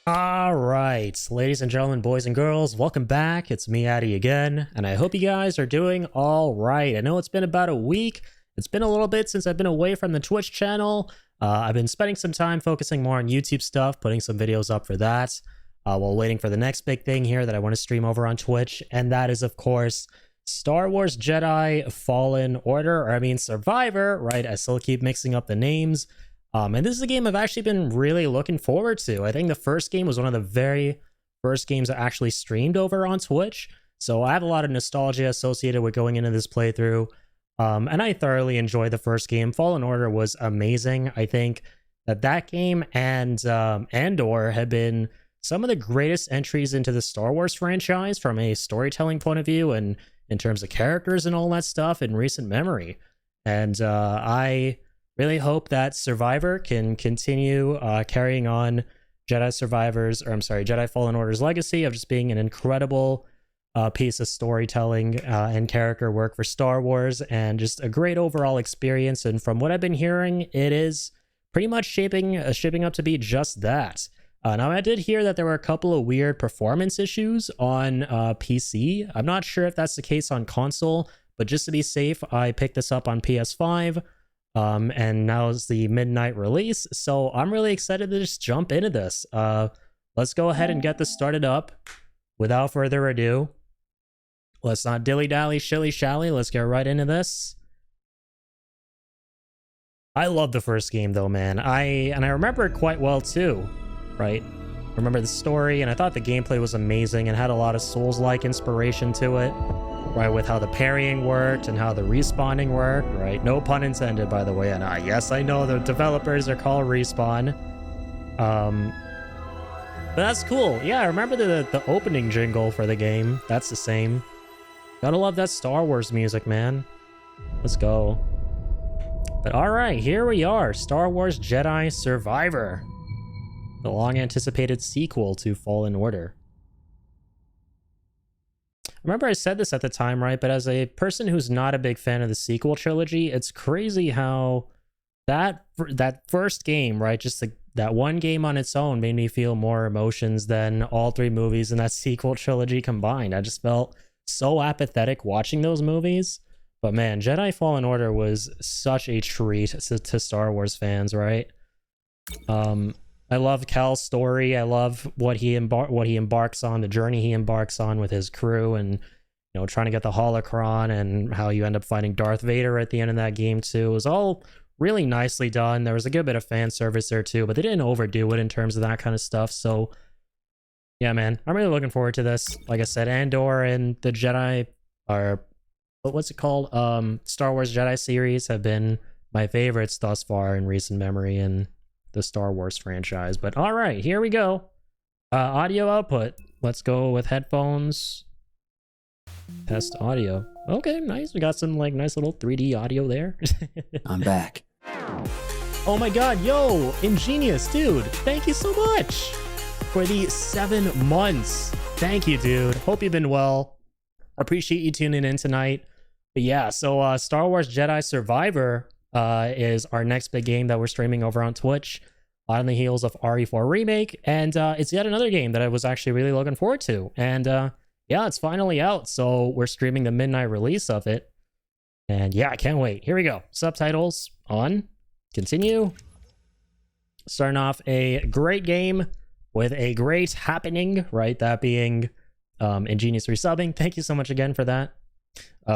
All right, ladies and gentlemen, boys and girls, welcome back. It's me, Addy, again, and I hope you guys are doing all right. I know it's been about a week. It's been a little bit since I've been away from the Twitch channel. I've been spending some time focusing more on YouTube stuff, putting some videos up for that, while waiting for the next big thing here that I want to stream over on Twitch, and that is, of course, Star Wars Jedi Fallen Order, or I mean Survivor, right? I still keep mixing up the names. And this is a game I've actually been really looking forward to. I think the first game was one of the very first games I actually streamed over on Twitch. So I have a lot of nostalgia associated with going into this playthrough. And I thoroughly enjoyed the first game. Fallen Order was amazing. I think that game and Andor have been some of the greatest entries into the Star Wars franchise from a storytelling point of view and in terms of characters and all that stuff in recent memory. And I really hope that Survivor can continue carrying on Jedi Fallen Order's legacy of just being an incredible piece of storytelling and character work for Star Wars, and just a great overall experience. And from what I've been hearing, it is pretty much shaping up to be just that. Now, I did hear that there were a couple of weird performance issues on PC. I'm not sure if that's the case on console, but just to be safe, I picked this up on PS5. And now is the midnight release, so I'm really excited to just jump into this. Let's go ahead and get this started up. Without further ado, let's not dilly-dally, shilly-shally. Let's get right into this. I love the first game, though, man. I remember it quite well, too, right? I remember the story, and I thought the gameplay was amazing and had a lot of Souls-like inspiration to it. Right, with how the parrying worked and how the respawning worked, right? No pun intended, by the way. And yes, I know the developers are called Respawn. But that's cool. Yeah, I remember the opening jingle for the game. That's the same. Gotta love that Star Wars music, man. Let's go. But all right, here we are. Star Wars Jedi Survivor. The long-anticipated sequel to Fallen Order. Remember I said this at the time, right? But as a person who's not a big fan of the sequel trilogy, it's crazy how that first game, right? Just that one game on its own made me feel more emotions than all three movies in that sequel trilogy combined. I just felt so apathetic watching those movies. But man, Jedi Fallen Order was such a treat to Star Wars fans, right? I love Cal's story. I love what he embarks on, the journey he embarks on with his crew, and trying to get the holocron, and how you end up fighting Darth Vader at the end of that game too. It was all really nicely done. There was a good bit of fan service there too, but they didn't overdo it in terms of that kind of stuff. So yeah, man, I'm really looking forward to this. Like I said, Andor and the Jedi are what's it called? Star Wars Jedi series have been my favorites thus far in recent memory, and the Star Wars franchise. But all right, here we go. Audio output. Let's go with headphones. Test audio. Okay, nice. We got some nice little 3D audio there. I'm back. Oh my god, yo, ingenious dude. Thank you so much for the 7 months. Thank you, dude. Hope you've been well. Appreciate you tuning in tonight. But yeah, so Star Wars Jedi Survivor is our next big game that we're streaming over on Twitch on the heels of RE4 Remake, and it's yet another game that I was actually really looking forward to. And yeah, it's finally out, so we're streaming the midnight release of it. And yeah, I can't wait. Here we go. Subtitles on. Continue. Starting off a great game with a great happening, right? That being Ingenious resubbing. Thank you so much again for that.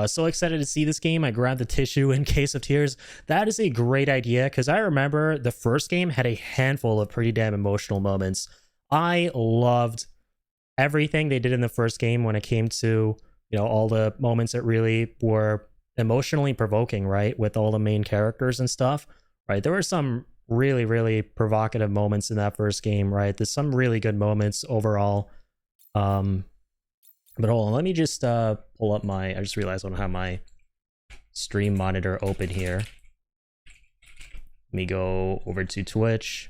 So excited to see this game. I grabbed the tissue in case of tears. That is a great idea, because I remember the first game had a handful of pretty damn emotional moments. I loved everything they did in the first game when it came to, all the moments that really were emotionally provoking, right? With all the main characters and stuff, right? There were some really, really provocative moments in that first game, right? There's some really good moments overall. But hold on, let me just pull up I just realized I don't have my stream monitor open here. Let me go over to Twitch.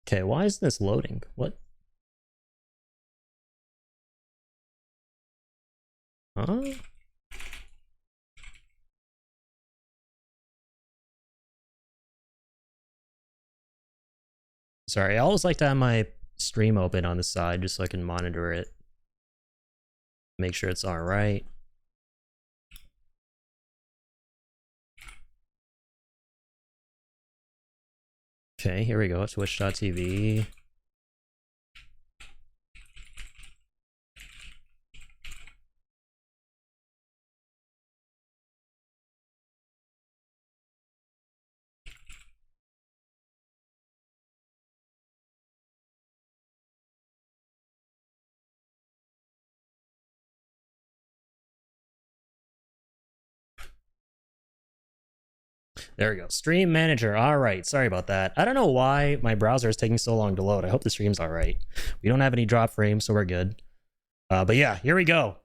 Okay, why is this loading? What? Huh? Sorry, I always like to have my stream open on the side just so I can monitor it. Make sure it's alright. Okay, here we go. Twitch.tv. There we go. Stream manager. All right. Sorry about that. I don't know why my browser is taking so long to load. I hope the stream's all right. We don't have any drop frames, so we're good. But yeah, here we go.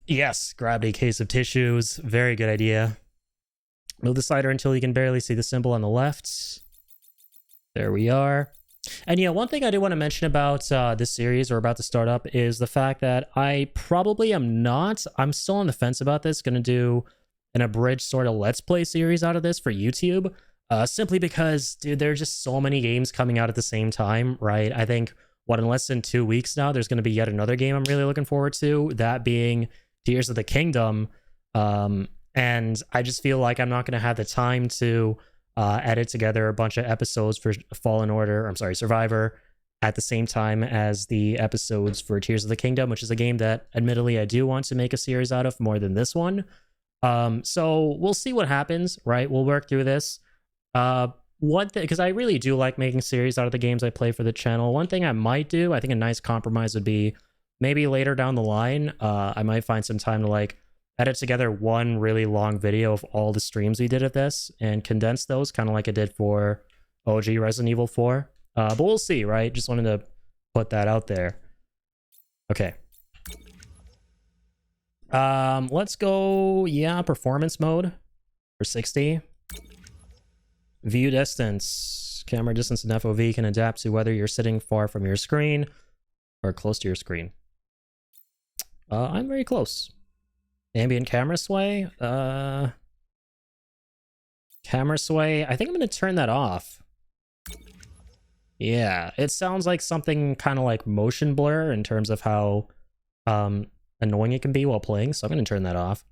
Yes, grabbed a case of tissues. Very good idea. Move the slider until you can barely see the symbol on the left. There we are. And yeah, one thing I do want to mention about this series we're about to start up is the fact that I probably am not. I'm still on the fence about this. Going to do an abridged sort of let's play series out of this for YouTube, simply because, dude, there's just so many games coming out at the same time, right? I think, in less than 2 weeks now, there's going to be yet another game I'm really looking forward to, that being Tears of the Kingdom, and I just feel like I'm not going to have the time to edit together a bunch of episodes for Survivor, at the same time as the episodes for Tears of the Kingdom, which is a game that, admittedly, I do want to make a series out of more than this one. So we'll see what happens, right? We'll work through this. One thing, because I really do like making series out of the games I play for the channel. One thing I might do, I think a nice compromise would be maybe later down the line, I might find some time to like edit together one really long video of all the streams we did of this and condense those, kind of like I did for OG Resident Evil 4. But we'll see, right? Just wanted to put that out there. Okay. Let's go, performance mode for 60. View distance. Camera distance in FOV can adapt to whether you're sitting far from your screen or close to your screen. I'm very close. Ambient camera sway. Camera sway. I think I'm going to turn that off. Yeah, it sounds like something kind of like motion blur in terms of how annoying it can be while playing, so I'm going to turn that off.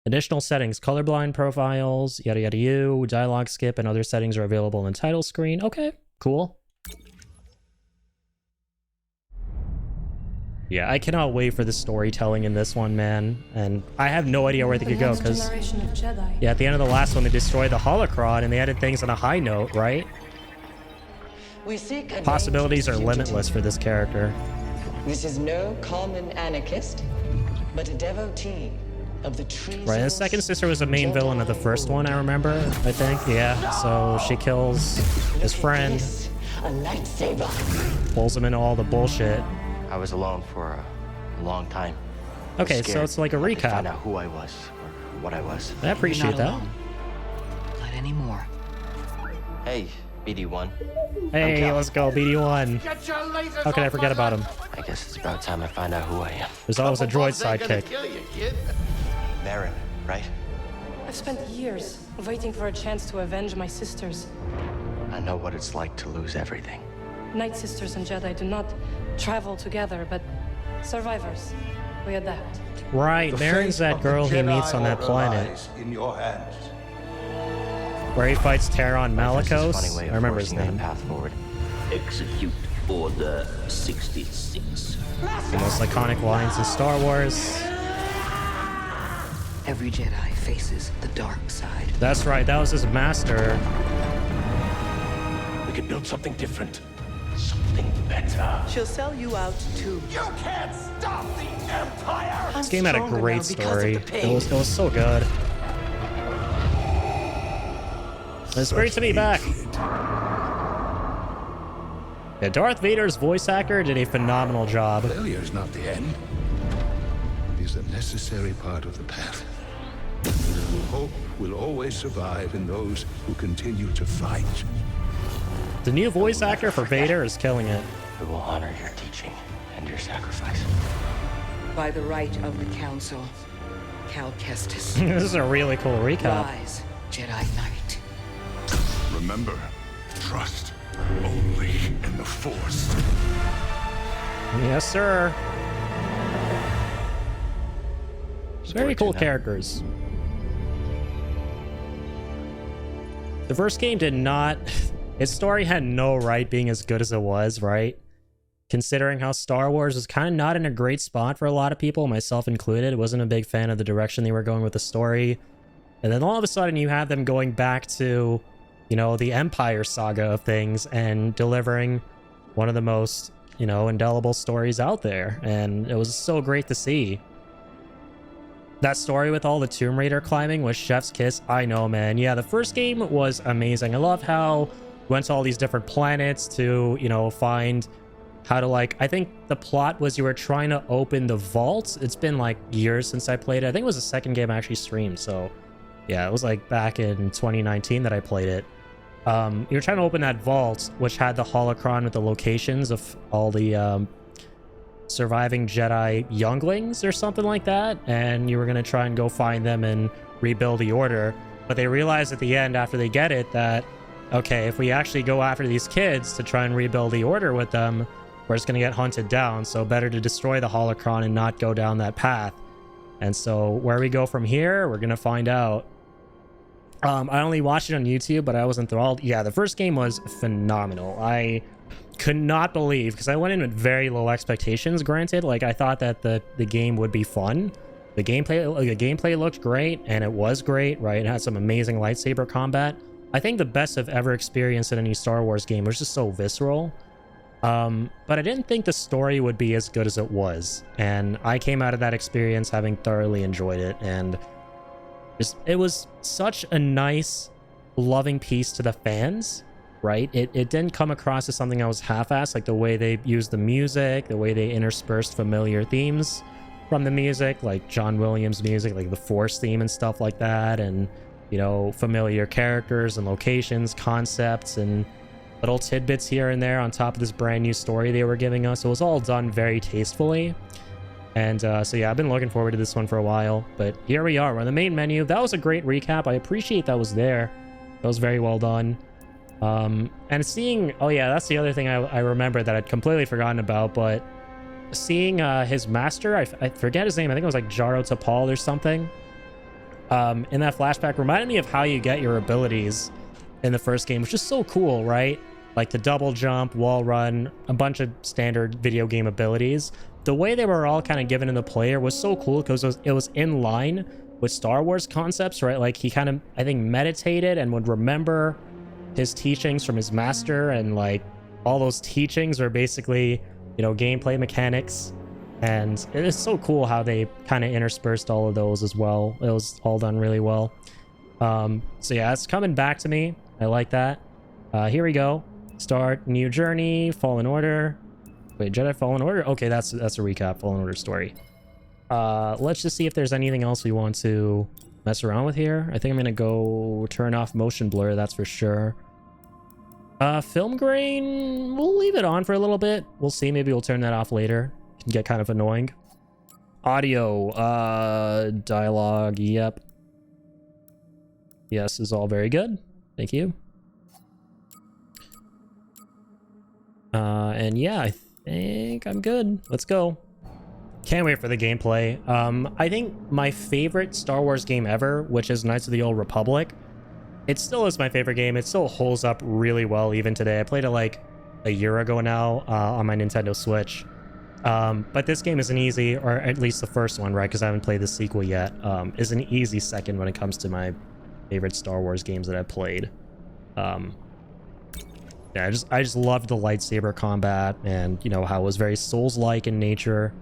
Additional settings, colorblind profiles, yada yada you, dialogue skip, and other settings are available in the title screen. Okay, cool. Yeah, I cannot wait for the storytelling in this one, man. And I have no idea where they could go, because yeah, at the end of the last one, they destroyed the holocron and they added things on a high note, right? Possibilities are limitless for this character. This is no common anarchist, but a devotee of the trees. Right, the second sister was the main villain of the first one, I remember, I think. Yeah, so she kills his friend, a lightsaber, pulls him into all the bullshit. I was alone for a long time. Okay, so it's like a recap. Find out who I was or what I was. I appreciate that. Not anymore. Hey, BD1. Hey, let's go, BD1. How could I forget about him? I guess it's about time I find out who I am. There's always a droid sidekick. Marin, right? I've spent years waiting for a chance to avenge my sisters. I know what it's like to lose everything. Night Sisters and Jedi do not travel together, but survivors, we adapt. Right, Marin's that girl he meets on that planet. In your hands. Where he fights Taron Malicos. I remember his name. Path forward. Execute Order 66. The most iconic lines in Star Wars. Every Jedi faces the dark side. That's right, that was his master. We could build something different. Something better. She'll sell you out too. You can't stop the Empire! This game had a great story. It was so good. It's great to be back. Yeah, Darth Vader's voice actor did a phenomenal job. Failure is not the end. It is a necessary part of the path. Hope will always survive in those who continue to fight. The new voice actor for Vader is killing it. We will honor your teaching and your sacrifice. By the right of the Council, Cal Kestis. This is a really cool recap. Rise, Jedi Knight. Remember, trust only in the Force. Yes, sir. Very cool now. characters. The first game did not... Its story had no right being as good as it was, right? Considering how Star Wars was kind of not in a great spot for a lot of people, myself included. Wasn't a big fan of the direction they were going with the story. And then all of a sudden you have them going back to, you know, the Empire saga of things and delivering one of the most, you know, indelible stories out there. And it was so great to see. That story with all the Tomb Raider climbing was chef's kiss. I know, man. Yeah, the first game was amazing. I love how we went to all these different planets to, you know, find how to, like, I think the plot was you were trying to open the vault. It's been like years since I played it. I think it was the second game I actually streamed. So yeah, it was like back in 2019 that I played it. You were trying to open that vault, which had the holocron with the locations of all the surviving Jedi younglings or something like that, and you were going to try and go find them and rebuild the order. But they realized at the end, after they get it, that okay, if we actually go after these kids to try and rebuild the order with them, we're just going to get hunted down, so better to destroy the holocron and not go down that path. And so where we go from here, we're going to find out. I only watched it on YouTube, but I was enthralled. Yeah, the first game was phenomenal. I could not believe, because I went in with very low expectations, granted. Like, I thought that the game would be fun. The gameplay looked great, and it was great, right? It had some amazing lightsaber combat. I think the best I've ever experienced in any Star Wars game. It was just so visceral. But I didn't think the story would be as good as it was. And I came out of that experience having thoroughly enjoyed it. And it was such a nice, loving piece to the fans, right? It didn't come across as something that was half-assed, like the way they used the music, the way they interspersed familiar themes from the music, like John Williams music, like the Force theme and stuff like that, and, you know, familiar characters and locations, concepts, and little tidbits here and there on top of this brand new story they were giving us. It was all done very tastefully. And so yeah, I've been looking forward to this one for a while, but here we are. We're on the main menu. That was a great recap. I appreciate that was there. That was very well done. And seeing, oh yeah, that's the other thing I remember that I'd completely forgotten about, but seeing his master, I forget his name, I think it was like Jaro Tapal or something, in that flashback reminded me of how you get your abilities in the first game, which is so cool, right? Like the double jump, wall run, a bunch of standard video game abilities. The way they were all kind of given to the player was so cool because it was in line with Star Wars concepts, right? Like he kind of, I think, meditated and would remember his teachings from his master, and like all those teachings are basically, you know, gameplay mechanics. And it is so cool how they kind of interspersed all of those as well. It was all done really well. So yeah, it's coming back to me. I like that. Here we go. Start new journey, Fallen Order. Wait, Jedi Fallen Order? Okay, that's a recap, Fallen Order story. Let's just see if there's anything else we want to mess around with here. I think I'm gonna go turn off motion blur, that's for sure. Film grain, we'll leave it on for a little bit. We'll see, maybe we'll turn that off later. Can get kind of annoying. Audio, dialogue, yep. Yes, is all very good. Thank you. And yeah, I think I'm good. Let's go. Can't wait for the gameplay. I think my favorite Star Wars game ever, which is Knights of the Old Republic, it still is my favorite game. It still holds up really well even today. I played it like a year ago now on my Nintendo Switch. But this game is an easy, or at least the first one, right? Because I haven't played the sequel yet. Is an easy second when it comes to my favorite Star Wars games that I've played. Yeah, I just loved the lightsaber combat, and you know how it was very Souls-like in nature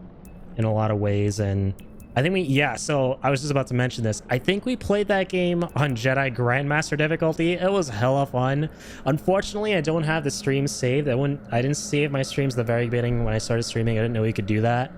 in a lot of ways. And I think so I was just about to mention this. I think we played that game on Jedi Grandmaster difficulty. It was hella fun. Unfortunately, I don't have the streams saved. I didn't save my streams at the very beginning when I started streaming. I didn't know you could do that.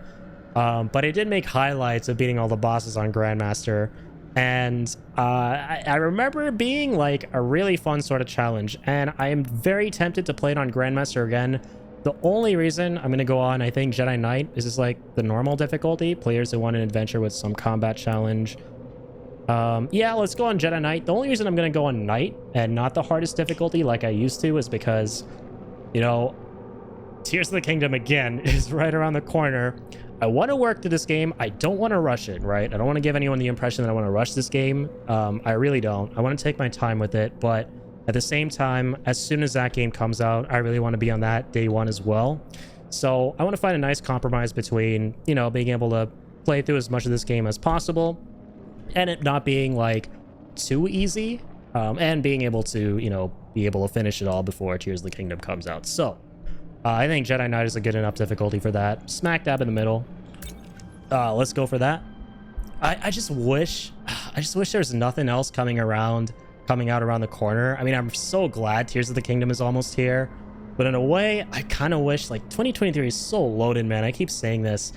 But I did make highlights of beating all the bosses on Grandmaster. And I remember it being like a really fun sort of challenge, and I am very tempted to play it on Grandmaster again, The only reason I'm going to go on, I think, Jedi Knight is just like the normal difficulty. Players who want an adventure with some combat challenge. Yeah, let's go on Jedi Knight. The only reason I'm going to go on Knight and not the hardest difficulty like I used to is because, you know, Tears of the Kingdom, again, is right around the corner. I want to work through this game. I don't want to rush it, right? I don't want to give anyone the impression that I want to rush this game. I really don't. I want to take my time with it, but at the same time, as soon as that game comes out, I really want to be on that day one as well. So I want to find a nice compromise between, you know, being able to play through as much of this game as possible and it not being like too easy, and being able to, you know, be able to finish it all before Tears of the Kingdom comes out. So I think Jedi Knight is a good enough difficulty for that. Smack dab in the middle. Let's go for that. I just wish there's nothing else coming out around the corner. I mean, I'm so glad Tears of the Kingdom is almost here, but in a way, I kind of wish, like, 2023 is so loaded, man. I keep saying this.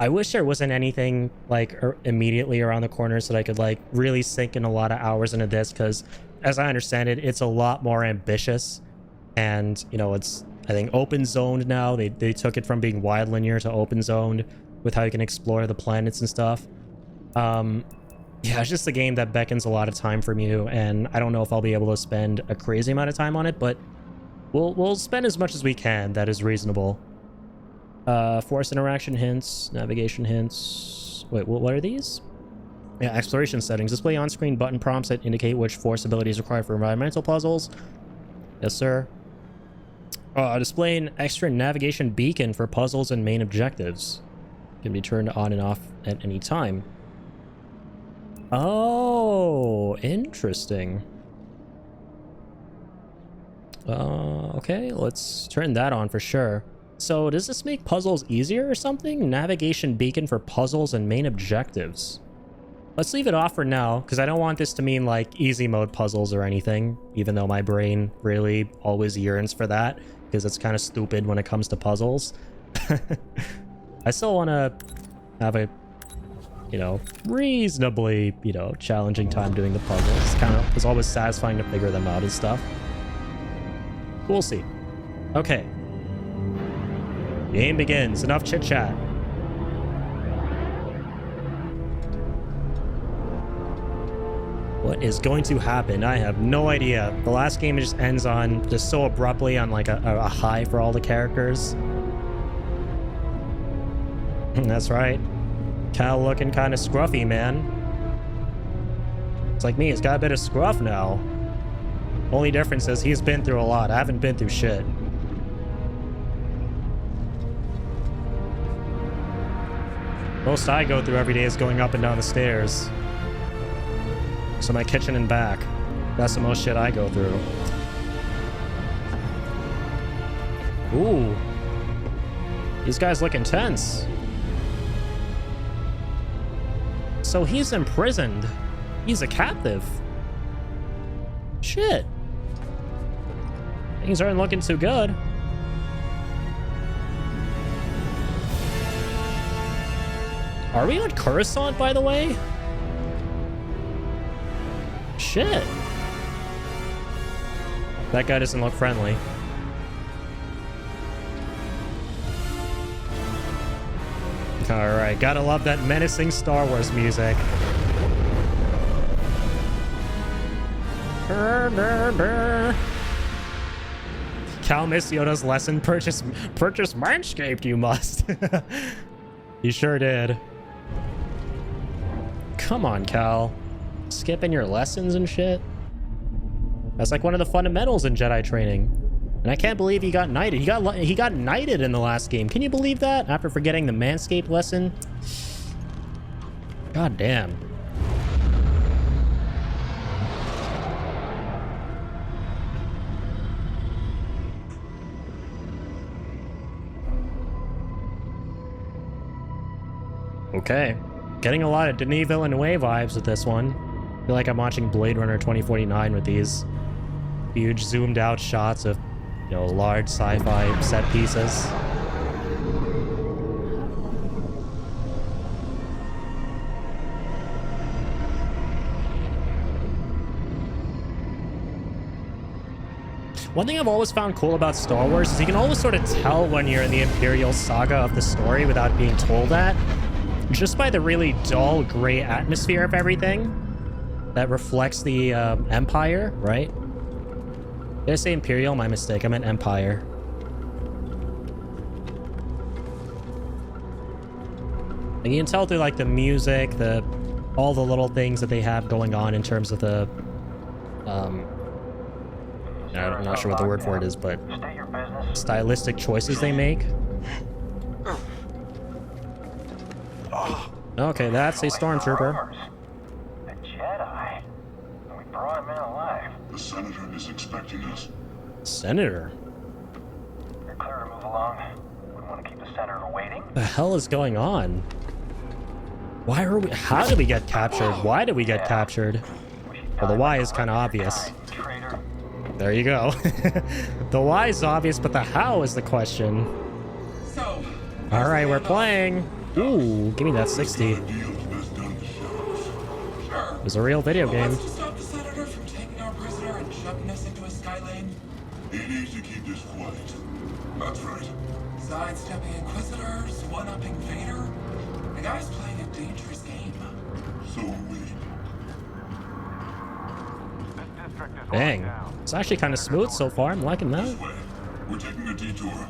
I wish there wasn't anything like immediately around the corner so that I could like really sink in a lot of hours into this, because as I understand it, it's a lot more ambitious, and you know, it's, I think, open zoned now. They took it from being wide linear to open zoned with how you can explore the planets and stuff. Yeah, it's just a game that beckons a lot of time from you, and I don't know if I'll be able to spend a crazy amount of time on it, but we'll spend as much as we can that is reasonable. Force interaction hints, navigation hints. Wait, what are these? Yeah, exploration settings. Display on-screen button prompts that indicate which force abilities required for environmental puzzles. Yes, sir. Display an extra navigation beacon for puzzles and main objectives. Can be turned on and off at any time. Oh, interesting. Okay, let's turn that on for sure. So does this make puzzles easier or something? Navigation beacon for puzzles and main objectives. Let's leave it off for now, because I don't want this to mean like easy mode puzzles or anything, even though my brain really always yearns for that, because it's kind of stupid when it comes to puzzles. I still want to have a, you know, reasonably, you know, challenging time doing the puzzles. It's always satisfying to figure them out and stuff. We'll see. Okay. Game begins. Enough chit chat. What is going to happen? I have no idea. The last game just ends on just so abruptly on like a high for all the characters. That's right. Cal looking kind of scruffy, man. It's like me. He's got a bit of scruff now. Only difference is he's been through a lot. I haven't been through shit. Most I go through every day is going up and down the stairs. So my kitchen and back. That's the most shit I go through. Ooh. These guys look intense. So he's imprisoned. He's a captive. Shit. Things aren't looking too good. Are we on Coruscant, by the way? Shit. That guy doesn't look friendly. Alright, gotta love that menacing Star Wars music. Brr, brr, brr. Cal missed Yoda's lesson. Purchase Manscaped, you must. He sure did. Come on, Cal. Skipping your lessons and shit? That's like one of the fundamentals in Jedi training. And I can't believe he got knighted. He got knighted in the last game. Can you believe that? After forgetting the Manscaped lesson? God damn. Okay. Getting a lot of Denis Villeneuve vibes with this one. I feel like I'm watching Blade Runner 2049 with these huge zoomed out shots of, you know, large sci-fi set pieces. One thing I've always found cool about Star Wars is you can always sort of tell when you're in the Imperial saga of the story without being told that. Just by the really dull, gray atmosphere of everything that reflects the Empire, right? Did I say Imperial? My mistake. I meant Empire. And you can tell through like the music, all the little things that they have going on in terms of the I'm not sure what the word for it is, but stylistic choices they make. Okay, that's a stormtrooper. The Jedi. We brought him in alive. The Senator is expecting us. Senator? You're clear to move along. We want to keep the Senator waiting. The hell is going on? Why are we? How did we get captured? Why did we get captured? Well, the why is kind of obvious. Traitor. There you go. The why is obvious, but the how is the question. So, All right, we're playing. Ooh, give me that 60. It sure. was a real video game. What's to stop the Senator from taking our prisoner and shoving us into a sky lane? He needs to keep this quiet. That's right. Sidestepping Inquisitors, one-upping Vader. The guy's playing a dangerous game. So are we. This district is Dang. locked down. It's actually kind of smooth so far. I'm liking that. This way. We're taking a detour.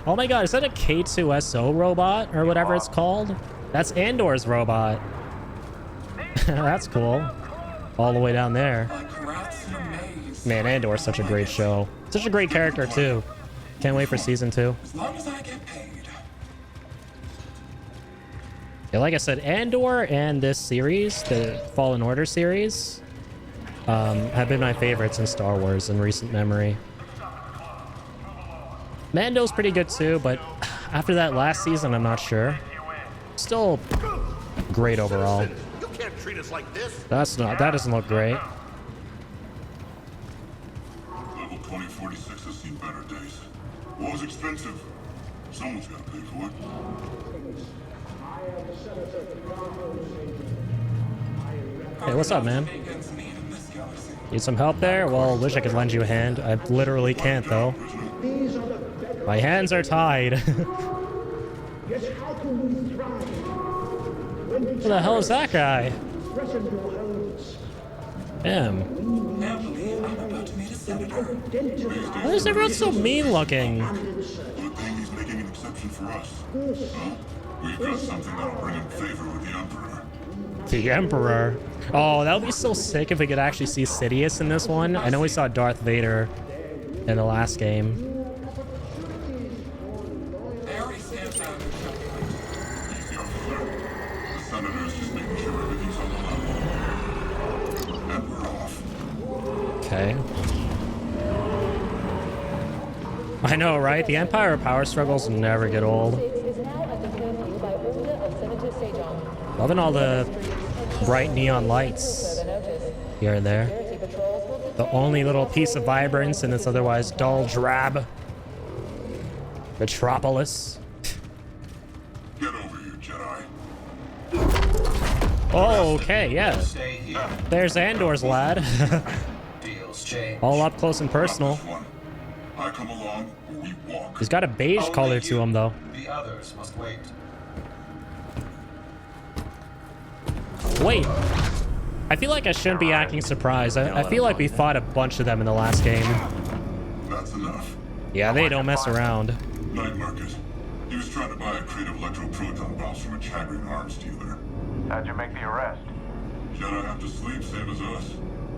Oh my god, is that a K2SO robot or whatever it's called? That's Andor's robot. That's cool. All the way down there. Like rats in a maze. Man, Andor's such a great show. Such a great character too. Can't wait for season 2. As long as I get paid. Yeah, like I said, Andor and this series, the Fallen Order series, have been my favorites in Star Wars in recent memory. Mando's pretty good too, but after that last season, I'm not sure. Still great overall. You can't treat us like this. That doesn't look great. Level 2046 has seen better days. War's expensive. Someone's got to pay for it. Hey, what's up, man? Bacon's need in this galaxy. Need some help there? Well, wish I could lend you a hand. I literally can't though. My hands are tied. Who the hell is that guy? Damn. Happily, I'm about to meet a senator. Why is everyone so mean looking? Good thing he's making an exception for us. Huh? We've got something that'll bring him favor with the Emperor. The Emperor. Oh, that would be so sick if we could actually see Sidious in this one. I know we saw Darth Vader in the last game. They already stamped out your checkpoint. He's the officer. The Senator's just making sure everything's on the level. And we're off. Okay. I know, right? The Empire power struggles never get old. Loving all the bright neon lights here and there. The only little piece of vibrance in this otherwise dull, drab metropolis. Get over here, Jedi. Oh, okay, yeah. Stay here. There's Andor's lad. Deals change. All up close and personal. This one. I come along or we walk. He's got a beige Only color you. to him, though. The others must wait. Wait. I feel like I shouldn't be acting surprised. I feel like we fought a bunch of them in the last game. That's enough. Yeah, they don't mess around. Night Market. He was trying to buy a crate of electroproton bombs from a Chagrin arms dealer. How'd you make the arrest? Jedi have to sleep, same as us.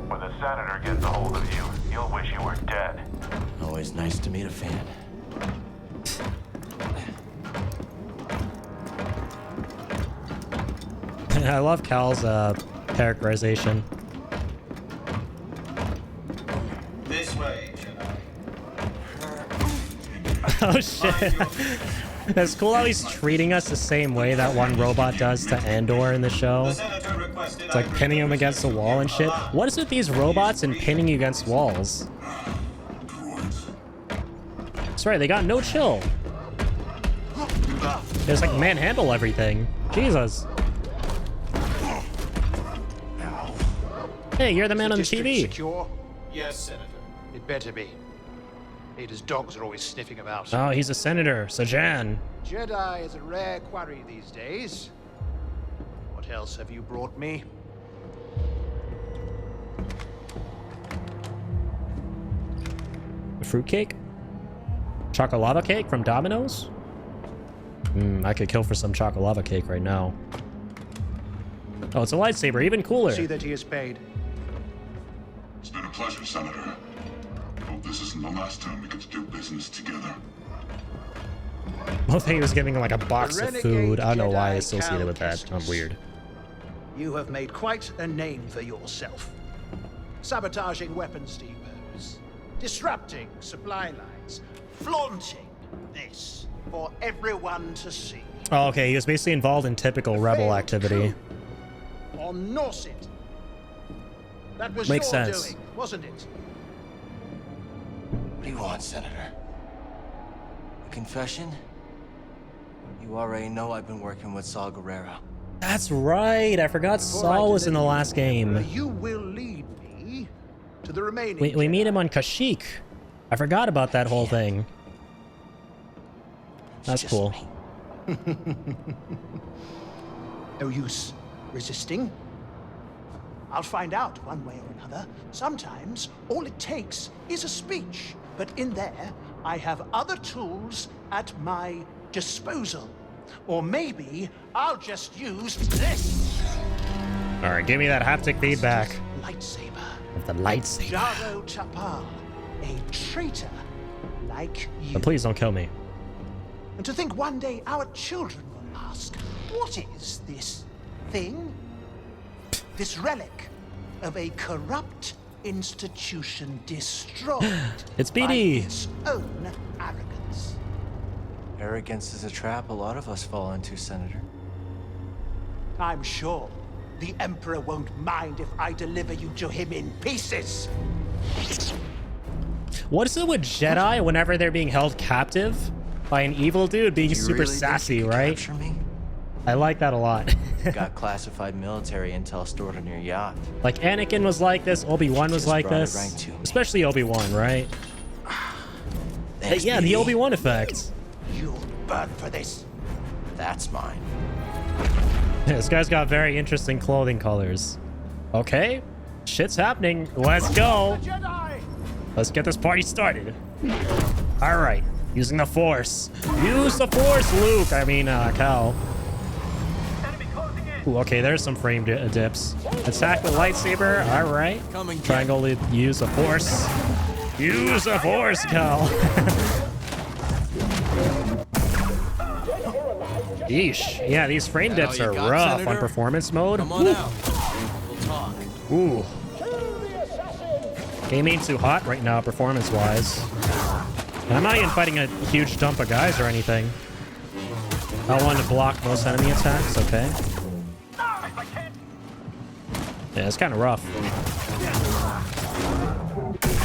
When the Senator gets a hold of you, you'll wish you were dead. Always nice to meet a fan. I love Cal's characterization. This way, Jedi. Oh shit. It's cool how he's treating us the same way that one robot does to Andor in the show. Senator requested It's like pinning him against the wall and shit. What is with these robots and pinning you against walls? Droids. That's right, they got no chill. They just like manhandle everything. Jesus. Hey, you're the man on the TV. Secure? Yes, Senator. It better be. Ada's dogs are always sniffing about. Oh, he's a senator. Sajan. Jedi is a rare quarry these days. What else have you brought me? Fruitcake? Chocolava cake from Domino's? I could kill for some chocolava cake right now. Oh, it's a lightsaber, even cooler. See that he is paid. It's been a pleasure, Senator. Hope this isn't the last time we get to do business together. I think he was giving him like a box of food. I don't know why I Jedi associated with that. Cal I'm weird. You have made quite a name for yourself. Sabotaging weapons depots, disrupting supply lines, flaunting this for everyone to see. Oh, okay. He was basically involved in typical rebel Failed activity. coup on Norset. That was Makes your sense. doing, wasn't it? What do you want, Senator? A confession? You already know I've been working with Saul Guerrero. That's right. I forgot Saul was in the last game. You will lead me to the remaining. We meet him on Kashyyyk. I forgot about that whole thing. That's cool. No use resisting. I'll find out one way or another. Sometimes all it takes is a speech. But in there, I have other tools at my disposal. Or maybe I'll just use this. All right, give me that haptic feedback. Lightsaber. The lightsaber. Jaro Tapal, a traitor like you. But please don't kill me. And to think one day our children will ask, what is this thing? This relic of a corrupt institution destroyed It's by BD. its own arrogance. Arrogance is a trap a lot of us fall into, Senator. I'm sure the Emperor won't mind if I deliver you to him in pieces. What is it with Jedi whenever they're being held captive by an evil dude being You super really think sassy, you could right? capture me? I like that a lot. Got classified military intel stored on your yacht. Like Anakin was like this, Obi-Wan was Just like brought it this. right to me. Especially Obi-Wan, right? Thanks, Yeah, the BD. Obi-Wan effect. You'll burn for this. That's mine. This guy's got very interesting clothing colors. Okay, shit's happening. Let's go. Jedi! Let's get this party started. All right, using the Force. Use the Force, Luke. I mean, Cal. Ooh, okay, there's some frame dips. Attack with lightsaber. All right. Triangle. Use the Force. Use the Force, Cal. Yeesh. Yeah, these frame dips are rough on performance mode. Come on out. We'll talk. Ooh. Game ain't too hot right now, performance-wise. And I'm not even fighting a huge dump of guys or anything. I want to block most enemy attacks, okay. Yeah, it's kind of rough.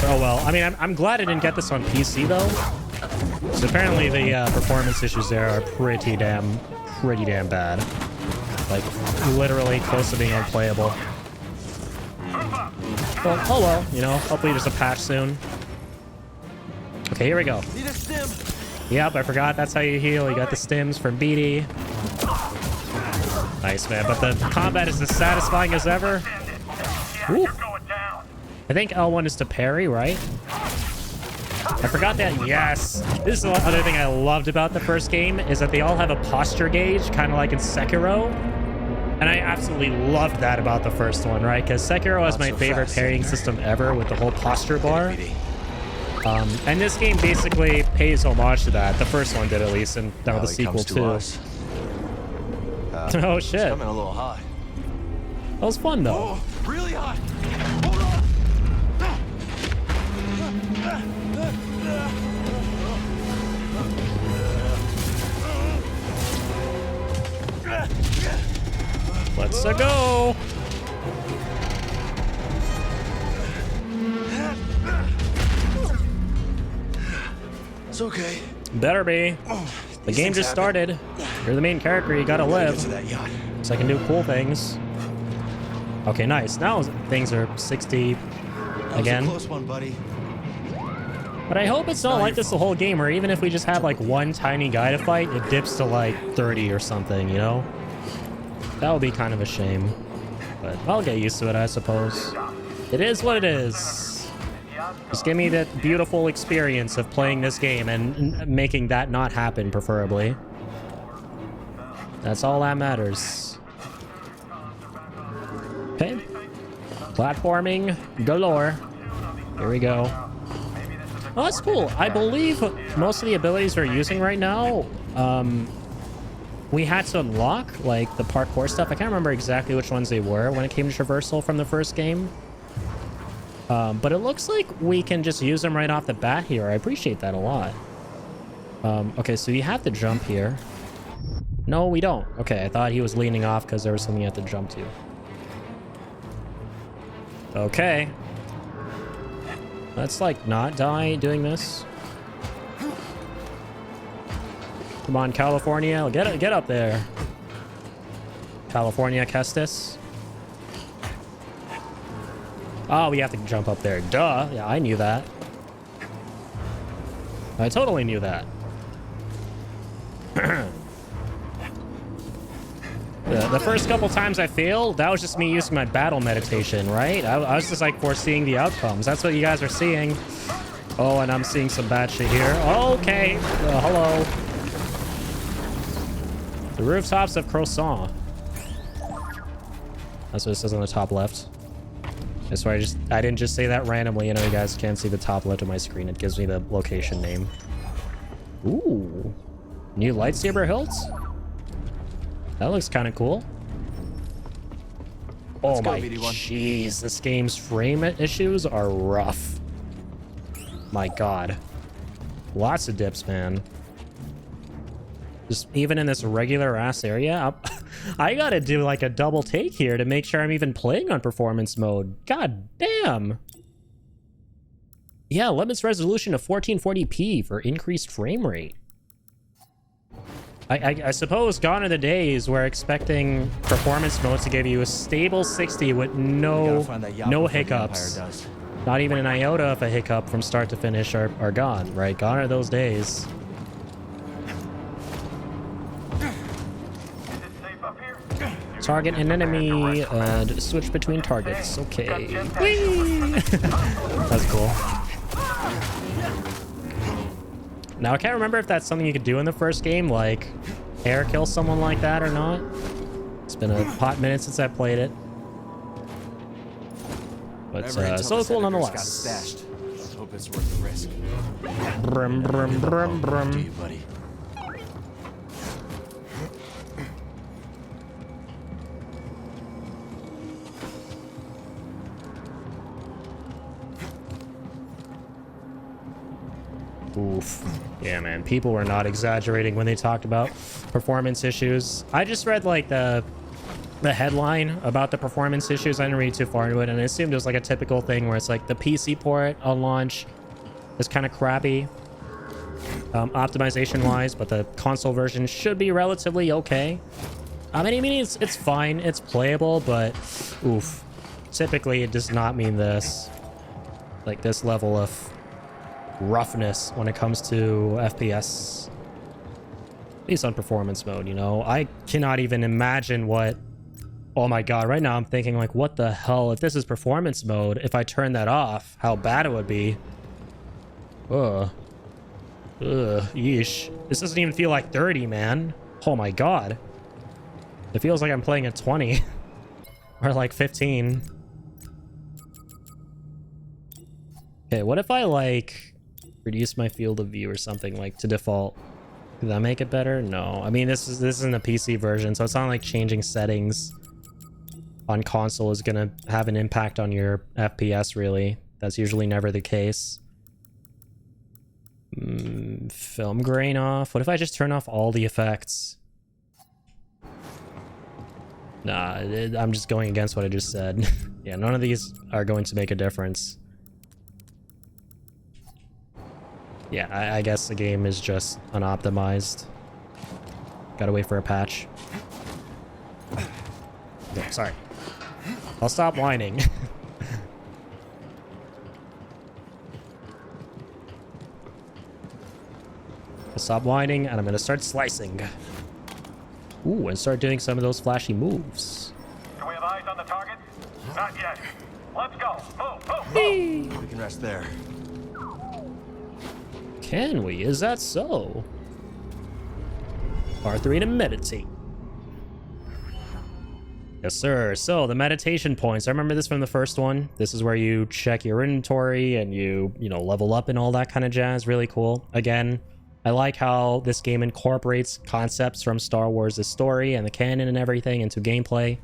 Oh well, I mean, I'm glad I didn't get this on PC though. So apparently the performance issues there are pretty damn bad. Like, literally close to being unplayable. Well, oh well, you know, hopefully there's a patch soon. Okay, here we go. Yep, I forgot that's how you heal. You got the stims from BD. Nice, man, but the combat is as satisfying as ever. Ooh. I think L1 is to parry, right? I forgot that. Yes. This is the other thing I loved about the first game, is that they all have a posture gauge, kind of like in Sekiro. And I absolutely loved that about the first one, right? Because Sekiro is my favorite parrying system ever with the whole posture bar. And this game basically pays homage to that. The first one did, at least, and now the sequel too. Oh shit. It's coming a little hot. That was fun though. Oh, really hot. Hold on. Let's go. It's okay. Better be. The game just started. You're the main character. You gotta live. So I can do cool things. Okay, nice. Now things are 60 again. That was a close one, buddy. But I hope it's not like this the whole game, or even if we just have like one tiny guy to fight, it dips to like 30 or something, you know? That would be kind of a shame. But I'll get used to it, I suppose. It is what it is. Just give me that beautiful experience of playing this game and making that not happen, preferably. That's all that matters. Okay. Platforming galore. Here we go. Oh, that's cool. I believe most of the abilities we're using right now, we had to unlock, like, the parkour stuff. I can't remember exactly which ones they were when it came to traversal from the first game. But it looks like we can just use them right off the bat here. I appreciate that a lot. Okay, so you have to jump here. No, we don't. Okay, I thought he was leaning off because there was something you had to jump to. Okay. Let's, like, not die doing this. Come on, California. Get up there. California Kestis. Oh, we have to jump up there. Duh. Yeah, I knew that. I totally knew that. The first couple times I failed, that was just me using my battle meditation, right? I was just like foreseeing the outcomes. That's what you guys are seeing. Oh, and I'm seeing some bad shit here. Okay. Hello. The rooftops of Croissant. That's what it says on the top left. That's why I didn't just say that randomly. You know, you guys can't see the top left of my screen. It gives me the location name. Ooh. New lightsaber hilts? That looks kind of cool. Oh my jeez, this game's frame issues are rough. My god. Lots of dips, man. Just even in this regular ass area, I gotta do like a double take here to make sure I'm even playing on performance mode. God damn. Yeah, limits resolution to 1440p for increased frame rate. I suppose gone are the days where expecting performance mode to give you a stable 60 with no hiccups. Not even an iota of a hiccup from start to finish are gone, right? Gone are those days. Target an enemy, switch between targets. Okay. Whee! That's cool. Now, I can't remember if that's something you could do in the first game, like air kill someone like that or not. It's been a hot minute since I played it. But so cool nonetheless. Hope it's worth the risk. Brum, brum, brum, brum. To you, buddy. Oof. Yeah, man. People were not exaggerating when they talked about performance issues. I just read like the headline about the performance issues. I didn't read too far into it, and I assumed it was like a typical thing where it's like the PC port on launch is kind of crappy, optimization wise, but the console version should be relatively okay. I mean, it's fine, it's playable, but oof. Typically, it does not mean this. Like this level of roughness when it comes to FPS, at least on performance mode, you know. I cannot even imagine what, oh my god, right now I'm thinking like, what the hell, if this is performance mode, if I turn that off, how bad it would be. Yeesh. This doesn't even feel like 30, man. Oh my god. It feels like I'm playing at 20 or like 15. Okay, what if I like reduce my field of view or something, like to default? Did that make it better? No. I mean, this isn't a PC version, so it's not like changing settings on console is gonna have an impact on your FPS, really. That's usually never the case. Film grain off. What if I just turn off all the effects? Nah, I'm just going against what I just said. Yeah, none of these are going to make a difference. Yeah, I guess the game is just unoptimized. Gotta wait for a patch. Okay, sorry. I'll stop whining. Stop whining, and I'm gonna start slicing. Ooh, and start doing some of those flashy moves. Do we have eyes on the target? Not yet. Let's go. Move, move, move. We can rest there. Can we? Is that so? R3 to meditate. Yes, sir. So, the meditation points. I remember this from the first one. This is where you check your inventory and you know, level up and all that kind of jazz. Really cool. Again, I like how this game incorporates concepts from Star Wars' story and the canon and everything into gameplay.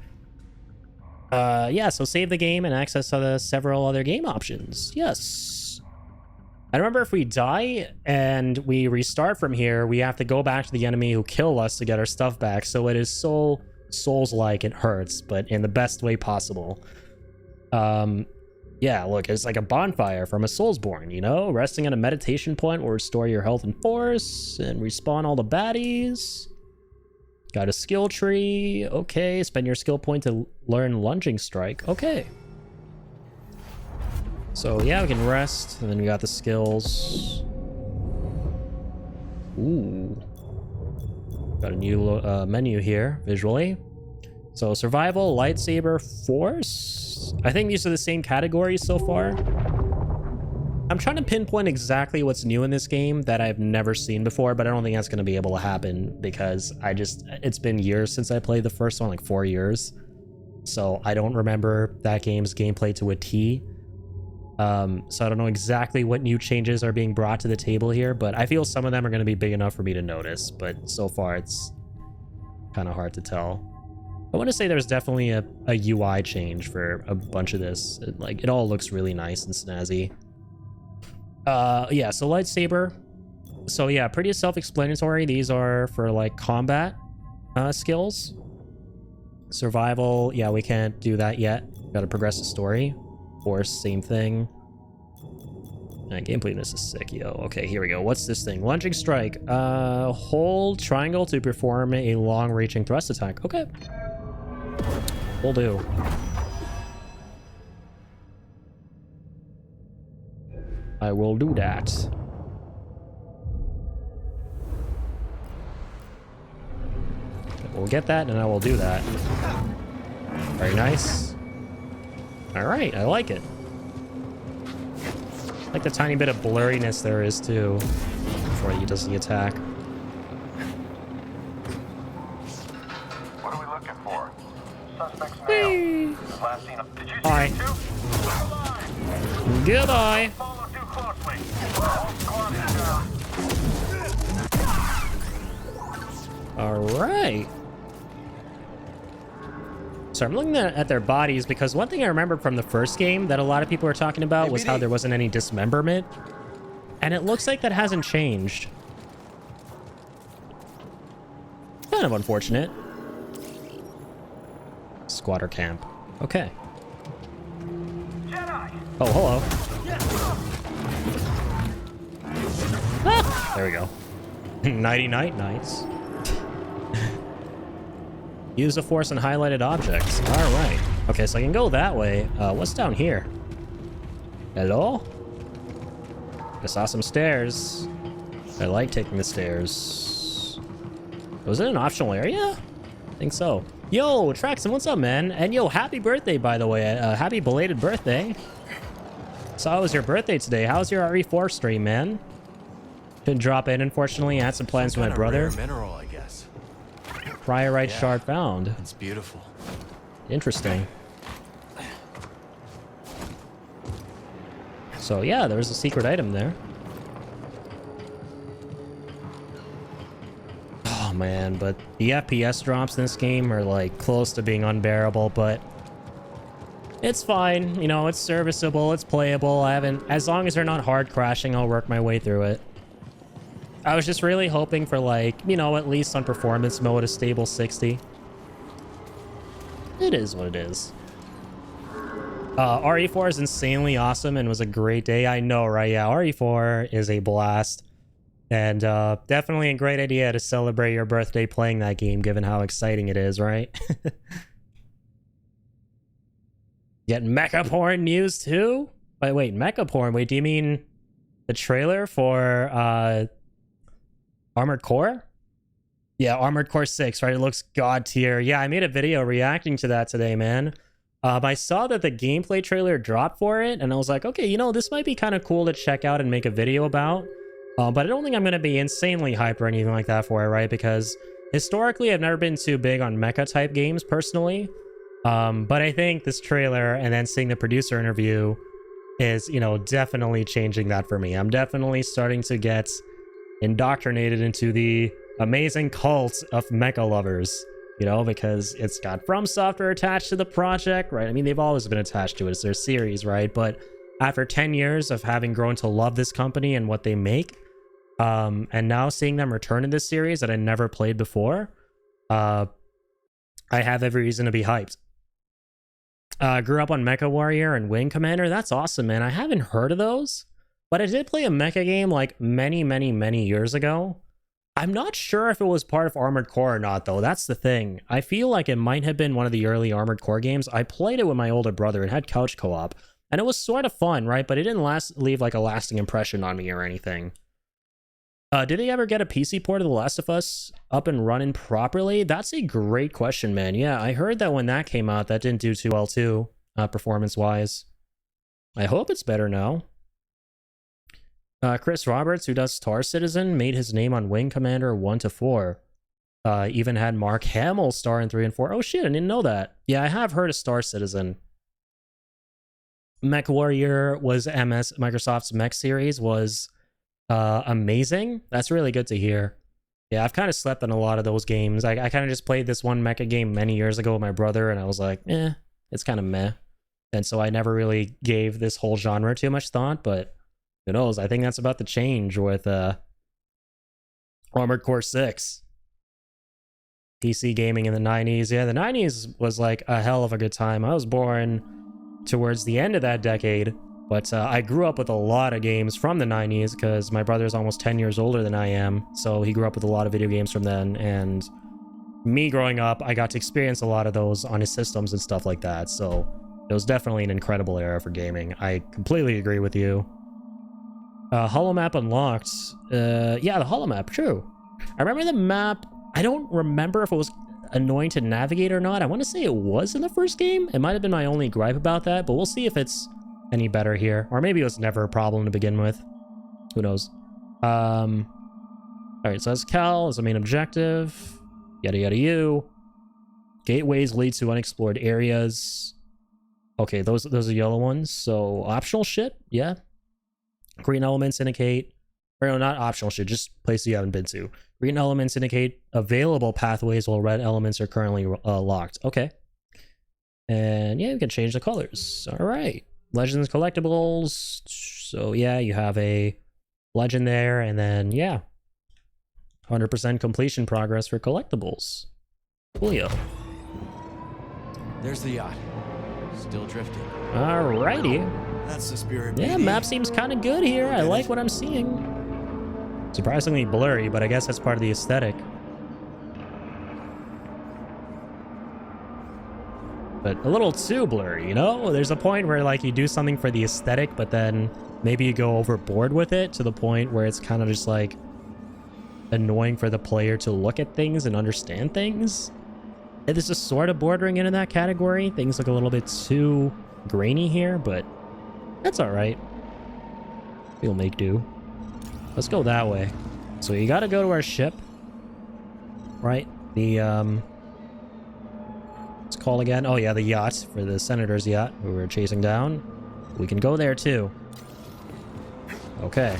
Yeah, so save the game and access several other game options. Yes. I remember if we die and we restart from here, we have to go back to the enemy who killed us to get our stuff back. So it is so Souls-like, it hurts, but in the best way possible. Yeah, look, it's like a bonfire from a Soulsborne, you know? Resting at a meditation point will restore your health and force and respawn all the baddies. Got a skill tree. Okay, spend your skill point to learn Lunging Strike. Okay. So, yeah, we can rest, and then we got the skills. Ooh. Got a new menu here, visually. So, survival, lightsaber, force. I think these are the same categories so far. I'm trying to pinpoint exactly what's new in this game that I've never seen before, but I don't think that's going to be able to happen because it's been years since I played the first one, like 4 years. So I don't remember that game's gameplay to a T. So I don't know exactly what new changes are being brought to the table here, but I feel some of them are going to be big enough for me to notice, but so far it's kind of hard to tell. I want to say there's definitely a UI change for a bunch of this. It all looks really nice and snazzy. Yeah, so lightsaber. So yeah, pretty self-explanatory. These are for like combat skills. Survival, yeah, we can't do that yet. Gotta progress the story. Force, same thing. Gameplay, this is sick, yo. Okay, here we go. What's this thing? Lunging Strike. Hold triangle to perform a long-reaching thrust attack. Okay. Will do. I will do that. We'll get that, and I will do that. Very nice. All right, I like it. I like the tiny bit of blurriness there is, too, before he does the attack. What are we looking for? Suspect's male. Last seen him. Did you see Hi. him too? Alive. Goodbye. Follow too closely. All squad is down. All right. So I'm looking at their bodies because one thing I remember from the first game that a lot of people were talking about was how there wasn't any dismemberment. And it looks like that hasn't changed. Kind of unfortunate. Squatter camp. Okay. Jedi. Oh, hello. Ah, there we go. Nighty night, nights. Use the force on highlighted objects. All right. Okay, so I can go that way. What's down here? Hello? I saw some stairs. I like taking the stairs. Was it an optional area? I think so. Yo, Traxon, what's up, man? And yo, happy birthday, by the way. Happy belated birthday. Saw it was your birthday today. How's your RE4 stream, man? Didn't drop in, unfortunately. I had some plans with my brother. Rare mineral, I guess. Priorite shard found. It's beautiful. Interesting. So yeah, there was a secret item there. Oh man, but the FPS drops in this game are like close to being unbearable, but it's fine. You know, it's serviceable, it's playable. As long as they're not hard crashing, I'll work my way through it. I was just really hoping for, like, you know, at least on performance mode, a stable 60. It is what it is. RE4 is insanely awesome and was a great day. I know, right? Yeah, RE4 is a blast. And definitely a great idea to celebrate your birthday playing that game, given how exciting it is, right? Get mecha porn news, too? Wait, mecha porn? Wait, do you mean the trailer for... Armored Core? Yeah, Armored Core 6, right? It looks god tier. Yeah, I made a video reacting to that today, man. I saw that the gameplay trailer dropped for it, and I was like, okay, you know, this might be kind of cool to check out and make a video about. But I don't think I'm going to be insanely hyped or anything like that for it, right? Because historically, I've never been too big on mecha-type games, personally. But I think this trailer and then seeing the producer interview is, you know, definitely changing that for me. I'm definitely starting to get indoctrinated into the amazing cult of mecha lovers, you know, because it's got From Software attached to the project, right? I mean, they've always been attached to it. It's their series, right? But after 10 years of having grown to love this company and what they make, and now seeing them return to this series that I never played before, I have every reason to be hyped. Grew up on Mecha Warrior and Wing Commander. That's awesome, man. I haven't heard of those, but I did play a mecha game like many years ago. I'm not sure if it was part of Armored Core or not, though. That's the thing. I feel like it might have been one of the early Armored Core games. I played it with my older brother. It had couch co-op, and it was sort of fun, right? But it didn't leave like a lasting impression on me or anything. Did they ever get a PC port of The Last of Us up and running properly? That's a great question, man. Yeah, I heard that when that came out, that didn't do too well, too, performance-wise. I hope it's better now. Chris Roberts, who does Star Citizen, made his name on Wing Commander 1 to 4. Even had Mark Hamill star in 3 and 4. Oh shit, I didn't know that. Yeah, I have heard of Star Citizen. Mech Warrior was Microsoft's mech series was amazing. That's really good to hear. Yeah, I've kind of slept on a lot of those games. I kind of just played this one mecha game many years ago with my brother, and I was like, it's kind of meh. And so I never really gave this whole genre too much thought, but who knows? I think that's about to change with Armored Core 6. PC gaming in the 90s. Yeah, the 90s was like a hell of a good time. I was born towards the end of that decade, but I grew up with a lot of games from the 90s because my brother's almost 10 years older than I am, so he grew up with a lot of video games from then, and me growing up, I got to experience a lot of those on his systems and stuff like that, so it was definitely an incredible era for gaming. I completely agree with you. Holomap unlocked. Yeah, the Holomap, true. I remember the map. I don't remember if it was annoying to navigate or not. I want to say it was in the first game. It might have been my only gripe about that, but we'll see if it's any better here. Or maybe it was never a problem to begin with. Who knows? Alright, so that's Cal as the main objective. Yada yada you. Gateways lead to unexplored areas. Okay, those are yellow ones. So optional shit, yeah. Green elements indicate, or no, not optional shit, just places you haven't been to. Green elements indicate available pathways, while red elements are currently locked. Okay. And yeah, we can change the colors. All right. Legends collectibles. So yeah, you have a legend there, and then yeah, 100% completion progress for collectibles. Coolio. There's the yacht. Still drifting. Alrighty. That's the spirit. Yeah, map seems kind of good here. I like what I'm seeing. Surprisingly blurry, but I guess that's part of the aesthetic. But a little too blurry, you know? There's a point where like you do something for the aesthetic, but then maybe you go overboard with it to the point where it's kind of just like annoying for the player to look at things and understand things. And this is sort of bordering into that category. Things look a little bit too grainy here, but that's all right. We'll make do. Let's go that way. So you got to go to our ship, right? The what's it called again? Oh yeah, the yacht for the senator's yacht who we're chasing down. We can go there too. Okay.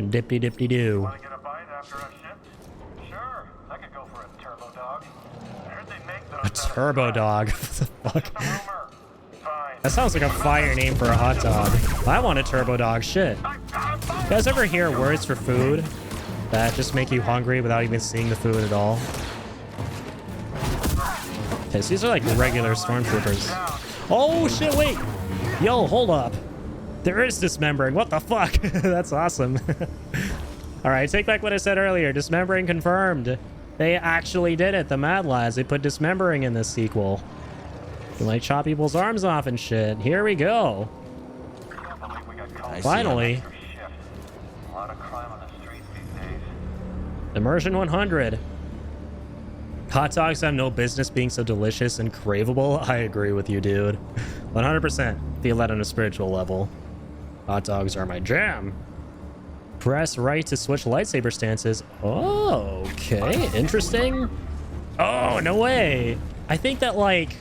Dippy dippy doo. Want to get a bite after a shift? Sure, I could go for a turbo dog. I heard they make those. A turbo dog. What the fuck? Just a rumor. Fine. That sounds like a fire name for a hot dog. I want a turbo dog. Shit. You guys ever hear words for food that just make you hungry without even seeing the food at all? Okay, so these are like regular stormtroopers. Oh shit, wait. Yo, hold up. There is dismembering. What the fuck? That's awesome. Alright, take back what I said earlier. Dismembering confirmed. They actually did it. The Mad Lads. They put dismembering in this sequel. You like chop people's arms off and shit. Here we go. Finally. A lot of crime Immersion 100. Hot dogs have no business being so delicious and craveable. I agree with you, dude. 100%. Feel that on a spiritual level. Hot dogs are my jam. Press right to switch lightsaber stances. Oh, okay. Interesting. Oh, no way. I think that, like...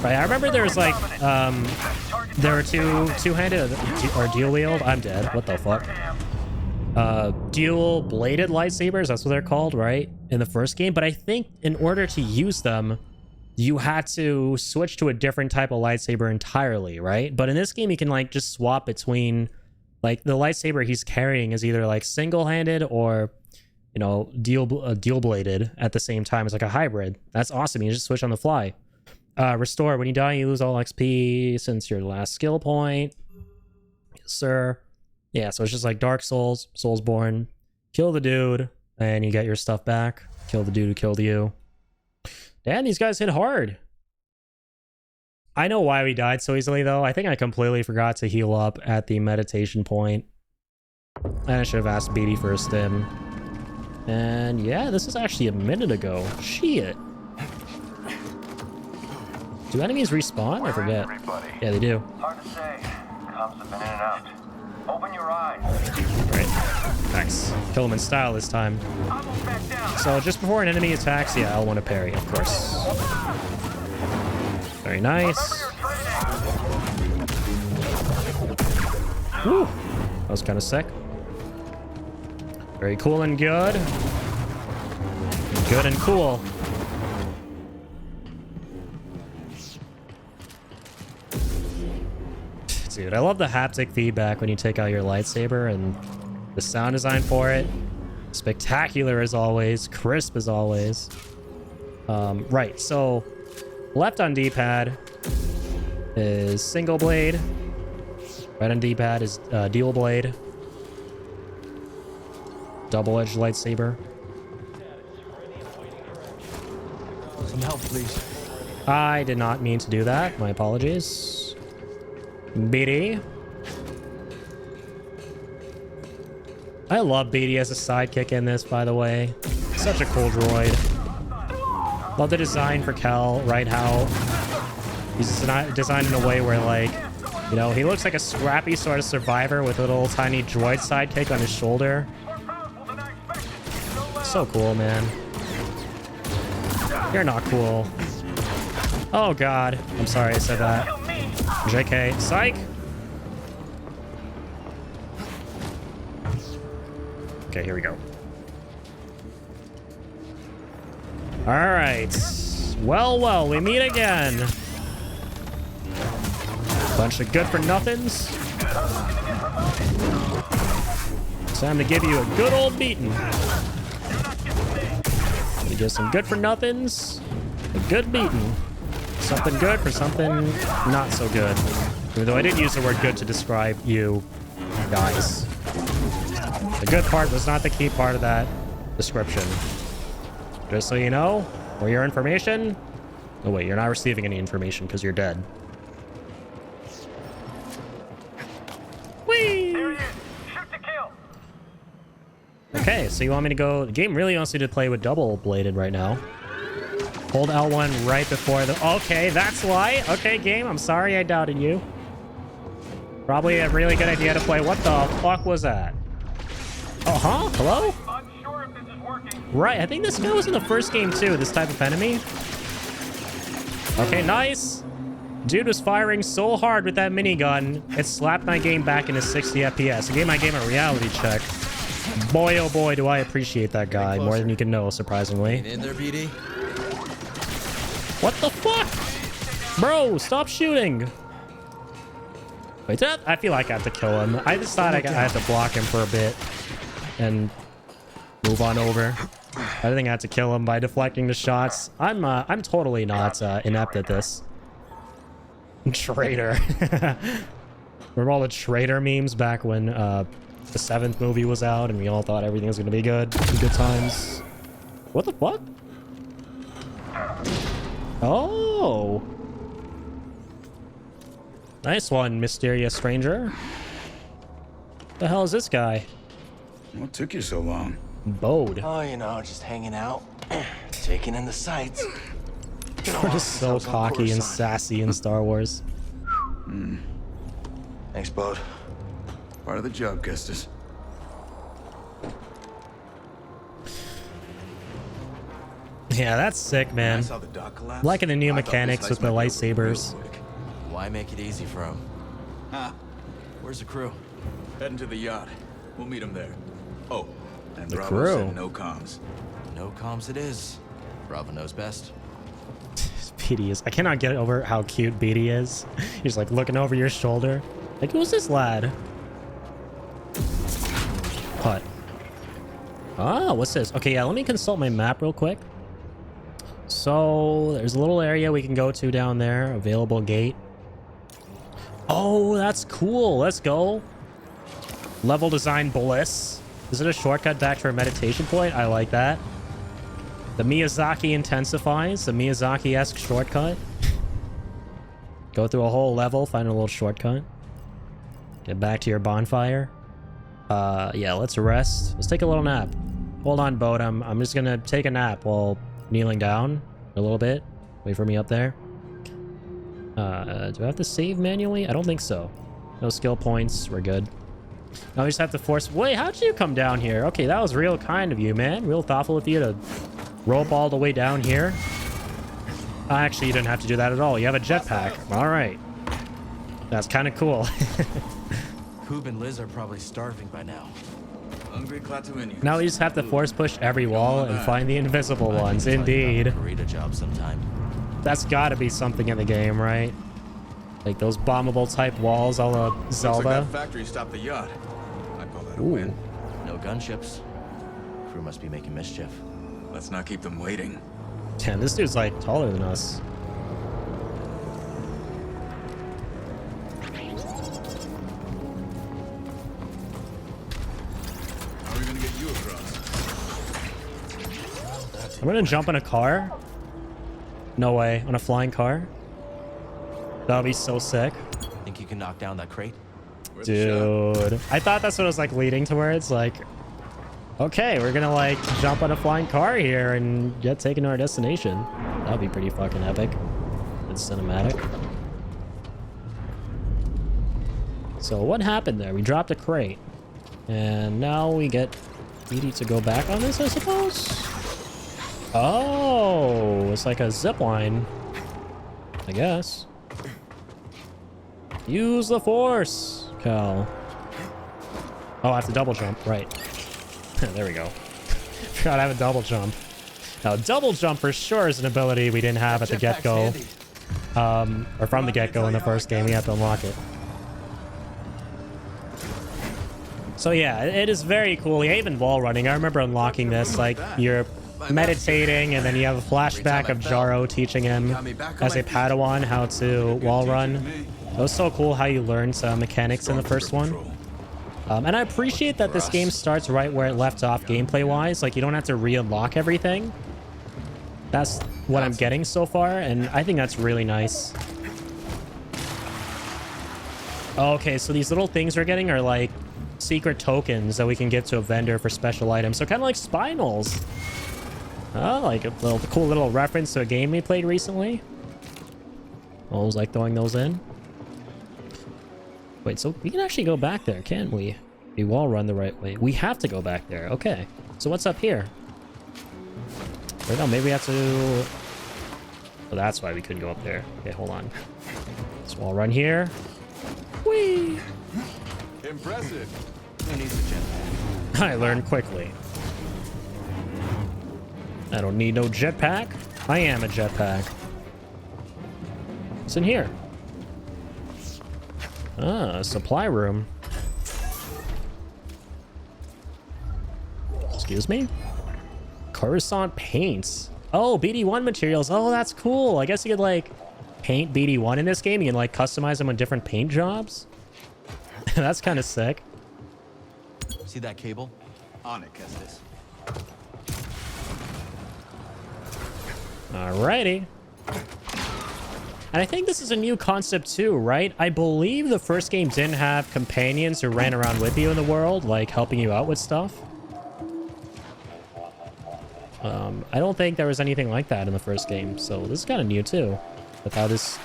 Right, I remember there was, like, there were two-handed or dual-wield. I'm dead. What the fuck? Dual-bladed lightsabers. That's what they're called, right? In the first game. But I think in order to use them, you had to switch to a different type of lightsaber entirely, right? But in this game, you can, like, just swap between... Like, the lightsaber he's carrying is either, like, single-handed or, you know, dual-bladed at the same time. It's like a hybrid. That's awesome. You just switch on the fly. Restore. When you die, you lose all XP since your last skill point. Yes, sir. Yeah, so it's just like Dark Souls, Soulsborne. Kill the dude, and you get your stuff back. Kill the dude who killed you. Damn, these guys hit hard. I know why we died so easily, though. I think I completely forgot to heal up at the meditation point. And I should have asked Beatty for a stim. And yeah, this is actually a minute ago. Shit. Do enemies respawn? I forget. Yeah, they do. Hard to say. Comes have been in and out. Open your eyes. Great. Nice. Kill him in style this time. So just before an enemy attacks, yeah, I'll want to parry, of course. Very nice. Woo. That was kind of sick. Very cool and good. Good and cool. Dude, I love the haptic feedback when you take out your lightsaber and the sound design for it. Spectacular as always. Crisp as always. Right, so left on D-pad is single blade. Right on D-pad is dual blade. Double-edged lightsaber. Some help, please. I did not mean to do that. My apologies. BD. I love BD as a sidekick in this, by the way. Such a cool droid. Love the design for Cal, right? How he's designed in a way where, like, you know, he looks like a scrappy sort of survivor with a little tiny droid sidekick on his shoulder. So cool, man. You're not cool. Oh, God. I'm sorry I said that. JK. Psych! Okay, here we go. Alright. Well, we meet again. Bunch of good-for-nothings. Time to give you a good old beating. You get some good-for-nothings. A good beating. Something good for something not so good. Even though I did use the word good to describe you guys. The good part was not the key part of that description. Just so you know, for your information... Oh wait, you're not receiving any information because you're dead. Whee! There he is. Shoot to kill. Okay, so you want me to go... The game really wants you to play with double-bladed right now. Hold L1 right before the... Okay, that's why. Okay, game, I'm sorry I doubted you. Probably a really good idea to play. What the fuck was that? Uh-huh, hello? Unsure if this is working. Right, I think this guy was in the first game too, this type of enemy. Okay, nice. Dude was firing so hard with that minigun, it slapped my game back into 60 FPS. It gave my game a reality check. Boy, oh boy, do I appreciate that guy more than you can know, surprisingly. In there, BD? What the fuck? Bro, stop shooting. Wait, I feel like I have to kill him. I just thought I had to block him for a bit and move on over. I didn't think I had to kill him by deflecting the shots. I'm totally not inept at this. Traitor. Remember all the traitor memes back when the 7th movie was out and we all thought everything was gonna be good? Good times. What the fuck? Oh. Nice one, mysterious stranger. The hell is this guy? What took you so long? Bode. Oh, you know, just hanging out, taking in the sights. We're just so cocky and sassy in Star Wars. Thanks, Bode. Part of the job, Kestis. Yeah, that's sick, I man. saw the dock collapse. Liking the new I thought this mechanics place with the might be over real lightsabers. quick. Why make it easy for him? Huh? Where's the crew? Heading to the yacht. We'll meet him there. Oh, and The Bravo crew. said no comms. No comms it is. Bravo knows best. Beatty is. I cannot get over how cute Beatty is. He's like looking over your shoulder. Like, who's this lad? What? Ah, what's this? Okay, yeah, let me consult my map real quick. So, there's a little area we can go to down there. Available gate. Oh, that's cool. Let's go. Level design bliss. Is it a shortcut back to our meditation point? I like that. The Miyazaki intensifies. The Miyazaki-esque shortcut. Go through a whole level, find a little shortcut. Get back to your bonfire. Yeah, let's rest. Let's take a little nap. Hold on, Bode. I'm just gonna take a nap while kneeling down a little bit. Wait for me up there. Do I have to save manually? I don't think so. No skill points. We're good. Now we just have to force... Wait, how'd you come down here? Okay, that was real kind of you, man. Real thoughtful of you to rope all the way down here. Actually, you didn't have to do that at all. You have a jetpack. All right. That's kind of cool. Coob and Liz are probably starving by now. Hungry Klaatuinians. Now we just have to force push every wall and find the invisible I ones. can tell you Indeed. about the burrito job sometime. That's got to be something in the game, right? Like those bombable type walls a la Looks like Zelda. that factory stopped the yacht. I call that a Ooh. win. No gunships. Crew must be making mischief. Let's not keep them waiting. Damn, this dude's like taller than us. How are we gonna get you across? I'm gonna jump in a car. No way, on a flying car. That would be so sick. Think you can knock down that crate? Worth a shot. Dude. I thought that's what it was like leading towards. Like, okay, we're gonna like jump on a flying car here and get taken to our destination. That'd be pretty fucking epic. It's cinematic. So what happened there? We dropped a crate. And now we get Edie to go back on this, I suppose? Oh, it's like a zip line. I guess. Use the force, Cal. Oh, I have to double jump. Right. There we go. Forgot I have a double jump. Now, double jump for sure is an ability we didn't have at the get-go. Or from the get-go in the first game. We have to unlock it. So yeah, it is very cool. Yeah, even wall running. I remember unlocking this. Like, you're meditating, and then you have a flashback of Jaro teaching him as a Padawan how to wall run. It was so cool how you learned some mechanics in the first one. And I appreciate that this game starts right where it left off gameplay-wise. Like, you don't have to re-unlock everything. That's what I'm getting so far, and I think that's really nice. Okay, so these little things we're getting are like secret tokens that we can give to a vendor for special items. So kind of like spinals. Oh, like a little cool little reference to a game we played recently. Always like throwing those in. Wait, so we can actually go back there, can't we? We wall run the right way. We have to go back there. Okay. So what's up here? Wait, no, maybe we have to... Oh, that's why we couldn't go up there. Okay, hold on. Let's wall run here. Whee! Impressive. Who needs a jetpack? I learned quickly. I don't need no jetpack. I am a jetpack. What's in here? Ah, a supply room. Excuse me? Coruscant paints. Oh, BD1 materials. Oh, that's cool. I guess you could, like, paint BD1 in this game. You can, like, customize them on different paint jobs. That's kind of sick. See that cable? On it, Kestis. Alrighty. And I think this is a new concept too, right? I believe the first game didn't have companions who ran around with you in the world, like helping you out with stuff. I don't think there was anything like that in the first game, so this is kind of new too. With how this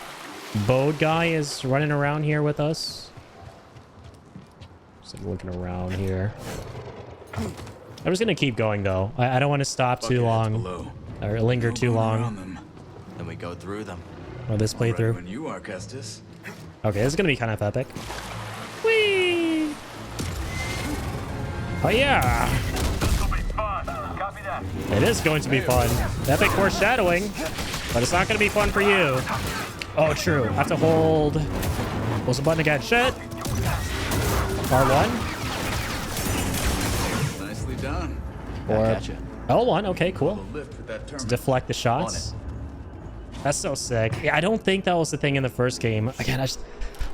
Bode guy is running around here with us. Just looking around here. I'm just gonna keep going though. I don't want to stop too long or linger too long. Then we go through them. Oh, this playthrough. When you are, Kestis. Okay, this is gonna be kind of epic. Whee! Oh yeah! This'll be fun. Copy that. It is going to be fun. Epic foreshadowing, but it's not gonna be fun for you. Oh, true. I have to hold. What's the button again? Shit. R1 Nicely done. or Gotcha. L1. Okay, cool. Lift with that To terminal. deflect the shots. That's so sick. Yeah, I don't think that was the thing in the first game. Again,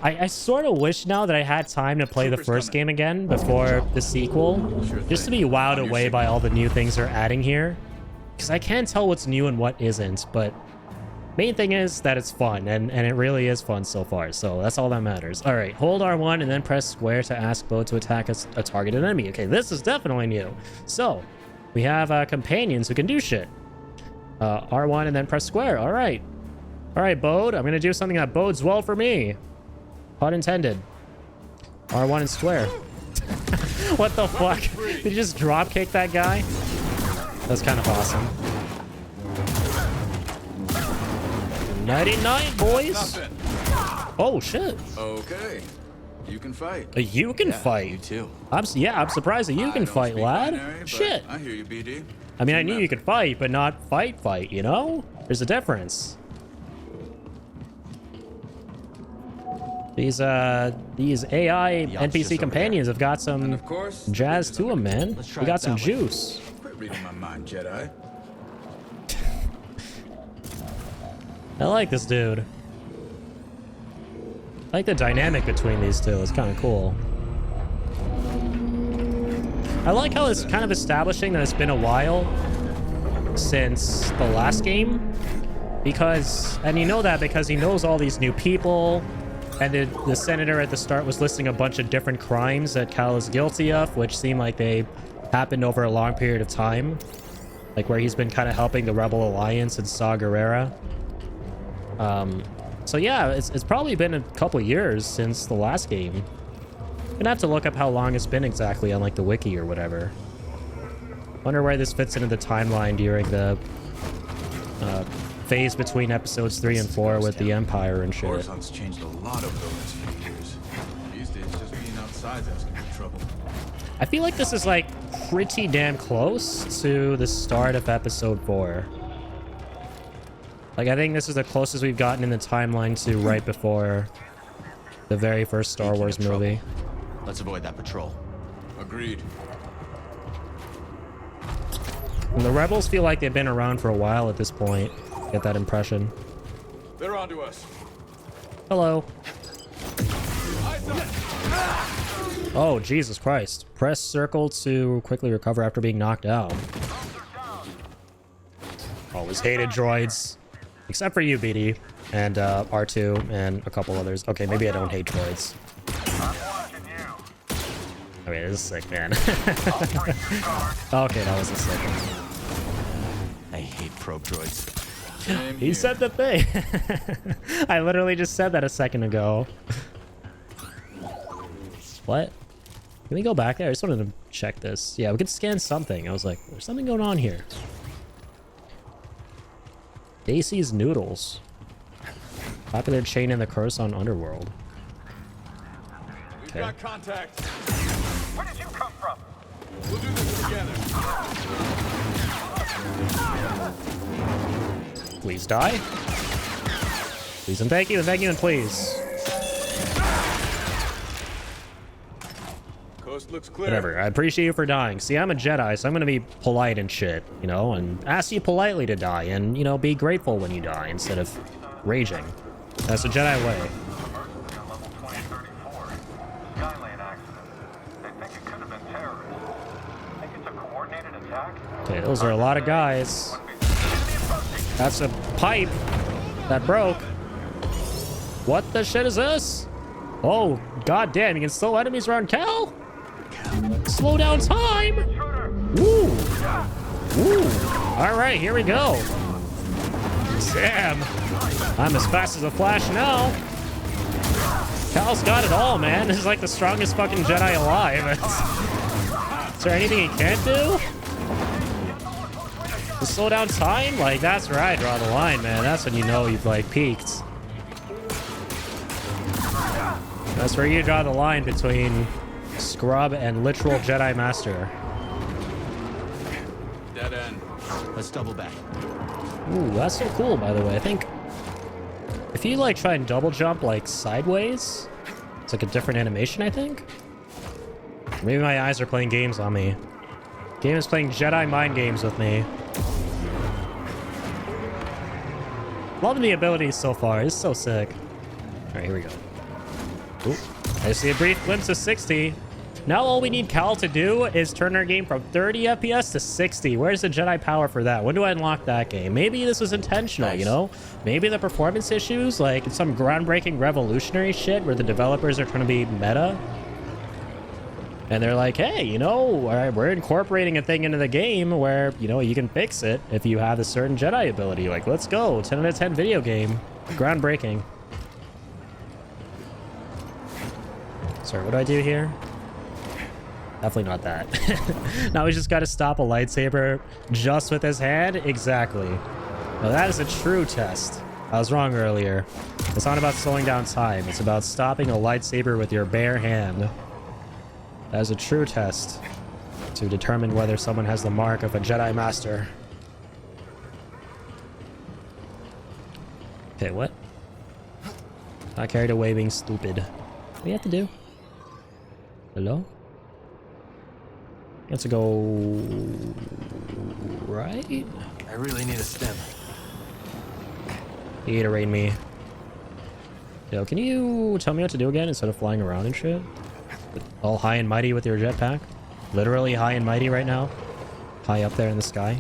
I sort of wish now that I had time to play the first game again before the sequel, just to be wowed away by all the new things they're adding here. Because I can't tell what's new and what isn't, but main thing is that it's fun, and it really is fun so far, so that's all that matters. All right, hold R1 and then press square to ask Bode to attack a targeted enemy. Okay, this is definitely new. So, we have companions who can do shit. R1 and then press square. All right, Bode, I'm gonna do something that bodes well for me. Pun intended. R1 and square. What the fuck? Did you just drop kick that guy? That's kind of awesome. 99, boys. Oh shit. Okay. You can fight. You can fight. You too. I'm surprised that you can fight, speak lad. binary, but Shit. I hear you, BD. I mean, I Team knew you could fight, but not fight, you know? There's a difference. These AI NPC companions have got some Of course, jazz to them, man. Let's try We got it some that way. juice. Quit reading my mind, Jedi. I like this dude. I like the dynamic between these two. It's kind of cool. I like how it's kind of establishing that it's been a while since the last game. Because, and you know that because he knows all these new people. And the senator at the start was listing a bunch of different crimes that Cal is guilty of, which seem like they happened over a long period of time. Like where he's been kind of helping the Rebel Alliance and Saw Gerrera. So yeah, it's probably been a couple years since the last game. I'm gonna have to look up how long it's been exactly on like the wiki or whatever. Wonder where this fits into the timeline during the phase between episodes 3 and 4 with the Empire and shit. Coruscant's changed a lot over the last few years. These days, just being outside's asking for trouble. I feel like this is like pretty damn close to the start of episode 4. Like I think this is the closest we've gotten in the timeline to right before the very first Star Wars movie. Let's avoid that patrol. Agreed. And the Rebels feel like they've been around for a while at this point. Get that impression. They're onto us. Hello. Oh, Jesus Christ. Press circle to quickly recover after being knocked out. Always hated droids. Except for you, BD. And R2 and a couple others. Okay, maybe I don't hate droids. Okay, this is sick, man. Okay, that was a sick one. I hate probe droids. He said the thing. I literally just said that a second ago. What? Can we go back there? I just wanted to check this. Yeah, we could scan something. I was like, there's something going on here. Daisy's Noodles. Popular chain in the Coruscant underworld. We've Okay. got contact. Where did you come from? We'll do this together. Please die. Please and thank you and please. Coast looks clear. Whatever. I appreciate you for dying. See, I'm a Jedi, so I'm gonna be polite and shit, you know, and ask you politely to die, and, you know, be grateful when you die instead of raging. That's the Jedi way. Emergency on level 2034. Skylane accident. They think it could have been terrorists. Think it's a coordinated attack? Okay, those are a lot of guys. That's a pipe that broke. What the shit is this? Oh, goddamn! You can slow enemies around Cal? Slow down time? Woo! Woo! All right, here we go. Damn. I'm as fast as a flash now. Cal's got it all, man. This is like the strongest fucking Jedi alive. Is there anything he can't do? To slow down time? Like, that's where I draw the line, man. That's when you know you've, like, peaked. That's where you draw the line between scrub and literal Jedi master. Dead end. Let's double back. Ooh, that's so cool, by the way. I think if you, like, try and double jump, like, sideways, it's, like, a different animation, I think. Maybe my eyes are playing games on me. Game is playing Jedi mind games with me. Loving the abilities so far. It's so sick. All right, here we go. Ooh, I see a brief glimpse of 60. Now all we need Cal to do is turn our game from 30 FPS to 60. Where's the Jedi power for that? When do I unlock that game? Maybe this was intentional, you know? Maybe the performance issues, like some groundbreaking revolutionary shit where the developers are trying to be meta. And they're like, hey, you know, we're incorporating a thing into the game where, you know, you can fix it if you have a certain Jedi ability. Like, let's go. 10 out of 10 video game. Groundbreaking. Sorry, what do I do here? Definitely not that. Now we just got to stop a lightsaber just with his hand? Exactly. Now that is a true test. I was wrong earlier. It's not about slowing down time. It's about stopping a lightsaber with your bare hand. That is a true test to determine whether someone has the mark of a Jedi Master. Okay, what? Not carried away being stupid. What do you have to do? Hello? You have to go right? I really need a stem. You Gatorade me. Yo, can you tell me what to do again instead of flying around and shit? All high and mighty with your jetpack? Literally high and mighty right now? High up there in the sky?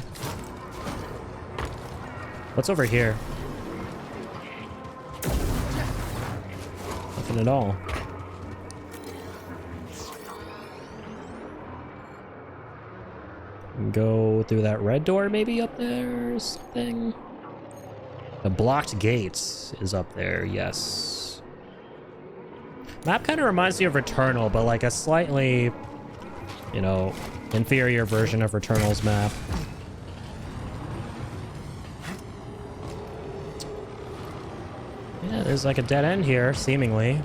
What's over here? Nothing at all. Go through that red door maybe up there or something? The blocked gates is up there, yes. Map kind of reminds me of Returnal, but like a slightly, you know, inferior version of Returnal's map. Yeah, there's like a dead end here, seemingly.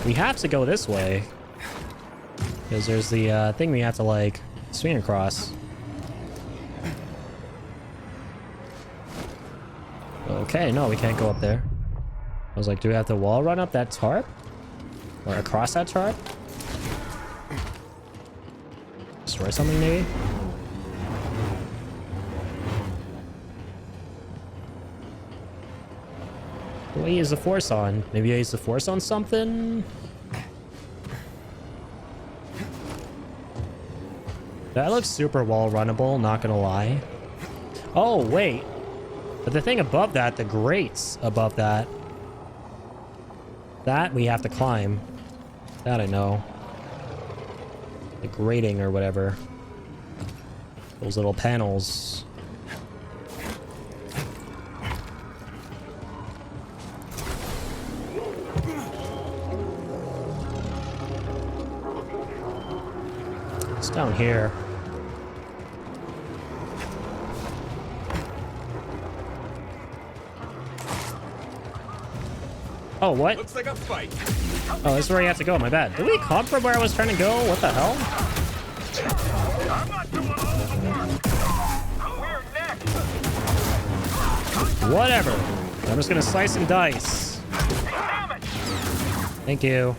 We have to go this way. Because there's the thing we have to, like, swing across. Okay, no, we can't go up there. I was like, do we have to wall run up that tarp? Or across that tarp? Destroy something, maybe? What do I use the force on? Maybe I use the force on something? That looks super wall runnable, not gonna lie. Oh, wait. But the thing above that, the grates above that, that we have to climb. That I know. The grating or whatever. Those little panels. It's down here. Oh, what? Looks like a fight. Oh, this is where you have to go. My bad. Did we come from where I was trying to go? What the hell? I'm not doing all the work. We're next. Whatever. I'm just gonna slice and dice. Damn it. Thank you.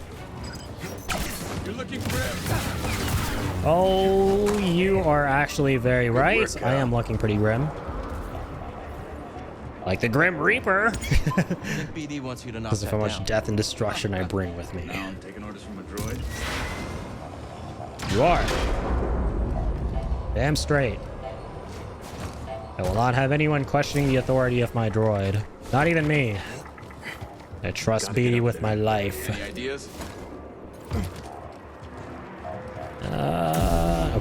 You're looking grim. Oh, you are actually very right. I am looking pretty grim. Like the Grim Reaper. I think BD wants you to knock Because of that how much down. death and destruction I bring with me. Now I'm taking orders from a droid. You are. Damn straight. I will not have anyone questioning the authority of my droid. Not even me. I trust Gotta get BD up with there. my life. Any ideas?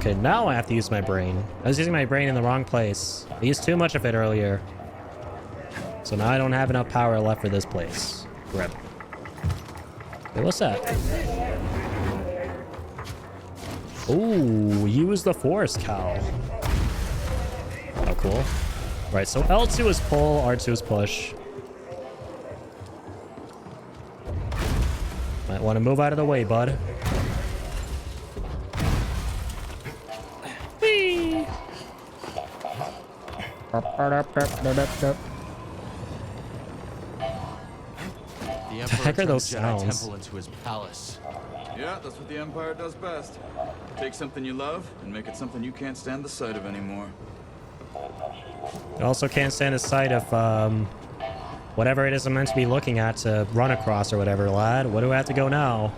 Okay, now I have to use my brain. I was using my brain in the wrong place. I used too much of it earlier. So now I don't have enough power left for this place. Rip. Hey, what's that? Ooh, use the force, Cal. Oh, cool. Right, so L2 is pull, R2 is push. Might want to move out of the way, bud. Whee! The Emperor heck are turned those the Jedi sounds? temple into his palace. Yeah, that's what the Empire does best. Take something you love and make it something you can't stand the sight of anymore. You also can't stand the sight of whatever it is I'm meant to be looking at to run across or whatever, lad. What do I have to go now?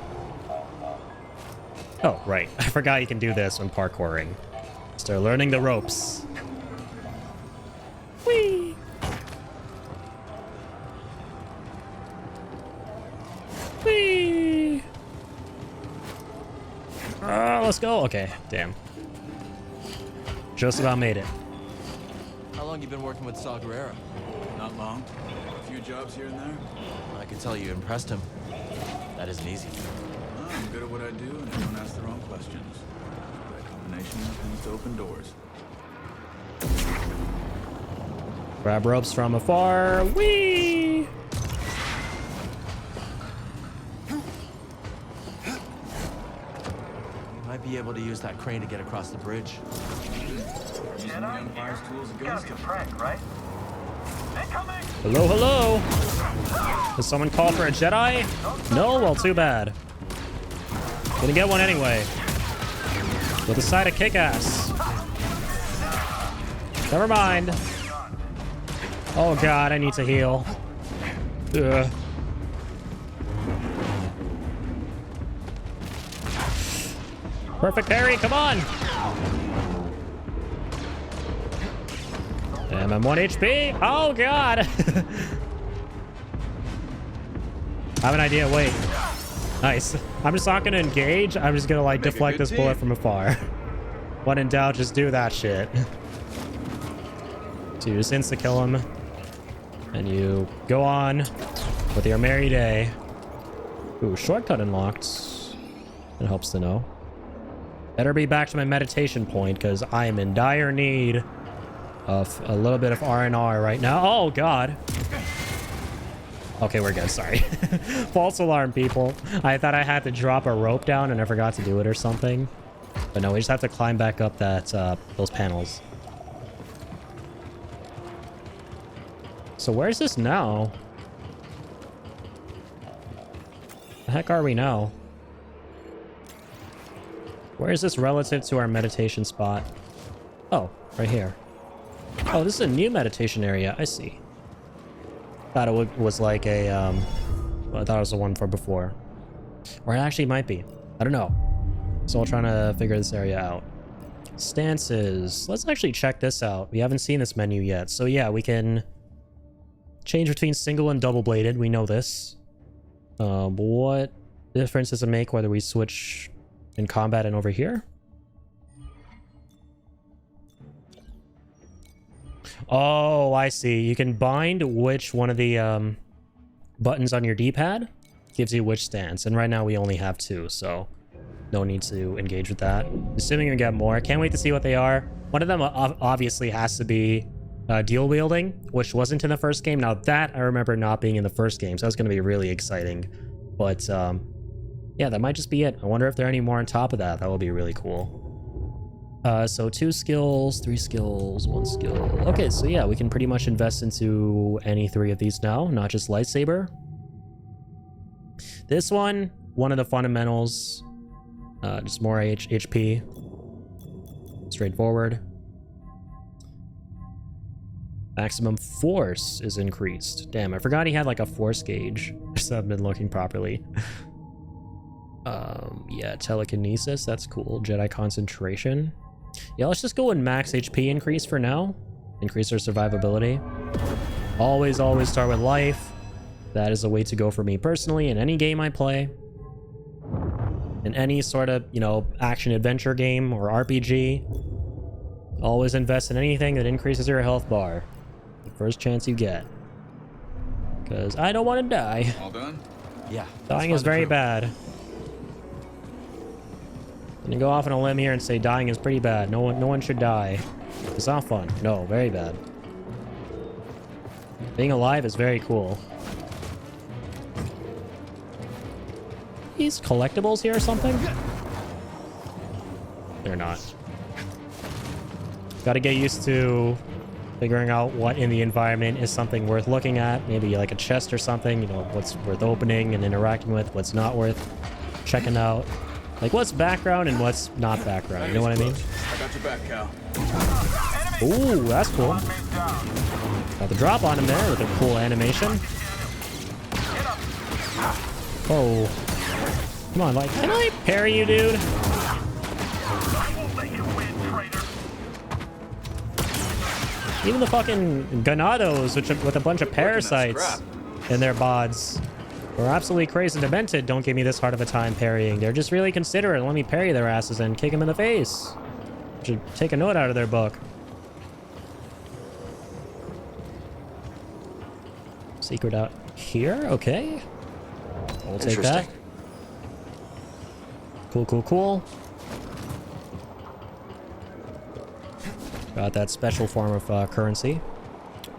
Oh, right. I forgot you can do this when parkouring. Start learning the ropes. Whee! Whee! Let's go. Okay, damn. Just about made it. How long you been working with Saw Gerrera? Not long. A few jobs here and there. I can tell you impressed him. That isn't easy. I'm good at what I do and I don't ask the wrong questions. That combination tends to open doors. Grab ropes from afar. Whee! You might be able to use that crane to get across the bridge. Using the Empire's tools against him. Frank, right? Incoming! Hello, hello. Does someone call for a Jedi? No? Well, too bad. Gonna get one anyway. With a side of kick-ass. Never mind. Oh god, I need to heal. Ugh. Perfect parry, come on! Damn, I'm 1 HP. Oh god! I have an idea, wait. Nice. I'm just not gonna engage, I'm just gonna like deflect this bullet from afar. When in doubt, just do that shit. So you just insta-kill him. And you go on with your merry day. Ooh, shortcut unlocked. It helps to know. Better be back to my meditation point, because I am in dire need of a little bit of R&R right now. Oh, God. Okay, we're good. Sorry. False alarm, people. I thought I had to drop a rope down, and I forgot to do it or something. But no, we just have to climb back up that those panels. So where's this now? The heck are we now? Where is this relative to our meditation spot? Oh, right here. Oh, this is a new meditation area. I see. Thought it was like a, well, I thought it was the one from before. Or it actually might be. I don't know. So I'm trying to figure this area out. Stances. Let's actually check this out. We haven't seen this menu yet. So yeah, we can change between single and double bladed. We know this. What difference does it make whether we switch in combat and over here? Oh, I see. You can bind which one of the buttons on your D-pad gives you which stance. And right now we only have 2, so no need to engage with that. Assuming we get more. Can't wait to see what they are. One of them obviously has to be deal wielding, which wasn't in the first game. Now that I remember not being in the first game, so that's going to be really exciting. But yeah, that might just be it. I wonder if there are any more on top of that. That would be really cool. So 2 skills, 3 skills, 1 skill. Okay, so yeah, we can pretty much invest into any 3 of these now, not just lightsaber. This one of the fundamentals, just more HP. Straightforward. Maximum force is increased. Damn, I forgot he had like a force gauge. Just haven't been looking properly. Yeah, telekinesis, that's cool. Jedi concentration. Yeah, let's just go with max HP increase for now. Increase our survivability. Always start with life. That is the way to go for me personally in any game I play. in any sort of, you know, action adventure game or RPG. Always invest in anything that increases your health bar. The first chance you get. Because I don't want to die. All done? Yeah. Dying is very bad. I'm gonna go off on a limb here and say dying is pretty bad. No one should die. It's not fun. No, very bad. Being alive is very cool. These collectibles here or something? They're not. Gotta get used to figuring out what in the environment is something worth looking at. Maybe like a chest or something, you know, what's worth opening and interacting with, what's not worth checking out. Like what's background and what's not background, you know what I mean? I got your back, Cal. Ooh, that's cool. Got the drop on him there with a cool animation. Oh. Come on, like, can I parry you, dude? Even the fucking Ganados, which with a bunch of parasites in their bods, are absolutely crazy and demented. Don't give me this hard of a time parrying. They're just really considerate and let me parry their asses and kick them in the face. Should take a note out of their book. Secret out here? Okay. We'll take that. Cool, cool, cool. Got that special form of currency.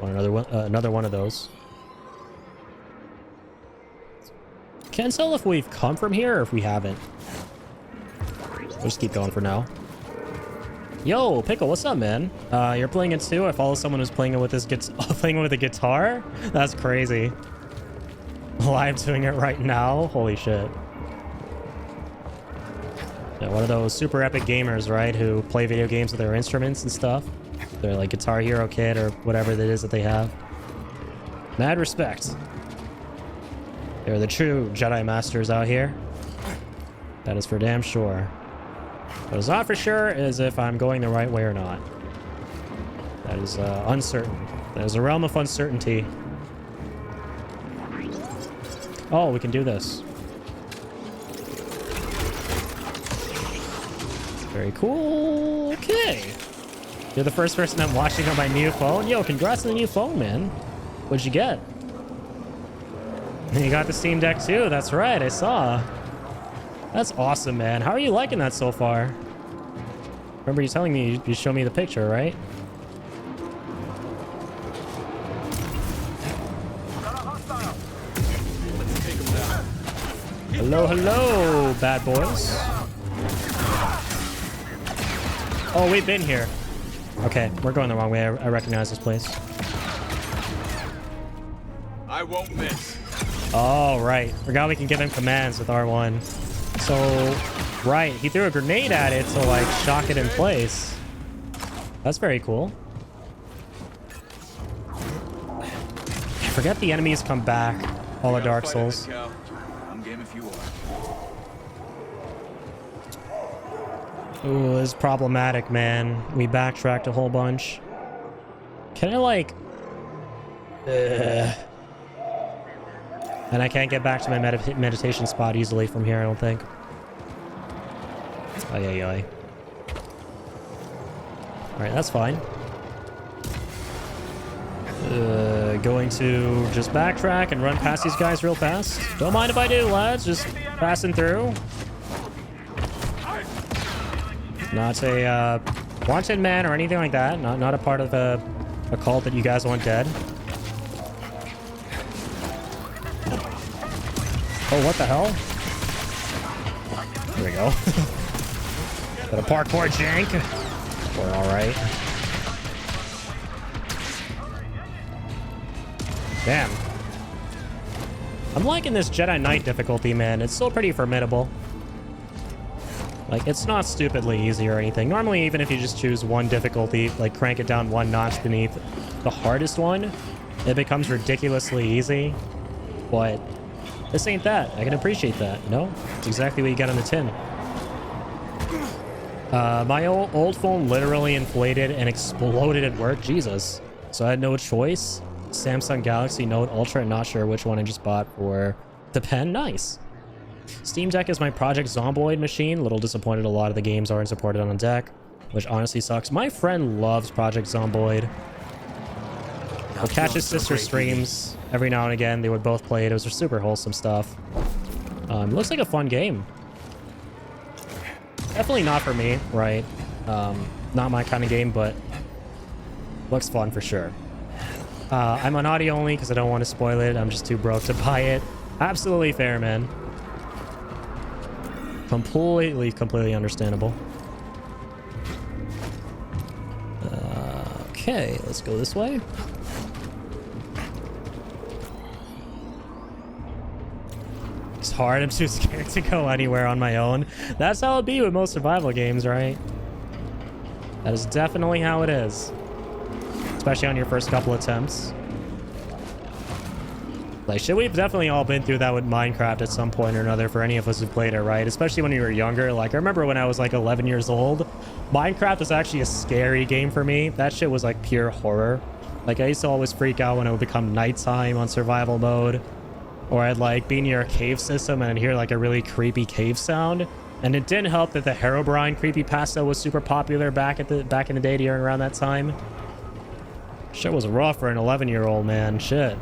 Want another one of those. Can't tell if we've come from here or if we haven't. We'll just keep going for now. Yo, Pickle, what's up, man? You're playing it too? I follow someone who's playing it with his playing it with a guitar. That's crazy. Live doing it right now. Holy shit. Yeah, one of those super epic gamers, right? Who play video games with their instruments and stuff. They're like Guitar Hero kit or whatever it is that they have. Mad respect. They're the true Jedi Masters out here. That is for damn sure. What is not for sure is if I'm going the right way or not. That is uncertain. That is a realm of uncertainty. Oh, we can do this. Very cool. Okay. You're the first person I'm watching on my new phone. Yo, congrats on the new phone, man. What'd you get? You got the Steam Deck too. That's right. I saw. That's awesome, man. How are you liking that so far? Remember you telling me you showed me the picture, right? Hello, hello, bad boys. Oh, we've been here. Okay, we're going the wrong way. I recognize this place. I won't miss. Oh, right. Forgot we can give him commands with R1. So, right. He threw a grenade at it to, like, shock it in place. That's very cool. I forget the enemies come back. All the Dark Souls. I'm game if you are. Ooh, this is problematic, man. We backtracked a whole bunch. Can I, like... And I can't get back to my meditation spot easily from here, I don't think. Ay, ay, ay. Alright, that's fine. Going to just backtrack and run past these guys real fast. Don't mind if I do, lads. Just passing through. Not a wanted man or anything like that. Not a part of a cult that you guys want dead. Oh, what the hell? There we go. Got a parkour jank. We're all right. Damn. I'm liking this Jedi Knight difficulty, man. It's still pretty formidable. Like, it's not stupidly easy or anything. Normally, even if you just choose one difficulty, like crank it down one notch beneath the hardest one, it becomes ridiculously easy. But this ain't that. I can appreciate that, you know? It's exactly what you got on the tin. My old phone literally inflated and exploded at work. Jesus. So I had no choice. Samsung Galaxy Note Ultra. Not sure which one I just bought for the pen. Nice. Steam Deck is my Project Zomboid machine. A little disappointed a lot of the games aren't supported on a deck, which honestly sucks. My friend loves Project Zomboid. We'll catch his sister streams every now and again. They would both play it. It was super wholesome stuff. Looks like a fun game. Definitely not for me, right? Not my kind of game, but looks fun for sure. I'm on audio only because I don't want to spoil it. I'm just too broke to buy it. Absolutely fair, man. Completely understandable. Okay, let's go this way. It's hard. I'm too scared to go anywhere on my own. That's how it be with most survival games, right? That is definitely how it is. Especially on your first couple attempts. Like, shit, we've definitely all been through that with Minecraft at some point or another for any of us who played it, right? Especially when we were younger. Like, I remember when I was like 11 years old, Minecraft was actually a scary game for me. That shit was like pure horror. Like, I used to always freak out when it would become nighttime on survival mode. Or I'd like be near a cave system and I'd hear like a really creepy cave sound. And it didn't help that the Herobrine creepypasta was super popular back in the day during around that time. Shit was rough for an 11-year-old, man. Shit.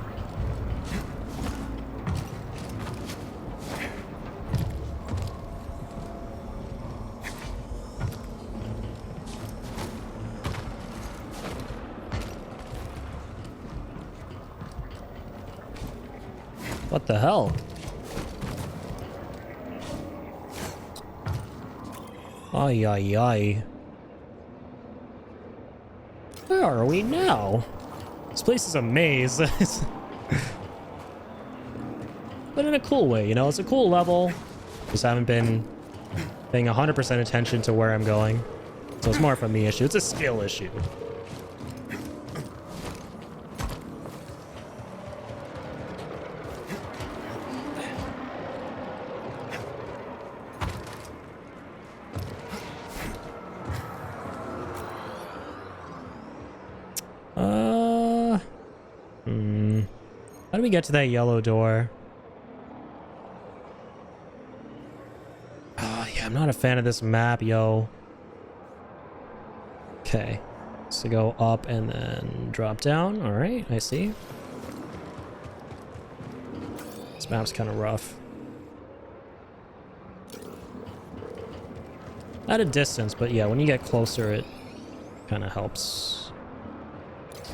What the hell? Ay, ay, ay. Where are we now? This place is a maze. But in a cool way, you know? It's a cool level. Just haven't been paying 100% attention to where I'm going. So it's more of a me issue. It's a skill issue. How do we get to that yellow door? Oh, yeah, I'm not a fan of this map, yo. Okay. So go up and then drop down. All right, I see. This map's kind of rough. At a distance, but yeah, when you get closer, it kind of helps.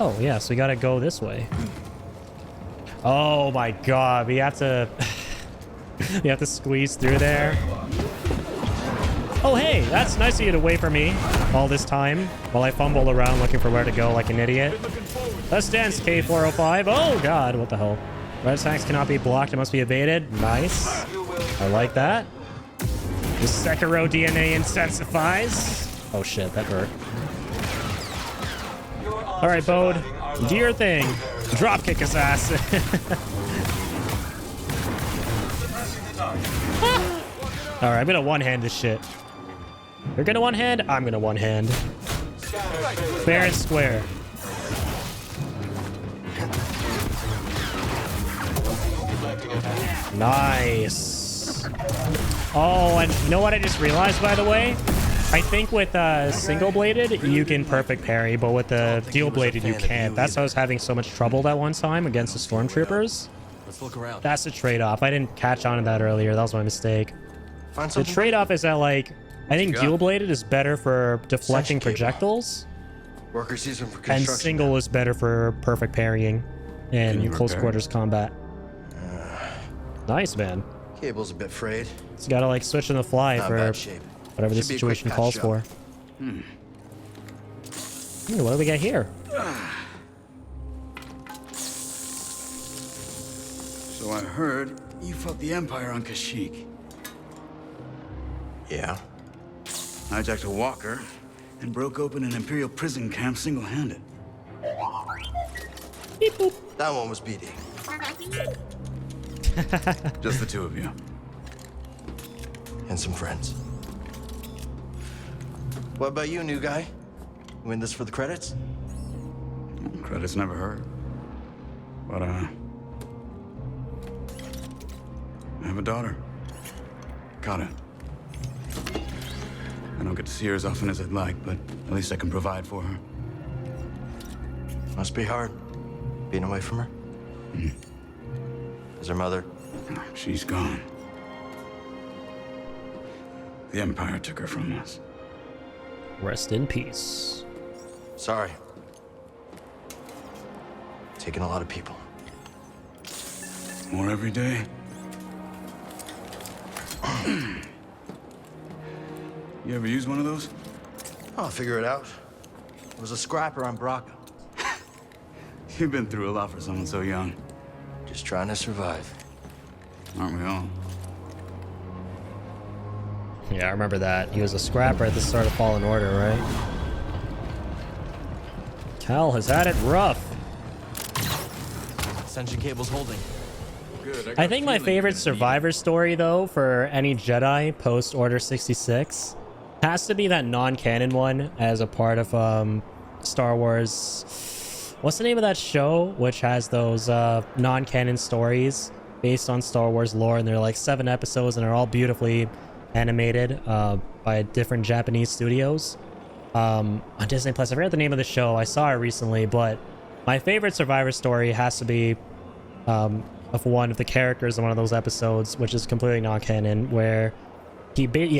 Oh, yeah, so we gotta go this way. Oh my god, we have to... we have to squeeze through there. Oh, hey, that's nice of you to wait for me all this time while I fumble around looking for where to go like an idiot. Let's dance, K405. Oh god, what the hell? Red attacks cannot be blocked, it must be evaded. Nice. I like that. The Sekiro DNA intensifies. Oh shit, that hurt. Alright, Bode. Do your thing. Drop kick his ass. Alright, I'm gonna one-hand this shit. You're gonna one-hand? I'm gonna one-hand. Fair and square. Nice. Oh, and you know what I just realized, by the way? I think with single-bladed, you can perfect parry, but with the dual-bladed, you can't. That's why I was having so much trouble that one time against the Stormtroopers. Let's look around. That's the trade-off. I didn't catch on to that earlier. That was my mistake. The trade-off is that, like, I think dual-bladed is better for deflecting projectiles. Worker season for And single is better for perfect parrying and close quarters combat. Nice, man. Cable's a bit frayed. So you gotta, like, switch on the fly Not for bad shape. whatever the Should be a situation quick calls patch for. job. What do we got here? So I heard you fought the Empire on Kashyyyk. Yeah. Hijacked a walker and broke open an Imperial prison camp single-handed. Beep boop. That one was BD. Just the two of you. And some friends. What about you, new guy? You in this for the credits? Credits never hurt. But, I have a daughter. Takata. I don't get to see her as often as I'd like, but at least I can provide for her. Must be hard, being away from her. Is her mother? She's gone. The Empire took her from us. Rest in peace. Sorry. Taking a lot of people. More every day. You ever use one of those? Oh, I'll figure it out. It was a scrapper on Braca. You've been through a lot for someone so young. Just trying to survive. Aren't we all? Yeah, I remember that. He was a scrapper at the start of Fallen Order, right? Cal has had it rough. Ascension cable's holding. I think my favorite Survivor story, though, for any Jedi post Order 66 has to be that non-canon one as a part of Star Wars. What's the name of that show which has those non-canon stories based on Star Wars lore, and they're like 7 episodes and they're all beautifully animated by different Japanese studios on Disney Plus. I forget the name of the show. I saw it recently, but my favorite Survivor story has to be of one of the characters in one of those episodes, which is completely non-canon, where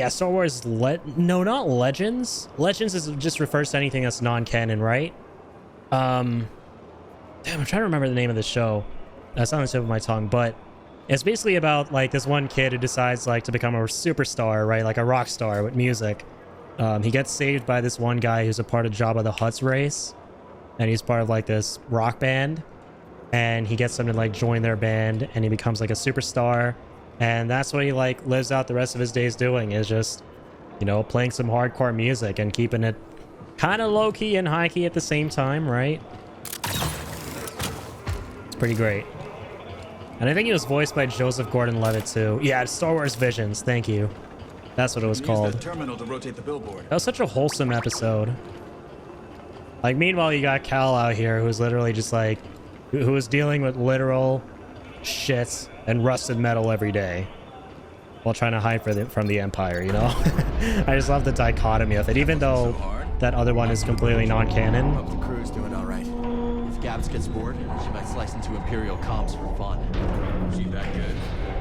Star Wars no, not Legends. Legends just refers to anything that's non-canon, right? Damn, I'm trying to remember the name of the show. That's on the tip of my tongue, but it's basically about like this one kid who decides like to become a superstar, right? Like a rock star with music. He gets saved by this one guy who's a part of Jabba the Hutt's race, and he's part of like this rock band, and he gets them to like join their band, and he becomes like a superstar, and that's what he like lives out the rest of his days doing, is just, you know, playing some hardcore music and keeping it kind of low-key and high-key at the same time, right? It's pretty great. And I think he was voiced by Joseph Gordon-Levitt too. Yeah, Star Wars Visions, thank you. That's what it was called. Use the terminal to rotate the billboard. That was such a wholesome episode. Like, meanwhile, you got Cal out here who's literally just like, who is dealing with literal shit and rusted metal every day while trying to hide from the Empire, you know? I just love the dichotomy of it, even though that other one is completely non-canon. Hope the crew's doing all right. If Gabs gets bored, she might slice into Imperial comms for fun. She that good?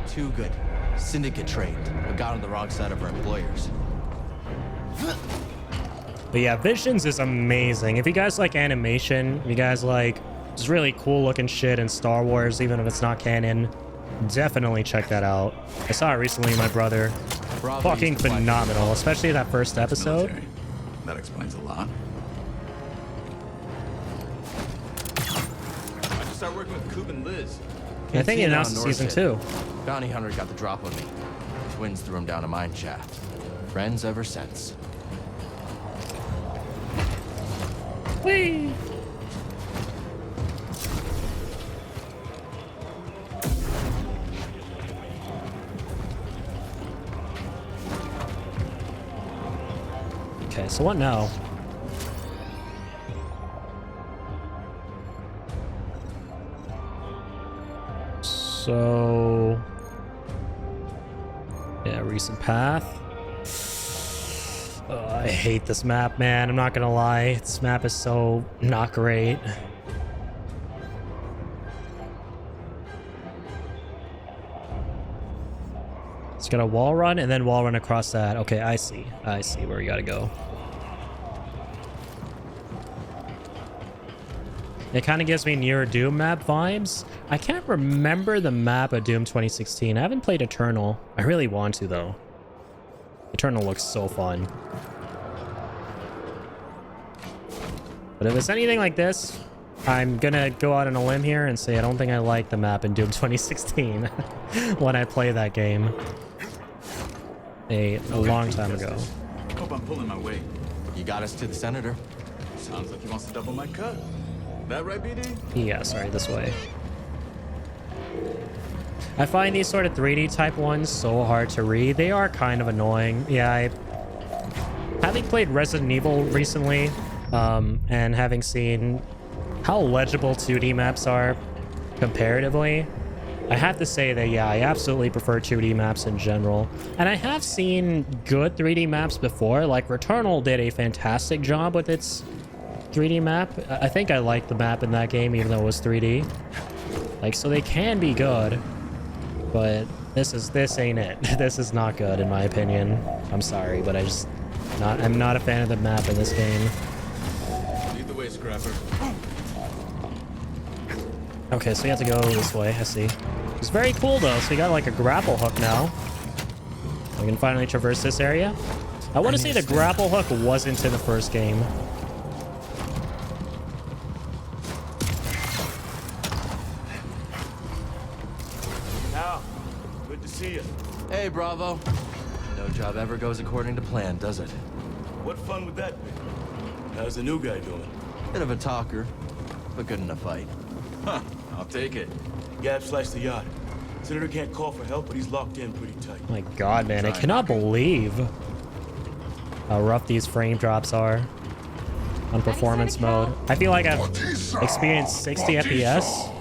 Too good. Syndicate trained, but got on the wrong side of her employers. But yeah, Visions is amazing. If you guys like animation, if you guys like just really cool looking shit in Star Wars, even if it's not canon, definitely check that out. I saw it recently, my brother. Fucking phenomenal, especially that first episode. Military. That explains a lot. I just started working with Coop and Liz. I think he announced season 2. Bounty Hunter got the drop on me. Twins threw him down a mine shaft. Friends ever since. Whee! Okay, so what now? So yeah, recent path. I hate this map, man. I'm not gonna lie. This map is so not great. It's got a wall run and then wall run across that. Okay, I see where we gotta go. It kind of gives me near Doom map vibes. I can't remember the map of Doom 2016. I haven't played Eternal. I really want to, though. Eternal looks so fun. But if it's anything like this, I'm gonna go out on a limb here and say I don't think I like the map in Doom 2016 when I play that game a long time ago. Hope I'm pulling my weight. You got us to the Senator. Sounds like he wants to double my cut. That right, BD? Yeah, sorry, this way. I find these sort of 3D type ones so hard to read. They are kind of annoying. Yeah, having played Resident Evil recently, and having seen how legible 2D maps are comparatively, I have to say that, yeah, I absolutely prefer 2D maps in general. And I have seen good 3D maps before. Like, Returnal did a fantastic job with its 3D map. I think I liked the map in that game, even though it was 3D. Like, so they can be good. But this ain't it. This is not good, in my opinion. I'm sorry, but I'm not a fan of the map in this game. Lead the way, Scrapper. Okay, so you have to go this way. I see. It's very cool, though. So you got, like, a grapple hook now. We can finally traverse this area. I want to say the grapple hook wasn't in the first game. Now, good to see you. Hey, Bravo. No job ever goes according to plan, does it? What fun would that be? How's the new guy doing? Bit of a talker, but good in a fight. Huh, I'll take it. Gab sliced the yacht. Senator can't call for help, but he's locked in pretty tight. My god, man. I cannot believe how rough these frame drops are on performance mode. I feel like I've experienced 60 FPS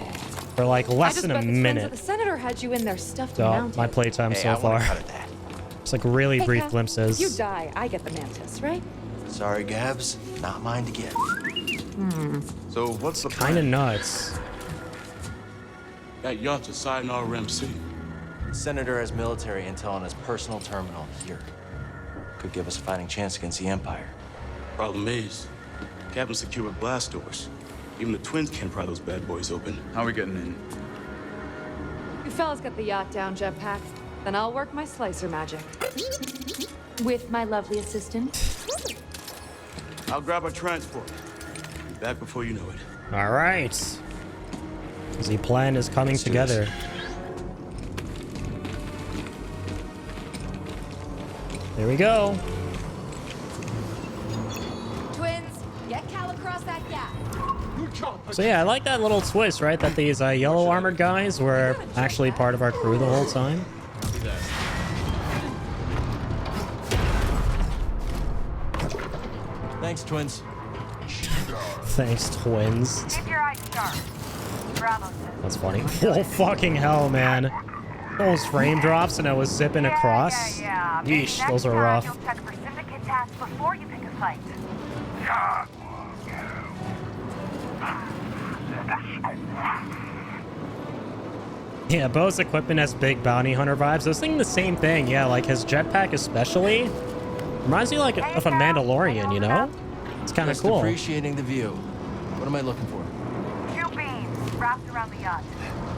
for like less than a minute. The senator had you in there stuffed So, and mounted. my playtime so far. It's like really brief Cal, glimpses. You die, I get the mantis, right? Sorry, Gabs. Not mine to give. So what's the Kind of nuts. That yacht's a Sayonara Rem City. Senator has military intel on his personal terminal here. Could give us a fighting chance against the Empire. Problem is, Captain secured blast doors. Even the twins can't pry those bad boys open. How are we getting in? You fellas got the yacht down, Jetpack. Then I'll work my slicer magic. With my lovely assistant. I'll grab our transport. Be back before you know it. All right. The plan is coming together. There we go. Twins, get Cal across that gap. So yeah, I like that little twist, right? That these yellow armored guys were actually part of our crew the whole time. Thanks, twins. Thanks, twins. Keep your eyes sharp. Bravo says. That's funny. Oh, fucking hell, man. Those frame drops and I was zipping across. Yeah. Yeesh, those are rough. You'll check for syndicate tasks before you pick a fight. Yeah, Bo's equipment has big bounty hunter vibes. I was thinking the same thing. Yeah, like his jetpack especially. Reminds me like of a Mandalorian, you know? It's kind of Just cool. appreciating the view. What am I looking for? 2 beams wrapped around the yacht.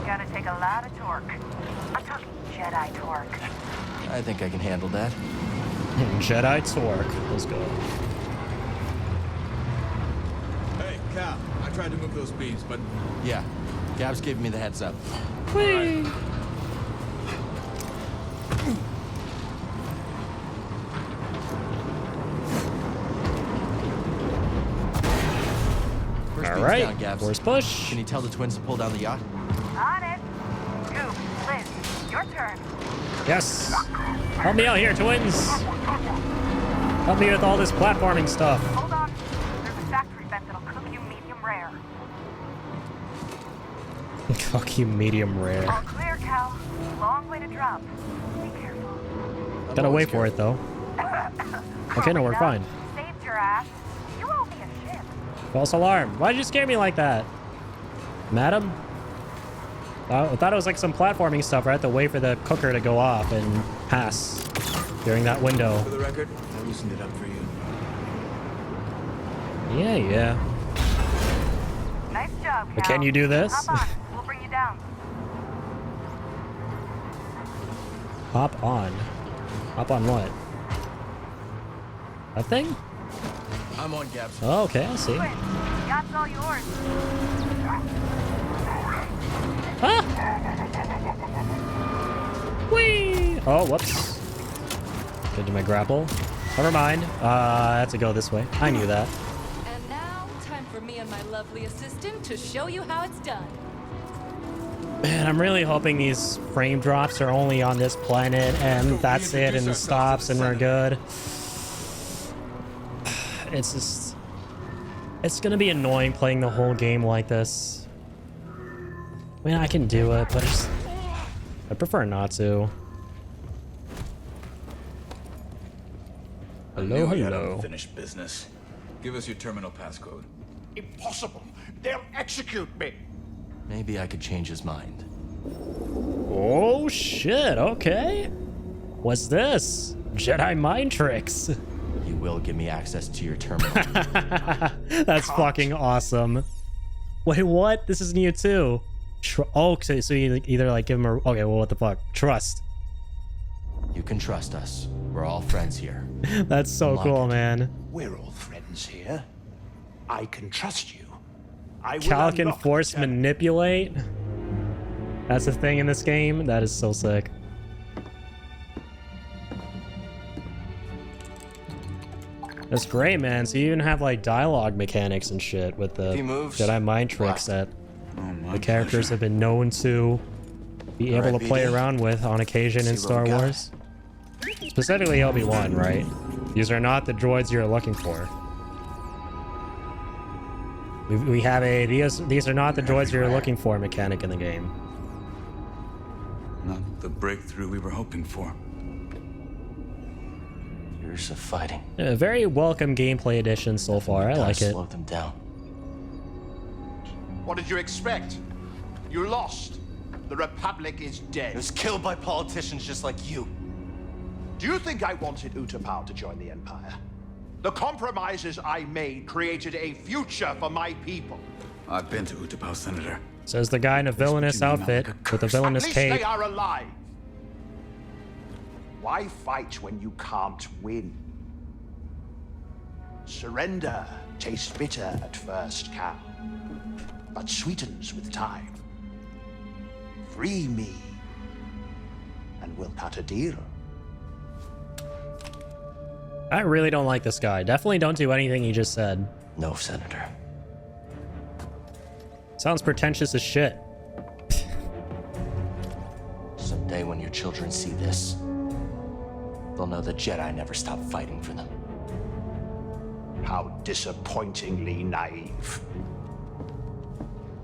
Gotta take a lot of torque. I'm talking Jedi torque. I think I can handle that. Jedi torque. Let's go. Hey, Cal. I tried to move those beams, but Yeah, Gabs gave me the heads up. Whee! First All beam's right, down, Gabs. force push. Can you tell the twins to pull down the yacht? On it. Goop, Liz, your turn. Yes. Help me out here, twins. Help me with all this platforming stuff. Hold on. There's a factory vent that'll cook you medium rare. Cook you medium rare. All clear, Cal. Long way to drop. Be careful. Gotta wait for it though. Okay, no, we're fine. Saved your ass. You owe me a ship. False alarm. Why'd you scare me like that? Madam? I thought it was like some platforming stuff. I had to wait for the cooker to go off and pass during that window. For the record, I loosened it up for you. Yeah. Nice job, Cal. But can you do this? Hop on. We'll bring you down. Hop on. Hop on what? That thing? I'm on, Gabs. Oh, okay, I see. Twins, yacht's all yours. Ah! Whee! Oh, whoops. Good to my grapple. Never mind. I have to go this way. I knew that. And now, time for me and my lovely assistant to show you how it's done. Man, I'm really hoping these frame drops are only on this planet and that's it and it stops and we're good. It's just... It's gonna be annoying playing the whole game like this. I mean, I can do it, but I prefer not to. I Hello, knew you had hello. unfinished business. Give us your terminal passcode. Impossible. They'll execute me. Maybe I could change his mind. Oh shit, okay. What's this? Jedi mind tricks. You will give me access to your terminal. That's fucking awesome. Wait, what? This is new too. Oh, so you either like give him a... Okay, well, what the fuck? Trust. You can trust us. We're all friends here. That's so cool, man. We're all friends here. I can trust you. I will Cal can unlock force the terminal. manipulate. That's a thing in this game. That is so sick. That's great, man. So you even have like dialogue mechanics and shit with the Jedi mind tricks that the characters have been known to be able to play around with on occasion in Star Wars. Specifically Obi-Wan, right? These are not the droids you're looking for. We have a these are not the droids you're looking for mechanic in the game. Not the breakthrough we were hoping for. Years of fighting. A very welcome gameplay addition so far. I like it. Slow them down. What did you expect? You lost. The Republic is dead. It was killed by politicians just like you. Do you think I wanted Utapau to join the Empire? The compromises I made created a future for my people. I've been to Utapau, Senator. Says the guy in a villainous outfit with a villainous At least cape. they are alive. Why fight when you can't win? Surrender tastes bitter at first, Cal, but sweetens with time. Free me, and we'll cut a deal. I really don't like this guy. Definitely don't do anything he just said. No, Senator. Sounds pretentious as shit. Someday when your children see this, they'll know the Jedi never stopped fighting for them. How disappointingly naive.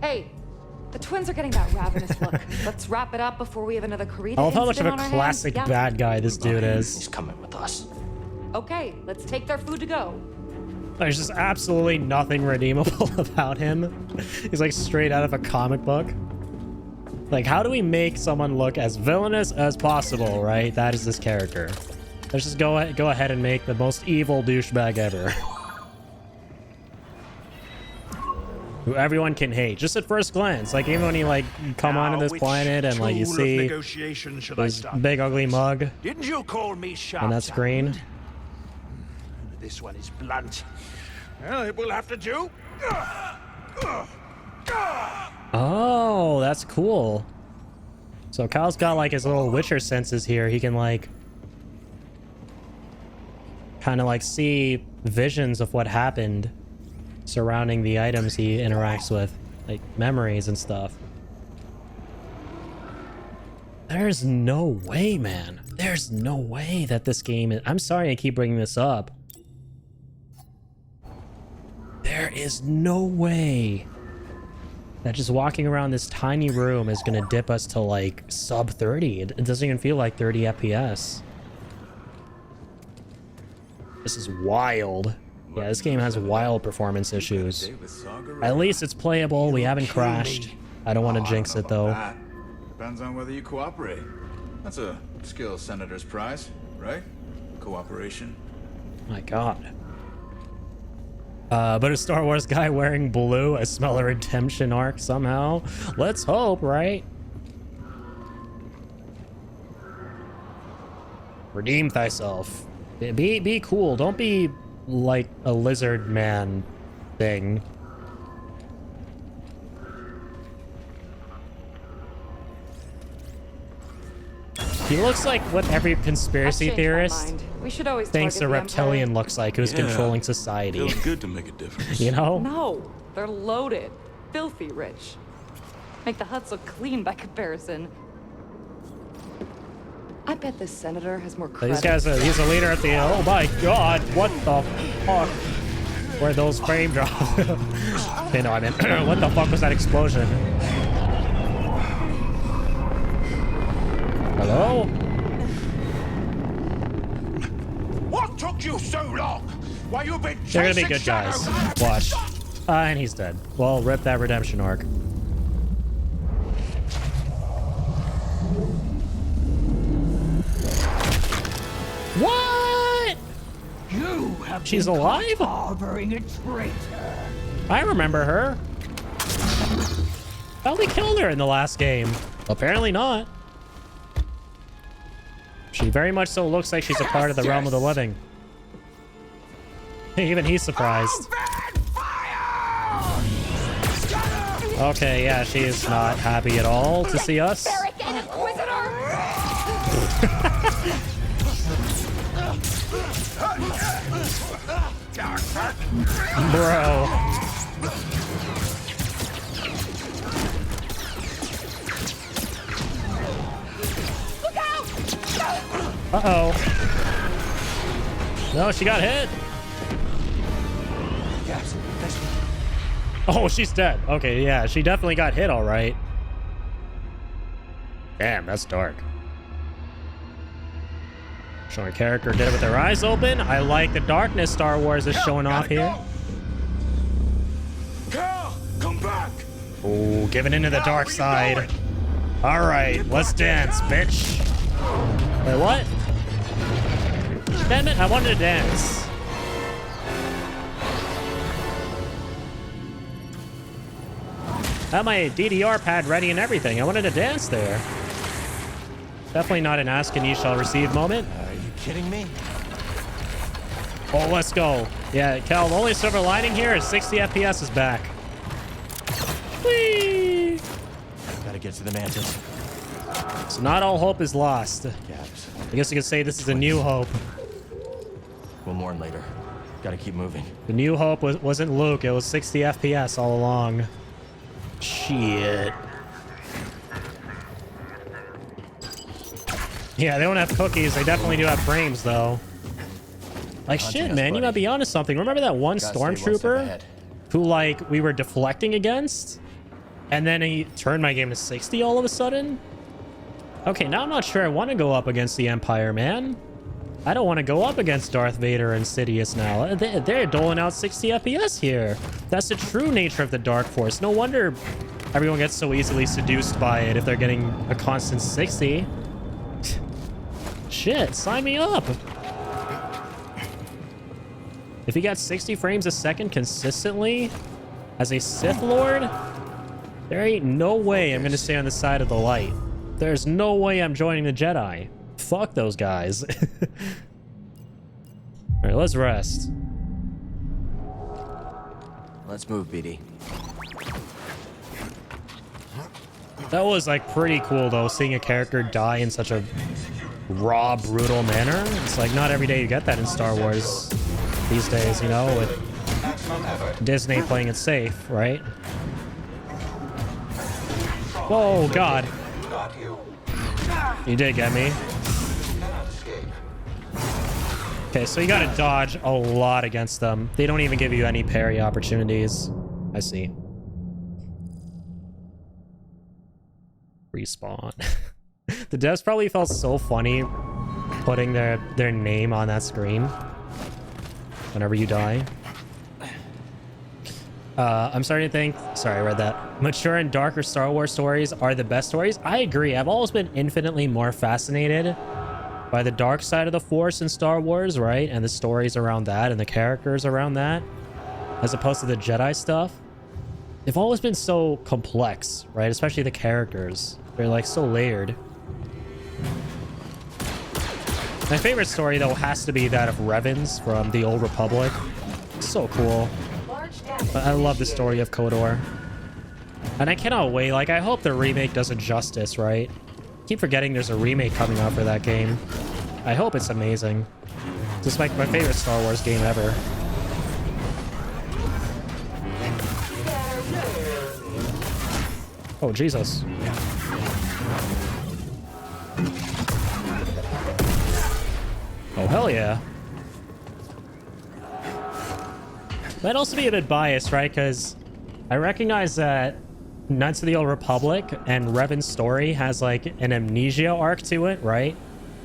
Hey, the twins are getting that ravenous look. Let's wrap it up before we have another Karita I love how much of a incident on our classic hands. Yeah. bad guy this dude is. He's coming with us. Okay, let's take their food to go. There's just absolutely nothing redeemable about him. He's like straight out of a comic book. Like, how do we make someone look as villainous as possible, right? That is this character. Let's just go ahead and make the most evil douchebag ever. Who everyone can hate, just at first glance. Like, even when you like come onto this planet and like you see this big ugly mug Didn't you call me sharp? on that screen. This one is blunt. Well, it will have to do. Oh, that's cool. So Kyle's got like his little Witcher senses here. He can like kind of like see visions of what happened surrounding the items he interacts with, like memories and stuff. There's no way, man. There's no way that this game is... I'm sorry I keep bringing this up. There is no way that just walking around this tiny room is gonna dip us to like sub 30. It doesn't even feel like 30 FPS. This is wild. Yeah, this game has wild performance issues. At least it's playable. We haven't crashed. I don't want to jinx it though. Depends on whether you cooperate. That's a skill senator's prize, right? Cooperation. My god. But a Star Wars guy wearing blue, a smell a redemption arc somehow. Let's hope, right? Redeem thyself. Be cool. Don't be like a lizard man thing. He looks like what every conspiracy theorist We should always thinks a target the reptilian Empire. looks like who's controlling society. Feels good to make a difference. You know? No, they're loaded, filthy rich. Make the huts look clean by comparison. I bet this senator has more credit. These guys, he's a leader at the... Oh my god, what the fuck? Where those frame drops? Okay, no, I mean, what the fuck was that explosion? Hello? What took you so long? Why you've been They're gonna be good guys. Watch. And he's dead. Well, rip that redemption arc. What? You have She's been alive? harboring a traitor. I remember her. Thought we killed her in the last game. Apparently not. She very much so looks like she's a part of the realm of the living. Even he's surprised. Okay, yeah, she is not happy at all to see us. Bro. Uh-oh. No, she got hit. Yes. Oh, she's dead. Okay, yeah, she definitely got hit, all right. Damn, that's dark. Showing character did it with their eyes open. I like the darkness Star Wars is showing off here. Cal, come back. Oh, giving into the dark side. All right, let's dance, bitch. Wait, what? Damn it, I wanted to dance. I had my DDR pad ready and everything. I wanted to dance there. Definitely not an ask and you shall receive moment. Are you kidding me? Oh, let's go. Yeah, Cal, the only silver lining here is 60 FPS is back. Whee! Gotta get to the mantis. So not all hope is lost. Gabs. I guess you could say this is a new hope. We'll mourn later. Gotta keep moving. The new hope wasn't Luke. It was 60 FPS all along. Shit. Yeah, they don't have cookies. They definitely do have frames, though. Like, shit, man. You gotta be honest something. Remember that one stormtrooper who, like, we were deflecting against? And then he turned my game to 60 all of a sudden? Okay, now I'm not sure I want to go up against the Empire, man. I don't want to go up against Darth Vader and Sidious now. They're doling out 60 FPS here. That's the true nature of the Dark Force. No wonder everyone gets so easily seduced by it if they're getting a constant 60. Shit, sign me up. If you got 60 frames a second consistently as a Sith Lord, there ain't no way I'm going to stay on the side of the light. There's no way I'm joining the Jedi. Fuck those guys. All right, let's rest. Let's move, BD. That was like pretty cool though, seeing a character die in such a raw, brutal manner. It's like not every day you get that in Star Wars these days, you know, with Disney playing it safe, right? Oh God. You did get me. Okay, so you gotta dodge a lot against them. They don't even give you any parry opportunities. I see. Respawn. The devs probably felt so funny putting their name on that screen whenever you die. I'm starting to think, sorry, I read that. Mature and darker Star Wars stories are the best stories. I agree. I've always been infinitely more fascinated by the dark side of the Force in Star Wars, right? And the stories around that and the characters around that, as opposed to the Jedi stuff. They've always been so complex, right? Especially the characters. They're like so layered. My favorite story, though, has to be that of Revans from the Old Republic. So cool. I love the story of KOTOR. And I cannot wait. Like, I hope the remake does it justice, right? Keep forgetting there's a remake coming out for that game. I hope it's amazing. It's like my favorite Star Wars game ever. Oh, Jesus. Oh, hell yeah. Might also be a bit biased, right? Because I recognize that Knights of the Old Republic and Revan's story has like an amnesia arc to it, right?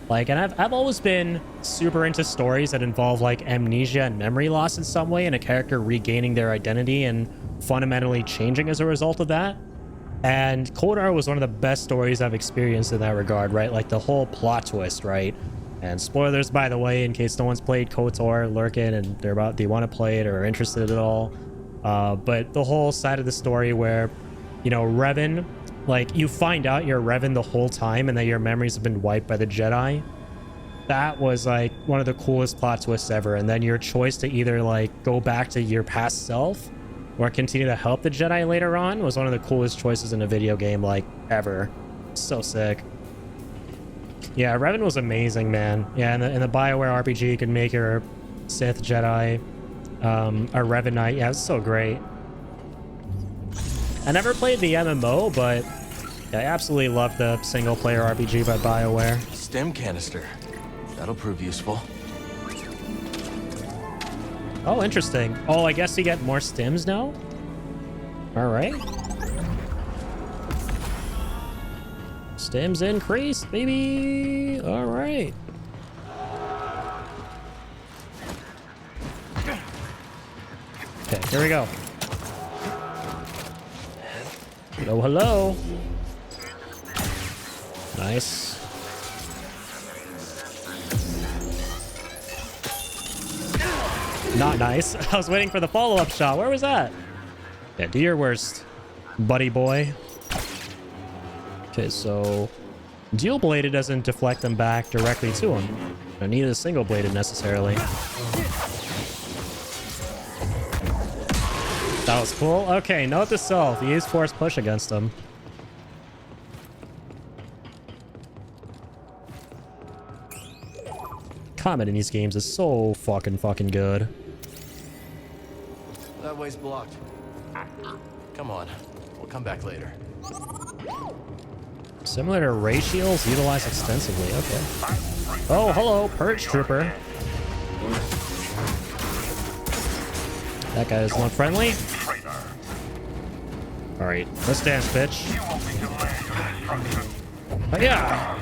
Like, and I've always been super into stories that involve like amnesia and memory loss in some way, and a character regaining their identity and fundamentally changing as a result of that. And KOTOR was one of the best stories I've experienced in that regard, right? Like the whole plot twist, right? And spoilers, by the way, in case no one's played KOTOR, lurking and they want to play it or are interested at all. But the whole side of the story where, you know, Revan, like, you find out you're Revan the whole time and that your memories have been wiped by the Jedi. That was, like, one of the coolest plot twists ever. And then your choice to either, like, go back to your past self or continue to help the Jedi later on was one of the coolest choices in a video game, like, ever. So sick. Yeah, Revan was amazing, man. Yeah, in the BioWare RPG, you could make your Sith, Jedi, a Revan Knight. Yeah, it was so great. I never played the MMO, but yeah, I absolutely love the single-player RPG by BioWare. Stim canister. That'll prove useful. Oh, interesting. Oh, I guess you get more stims now? Alright. Stims increased, baby! Alright. Okay, here we go. Hello, hello. Nice. Not nice. I was waiting for the follow-up shot. Where was that? Yeah, do your worst, buddy boy. Okay, so dual-bladed doesn't deflect them back directly to him. No, neither is single-bladed necessarily. That was cool. Okay, note to self. Use force push against him. Combat in these games is so fucking good. That way's blocked. Come on. We'll come back later. Similar to ray shields, utilized extensively. Okay. Oh, hello, Purge Trooper. That guy is unfriendly. Alright, let's dance, bitch. Oh, yeah.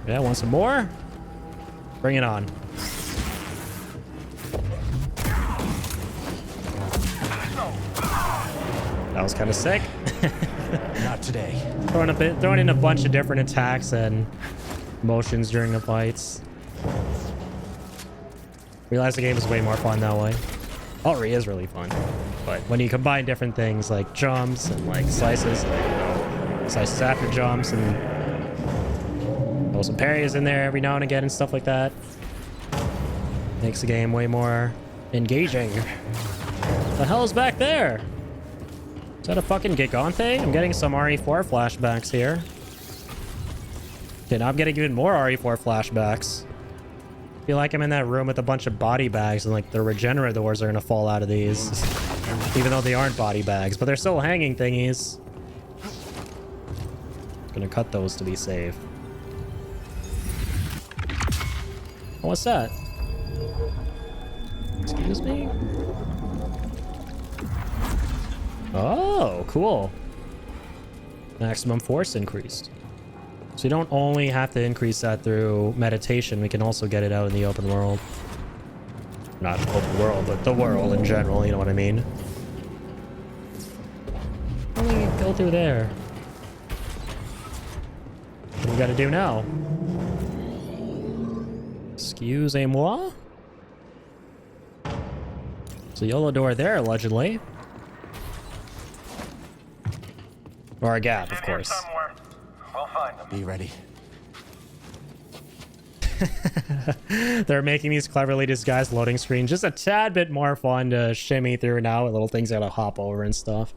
Yeah, want some more? Bring it on. That was kind of sick. Not today. Throwing in a bunch of different attacks and motions during the fights. Realize the game is way more fun that way. Oh, it is really fun. But when you combine different things like jumps and like slices, like, you know, slices after jumps and throw some parries in there every now and again and stuff like that, makes the game way more engaging. The hell is back there? Is that a fucking Gigante? I'm getting some RE4 flashbacks here. Okay, now I'm getting even more RE4 flashbacks. I feel like I'm in that room with a bunch of body bags and like the regenerators are gonna fall out of these. Even though they aren't body bags, but they're still hanging thingies. Gonna cut those to be safe. Oh, what's that? Excuse me? Oh, cool. Maximum force increased. So you don't only have to increase that through meditation, we can also get it out in the open world. Not open world, but the world in general, you know what I mean? How do we go through there? What do we gotta do now? Excusez-moi? There's a yellow door there, allegedly. Or a gap, of course. We'll find them. Be ready. They're making these cleverly disguised loading screens just a tad bit more fun to shimmy through now with little things you gotta hop over and stuff.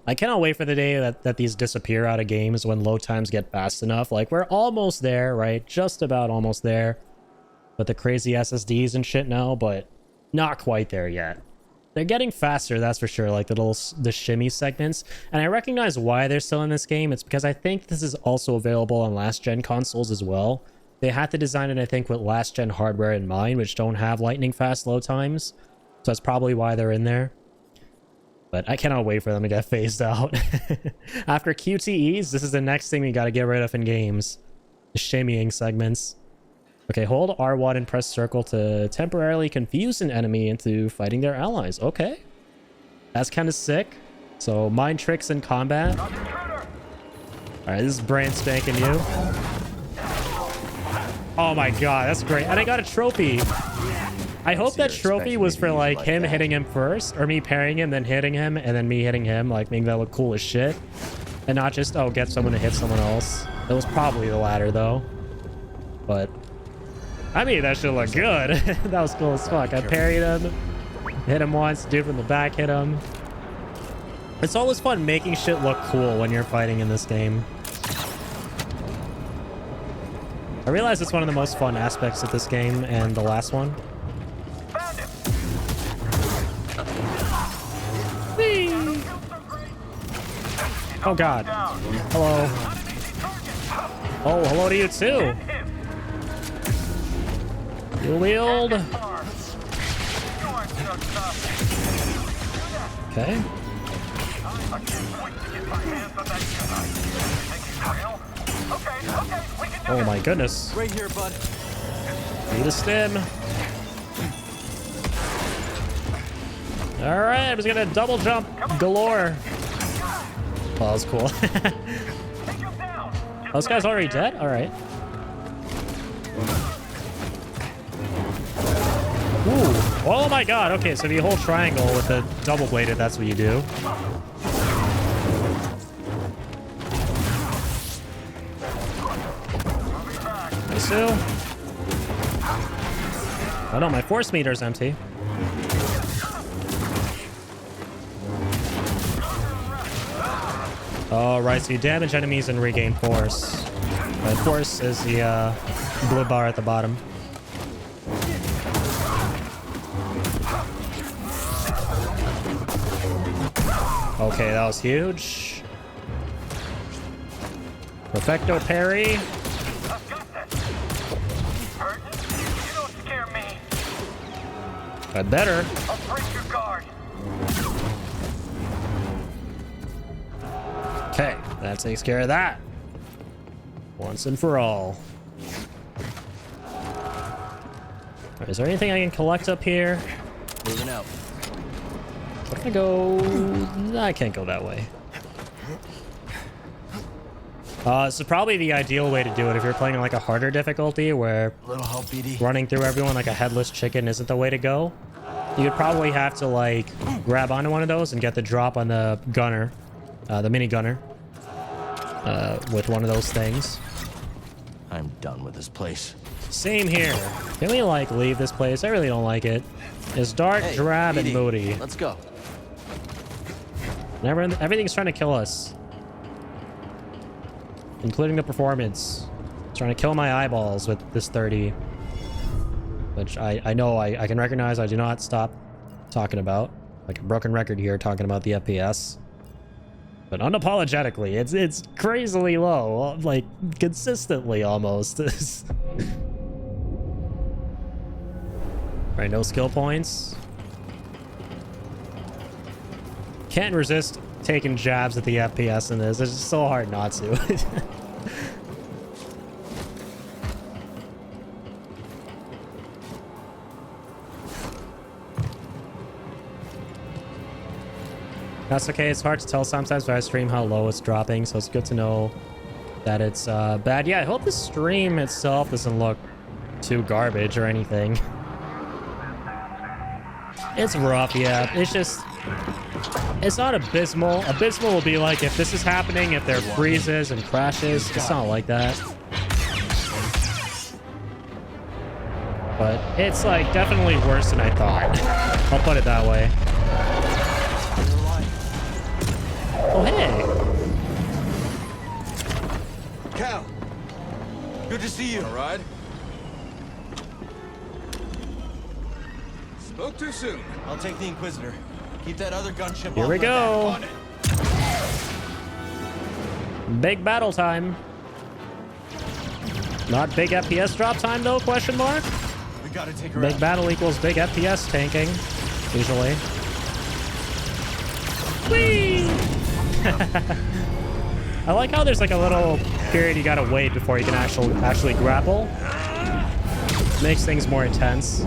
I cannot wait for the day that these disappear out of games when load times get fast enough. Like, we're almost there, right? Just about almost there. With the crazy SSDs and shit now, but not quite there yet. They're getting faster, that's for sure, like the shimmy segments. And I recognize why they're still in this game. It's because I think this is also available on last-gen consoles as well. They had to design it, I think, with last-gen hardware in mind, which don't have lightning-fast load times. So that's probably why they're in there. But I cannot wait for them to get phased out. After QTEs, this is the next thing we got to get rid of in games. The shimmying segments. Okay, hold R1 and press circle to temporarily confuse an enemy into fighting their allies. Okay. That's kind of sick. So, mind tricks in combat. Alright, this is brand spanking new. Oh my god, that's great. And I got a trophy. I hope that trophy was for like him hitting him first, or me parrying him, then hitting him, and then me hitting him, like making that look cool as shit. And not just, oh, get someone to hit someone else. It was probably the latter though. But I mean, that should look good. That was cool as fuck. I parried him, hit him once, dude from the back hit him. It's always fun making shit look cool when you're fighting in this game. I realize it's one of the most fun aspects of this game and the last one. Whee! Oh god. Hello. Oh, hello to you too. You wield. Okay. Oh my goodness. Right here, bud. Need a stim. Alright, I'm just gonna double jump galore. Oh, that was cool. Oh, this guy's already dead? Alright. Ooh. Oh my god. Okay, so if you hold triangle with the double bladed, that's what you do. Oh no, my force meter's empty. Oh, right, so you damage enemies and regain force. And force is the blue bar at the bottom. Okay, that was huge. Perfecto parry. I better. I'll break your guard. Okay, that takes care of that. Once and for all. Right, is there anything I can collect up here? Moving out. What if I go? No, I can't go that way. This is probably the ideal way to do it if you're playing on like a harder difficulty where Little help, BD. running through everyone like a headless chicken isn't the way to go. You'd probably have to like grab onto one of those and get the drop on the gunner, the mini gunner, with one of those things. I'm done with this place. Same here. Can we like leave this place? I really don't like it. It's dark, Hey, drab, and BD, moody. Let's go. Everything's trying to kill us. Including the performance. It's trying to kill my eyeballs with this 30. Which I know I can recognize I do not stop talking about. Like a broken record here talking about the FPS. But unapologetically, it's crazily low. Like, consistently almost. Right, no skill points. Can't resist taking jabs at the FPS in this. It's just so hard not to. That's okay. It's hard to tell sometimes when I stream how low it's dropping, so it's good to know that it's bad. Yeah, I hope the stream itself doesn't look too garbage or anything. It's rough, yeah. It's just... It's not abysmal. Abysmal will be like if this is happening, if there freezes and crashes. It's not like that. But it's like definitely worse than I thought. I'll put it that way. Oh, hey. Cal. Good to see you. All right. Spoke too soon. I'll take the Inquisitor. Keep that other gunship Here off we my go. back. Big battle time. Not big FPS drop time though, question mark? We gotta take her Big out. battle equals big FPS tanking, usually. I like how there's like a little period you gotta wait before you can actually grapple. Makes things more intense.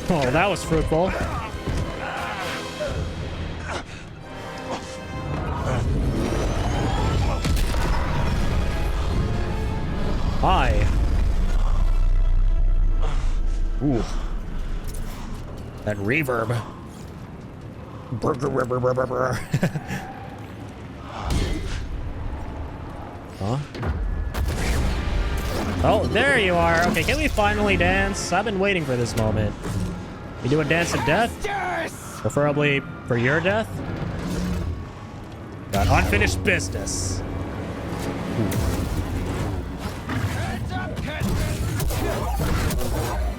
Oh, that was fruitful. Hi. Ooh. That reverb. Huh? Oh, there you are. Okay, can we finally dance? I've been waiting for this moment. You do a dance of death? Preferably for your death? Got unfinished business.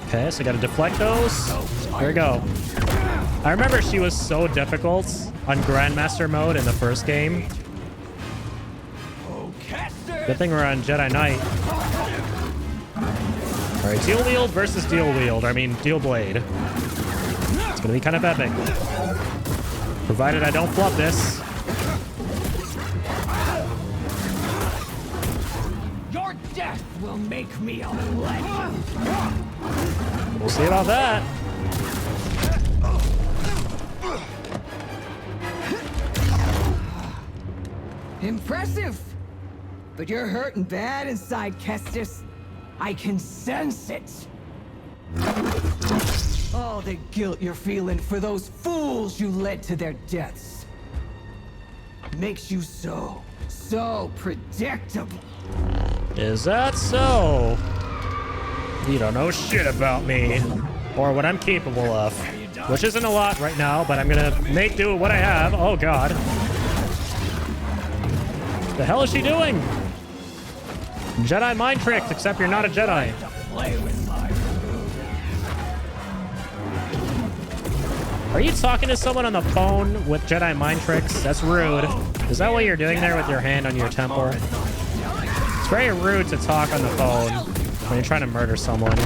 Okay, so I gotta deflect those. Here we go. I remember she was so difficult on Grandmaster mode in the first game. Good thing we're on Jedi Knight. Alright, Dual Wield versus Dual Wield. I mean, Dual Blade. It's gonna be kind of epic. Provided I don't flub this. Your death will make me a legend. We'll see about that. Impressive. But you're hurting bad inside, Kestis. I can sense it. All the guilt you're feeling for those fools you led to their deaths makes you so predictable. Is that so? You don't know shit about me or what I'm capable of, which isn't a lot right now, but I'm gonna make do with what I have. Oh god. The hell is she doing? Jedi mind trick, except you're not a Jedi. Are you talking to someone on the phone with Jedi mind tricks? That's rude. Is that what you're doing there with your hand on your temple? It's very rude to talk on the phone when you're trying to murder someone.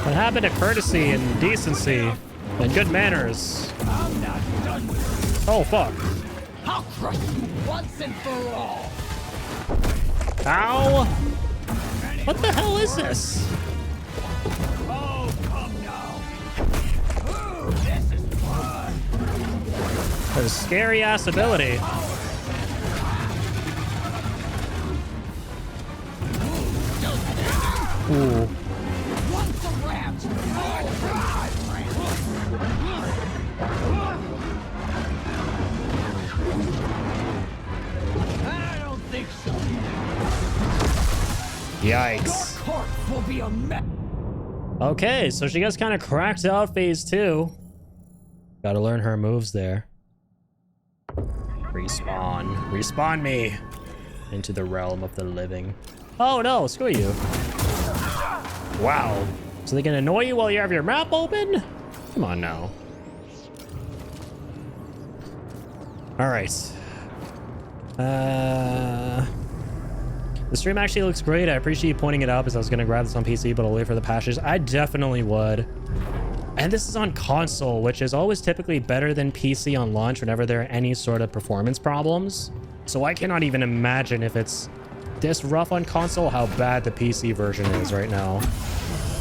What happened to courtesy and decency and good manners? Oh, fuck. I'll crush you once and for all. Ow! What the hell is this? Oh, come now. Ooh, this is fun. A scary ass ability. Ooh. Once around, I don't think so. Yikes. Your corpse will be a mess. Okay, so she gets kind of cracked out phase 2. Gotta learn her moves there. Respawn. Respawn me into the realm of the living. Oh no, screw you. Wow. So they can annoy you while you have your map open? Come on now. Alright. The stream actually looks great. I appreciate you pointing it out because I was going to grab this on PC, but I'll wait for the patches. I definitely would. And this is on console, which is always typically better than PC on launch whenever there are any sort of performance problems. So I cannot even imagine if it's this rough on console, how bad the PC version is right now.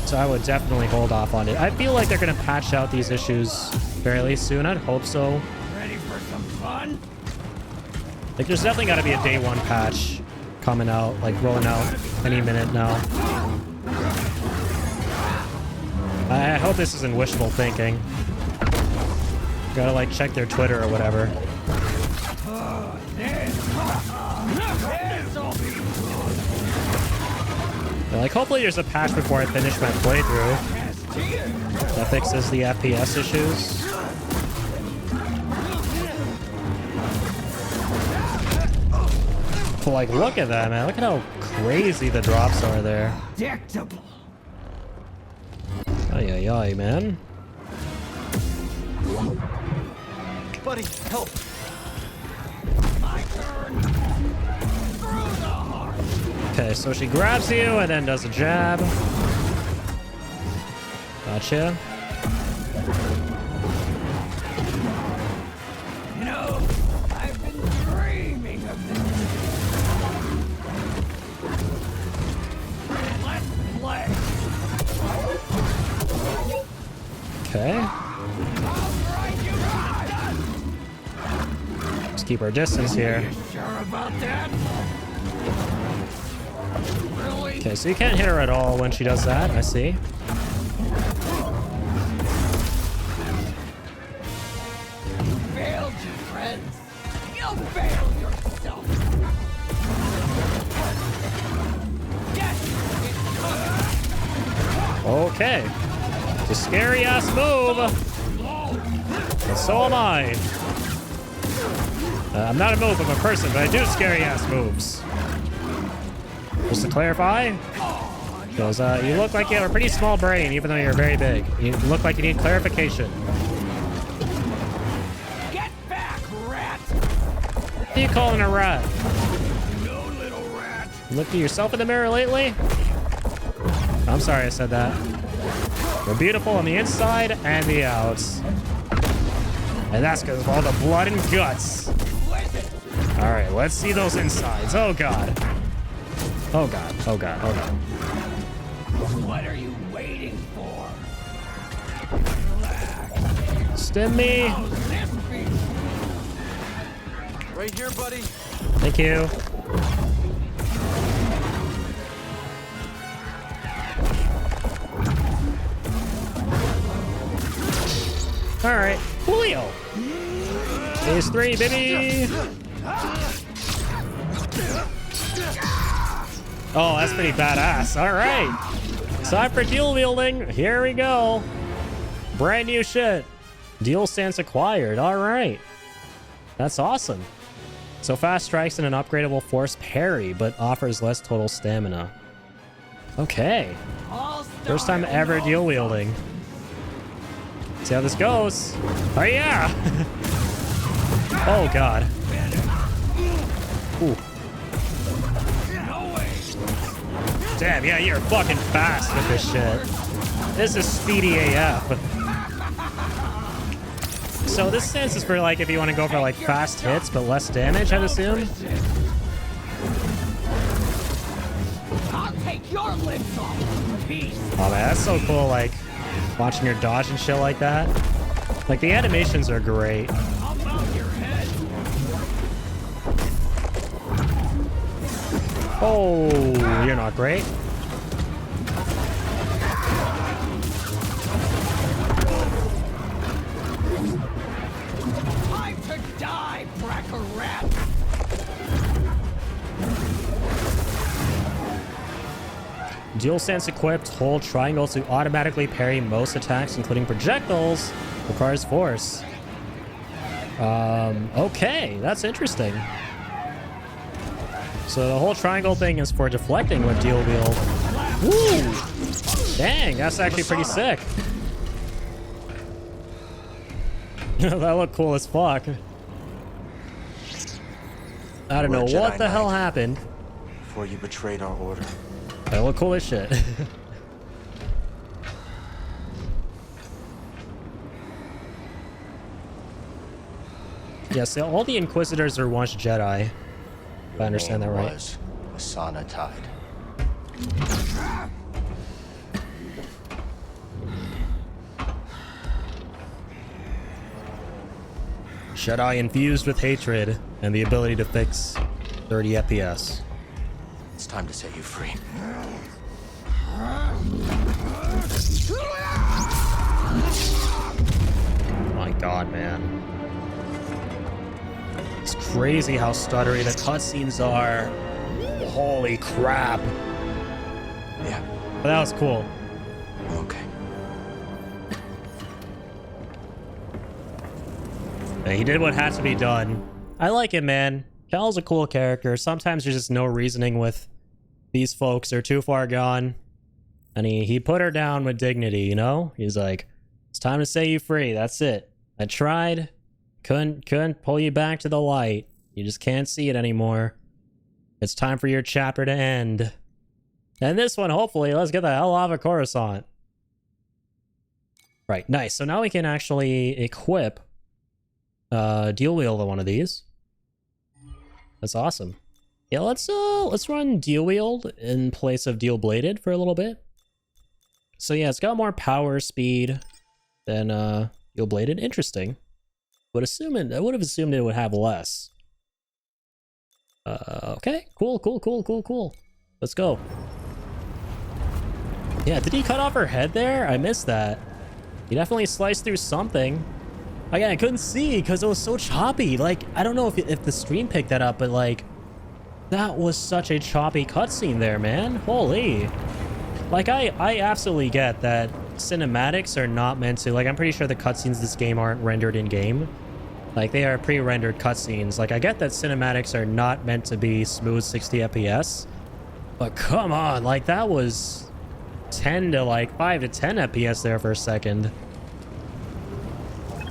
So I would definitely hold off on it. I feel like they're going to patch out these issues fairly soon. I'd hope so. Ready for some fun? Like, there's definitely got to be a day one patch coming out, like rolling out any minute now. I hope this isn't wishful thinking. Gotta like check their Twitter or whatever. Like, hopefully there's a patch before I finish my playthrough that fixes the FPS issues. But like, look at that, man. Look at how crazy the drops are there. Predictable. Ay, ay, ay, man. Buddy, help. My turn. Through the heart. Okay, so she grabs you and then does a jab. Gotcha. You know, I've been dreaming of this. Let's play. Okay. Let's keep our distance here. Sure about that? Really? Okay, so you can't hit her at all when she does that. I see. You failed your friends. You'll fail yourself. Okay. It's a scary ass move. And so am I. I'm not a move, I'm a person, but I do scary ass moves. Just to clarify, because you look like you have a pretty small brain, even though you're very big. You look like you need clarification. Get back, rat! What are you calling a rat? No little rat. Look at yourself in the mirror lately? I'm sorry I said that. You're beautiful on the inside and the outs. And that's because of all the blood and guts. Alright, let's see those insides. Oh god. Oh god. Oh god. Oh god. What are you waiting for? Stim me. Right here, buddy. Thank you. Alright. Julio. Phase 3, baby. Oh, that's pretty badass. Alright. Time for dual wielding. Here we go. Brand new shit. Dual stance acquired. Alright. That's awesome. So fast strikes and an upgradable force parry, but offers less total stamina. Okay. First time ever dual wielding. See how this goes. Oh yeah! Oh god. Ooh. Damn, yeah, you're fucking fast with this shit. This is speedy AF. So this stance is for like if you want to go for like fast hits but less damage, I'd assume. I'll take your lips off. Peace. Oh man, that's so cool, like watching your dodge and shit like that. Like the animations are great. I'll mount your head. Oh, you're not great. Time to die, Bracker Rat. Dual stance equipped, hold triangle to automatically parry most attacks, including projectiles. Requires force. Okay, that's interesting. So the whole triangle thing is for deflecting with dual wield. Woo! Dang, that's actually pretty sick. That looked cool as fuck. I don't know what the hell happened. Before you betrayed our order. That looked cool as shit. Yeah, so all the Inquisitors are once Jedi. If I understand that right. Was Asana Tide. Jedi infused with hatred and the ability to fix 30 FPS. It's time to set you free. My god, man. It's crazy how stuttery the cutscenes are. Holy crap. Yeah. But that was cool. Okay. Yeah, he did what had to be done. I like it, man. Cal's a cool character. Sometimes there's just no reasoning with these folks. They're too far gone. And he put her down with dignity, you know? He's like, it's time to set you free. That's it. I tried. Couldn't pull you back to the light. You just can't see it anymore. It's time for your chapter to end. And this one, hopefully, let's get the hell off of Coruscant. Right, nice. So now we can actually equip dual wield one of these. That's awesome. Yeah, let's run dual wield in place of dual bladed for a little bit. So yeah, it's got more power speed than dual bladed. Interesting. I would have assumed it would have less. Okay, cool. Let's go. Yeah, did he cut off her head there? I missed that. He definitely sliced through something. Again, I couldn't see because it was so choppy. Like, I don't know if the stream picked that up, but like, that was such a choppy cutscene there, man. Holy. Like, I absolutely get that cinematics are not meant to... Like, I'm pretty sure the cutscenes in this game aren't rendered in-game. Like, they are pre-rendered cutscenes. Like, I get that cinematics are not meant to be smooth 60 FPS. But come on, like, that was 10 to, like, 5 to 10 FPS there for a second.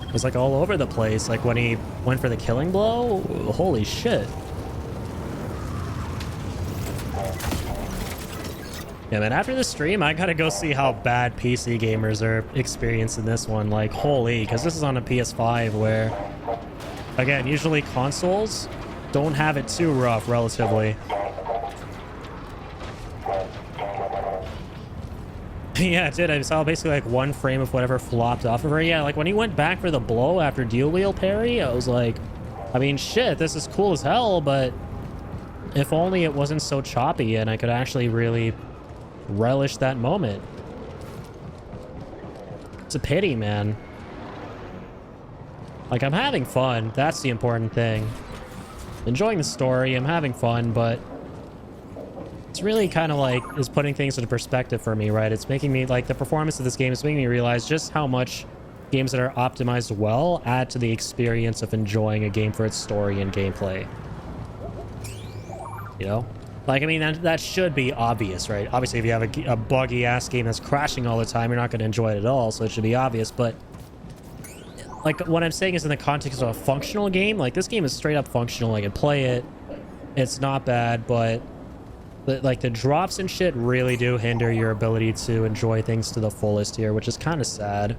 It was, like, all over the place. Like, when he went for the killing blow, holy shit. Yeah, man, after the stream, I gotta go see how bad PC gamers are experiencing this one. Like, holy, because this is on a PS5 where, again, usually consoles don't have it too rough, relatively. Yeah, it did. I saw basically like one frame of whatever flopped off of her. Yeah, like when he went back for the blow after dual wheel parry, I was like, I mean, shit, this is cool as hell, but if only it wasn't so choppy and I could actually really relish that moment. It's a pity, man. Like, I'm having fun. That's the important thing. Enjoying the story, I'm having fun, but it's really kind of like is putting things into perspective for me, right? It's making me, like, the performance of this game is making me realize just how much games that are optimized well add to the experience of enjoying a game for its story and gameplay. You know? Like, I mean, that should be obvious, right? Obviously, if you have a buggy-ass game that's crashing all the time, you're not going to enjoy it at all, so it should be obvious, but like, what I'm saying is in the context of a functional game, like, this game is straight up functional. I can play it. It's not bad, but like, the drops and shit really do hinder your ability to enjoy things to the fullest here, which is kind of sad.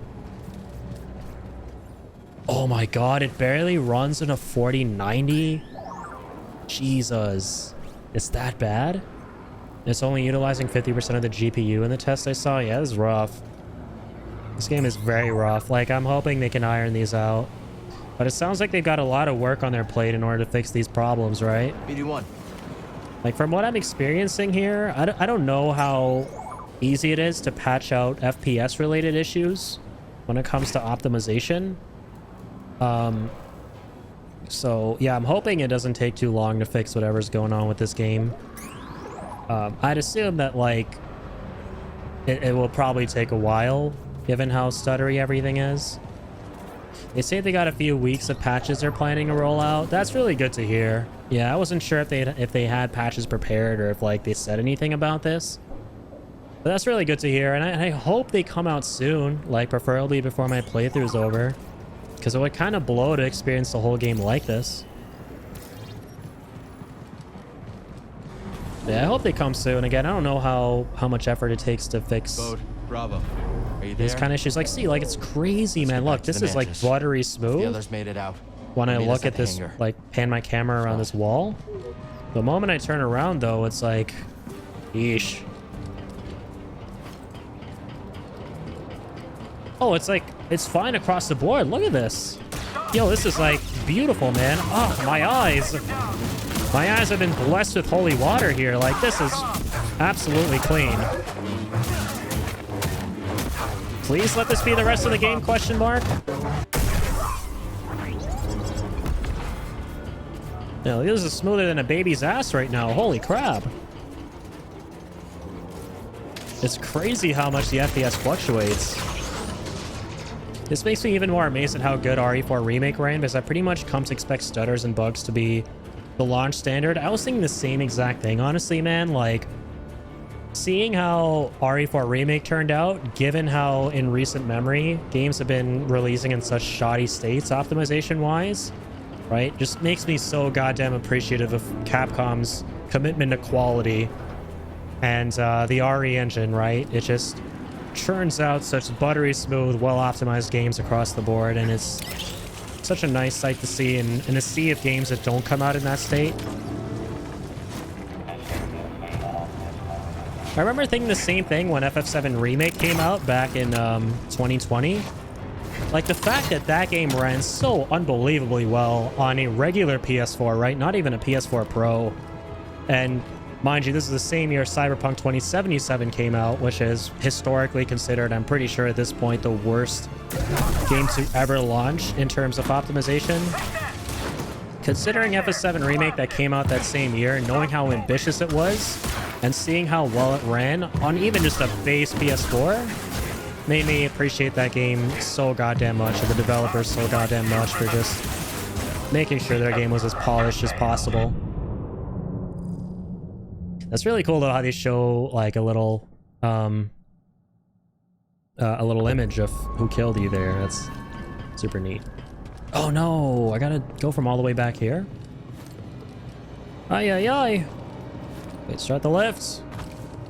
Oh my god, it barely runs in a 4090? Jesus. It's that bad? It's only utilizing 50% of the GPU in the test I saw? Yeah, this is rough. This game is very rough. Like, I'm hoping they can iron these out. But it sounds like they've got a lot of work on their plate in order to fix these problems, right? BD1. Like, from what I'm experiencing here, I don't know how easy it is to patch out FPS-related issues when it comes to optimization. So, yeah, I'm hoping it doesn't take too long to fix whatever's going on with this game. I'd assume that, like, it will probably take a while, given how stuttery everything is. They say they got a few weeks of patches they're planning to roll out. That's really good to hear. Yeah, I wasn't sure if they had patches prepared or if, like, they said anything about this. But that's really good to hear, and I hope they come out soon, like, preferably before my playthrough's over. Because it would kind of blow to experience the whole game like this. Yeah, I hope they come soon. Again, I don't know how much effort it takes to fix Bravo. Are you these there? kind of issues. Like, see, like, it's crazy, man. Look, this is like buttery smooth. The others made it out. When I Meet us look at the this, hangar. like, pan my camera around this wall, the moment I turn around, though, it's like, yeesh. Oh, it's like, it's fine across the board. Look at this. Yo, this is like beautiful, man. Oh, my eyes. My eyes have been blessed with holy water here. Like, this is absolutely clean. Please let this be the rest of the game, question mark. No, this is smoother than a baby's ass right now. Holy crap. It's crazy how much the FPS fluctuates. This makes me even more amazed at how good RE4 Remake ran, because I pretty much come to expect stutters and bugs to be the launch standard. I was thinking the same exact thing, honestly, man. Like, seeing how RE4 Remake turned out, given how in recent memory games have been releasing in such shoddy states optimization-wise, right? Just makes me so goddamn appreciative of Capcom's commitment to quality and the RE engine, right? It just churns out such buttery smooth, well-optimized games across the board, and it's such a nice sight to see in a sea of games that don't come out in that state. I remember thinking the same thing when FF7 Remake came out back in 2020. Like, the fact that that game ran so unbelievably well on a regular PS4, right? Not even a PS4 Pro. And mind you, this is the same year Cyberpunk 2077 came out, which is historically considered, I'm pretty sure at this point, the worst game to ever launch in terms of optimization. Considering FF7 Remake that came out that same year, knowing how ambitious it was, and seeing how well it ran on even just a base PS4, made me appreciate that game so goddamn much, and the developers so goddamn much for just making sure their game was as polished as possible. That's really cool though, how they show like a little image of who killed you there. That's super neat. Oh no, I gotta go from all the way back here. Ay ay ay. Wait, start the lifts.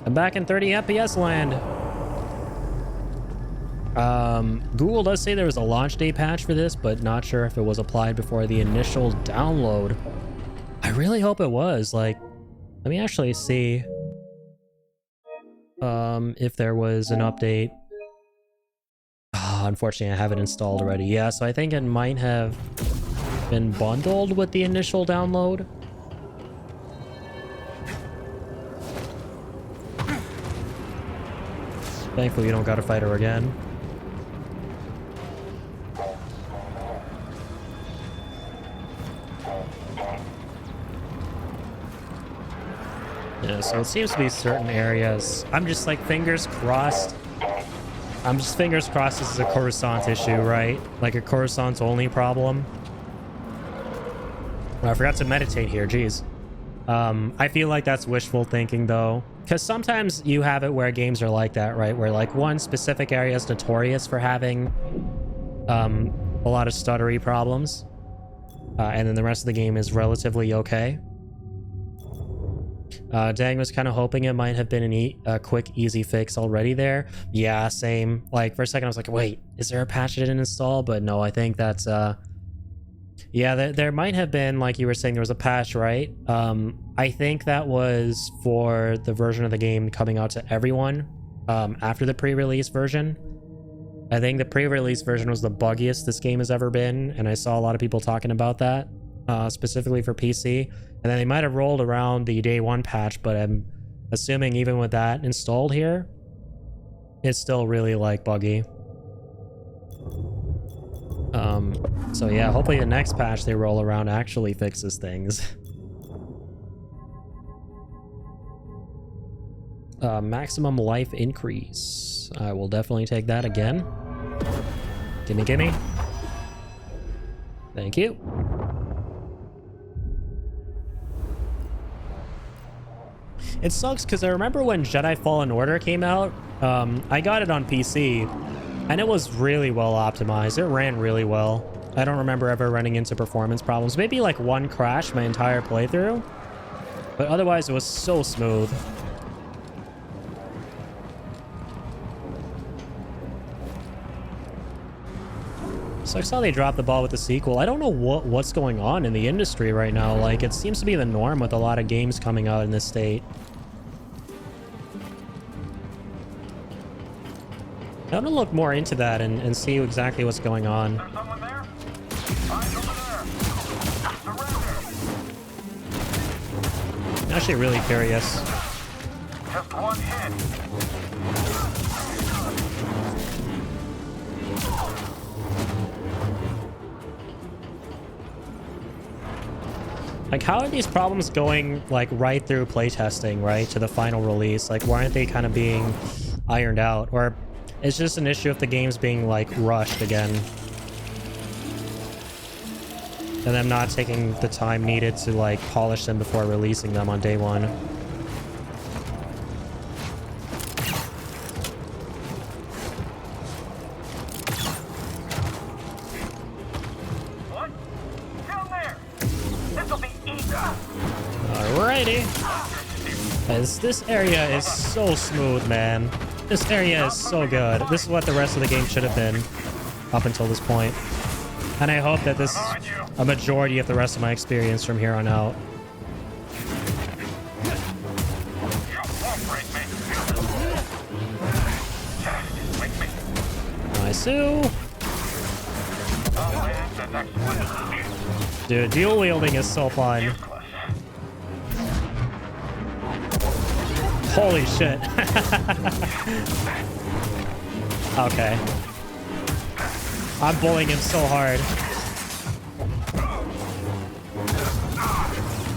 I'm back in 30 FPS land. Google does say there was a launch day patch for this, but not sure if it was applied before the initial download. I really hope it was. Like, let me actually see if there was an update. Oh, unfortunately, I have it installed already. Yeah, so I think it might have been bundled with the initial download. Thankfully, you don't gotta fight her again. Yeah, so it seems to be certain areas. I'm just like fingers crossed. I'm just fingers crossed this is a Coruscant issue, right? Like a Coruscant only problem. Oh, I forgot to meditate here, jeez. I feel like that's wishful thinking though. Because sometimes you have it where games are like that, right? Where like one specific area is notorious for having a lot of stuttery problems. And then the rest of the game is relatively okay. Dang was kind of hoping it might have been a quick, easy fix already there. Yeah, same. Like, for a second I was like, wait, is there a patch that didn't install? But no, I think that's... Yeah, there might have been, like you were saying, there was a patch, right? I think that was for the version of the game coming out to everyone after the pre-release version. I think the pre-release version was the buggiest this game has ever been, and I saw a lot of people talking about that, specifically for PC. And then they might have rolled around the day one patch, but I'm assuming even with that installed here, it's still really, like, buggy. So yeah, hopefully the next patch they roll around actually fixes things. Maximum life increase. I will definitely take that again. Gimme, gimme. Thank you. It sucks because I remember when Jedi Fallen Order came out, I got it on PC, and it was really well optimized. It ran really well. I don't remember ever running into performance problems. Maybe like one crash my entire playthrough, but otherwise it was so smooth. Sucks how they dropped the ball with the sequel. I don't know what's going on in the industry right now. Like, it seems to be the norm with a lot of games coming out in this state. I want to look more into that and see exactly what's going on. I'm actually really curious. Just one hit. Like, how are these problems going, like, right through playtesting, right, to the final release? Like, why aren't they kind of being ironed out? Or it's just an issue of the games being, like, rushed again. And them not taking the time needed to, like, polish them before releasing them on day one. What? Down there! This area is so smooth, man. This area is so good. This is what the rest of the game should have been up until this point. And I hope that this is a majority of the rest of my experience from here on out. Nice. Dude, dual wielding is so fun. Holy shit. Okay. I'm bullying him so hard.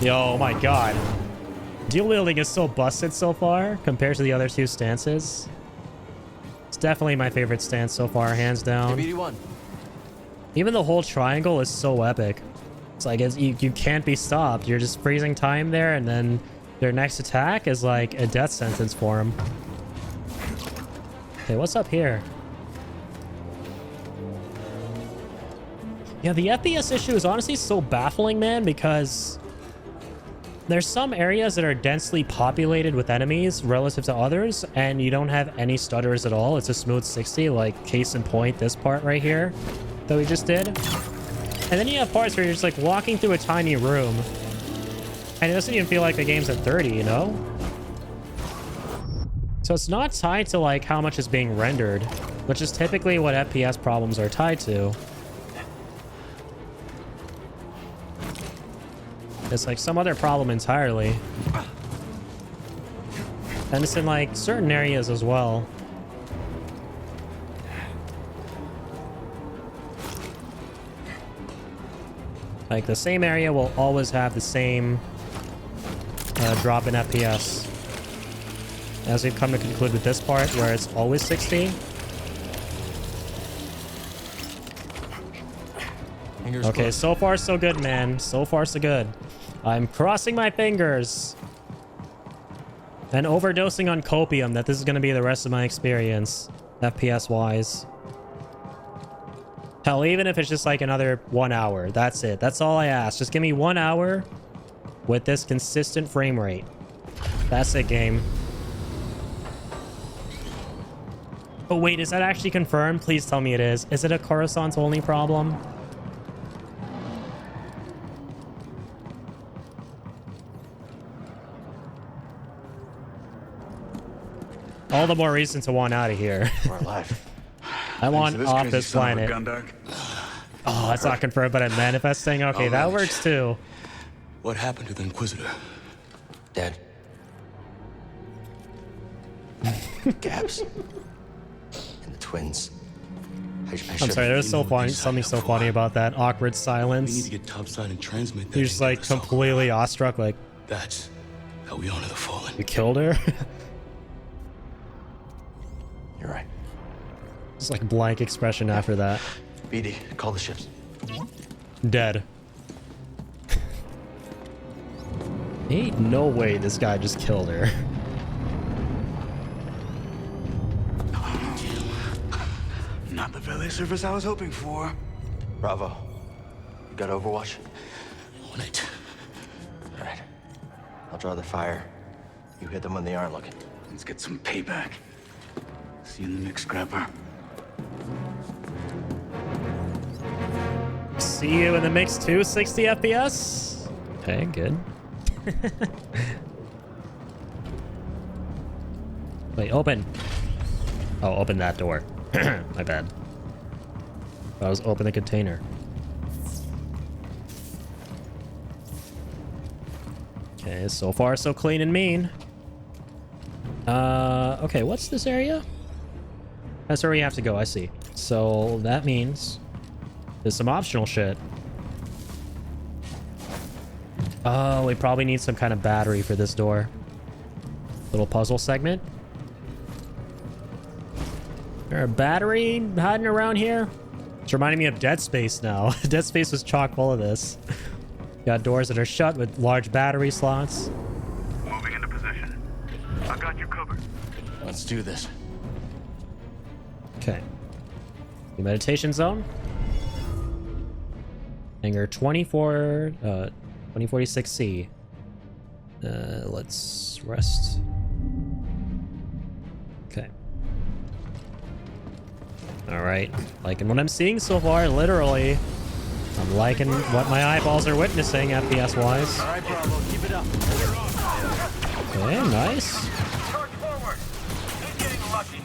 Yo, oh my god. Dual wielding is so busted so far compared to the other two stances. It's definitely my favorite stance so far, hands down. Even the whole triangle is so epic. It's like you can't be stopped. You're just freezing time there, and then their next attack is like a death sentence for him. Okay, what's up here? Yeah, the FPS issue is honestly so baffling, man, because there's some areas that are densely populated with enemies relative to others, and you don't have any stutters at all. It's a smooth 60, like case in point, this part right here that we just did. And then you have parts where you're just like walking through a tiny room, and it doesn't even feel like the game's at 30, you know? So it's not tied to like how much is being rendered, which is typically what FPS problems are tied to. It's like some other problem entirely. And it's in like certain areas as well. Like the same area will always have the same drop in FPS. As we've come to conclude with this part where it's always 60. Okay, so far so good, man. So far so good. I'm crossing my fingers and overdosing on copium that this is going to be the rest of my experience, FPS wise. Hell, even if it's just like another 1 hour, that's it. That's all I ask. Just give me 1 hour with this consistent frame rate. That's it, game. Oh wait, is that actually confirmed? Please tell me it is. Is it a Coruscant only problem? All the more reason to want out of here. We're alive. I want off this planet. Oh, that's not confirmed, but I'm manifesting. Okay, that works too. What happened to the Inquisitor? Dead. Gaps. And the twins. I'm sorry, there's so funny, something so funny about that awkward silence. We need to get topside and transmit that. You're just like completely awestruck, like that's how we honor the fallen. You killed her? You're right. Just like blank expression after that. BD, call the ships. Dead. Ain't no way this guy just killed her. Not the valet service I was hoping for. Bravo. You got Overwatch? On it. All right. I'll draw the fire. You hit them when they aren't looking. Let's get some payback. See you in the mix, Scrapper. See you in the mix too, 60 FPS? Okay, good. Wait, open. Oh, open that door. My bad. I was open the container. Okay, so far so clean and mean. Okay, what's this area? That's where we have to go, I see. So that means there's some optional shit. Oh, we probably need some kind of battery for this door. Little puzzle segment. Is there a battery hiding around here? It's reminding me of Dead Space now. Dead Space was chock full of this. Got doors that are shut with large battery slots. Moving into position. I've got you covered. Let's do this. Okay. The meditation zone. Hangar 2046C. Let's rest. Okay. Alright. Liking what I'm seeing so far, literally. I'm liking what my eyeballs are witnessing FPS-wise. Alright, Bravo, keep it up. Okay, nice. Charge forward. He's getting lucky.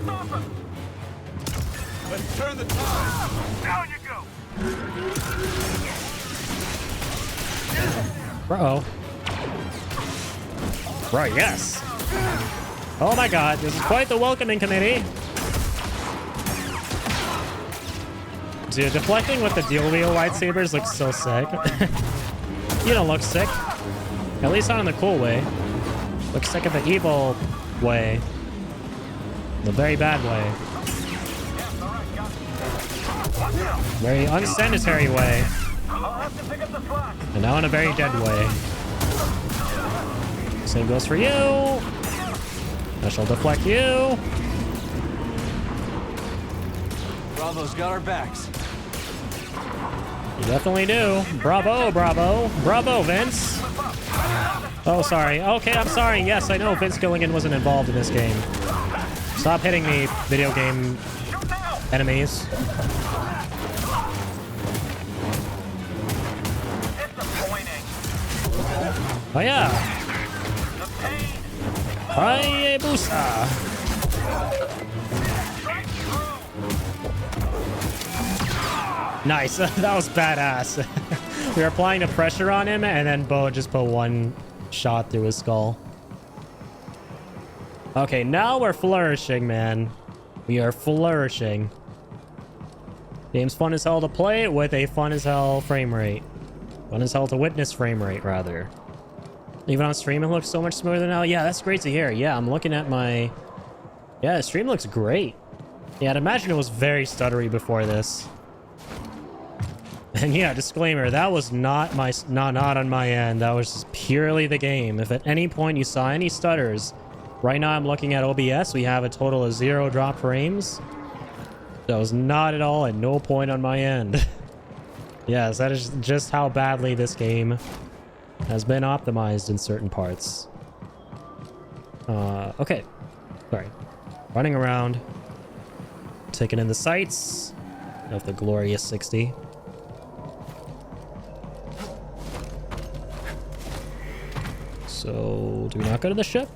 Stop him. Let's turn the tide. Down you go. Uh-oh. Right, yes. Oh my god, this is quite the welcoming committee. Dude, deflecting with the dual wheel lightsabers looks so sick. You don't look sick. At least not in the cool way. Looks sick in the evil way. The very bad way. Very unsanitary way. And now in a very dead way. Same goes for you. I shall deflect you. Bravo's got our backs. You definitely do. Bravo, bravo. Bravo, Vince. Oh, sorry. Okay, I'm sorry. Yes, I know Vince Gilligan wasn't involved in this game. Stop hitting me, video game enemies. Oh, yeah. Hayabusa. Nice. That was badass. We were applying the pressure on him, and then Bo just put one shot through his skull. Okay, now we're flourishing, man. We are flourishing. Game's fun as hell to play with a fun as hell frame rate. Fun as hell to witness frame rate, rather. Even on stream, it looks so much smoother now. Yeah, that's great to hear. Yeah, I'm looking at my... Yeah, the stream looks great. Yeah, I'd imagine it was very stuttery before this. And yeah, disclaimer, that was not on my end. That was just purely the game. If at any point you saw any stutters, right now I'm looking at OBS. We have a total of 0 drop frames. That was not at all at no point on my end. Yes, that is just how badly this game has been optimized in certain parts. Okay. Sorry. Running around. Taking in the sights of the glorious 60. So, do we not go to the ship?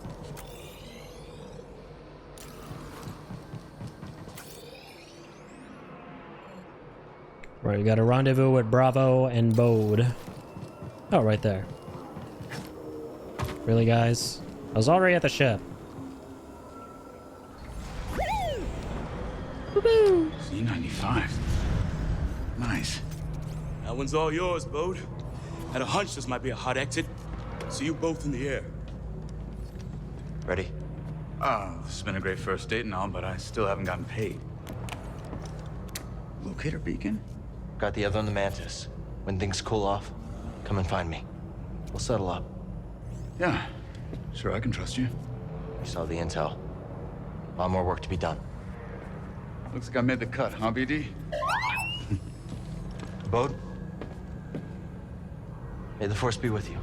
Right, we got a rendezvous with Bravo and Bode. Oh, right there. Really, guys? I was already at the ship. C-95. Nice. That one's all yours, Bode. Had a hunch this might be a hot exit. See you both in the air. Ready? Oh, this has been a great first date and all, but I still haven't gotten paid. Locator beacon? Got the other on the Mantis. When things cool off, come and find me. We'll settle up. Yeah, sure, I can trust you. You saw the intel. A lot more work to be done. Looks like I made the cut, huh, BD? Bode? May the Force be with you.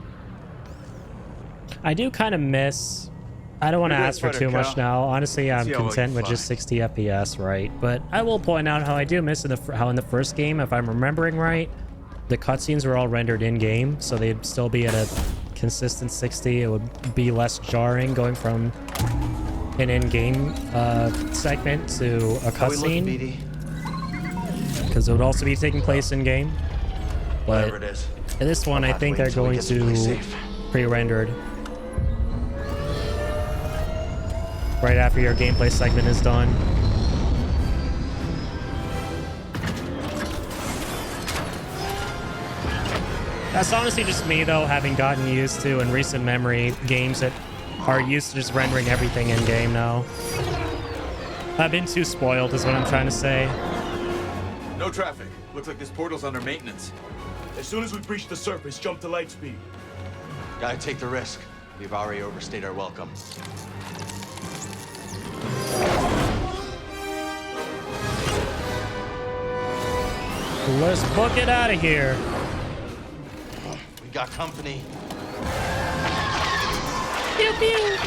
I do kind of miss... I don't want to ask for too much now. Honestly, I'm content with just 60 FPS, right? But I will point out how I do miss how in the first game, if I'm remembering right, the cutscenes were all rendered in-game, so they'd still be at a consistent 60. It would be less jarring going from an in-game segment to a cutscene. Because it would also be taking place in-game. But it is. in this one, I think they're going to pre-rendered. Right after your gameplay segment is done. That's honestly just me, though, having gotten used to, in recent memory, games that are used to just rendering everything in-game now. I've been too spoiled, is what I'm trying to say. No traffic. Looks like this portal's under maintenance. As soon as we breach the surface, jump to light speed. Gotta take the risk. We've already overstayed our welcome. Let's book it out of here. We got company. Pew pew.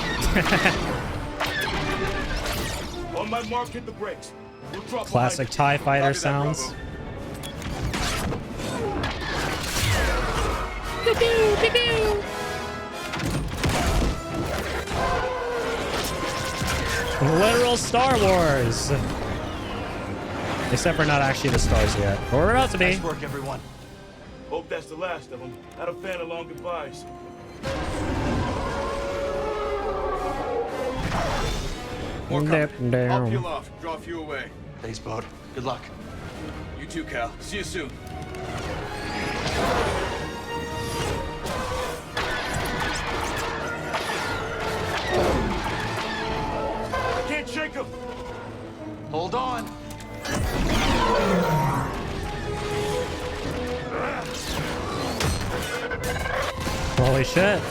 On my mark, hit the brakes. We'll drop Classic TIE fighter sounds. Pew pew pew pew. Literal Star Wars. Except for not actually the stars yet. But we're about to be. Nice work, everyone. Hope that's the last of them. Not a fan of long goodbyes. More coming. I'll Down. peel off. Draw a few away. Thanks, Bode. Good luck. You too, Cal. See you soon. Can't shake him. Hold on. Holy shit.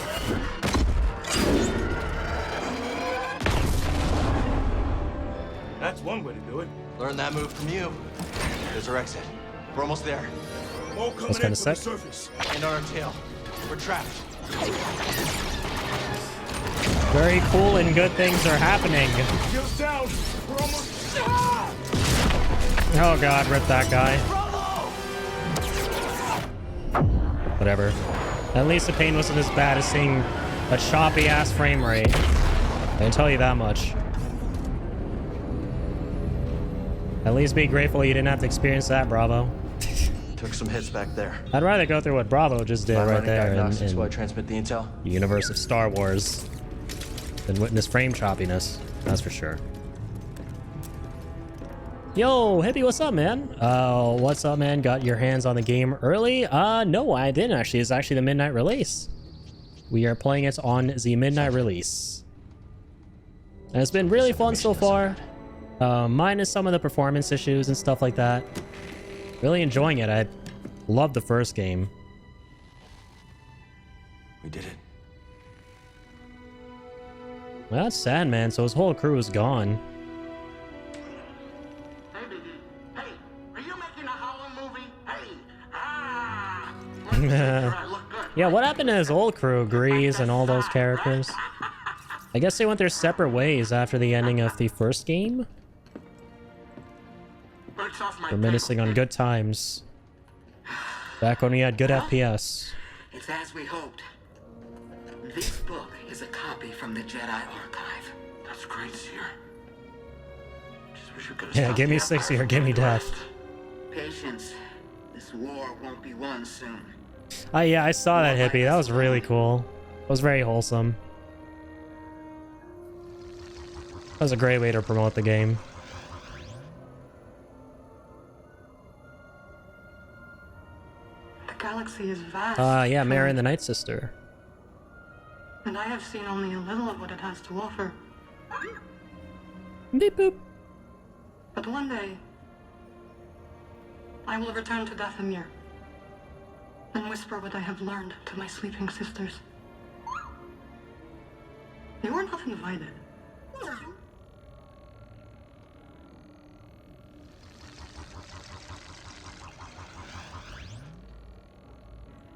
That's one way to do it. Learn that move from you. There's our exit. We're almost there. More coming That's in kinda from the sick. surface. And on our tail. We're trapped. Very cool and good things are happening. Shields down. We're almost. Oh god, rip that guy. Whatever. At least the pain wasn't as bad as seeing a choppy ass frame rate. I can tell you that much. At least be grateful you didn't have to experience that, Bravo. Took some hits back there. I'd rather go through what Bravo just did right there in While I transmit the intel. the universe of Star Wars than witness frame choppiness. That's for sure. Yo, Hippie, what's up, man? What's up, man? Got your hands on the game early? No, I didn't actually. It's actually the midnight release. We are playing it on the midnight release. And it's been really fun so far. Minus some of the performance issues and stuff like that. Really enjoying it. I loved the first game. We did it. Well, that's sad, man. So his whole crew is gone. Yeah, what happened to his old crew, Grease and all those characters? I guess they went their separate ways after the ending of the first game. Reminiscing on good times. Back when we had good FPS. It's as we hoped. This book is a copy from the Jedi archive. That's great, Seer. Just wish you could have Yeah, stopped give me the 60 or Empire give me from death. Patience. This war won't be won soon. Oh yeah, I saw that, Hippie. That was really cool. It was very wholesome. That was a great way to promote the game. The galaxy is vast. Yeah, Marion the Night Sister. And I have seen only a little of what it has to offer. Beep boop. But one day, I will return to Dathomir and whisper what I have learned to my sleeping sisters. You are not invited.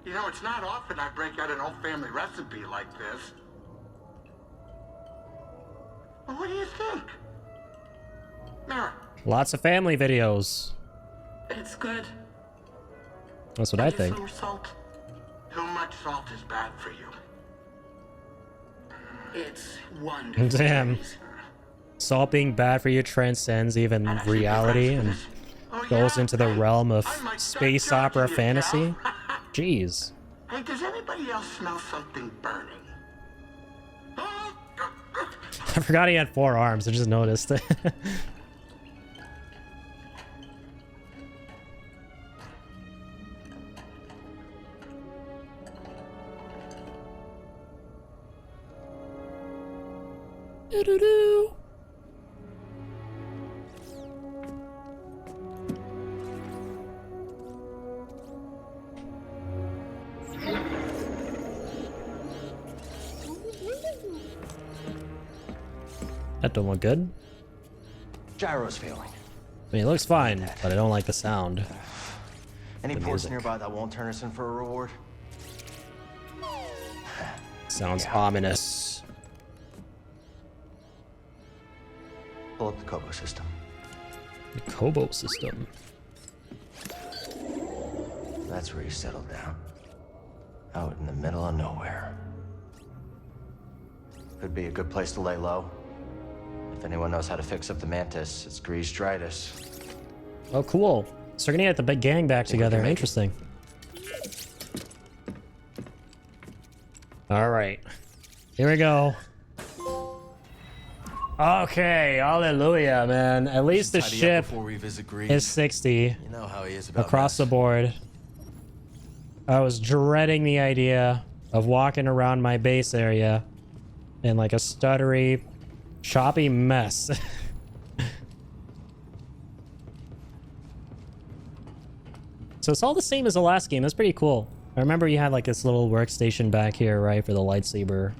You know, it's not often I break out an old family recipe like this. Well, what do you think? Mara. Lots of family videos. It's good. That's what I Use think. some more salt. Too much salt is bad for you. It's wonderful. Damn. Salt being bad for you transcends even reality and goes into the realm of space opera fantasy. Jeez. Hey, does anybody else smell something burning? I forgot he had 4 arms. I just noticed. Doo-doo-doo. That don't look good. Gyro's failing. I mean, it looks fine, but I don't like the sound. Any The ports music. nearby that won't turn us in for a reward? Sounds ominous. Pull up the Kobo system. The Kobo system. That's where you settle down. Out in the middle of nowhere. Could be a good place to lay low. If anyone knows how to fix up the Mantis, it's Grease Dritus. Oh, cool. So we're gonna get the big gang back together. Interesting. All right. Here we go. Okay, hallelujah, man. At least the ship is 60 You know how he is about across the board. I was dreading the idea of walking around my base area in like a stuttery, choppy mess. So it's all the same as the last game. That's pretty cool. I remember you had like this little workstation back here, right, for the lightsaber.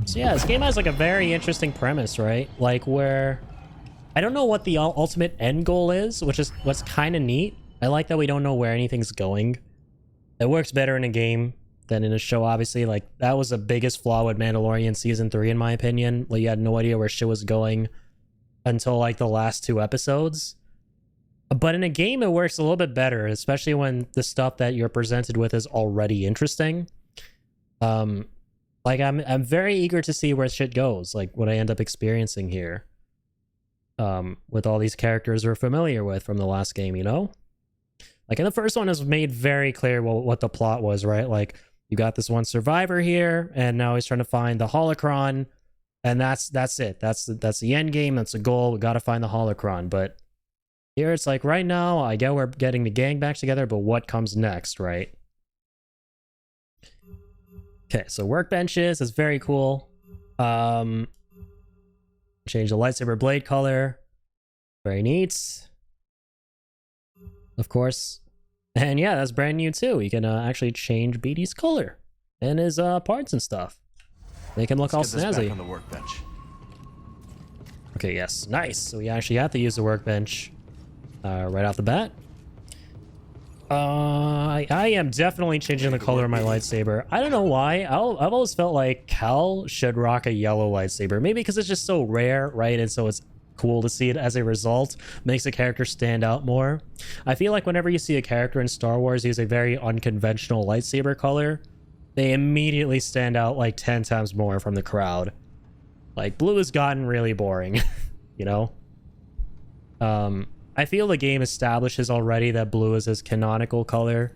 So yeah, this game has like a very interesting premise, right? Like where I don't know what the ultimate end goal is, which is what's kind of neat. I like that we don't know where anything's going. It works better in a game than in a show, obviously. Like that was the biggest flaw with Mandalorian season 3, in my opinion. Like you had no idea where shit was going until like the last 2 episodes. But in a game, it works a little bit better, especially when the stuff that you're presented with is already interesting. Like I'm very eager to see where shit goes, like what I end up experiencing here. With all these characters we're familiar with from the last game, you know? Like in the first one, it was made very clear what the plot was, right? Like you got this one survivor here, and now he's trying to find the holocron, and that's it. That's the end game. That's the goal. We got to find the holocron. But here it's like right now, I get we're getting the gang back together, but what comes next, right? Okay, so workbenches is very cool. Change the lightsaber blade color. Very neat. Of course. And yeah, that's brand new too. You can actually change BD's color and his parts and stuff. Make him look all snazzy. On the workbench. Okay, yes, nice. So we actually have to use the workbench right off the bat. I am definitely changing the color of my lightsaber. I don't know why. I've always felt like Cal should rock a yellow lightsaber. Maybe because it's just so rare, right? And so it's cool to see it as a result. Makes the character stand out more. I feel like whenever you see a character in Star Wars use a very unconventional lightsaber color, they immediately stand out like 10 times more from the crowd. Like, blue has gotten really boring, you know? I feel the game establishes already that blue is his canonical color,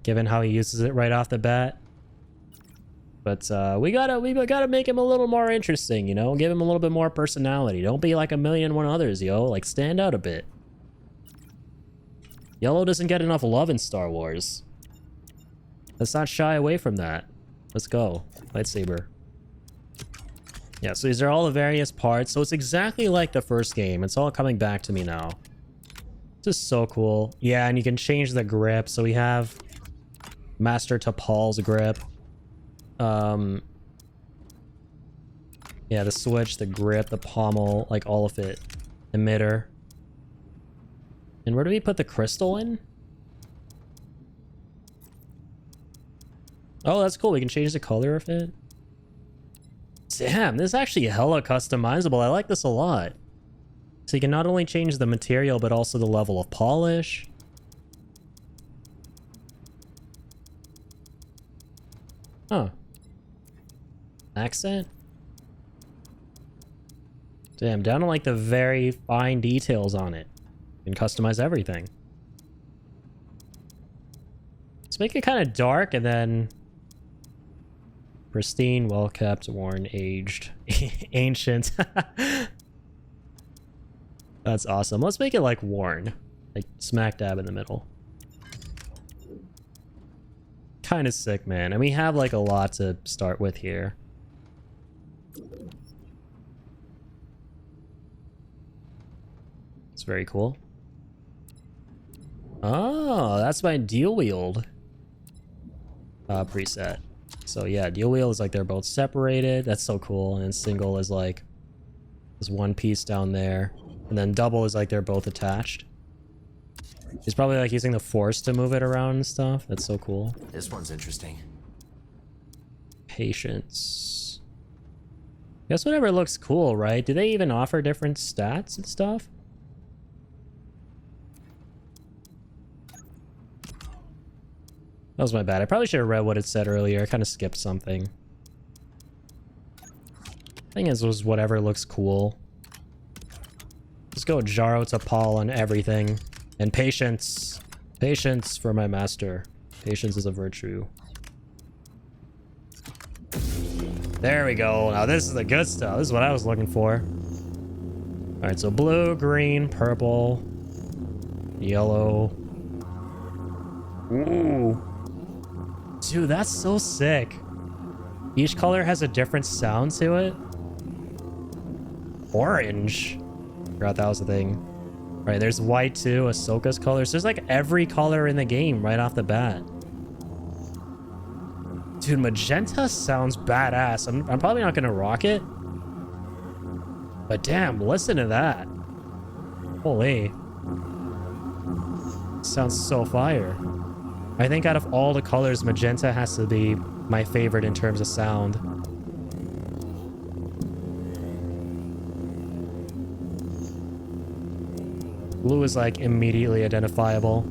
given how he uses it right off the bat. But we gotta make him a little more interesting, you know? Give him a little bit more personality. Don't be like 1,000,001 others, yo. Like, stand out a bit. Yellow doesn't get enough love in Star Wars. Let's not shy away from that. Let's go. Lightsaber. Yeah, so these are all the various parts. So it's exactly like the first game. It's all coming back to me now. This is so cool. Yeah, and you can change the grip. So we have Master T'Pol's grip. Yeah, the switch, the grip, the pommel, like all of it. Emitter. And where do we put the crystal in? Oh, that's cool. We can change the color of it. Damn, this is actually hella customizable. I like this a lot. So you can not only change the material, but also the level of polish. Huh. Accent? Damn, down to like the very fine details on it. You can customize everything. Let's make it kind of dark and then... Pristine, well-kept, worn, aged, ancient. That's awesome. Let's make it like worn. Like smack dab in the middle. Kind of sick, man. And we have like a lot to start with here. It's very cool. Oh, that's my dual wield preset. So yeah, dual wheel is like they're both separated. That's so cool. And then single is like there's one piece down there. And then double is like they're both attached. He's probably like using the force to move it around and stuff. That's so cool. This one's interesting. Patience. Guess whatever looks cool, right? Do they even offer different stats and stuff? That was my bad. I probably should have read what it said earlier. I kind of skipped something. Thing is, was whatever looks cool. Let's go Jaro to Paul on everything. And patience. Patience for my master. Patience is a virtue. There we go. Now this is the good stuff. This is what I was looking for. Alright, so blue, green, purple, yellow. Ooh. Dude, that's so sick. Each color has a different sound to it. Orange. Forgot that was the thing. Right, there's white too, Ahsoka's colors. There's like every color in the game right off the bat. Dude, magenta sounds badass. I'm probably not gonna rock it. But damn, listen to that. Holy. Sounds so fire. I think out of all the colors, magenta has to be my favorite in terms of sound. Blue is like immediately identifiable.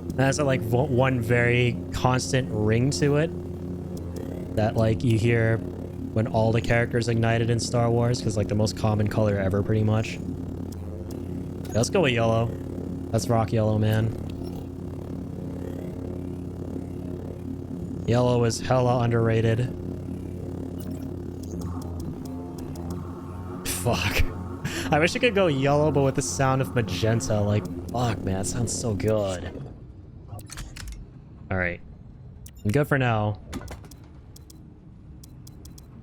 It has like one very constant ring to it that like you hear when all the characters ignited in Star Wars, because like the most common color ever pretty much. Yeah, let's go with yellow. Let's rock yellow, man. Yellow is hella underrated. Fuck. I wish I could go yellow, but with the sound of magenta. Like, fuck, man. It sounds so good. Alright. Good for now.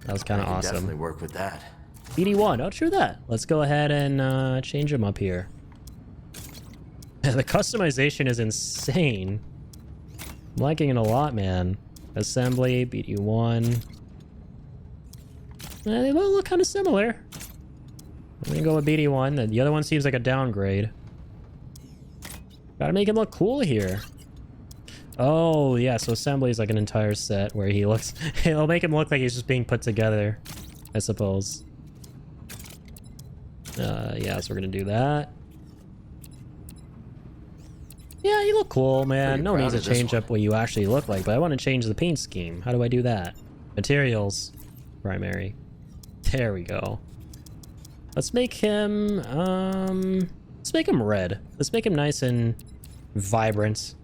That was kind of awesome. Definitely work with that. BD1. Oh, true that. Let's go ahead and change him up here. The customization is insane. I'm liking it a lot, man. Assembly, BD1. They both look kind of similar. I'm gonna go with BD1. The other one seems like a downgrade. Gotta make him look cool here. Oh, yeah, so assembly is like an entire set where he looks... It'll make him look like he's just being put together, I suppose. Yeah, so we're gonna do that. Yeah, you look cool, man. No need to change up what you actually look like, but I want to change the paint scheme. How do I do that? Materials. Primary. There we go. Let's make him, let's make him red. Let's make him nice and vibrant.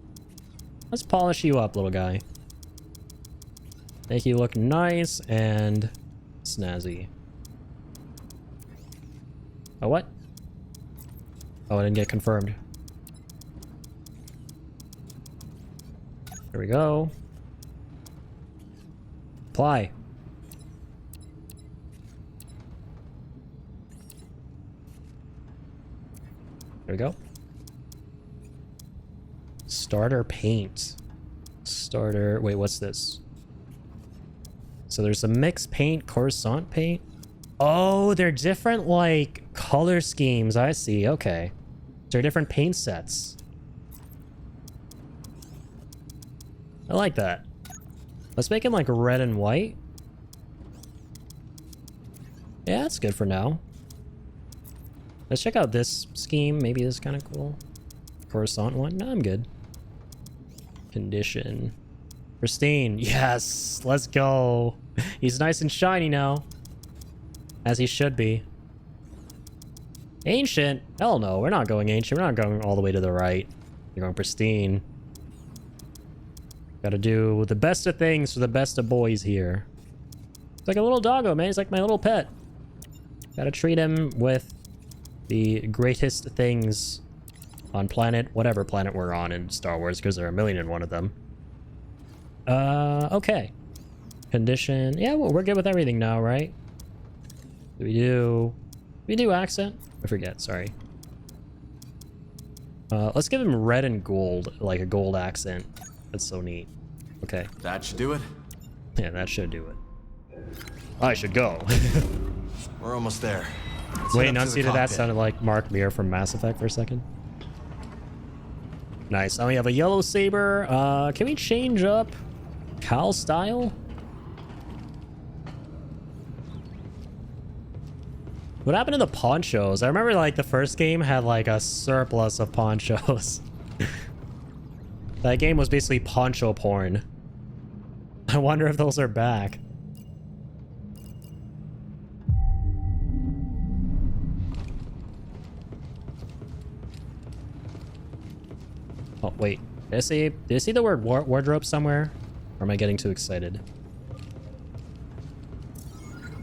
Let's polish you up, little guy. Make you look nice and snazzy. Oh, what? Oh, I didn't get confirmed. There we go. Apply. There we go. Starter paint. Starter... Wait, what's this? So there's a mixed paint, Coruscant paint. Oh, they're different, like, color schemes. I see. Okay. They're different paint sets. I like that. Let's make him, like, red and white. Yeah, that's good for now. Let's check out this scheme. Maybe this is kind of cool. Coruscant one. No, I'm good. Condition. Pristine. Yes. Let's go. He's nice and shiny now. As he should be. Ancient? Hell no. We're not going ancient. We're not going all the way to the right. We're going pristine. Gotta do the best of things for the best of boys here. It's like a little doggo, man. He's like my little pet. Gotta treat him with the greatest things on planet, whatever planet we're on in Star Wars, because there are a million and one of them. Okay. Condition. Yeah, well, we're good with everything now, right? We do accent? I forget, sorry. Let's give him red and gold, like a gold accent. That's so neat. Okay. That should do it? Yeah, that should do it. I should go. We're almost there. Wait, enunciated that sounded like Mark Mir from Mass Effect for a second. Nice. Now we have a yellow saber. Can we change up Cal style? What happened to the ponchos? I remember like the first game had like a surplus of ponchos. That game was basically poncho porn. I wonder if those are back. Oh, wait. Did I see the word wardrobe somewhere? Or am I getting too excited?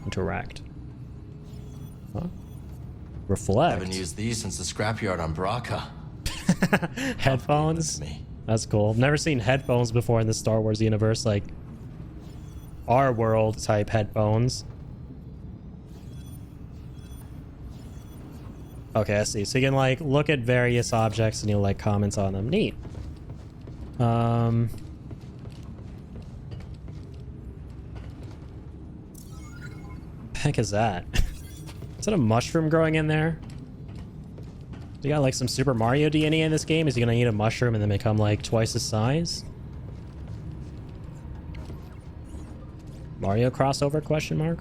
Interact. Huh? Reflect. Haven't used these since the scrapyard on Braca. Headphones? That's cool. I've never seen headphones before in the Star Wars universe. Like, our world type headphones. Okay, I see. So you can like look at various objects and you'll like comment on them. Neat. Heck is that? Is that a mushroom growing in there? You got like some Super Mario DNA in this game? Is he gonna eat a mushroom and then become like twice his size? Mario crossover question mark?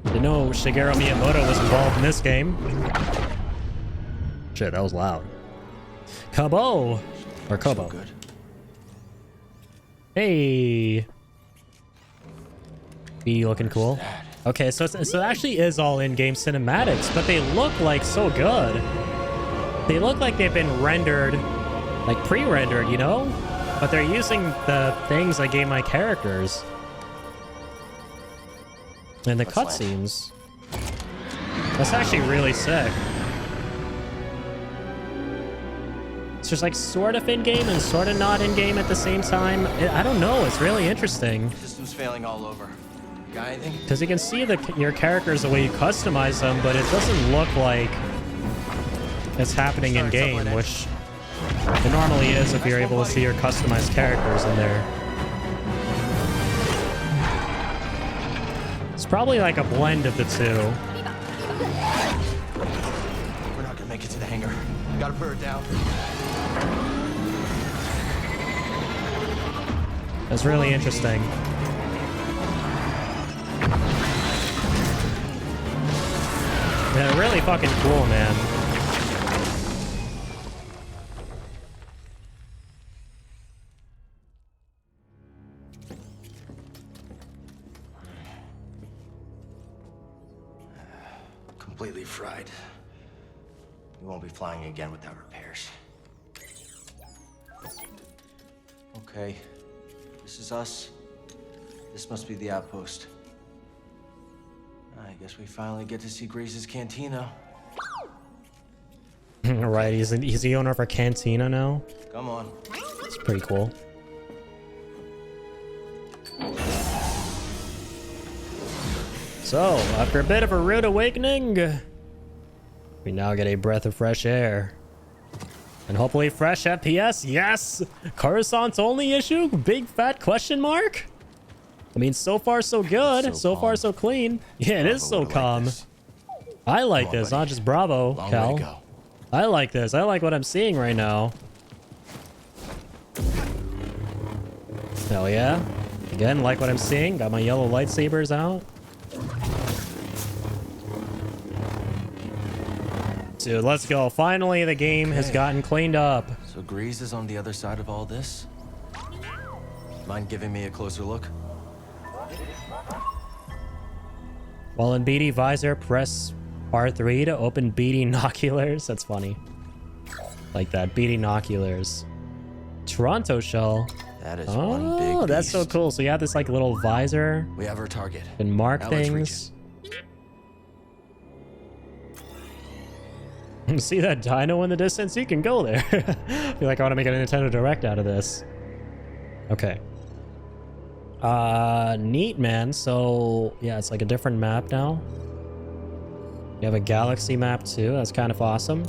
Didn't know Shigeru Miyamoto was involved in this game. Shit, that was loud. Kobo! Or Kobo. So good. Hey! Be looking cool. Okay, so it actually is all in-game cinematics, but they look like so good. They look like they've been rendered, like pre-rendered, you know? But they're using the things I gave my characters. And the cutscenes. That's actually really sick. It's just like sort of in-game and sort of not in-game at the same time. I don't know, it's really interesting. System's failing all over. Got anything? Because you can see your characters the way you customize them, but it doesn't look like it's happening in-game, which it normally is if you're able to see your customized characters in there. It's probably like a blend of the two. We're not gonna make it to the hangar. Gotta put her down. That's really interesting. Yeah, really fucking cool, man. Completely fried. We won't be flying again without repairs. Okay. This is us. This must be the outpost. I guess we finally get to see Grace's cantina. Right, he's the owner of our cantina now. Come on. It's pretty cool. So, after a bit of a rude awakening, we now get a breath of fresh air. And hopefully fresh FPS, yes! Coruscant's only issue? Big fat question mark? I mean, so far so good. So far so clean. Yeah, it is so calm. I like this, not just Bravo, Cal. I like this. I like what I'm seeing right now. Hell yeah. Again, like what I'm seeing. Got my yellow lightsabers out. Dude, let's go. Finally, the game has gotten cleaned up. So Grease is on the other side of all this? Mind giving me a closer look? While in BD visor, press R3 to open BD noculars. That's funny. Like that. BD noculars. Toronto shell. That is one big beast. That's so cool. So you have this like little visor. We have our target. And mark Now let's reach things. See that dino in the distance? You can go there. I feel like I want to make a Nintendo Direct out of this. Okay. Neat, man. So, yeah, it's like a different map now. You have a galaxy map, too. That's kind of awesome.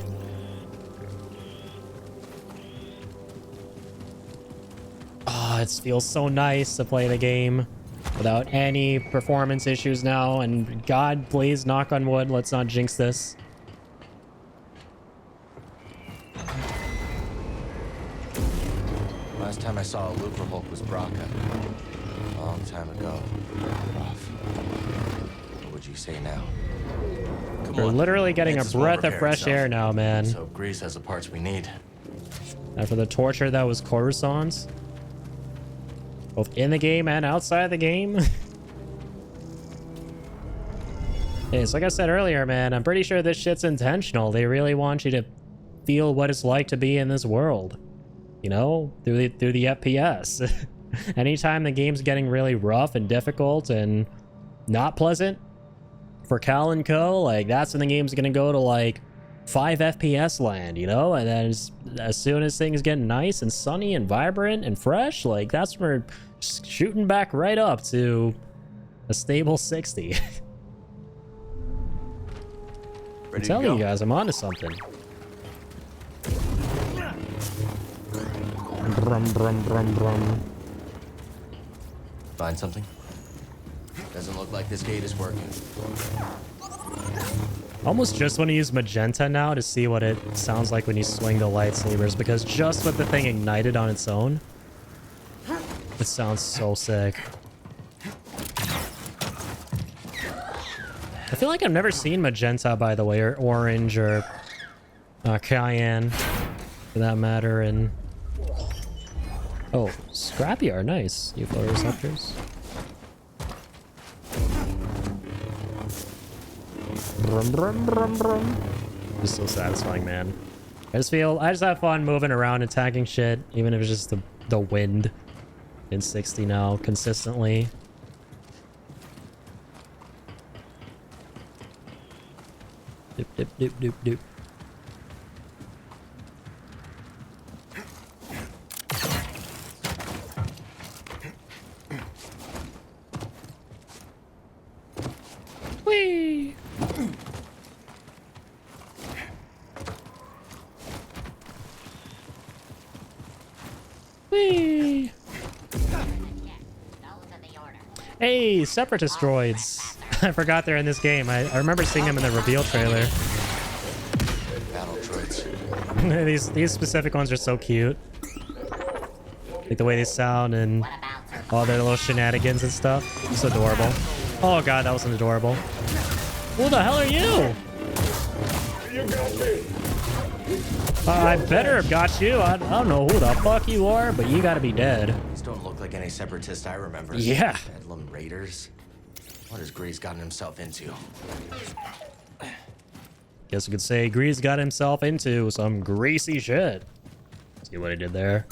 Oh, it feels so nice to play the game without any performance issues now. And God, please, knock on wood, let's not jinx this. Last time I saw a Looper Hulk was Braca. A long time ago. Rough. What would you say now? We're literally getting a breath of fresh air now, man. So Grease has the parts we need. After the torture that was Coruscant's, both in the game and outside the game. Hey, it's like I said earlier, man, I'm pretty sure this shit's intentional. They really want you to feel what it's like to be in this world, you know, through the FPS. Anytime the game's getting really rough and difficult and not pleasant for Cal and Co, like that's when the game's gonna go to like 5 FPS land, you know. And then as soon as things get nice and sunny and vibrant and fresh, like that's when we're shooting back right up to a stable 60. I'm telling you guys, I'm onto something. Brum, brum, brum, brum. Find something? Doesn't look like this gate is working. Almost just want to use magenta now to see what it sounds like when you swing the lightsabers, because just with the thing ignited on its own, it sounds so sick. I feel like I've never seen magenta, by the way, or orange, or cayenne, for that matter, and... Oh, scrappy are nice, you photoreceptors. Brum, brum, brum, brum. Just so satisfying, man. I just have fun moving around and tagging shit, even if it's just the wind in 60 now, consistently. Doop, doop, doop, doop, doop. Whee! Whee! Hey, Separatist droids. I forgot they're in this game. I remember seeing them in the reveal trailer. Battle droids. These specific ones are so cute. Like the way they sound and all their little shenanigans and stuff. It's adorable. Oh god, that wasn't adorable. Who the hell are you? You got me. I better have got you. I don't know who the fuck you are, but you gotta be dead. These don't look like any separatists I remember. Yeah. Bedlam Raiders. What has Grease gotten himself into? Guess we could say Grease got himself into some greasy shit. See what I did there?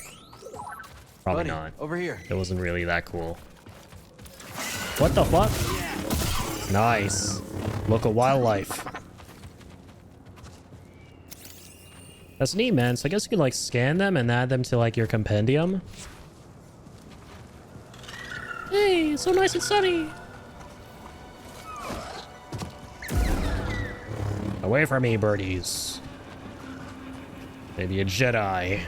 Probably Buddy, not. Over here. It wasn't really that cool. What the fuck? Nice. Look at wildlife. That's neat, man. So I guess you could like scan them and add them to like your compendium. Hey, it's so nice and sunny. Away from me, birdies. Maybe a Jedi.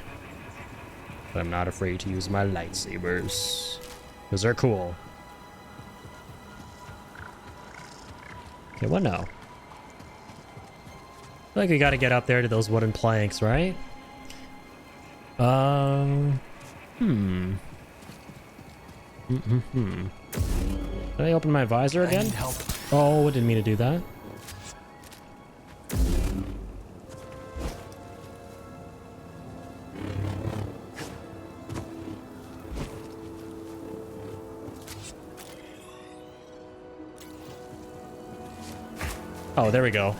But I'm not afraid to use my lightsabers. Because they're cool. Okay, what now? I feel like we gotta get up there to those wooden planks, right? Did I open my visor again? Oh, I didn't mean to do that. Oh, there we go.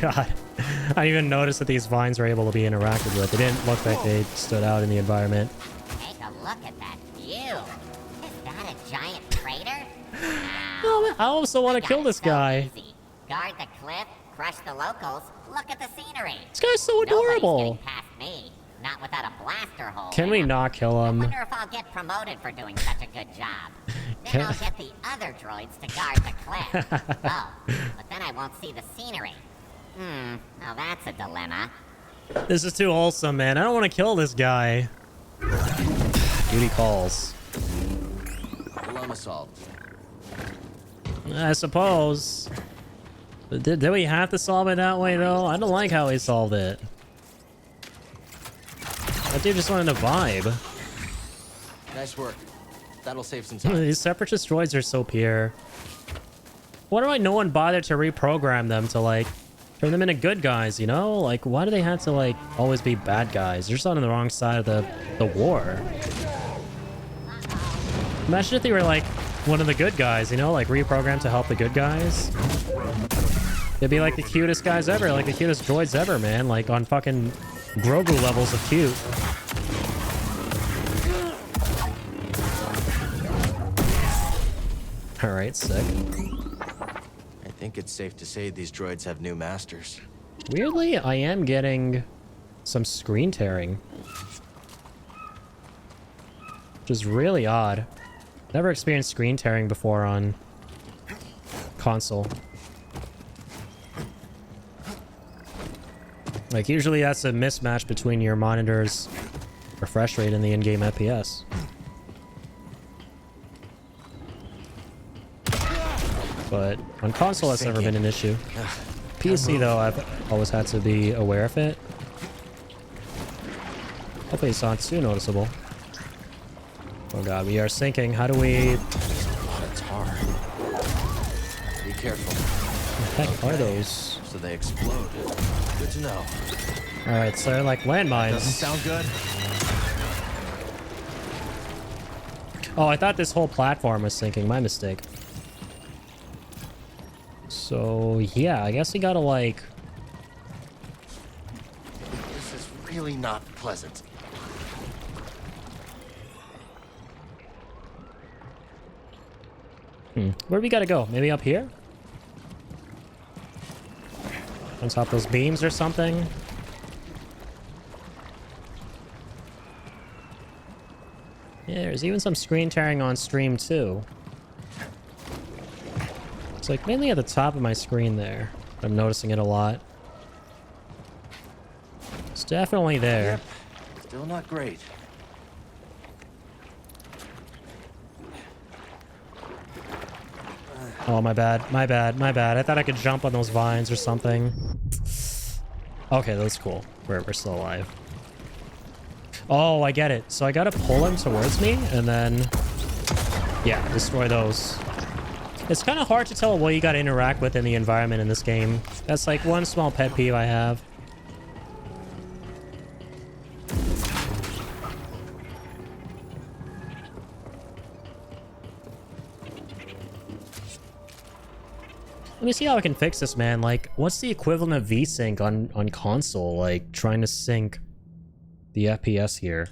God. I didn't even notice that these vines were able to be interacted with. They didn't look like they stood out in the environment. Take a look at that view. Is that a giant crater? Oh, I also want to kill this guy. Easy. Guard the cliff, crush the locals, look at the scenery. This guy's so adorable. Nobody's getting past me, not without a blaster hole. Can we not kill him? I wonder if I'll get promoted for doing such a good job. Then I'll get the other droids to guard the cliff. Oh, but then I won't see the scenery. Now that's a dilemma. This is too wholesome, man. I don't want to kill this guy. Duty calls. Dilemma solved. I suppose. But did we have to solve it that way, though? I don't like how he solved it. That dude just wanted to vibe. Nice work. That'll save some time. These separatist droids are so pure. Wonder why no one bothered to reprogram them to, like, turn them into good guys, you know? Like, why do they have to, like, always be bad guys? They're just on the wrong side of the war. Imagine if they were, like, one of the good guys, you know? Like, reprogrammed to help the good guys. They'd be, like, the cutest guys ever. Like, the cutest droids ever, man. Like, on fucking Grogu levels of cute. Alright, sick. I think it's safe to say these droids have new masters. Weirdly, I am getting some screen tearing. Which is really odd. Never experienced screen tearing before on console. Like, usually that's a mismatch between your monitor's refresh rate and the in-game FPS. But on console, that's never been an issue. PC, though, I've always had to be aware of it. Hopefully it's not too noticeable. Oh god, we are sinking. How do we... It's hard. Be careful. What the heck are those? So they explode. Good to know. Alright, so they're like landmines. Doesn't sound good. Oh, I thought this whole platform was sinking. My mistake. So, yeah, I guess we gotta, like... This is really not pleasant. Where do we gotta go? Maybe up here? On top of those beams or something? Yeah, there's even some screen tearing on stream, too. It's like mainly at the top of my screen there. I'm noticing it a lot. It's definitely there. Yep. Still not great. Oh, my bad. My bad. My bad. I thought I could jump on those vines or something. Okay, that's cool. We're still alive. Oh, I get it. So I gotta pull him towards me and then... yeah, destroy those. It's kind of hard to tell what you gotta interact with in the environment in this game. That's like one small pet peeve I have. Let me see how I can fix this, man. Like, what's the equivalent of VSync on console? Like, trying to sync the FPS here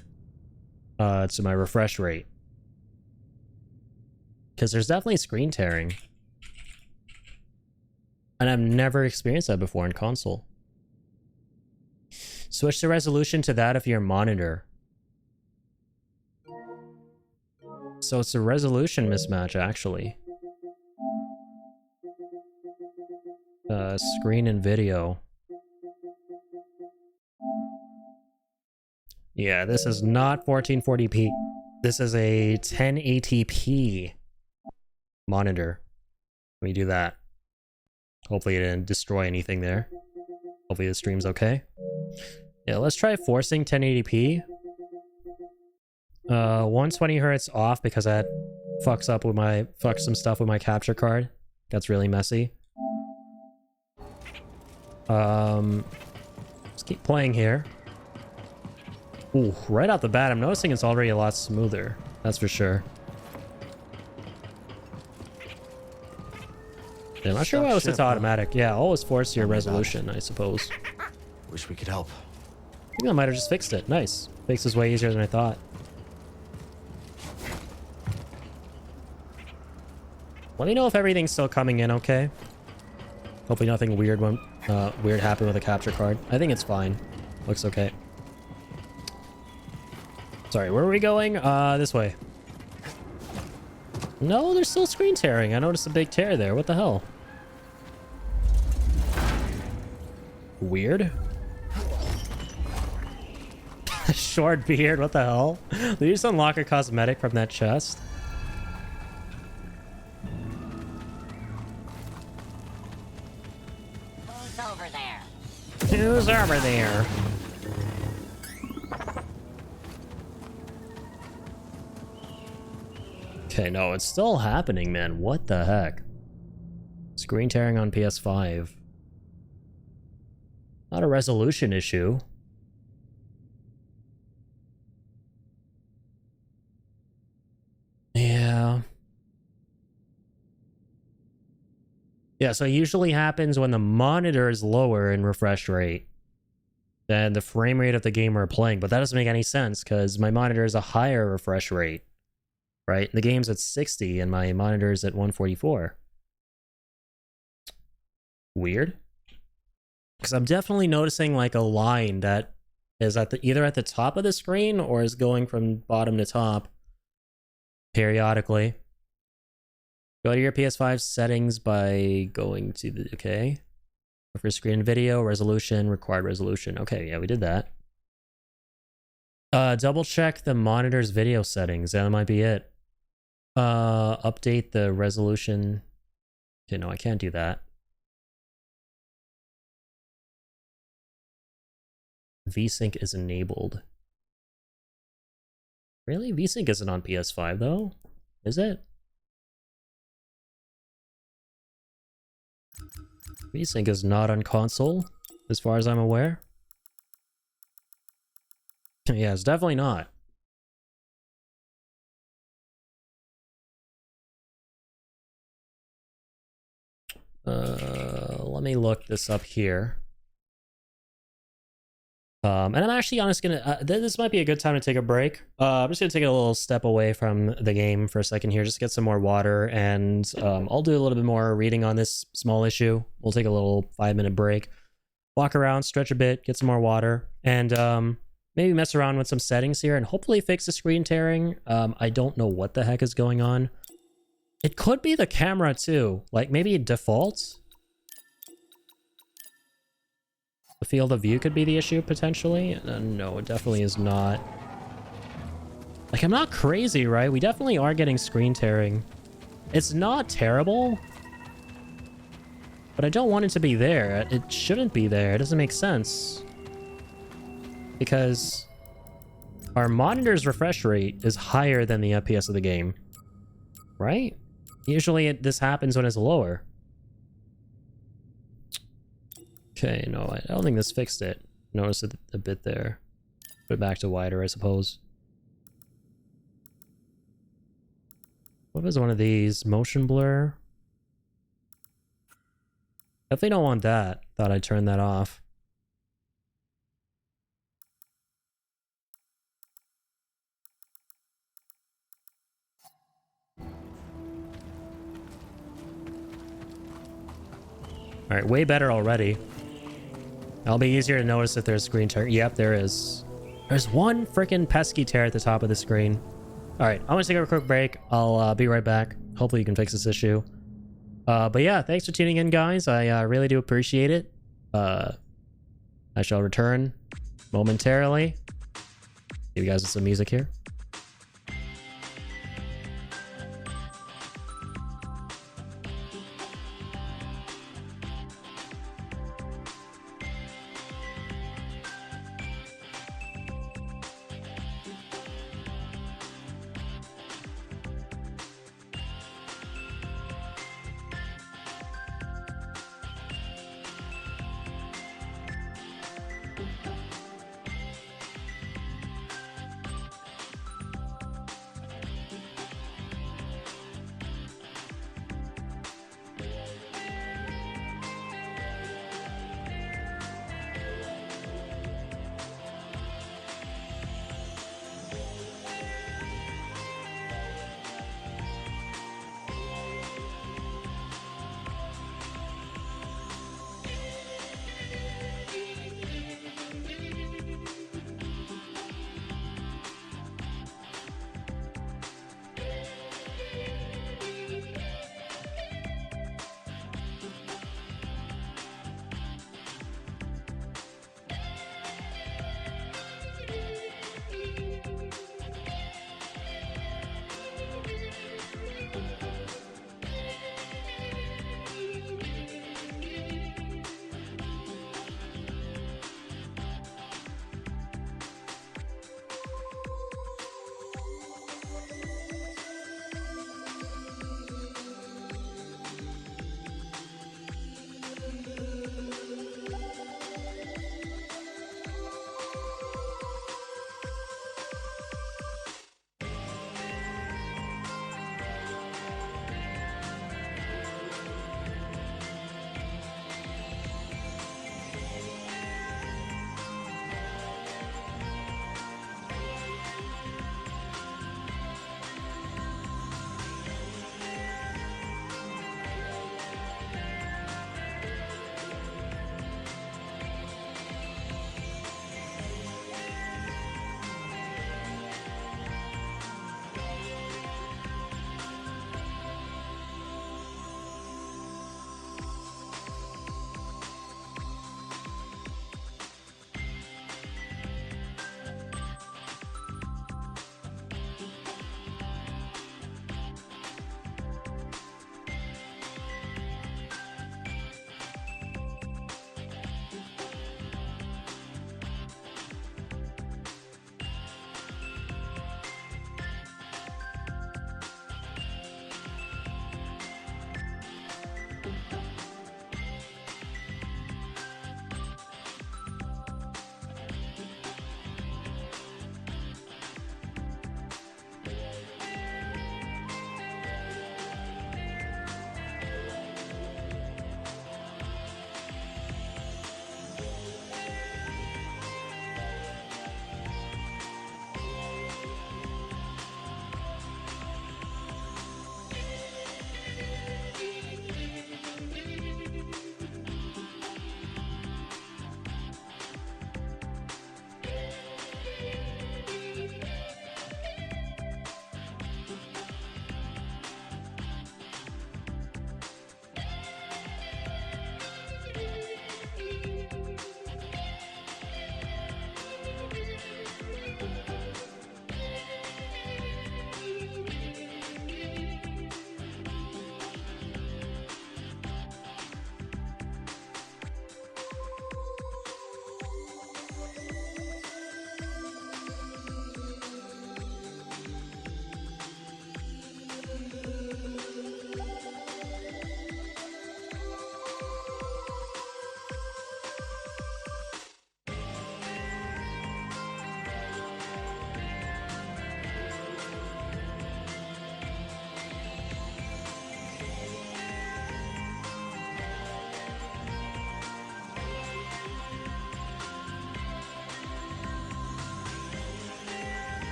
to my refresh rate. Because there's definitely screen tearing. And I've never experienced that before in console. Switch the resolution to that of your monitor. So it's a resolution mismatch, actually. Screen and video. Yeah, this is not 1440p. This is a 1080p monitor. Let me do that. Hopefully it didn't destroy anything there. Hopefully the stream's okay. Yeah, let's try forcing 1080p. 120 hertz off because that fucks some stuff with my capture card. That's really messy. Let's keep playing here. Ooh, right out the bat, I'm noticing it's already a lot smoother. That's for sure. Yeah, I'm not sure why it was set to automatic. Yeah, always force your resolution, I suppose. Wish we could help. I think I might have just fixed it. Nice. Makes this way easier than I thought. Let me know if everything's still coming in okay. Hopefully nothing weird happened with the capture card. I think it's fine. Looks okay. Sorry, where are we going? This way. No, there's still screen tearing. I noticed a big tear there. What the hell? Weird. Short beard. What the hell? Did you just unlock a cosmetic from that chest? Who's over there? Who's over there? Okay, no, it's still happening, man. What the heck? Screen tearing on PS5. Not a resolution issue. Yeah. Yeah, so it usually happens when the monitor is lower in refresh rate than the frame rate of the game we're playing, but that doesn't make any sense because my monitor is a higher refresh rate, right? The game's at 60 and my monitor is at 144. Weird. Because I'm definitely noticing like a line that is at the either at the top of the screen or is going from bottom to top periodically. Go to your PS5 settings by going to the, okay. For screen video, resolution, required resolution. Okay, yeah, we did that. Double check the monitor's video settings. That might be it. Update the resolution. Okay, no, I can't do that. VSync is enabled. Really? VSync isn't on PS5 though? Is it? VSync is not on console, as far as I'm aware. Yeah, it's definitely not. Let me look this up here. And I'm actually honest gonna, this might be a good time to take a break. I'm just gonna take a little step away from the game for a second here, just get some more water, and I'll do a little bit more reading on this small issue. We'll take a little 5-minute break, walk around, stretch a bit, get some more water, and maybe mess around with some settings here and hopefully fix the screen tearing. I don't know what the heck is going on. It could be the camera too, like maybe it defaults. The field of view could be the issue, potentially. No, it definitely is not. Like, I'm not crazy, right? We definitely are getting screen tearing. It's not terrible, but I don't want it to be there. It shouldn't be there. It doesn't make sense. Because our monitor's refresh rate is higher than the FPS of the game, right? Usually this happens when it's lower. Okay, no, I don't think this fixed it. Notice it a bit there. Put it back to wider, I suppose. What was one of these? Motion blur? Definitely don't want that. Thought I'd turn that off. Alright, way better already. It'll be easier to notice if there's screen tear. Yep, there is. There's one freaking pesky tear at the top of the screen. Alright, I'm gonna take a quick break. I'll be right back. Hopefully you can fix this issue. But yeah, thanks for tuning in, guys. I really do appreciate it. I shall return momentarily. Give you guys some music here.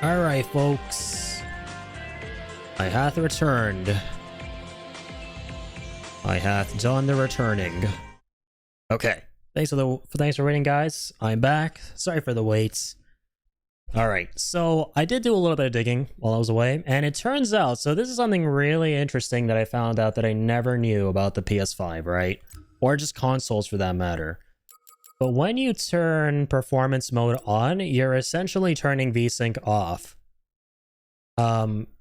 Alright, folks. I hath returned. I hath done the returning. Okay. Thanks for waiting, guys. I'm back. Sorry for the wait. Alright, so I did do a little bit of digging while I was away, and it turns out, so this is something really interesting that I found out that I never knew about the PS5, right? Or just consoles for that matter. But when you turn performance mode on, you're essentially turning VSync off.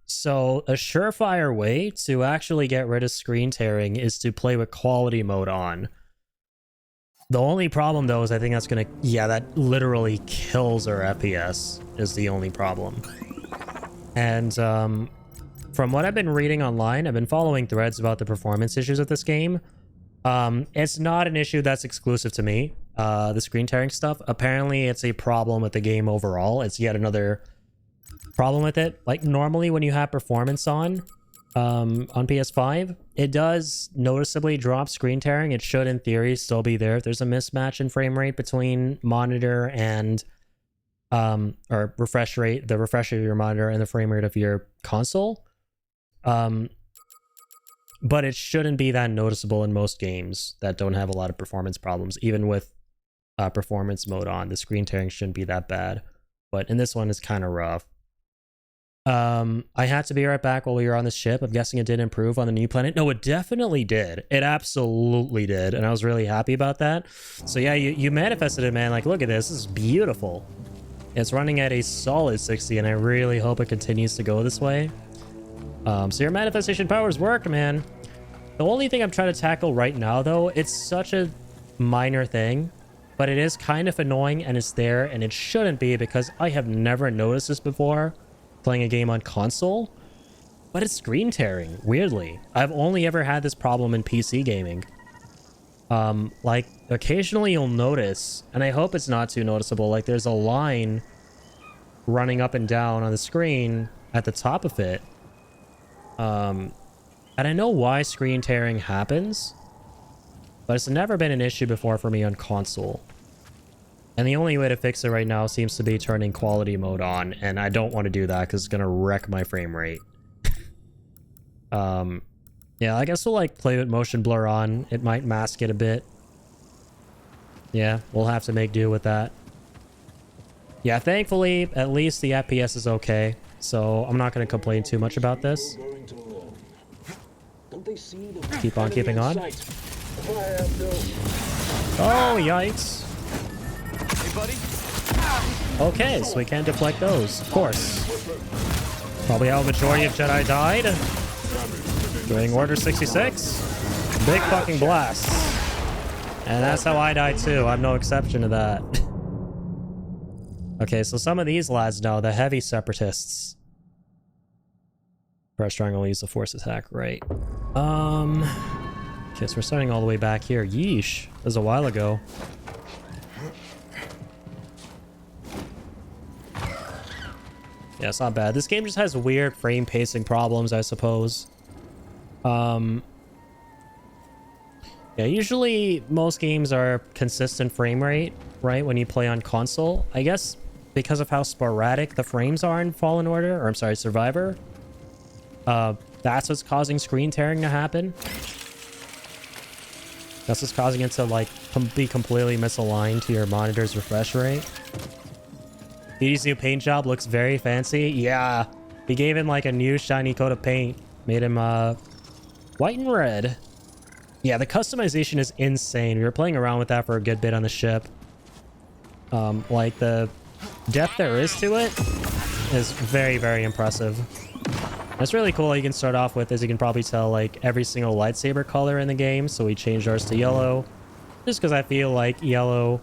So a surefire way to actually get rid of screen tearing is to play with quality mode on. The only problem though is I think that's gonna, yeah, that literally kills our FPS is the only problem. And from what I've been reading online, I've been following threads about the performance issues with this game. It's not an issue that's exclusive to me, the screen tearing stuff. Apparently it's a problem with the game overall. It's yet another problem with it. Like normally when you have performance on PS5, it does noticeably drop screen tearing. It should in theory still be there if there's a mismatch in frame rate between monitor and or refresh rate, the refresh rate of your monitor and the frame rate of your console. But it shouldn't be that noticeable in most games that don't have a lot of performance problems. Even with performance mode on, the screen tearing shouldn't be that bad. But in this one, it's kind of rough. I had to be right back while we were on the ship. I'm guessing it did improve on the new planet. No, it definitely did. It absolutely did. And I was really happy about that. So yeah, you manifested it, man. Like, look at this. This is beautiful. It's running at a solid 60, and I really hope it continues to go this way. So your manifestation powers worked, man. The only thing I'm trying to tackle right now, though, it's such a minor thing, but it is kind of annoying, and it's there, and it shouldn't be because I have never noticed this before playing a game on console, but it's screen tearing, weirdly. I've only ever had this problem in PC gaming. Like, occasionally you'll notice, and I hope it's not too noticeable, like there's a line running up and down on the screen at the top of it. And I know why screen tearing happens, but it's never been an issue before for me on console. And the only way to fix it right now seems to be turning quality mode on, and I don't want to do that because it's gonna wreck my frame rate. Yeah, I guess we'll like play with motion blur on. It might mask it a bit. Yeah, we'll have to make do with that. Yeah, thankfully, at least the FPS is okay, so I'm not going to complain too much about this. Keep on keeping on. Oh, yikes. Hey, buddy. Okay, so we can deflect those, of course. Probably how a majority of Jedi died. Doing Order 66. Big fucking blast. And that's how I died too. I'm no exception to that. Okay, so some of these lads know, the heavy separatists. Press triangle, use the force attack, right. Okay, so we're starting all the way back here. Yeesh. That was a while ago. Yeah, it's not bad. This game just has weird frame pacing problems, I suppose. Yeah, usually most games are consistent frame rate, right, when you play on console. I guess because of how sporadic the frames are in Fallen Order, or I'm sorry, Survivor. That's what's causing screen tearing to happen. That's what's causing it to, like, be completely misaligned to your monitor's refresh rate. Diddy's new paint job looks very fancy. Yeah, he gave him, like, a new shiny coat of paint. Made him, white and red. Yeah, the customization is insane. We were playing around with that for a good bit on the ship. Like, the depth there is to it is very, very impressive. It's really cool. You can start off with, as you can probably tell, like, every single lightsaber color in the game. So we changed ours to yellow. Just because I feel like yellow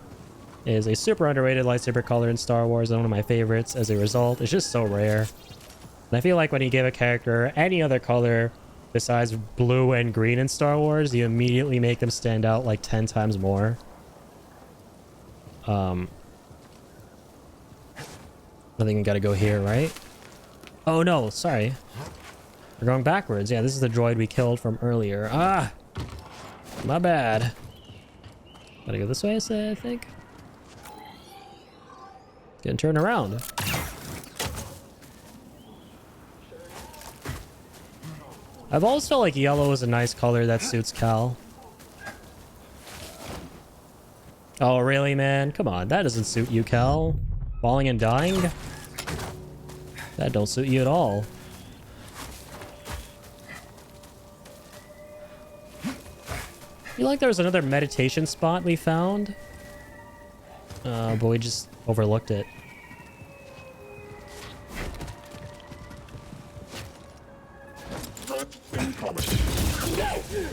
is a super underrated lightsaber color in Star Wars and one of my favorites as a result. It's just so rare. And I feel like when you give a character any other color besides blue and green in Star Wars, you immediately make them stand out like 10 times more. I think we gotta go here, right? Oh no, sorry. We're going backwards. Yeah, this is the droid we killed from earlier. Ah! My bad. Gotta go this way, I think. Getting turned around. I've always felt like yellow is a nice color that suits Cal. Oh, really, man? Come on, that doesn't suit you, Cal. Falling and dying? That don't suit you at all. I feel like there was another meditation spot we found. But we just overlooked it.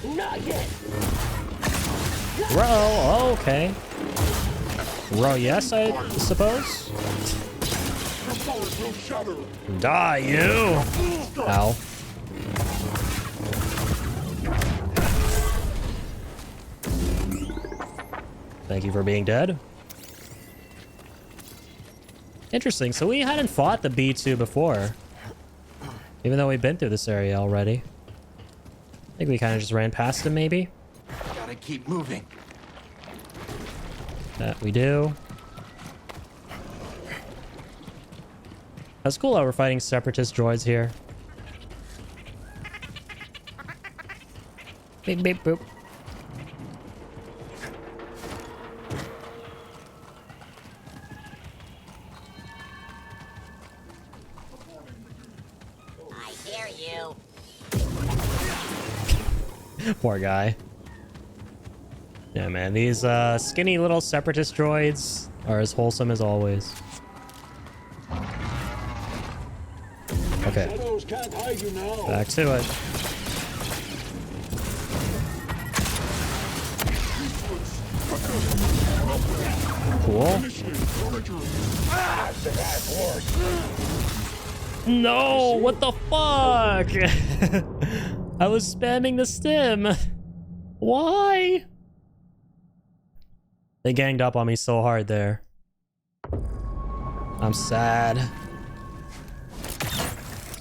Not yet. Row, okay. Row, yes, I suppose. Die, you! Ow. Thank you for being dead. Interesting, so we hadn't fought the B2 before. Even though we've been through this area already. I think we kind of just ran past him, maybe? Gotta keep moving. That we do. That's cool how we're fighting separatist droids here. Beep, beep, boop. I hear you. Poor guy. Yeah, man, these skinny little separatist droids are as wholesome as always. Okay. Back to it. Cool. No, what the fuck? I was spamming the stim. Why? They ganged up on me so hard there. I'm sad.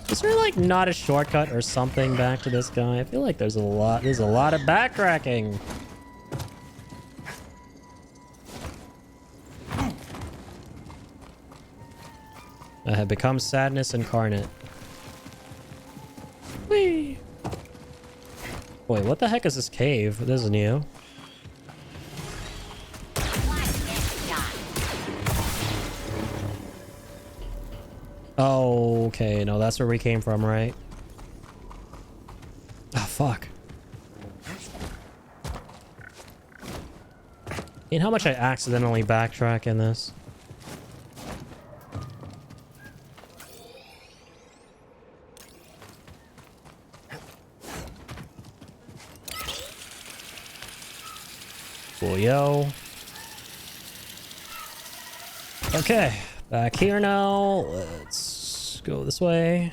Is there like not a shortcut or something back to this guy? I feel like there's a lot of backtracking. I have become sadness incarnate. Whee! Wait, what the heck is this cave? This is new. Oh, okay. No, that's where we came from, right? Oh, fuck. And how much I accidentally backtrack in this. Cool, yo. Okay, back here now. Let's go this way.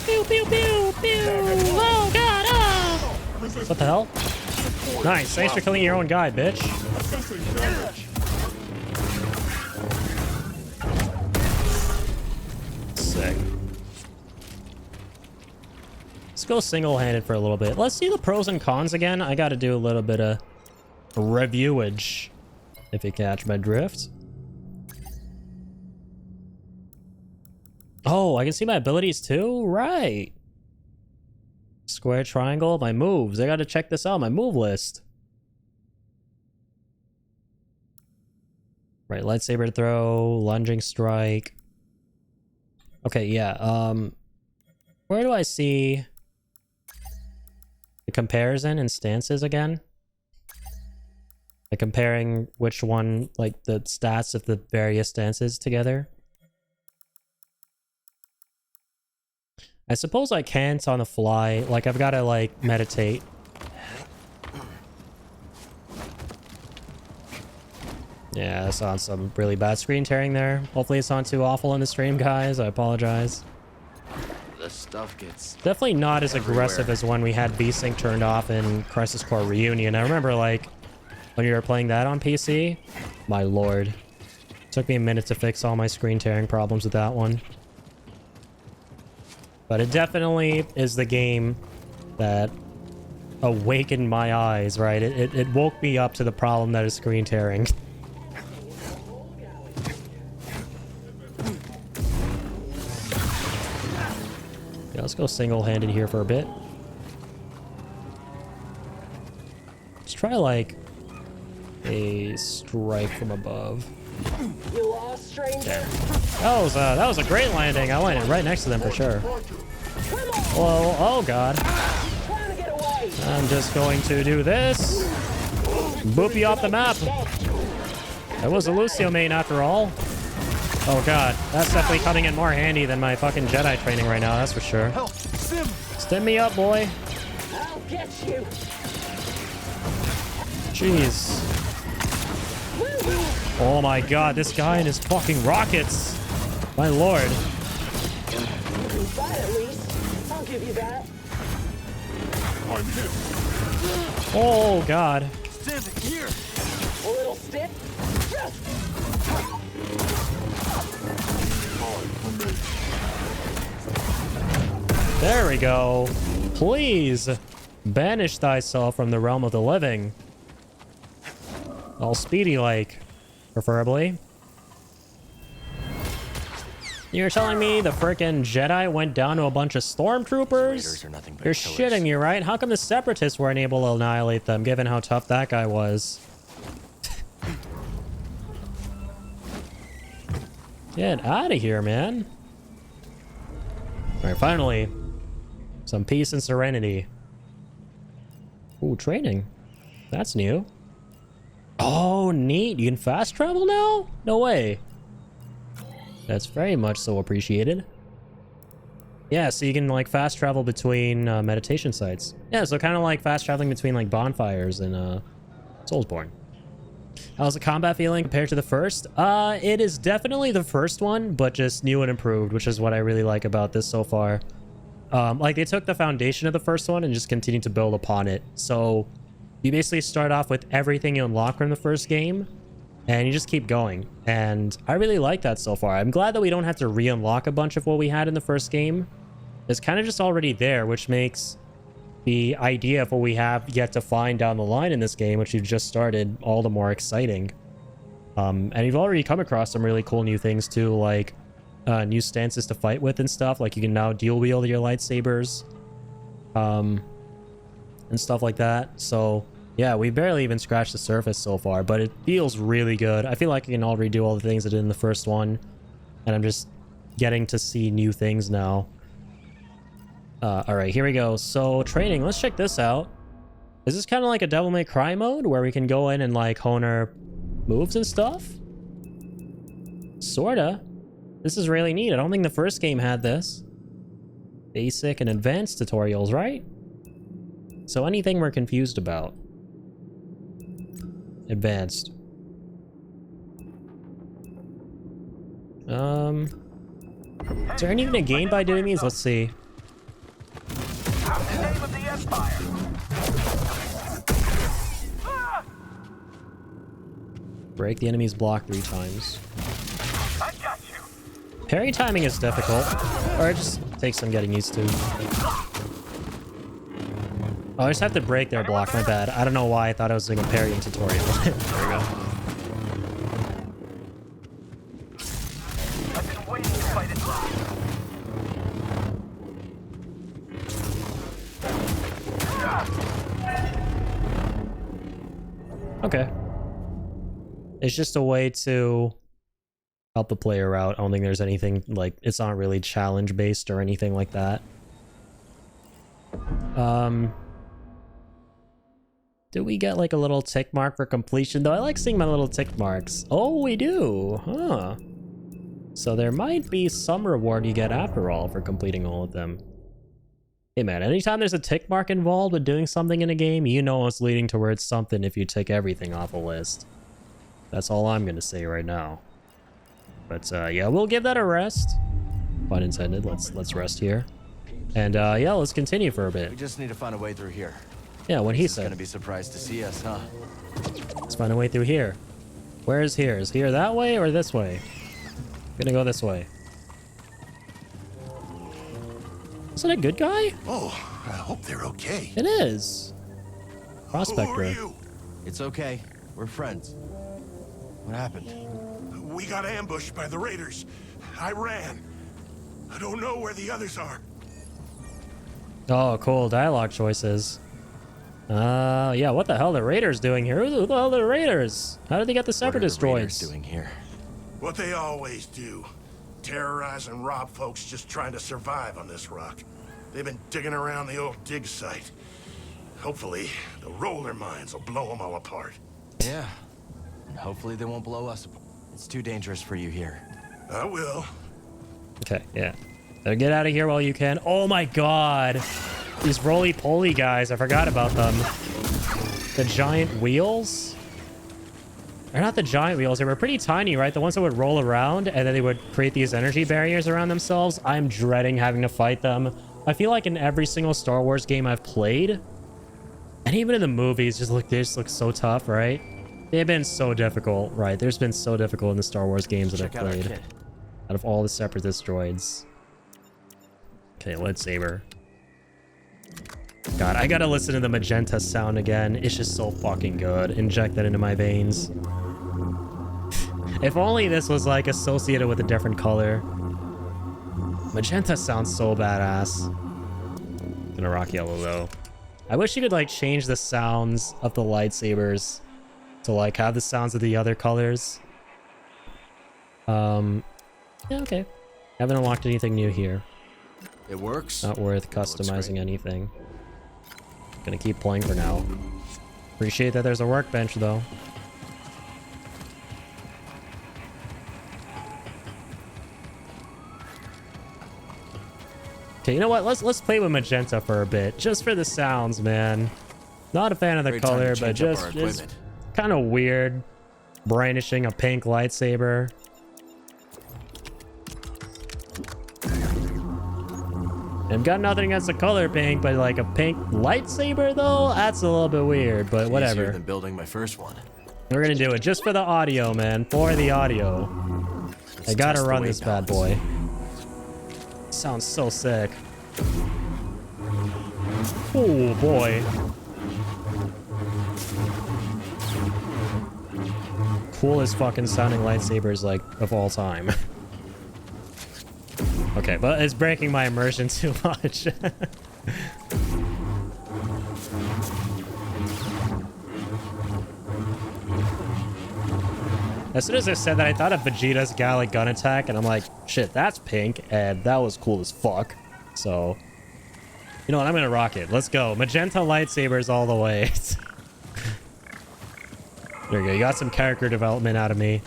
Pew, pew, pew, pew! Oh, God! Oh! What the hell? Nice. Thanks for killing your own guy, bitch. Sick. Let's go single-handed for a little bit. Let's see the pros and cons again. I gotta do a little bit of reviewage, if you catch my drift. Oh, I can see my abilities too? Right. Square, triangle, my moves. I gotta check this out, my move list. Right, lightsaber throw, lunging strike. Okay, yeah, where do I see the comparison and stances again? Like comparing which one, like the stats of the various stances together. I suppose I can't on the fly. Like, I've got to, like, meditate. Yeah, I saw some really bad screen tearing there. Hopefully it's not too awful in the stream, guys. I apologize. The stuff gets definitely not as everywhere. Aggressive as when we had VSync turned off in Crisis Core Reunion. I remember, like, when you were playing that on PC. My lord. Took me a minute to fix all my screen tearing problems with that one. But it definitely is the game that awakened my eyes, right? It woke me up to the problem that is screen tearing. Yeah, let's go single-handed here for a bit. Let's try, like, a strike from above. You lost, stranger. Yeah. That was a great landing. I landed right next to them for sure. Whoa, oh god. I'm just going to do this. Boop you off the map. That was a Lucio main after all. Oh god, that's definitely coming in more handy than my fucking Jedi training right now, that's for sure. Stim me up, boy. I'll get you. Jeez. Oh my god, this guy and his fucking rockets. My lord. But at least, I'll give you that. I'm hit. Oh god. Stand here. A little stick. There we go. Please banish thyself from the realm of the living. All speedy like, preferably. You're telling me the frickin' Jedi went down to a bunch of stormtroopers? You're shitting me, right? How come the Separatists weren't able to annihilate them, given how tough that guy was? Get out of here, man. Alright, finally. Some peace and serenity. Ooh, training. That's new. Oh, neat. You can fast travel now? No way. That's very much so appreciated. Yeah, so you can like fast travel between meditation sites. Yeah, so kind of like fast traveling between like bonfires and Soulsborne. How's the combat feeling compared to the first? It is definitely the first one, but just new and improved, which is what I really like about this so far. Like they took the foundation of the first one and just continued to build upon it. So you basically start off with everything you unlock from the first game, and you just keep going. And I really like that so far. I'm glad that we don't have to re-unlock a bunch of what we had in the first game. It's kind of just already there, which makes the idea of what we have yet to find down the line in this game, which you've just started, all the more exciting. And you've already come across some really cool new things too, like new stances to fight with and stuff. Like you can now dual wield your lightsabers and stuff like that. So yeah, we barely even scratched the surface so far, but it feels really good. I feel like I can already do all the things I did in the first one, and I'm just getting to see new things now. All right, here we go. So training, let's check this out. Is this kind of like a Devil May Cry mode where we can go in and like hone our moves and stuff? Sorta. This is really neat. I don't think the first game had this. Basic and advanced tutorials, right? So anything we're confused about. Advanced. Is there anything to gain by doing these? Let's see. Break the enemy's block 3 times. Parry timing is difficult, or it just takes some getting used to. Oh, I just have to break their block, my bad. I don't know why I thought I was doing a parrying tutorial. There we go. Okay. It's just a way to help the player out. I don't think there's anything like, it's not really challenge based or anything like that. Do we get like a little tick mark for completion though? I like seeing my little tick marks. Oh, we do, huh? So there might be some reward you get after all for completing all of them. Hey man, anytime there's a tick mark involved with doing something in a game, you know it's leading towards something if you tick everything off a list. That's all I'm gonna say right now. But yeah, we'll give that a rest. Pun intended. Let's rest here. And yeah, let's continue for a bit. We just need to find a way through here. Yeah, what he said. Gonna be surprised to see us, huh? Let's find a way through here. Where is here? Is here that way or this way? Gonna go this way. Is that a good guy? Oh, I hope they're okay. It is. Prospector. It's okay. We're friends. What happened? We got ambushed by the raiders. I ran. I don't know where the others are. Oh, cool dialogue choices. Yeah, what the hell are the raiders doing here? Who the hell are the raiders? How did they get the separatist droids? Doing here? What they always do. Terrorize and rob folks just trying to survive on this rock. They've been digging around the old dig site. Hopefully, the roller mines will blow them all apart. Yeah. And hopefully they won't blow us apart. It's too dangerous for you here. I will. Okay, yeah. Better get out of here while you can. Oh my god. These roly-poly guys, I forgot about them. The giant wheels? They're not the giant wheels. They were pretty tiny, right? The ones that would roll around and then they would create these energy barriers around themselves. I'm dreading having to fight them. I feel like in every single Star Wars game I've played, and even in the movies, they just look so tough, right? They've been so difficult, right? There's been so difficult in the Star Wars games that I've played. Out of all the separatist droids. Okay, lightsaber. God, I gotta listen to the magenta sound again. It's just so fucking good. Inject that into my veins. If only this was like associated with a different color. Magenta sounds so badass. Gonna rock yellow though. I wish you could like change the sounds of the lightsabers to like have the sounds of the other colors. Yeah, okay. Haven't unlocked anything new here. It works. Not worth customizing anything. Gonna keep playing for now. Appreciate that there's a workbench though. Okay, you know what? Let's play with magenta for a bit, just for the sounds, man. Not a fan of the color, but just kind of weird. Brandishing a pink lightsaber. I've got nothing against the color pink, but like a pink lightsaber though, that's a little bit weird, but whatever. Easier than building my first one. We're gonna do it just for the audio, man. For the audio. I gotta run this bad boy. Sounds so sick. Oh boy. Coolest fucking sounding lightsabers like of all time. Okay, but it's breaking my immersion too much. As soon as I said that, I thought of Vegeta's Gallic gun attack, and I'm like, shit, that's pink, and that was cool as fuck. So, you know what? I'm gonna rock it. Let's go. Magenta lightsabers all the way. There you go. You got some character development out of me.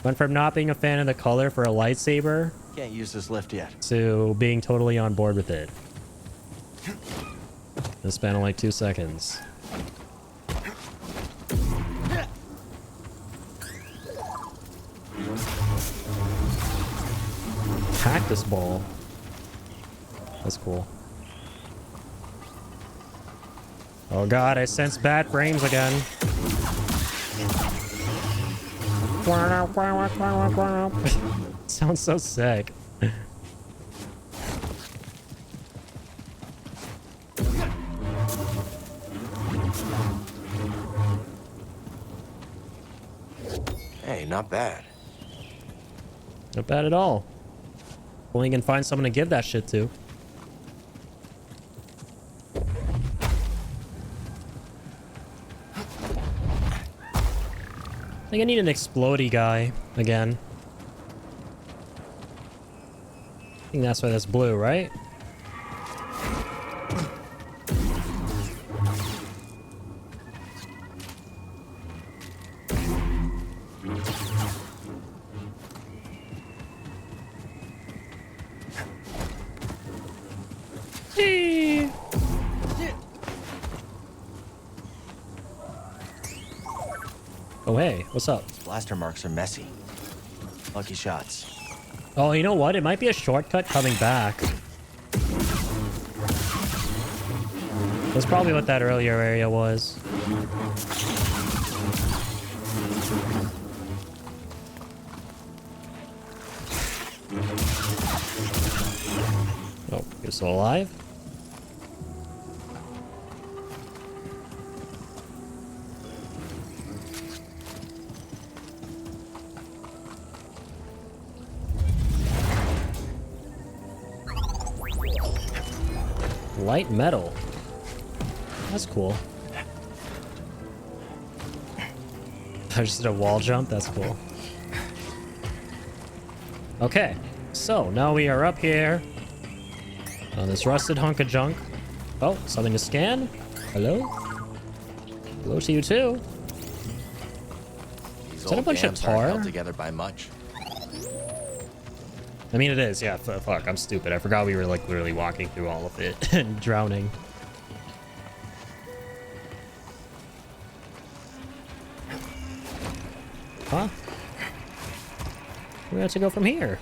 Went from not being a fan of the color for a lightsaber Can't use this lift yet. to being totally on board with it. In the span of like 2 seconds. Cactus ball. That's cool. Oh god, I sense bad frames again. Sounds so sick. Hey, not bad. Not bad at all. Only can find someone to give that shit to. I think I need an explodey guy again. I think that's why that's blue, right? Oh hey, what's up? Blaster marks are messy. Lucky shots. Oh, you know what? It might be a shortcut coming back. That's probably what that earlier area was. Oh, you're still alive? Light metal. That's cool. I just did a wall jump. That's cool. Okay, so now we are up here on this rusted hunk of junk. Oh, something to scan. Hello? Hello to you too. These Is that a old bunch of dams aren't tar? held together by much. I mean, it is. Yeah, fuck, I'm stupid. I forgot we were like literally walking through all of it and drowning. Huh? We have to go from here.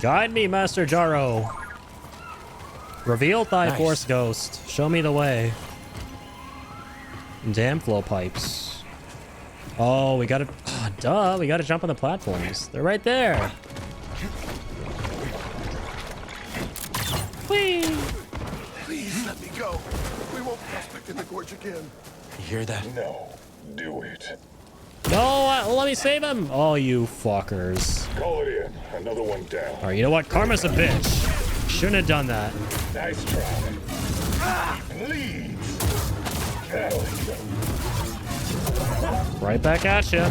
Guide me, Master Jaro. Reveal thy Nice. force ghost. Show me the way. Damn flow pipes. Oh, we gotta... Oh, duh, we gotta jump on the platforms. They're right there. Whee! Please let me go. We won't prospect in the gorge again. You hear that? No, do it. No, let me save him. Oh, you fuckers. Call it in. Another one down. All right, you know what? Karma's a bitch. Shouldn't have done that. Nice try. Please. That'll go. Right back at you.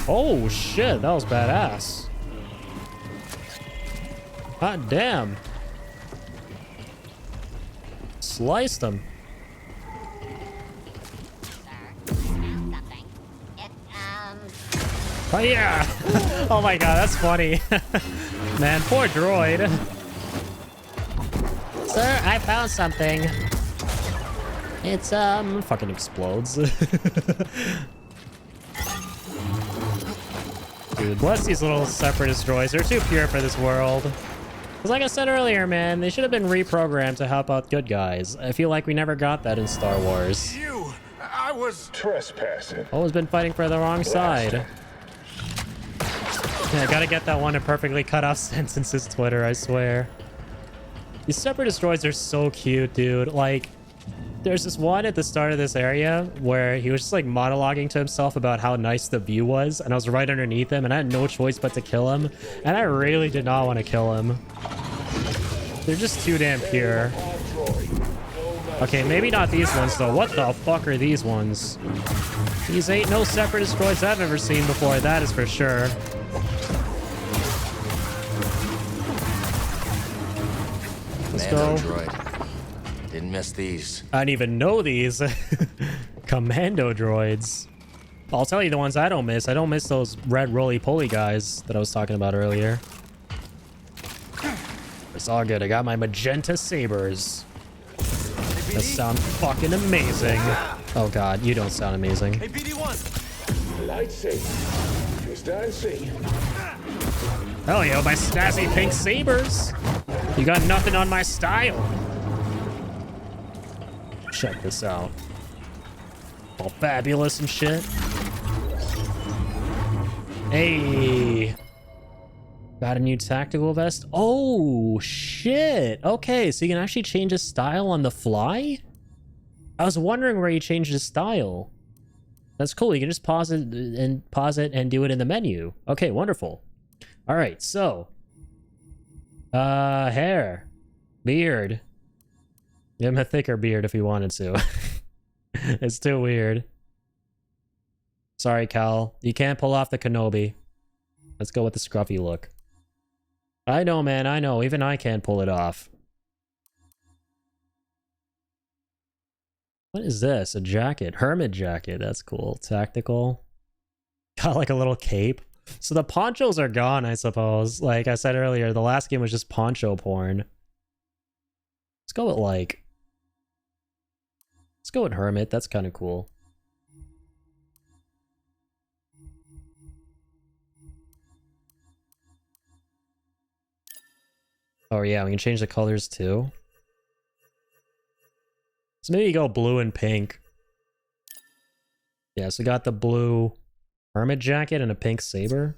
Oh, shit. That was badass. Hot damn. Sliced him. Oh, yeah. Oh, my God. That's funny. Man, poor droid. Sir, I found something. It's, fucking explodes. Dude, bless these little separatist droids. They're too pure for this world. Because like I said earlier, man, they should have been reprogrammed to help out good guys. I feel like we never got that in Star Wars. I was trespassing. Always been fighting for the wrong side. Yeah, I gotta get that one to perfectly cut off sentences, Twitter, I swear. These separatist droids are so cute, dude. Like, there's this one at the start of this area where he was just like monologuing to himself about how nice the view was, and I was right underneath him and I had no choice but to kill him, and I really did not want to kill him. They're just too damn pure. Okay, maybe not these ones though. What the fuck are these ones? These ain't no separatist droids I've ever seen before, that is for sure. Let's go. Droid. Didn't miss these. I didn't even know these. Commando droids. I'll tell you the ones I don't miss. I don't miss those red roly-poly guys that I was talking about earlier. It's all good. I got my magenta sabers. That sound fucking amazing. Oh god, you don't sound amazing. Hey, BD1. Lightsaber. Twist and see. Hell yeah, my snazzy pink sabers. You got nothing on my style. Check this out. All fabulous and shit. Hey. Got a new tactical vest. Oh, shit. Okay, so you can actually change his style on the fly? I was wondering where you changed his style. That's cool. You can just pause it and do it in the menu. Okay, wonderful. All right, so. Hair. Beard. Give him a thicker beard if he wanted to. It's too weird. Sorry, Cal. You can't pull off the Kenobi. Let's go with the scruffy look. I know, man. I know. Even I can't pull it off. What is this? A jacket. Hermit jacket. That's cool. Tactical. Got like a little cape. So the ponchos are gone, I suppose. Like I said earlier, the last game was just poncho porn. Let's go with like... Let's go with Hermit. That's kind of cool. Oh yeah, we can change the colors too. So maybe go blue and pink. Yeah, so we got the blue Hermit jacket and a pink saber.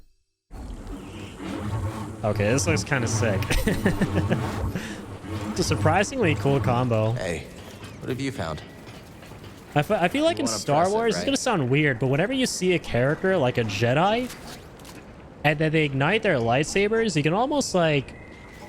Okay, this looks kind of sick. It's a surprisingly cool combo. Hey, what have you found? I feel like in Star Wars, it's gonna sound weird, but whenever you see a character like a Jedi, and then they ignite their lightsabers, you can almost like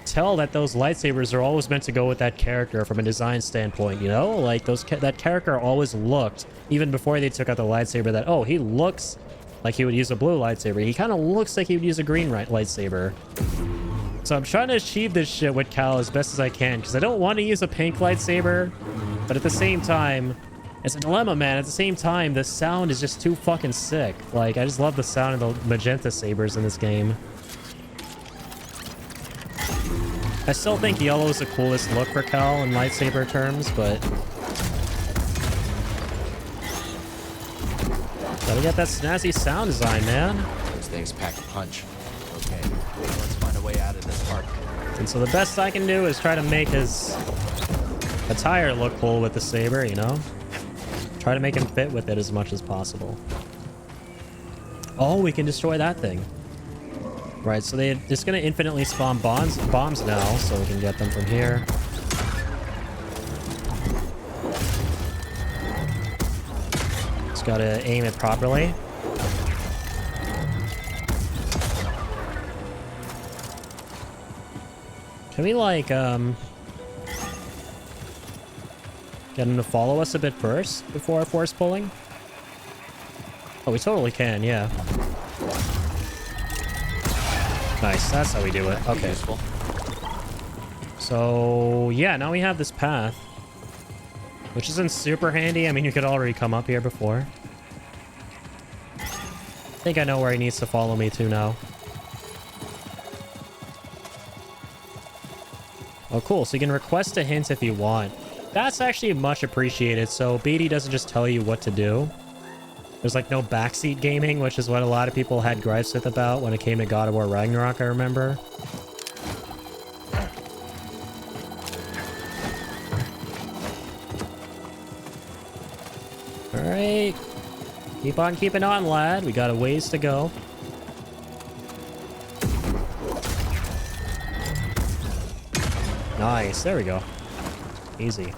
tell that those lightsabers are always meant to go with that character from a design standpoint, you know? Like that character always looked, even before they took out the lightsaber, that, oh, he looks like he would use a blue lightsaber. He kind of looks like he would use a green lightsaber. So I'm trying to achieve this shit with Cal as best as I can, because I don't want to use a pink lightsaber, but at the same time, it's a dilemma, man. At the same time, the sound is just too fucking sick. Like, I just love the sound of the magenta sabers in this game. I still think yellow is the coolest look for Cal in lightsaber terms, but gotta get that snazzy sound design, man. Those things pack a punch. Okay, let's find a way out of this park. And so the best I can do is try to make his attire look cool with the saber, you know? Try to make him fit with it as much as possible. Oh, we can destroy that thing. Right, so they're just gonna infinitely spawn bombs now, so we can get them from here. Just gotta aim it properly. Can we, like, get him to follow us a bit first before force pulling? Oh, we totally can, yeah. Nice, that's how we do it. Okay. Useful. So, yeah, now we have this path, which isn't super handy. I mean, you could already come up here before. I think I know where he needs to follow me to now. Oh, cool. So you can request a hint if you want. That's actually much appreciated. So BD doesn't just tell you what to do. There's like no backseat gaming, which is what a lot of people had gripes with about when it came to God of War Ragnarok, I remember. Alright. Keep on keeping on, lad. We got a ways to go. Nice. There we go. Easy.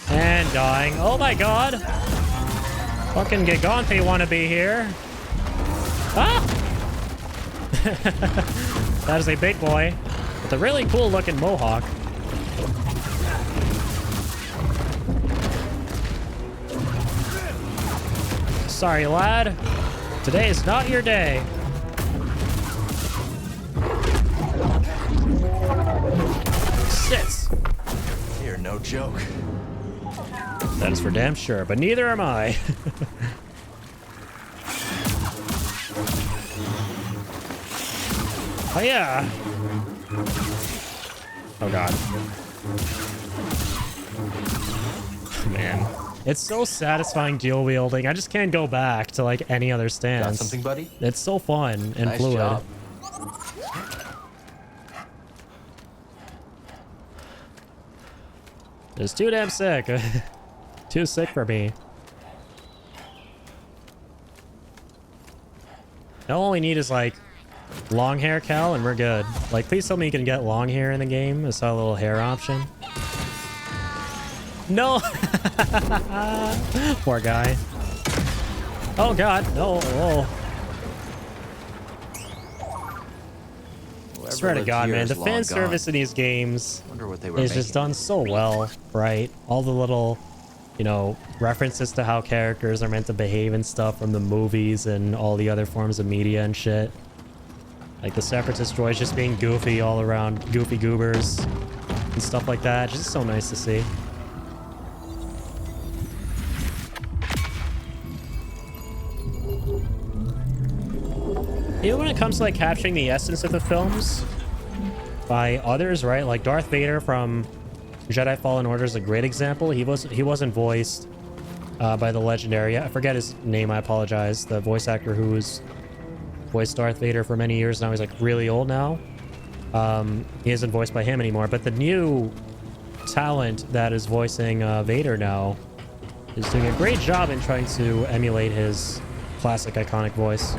And dying. Oh my god! Fucking Gigante wanna be here. Ah! That is a big boy with a really cool looking mohawk. Sorry, lad. Today is not your day. Sits. You're no joke. That is for damn sure, but neither am I. Oh yeah. Oh god. Man. It's so satisfying dual wielding. I just can't go back to like any other stance. Got something, buddy? It's so fun and nice fluid. Job. It's too damn sick. Too sick for me. Now all we need is like long hair, Cal, and we're good. Like, please tell me you can get long hair in the game. I saw a little hair option. No! Poor guy. Oh god, no. Oh. I swear to god, man, the fan service in these games is just done so well, right? All the little, you know, references to how characters are meant to behave and stuff from the movies and all the other forms of media and shit. Like the Separatist droids just being goofy all around, goofy goobers and stuff like that. Just so nice to see. Even when it comes to like capturing the essence of the films by others, right? Like Darth Vader from Jedi Fallen Order is a great example. He wasn't voiced by the legendary, I forget his name, I apologize, the voice actor who's voiced Darth Vader for many years now. He's like really old now. He isn't voiced by him anymore, but the new talent that is voicing Vader now is doing a great job in trying to emulate his classic iconic voice.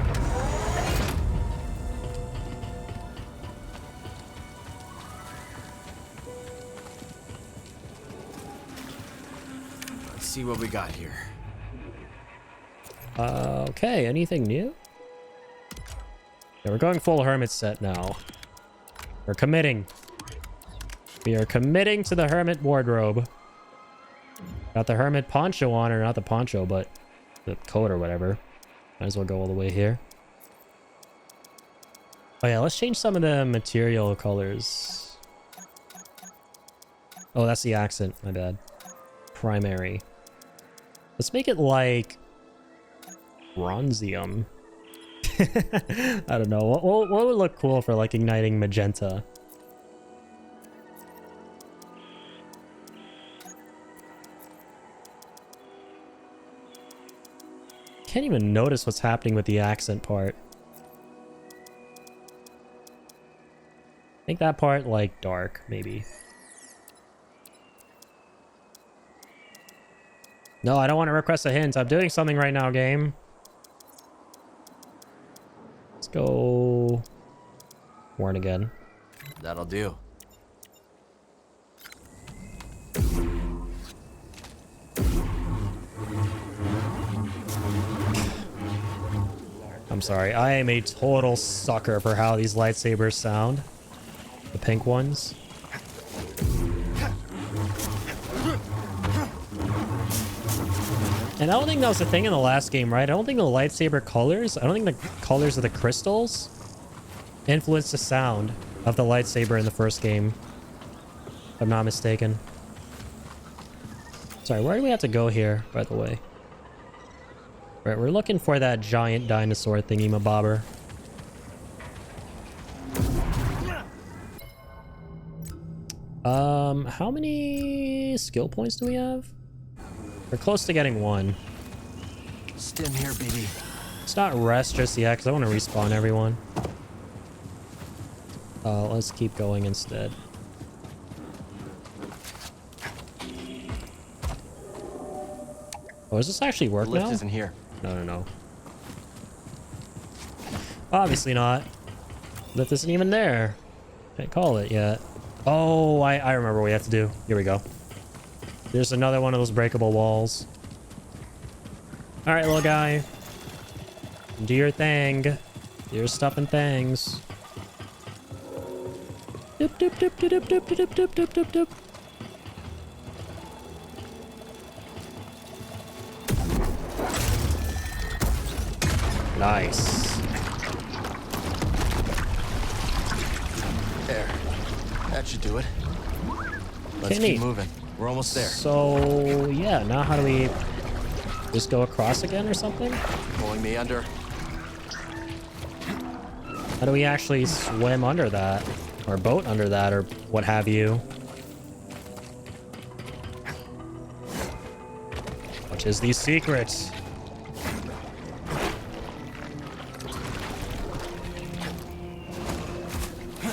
Let's see what we got here. Okay, anything new? Yeah, we're going full hermit set now. We're committing. We are committing to the hermit wardrobe. Got the hermit poncho on, or not the poncho, but the coat or whatever. Might as well go all the way here. Oh yeah, let's change some of the material colors. Oh, that's the accent. My bad. Primary. Let's make it like bronzium. I don't know. What would look cool for like igniting magenta? Can't even notice what's happening with the accent part. Make that part like dark, maybe. No, I don't want to request a hint. I'm doing something right now, game. Let's go warn again. That'll do. I'm sorry. I am a total sucker for how these lightsabers sound. The pink ones. And I don't think that was the thing in the last game, right? I don't think the lightsaber colors, I don't think the colors of the crystals influence the sound of the lightsaber in the first game. If I'm not mistaken. Sorry, where do we have to go here, by the way? Right, we're looking for that giant dinosaur thingy-mabobber. How many skill points do we have? We're close to getting one. Stim here, BD. Let's not rest just yet, because I want to respawn everyone. Let's keep going instead. Oh, does this actually work now? The lift isn't here. No. Obviously not. Lift isn't even there. Can't call it yet. Oh, I remember what we have to do. Here we go. There's another one of those breakable walls. All right, little guy. Do your thing. Do your stuff and things. Doop, doop, doop, doop, doop, doop, doop, doop, doop, doop. Nice. There. That should do it. Let's Okay, keep neat. moving. We're almost there. So, yeah, now how do we just go across again or something? Pulling me under. How do we actually swim under that? Or boat under that, or what have you? What is the secret?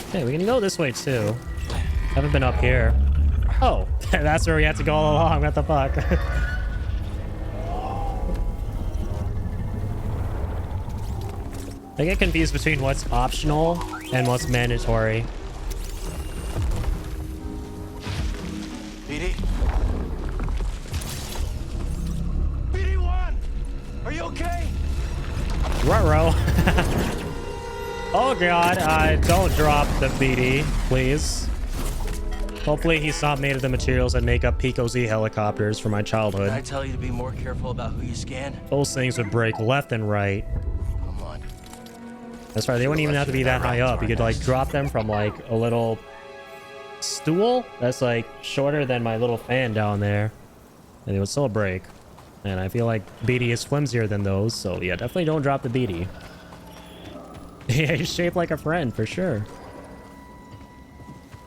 Okay, we can go this way too. Haven't been up here. Oh, that's where we have to go all along. What the fuck? I get confused between what's optional and what's mandatory. BD? BD1! Are you okay? Ruh-roh. Oh god, don't drop the BD, please. Hopefully he's not made of the materials that make up Pico Z helicopters from my childhood. Did I tell you to be more careful about who you scan? Those things would break left and right. Come on. That's right, they wouldn't even have to be that high up. You could like drop them from like a little stool that's like shorter than my little fan down there, and they would still break. And I feel like BD is flimsier than those, so yeah, definitely don't drop the BD. Yeah, he's shaped like a friend, for sure.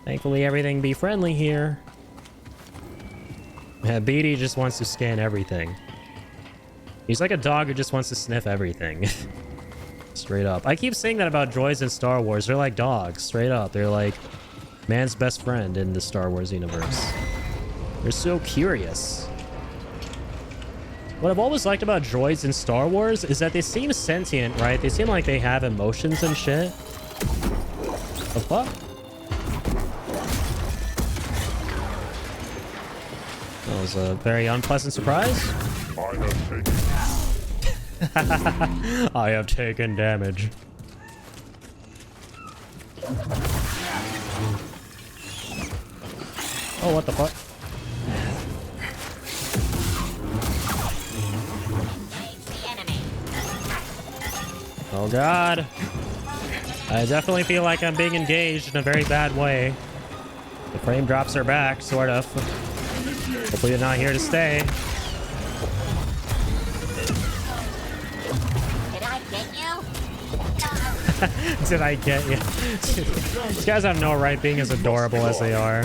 Thankfully, everything be friendly here. Yeah, BD just wants to scan everything. He's like a dog who just wants to sniff everything. Straight up. I keep saying that about droids in Star Wars. They're like dogs, straight up. They're like man's best friend in the Star Wars universe. They're so curious. What I've always liked about droids in Star Wars is that they seem sentient, right? They seem like they have emotions and shit. The fuck? That was a very unpleasant surprise. I have taken damage. Oh, what the fuck? Oh god. I definitely feel like I'm being engaged in a very bad way. The frame drops are back, sort of. Hopefully they're not here to stay. Did I get you? Did I get you? These guys have no right being as adorable as they are.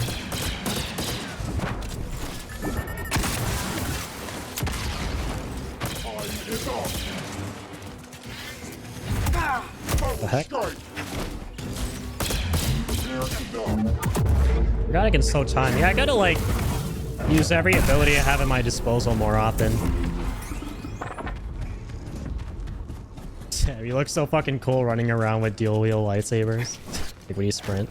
What the heck? God, I can so time. Yeah, I gotta like use every ability I have at my disposal more often. Yeah, you look so fucking cool running around with dual wheel lightsabers. Like when you sprint.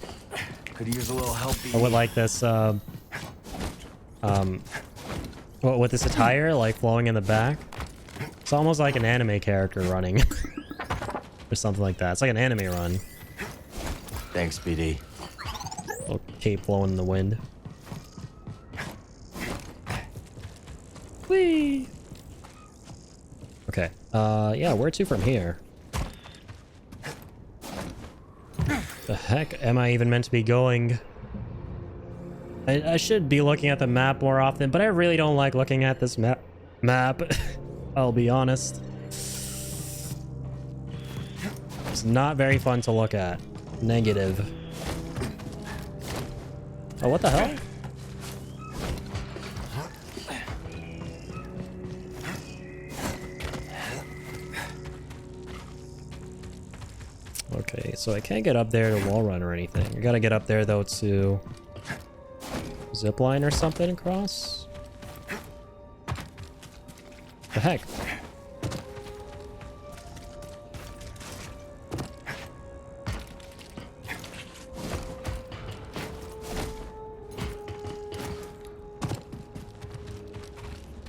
Could use a little help. Or with like this with this attire like flowing in the back. It's almost like an anime character running. Or something like that. It's like an anime run. Thanks, BD. Little cape blowing in the wind. Whee! Okay. Yeah, where to from here? The heck am I even meant to be going? I should be looking at the map more often, but I really don't like looking at this map. I'll be honest. It's not very fun to look at. Negative. Oh, what the hell? Okay, so I can't get up there to wall run or anything. I gotta get up there though to zip line or something across. The heck?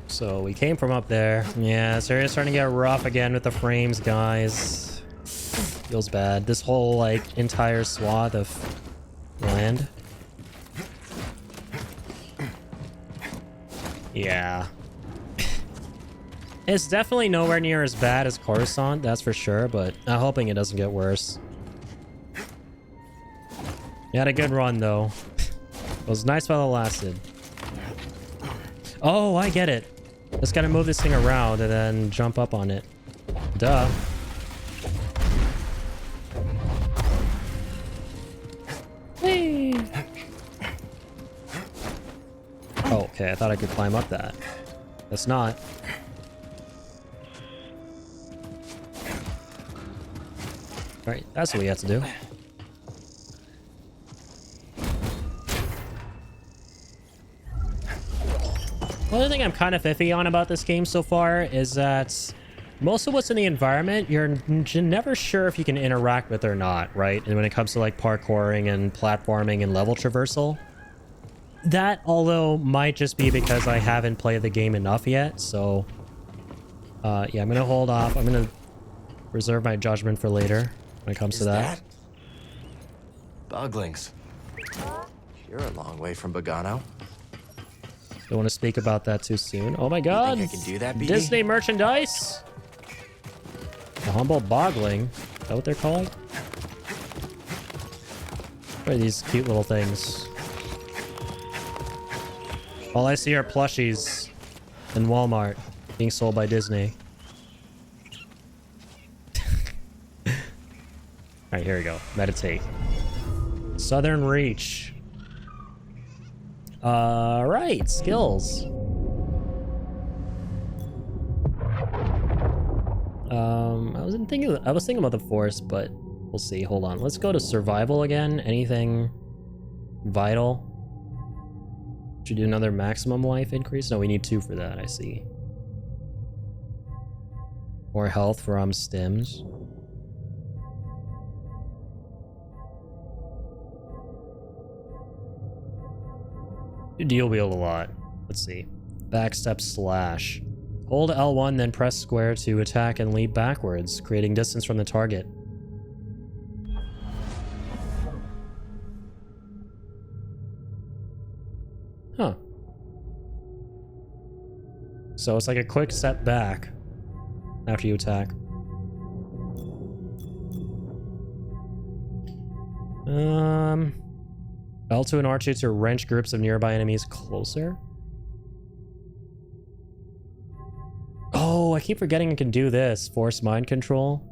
So we came from up there. Yeah, it's starting to get rough again with the frames, guys. Feels bad. This whole, like, entire swath of land. Yeah. It's definitely nowhere near as bad as Coruscant, that's for sure, but I'm hoping it doesn't get worse. You had a good run, though. It was nice while it lasted. Oh, I get it. Just gotta move this thing around and then jump up on it. Duh. Whee! Oh, okay. I thought I could climb up that. That's not. Right, that's what we have to do. One other thing I'm kind of iffy on about this game so far is that most of what's in the environment, you're never sure if you can interact with or not, right? And when it comes to like parkouring and platforming and level traversal, that although might just be because I haven't played the game enough yet. So yeah, I'm gonna hold off. I'm gonna reserve my judgment for later when it comes to that. Boglings. You're a long way from Bogano. Don't want to speak about that too soon. Oh my god! You think I can do that, BD? Disney merchandise! The humble bogling. Is that what they're called? What are these cute little things? All I see are plushies in Walmart being sold by Disney. Alright, here we go. Meditate. Southern Reach. Right, skills. I was thinking about the Force, but we'll see. Hold on. Let's go to survival again. Anything vital? Should we do another maximum life increase? No, we need 2 for that, I see. More health from stims. You deal wheel a lot. Let's see. Backstep slash. Hold L1, then press square to attack and leap backwards, creating distance from the target. Huh. So it's like a quick step back after you attack. L2 and R2 to wrench groups of nearby enemies closer. Oh, I keep forgetting I can do this. Force mind control.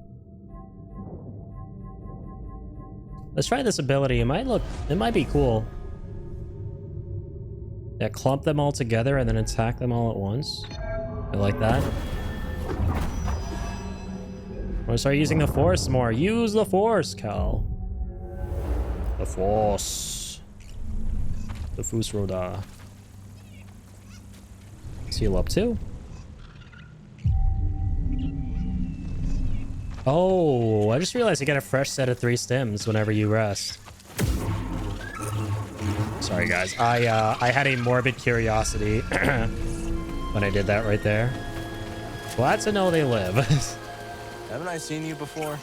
Let's try this ability. It might be cool. Yeah, clump them all together and then attack them all at once. I like that. I'm gonna start using the Force more. Use the Force, Cal. The Force. The Fusroda. Seal up too. Oh, I just realized you get a fresh set of 3 stims whenever you rest. Sorry, guys. I had a morbid curiosity when I did that right there. Glad to know they live. Haven't I seen you before?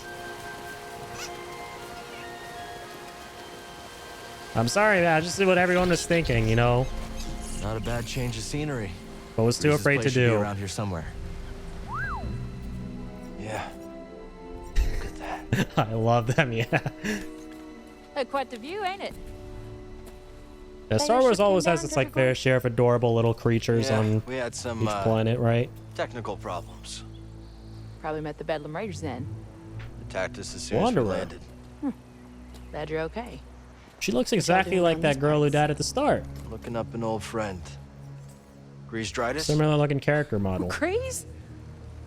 I'm sorry, man. I just did what everyone was thinking, you know? Not a bad change of scenery. But was too afraid to do. Around here somewhere. Yeah. Look at that. I love them, yeah. Quite the view, ain't it? Yeah, Star Wars always has its like fair share of adorable little creatures on we had some, each planet, right? Technical problems. Probably met the Bedlam Raiders then. Attacked us as soon as we landed. Glad you're okay. She looks exactly like that girl who died at the start. Looking up an old friend. Grease-dritis? Similar looking character model. Grease?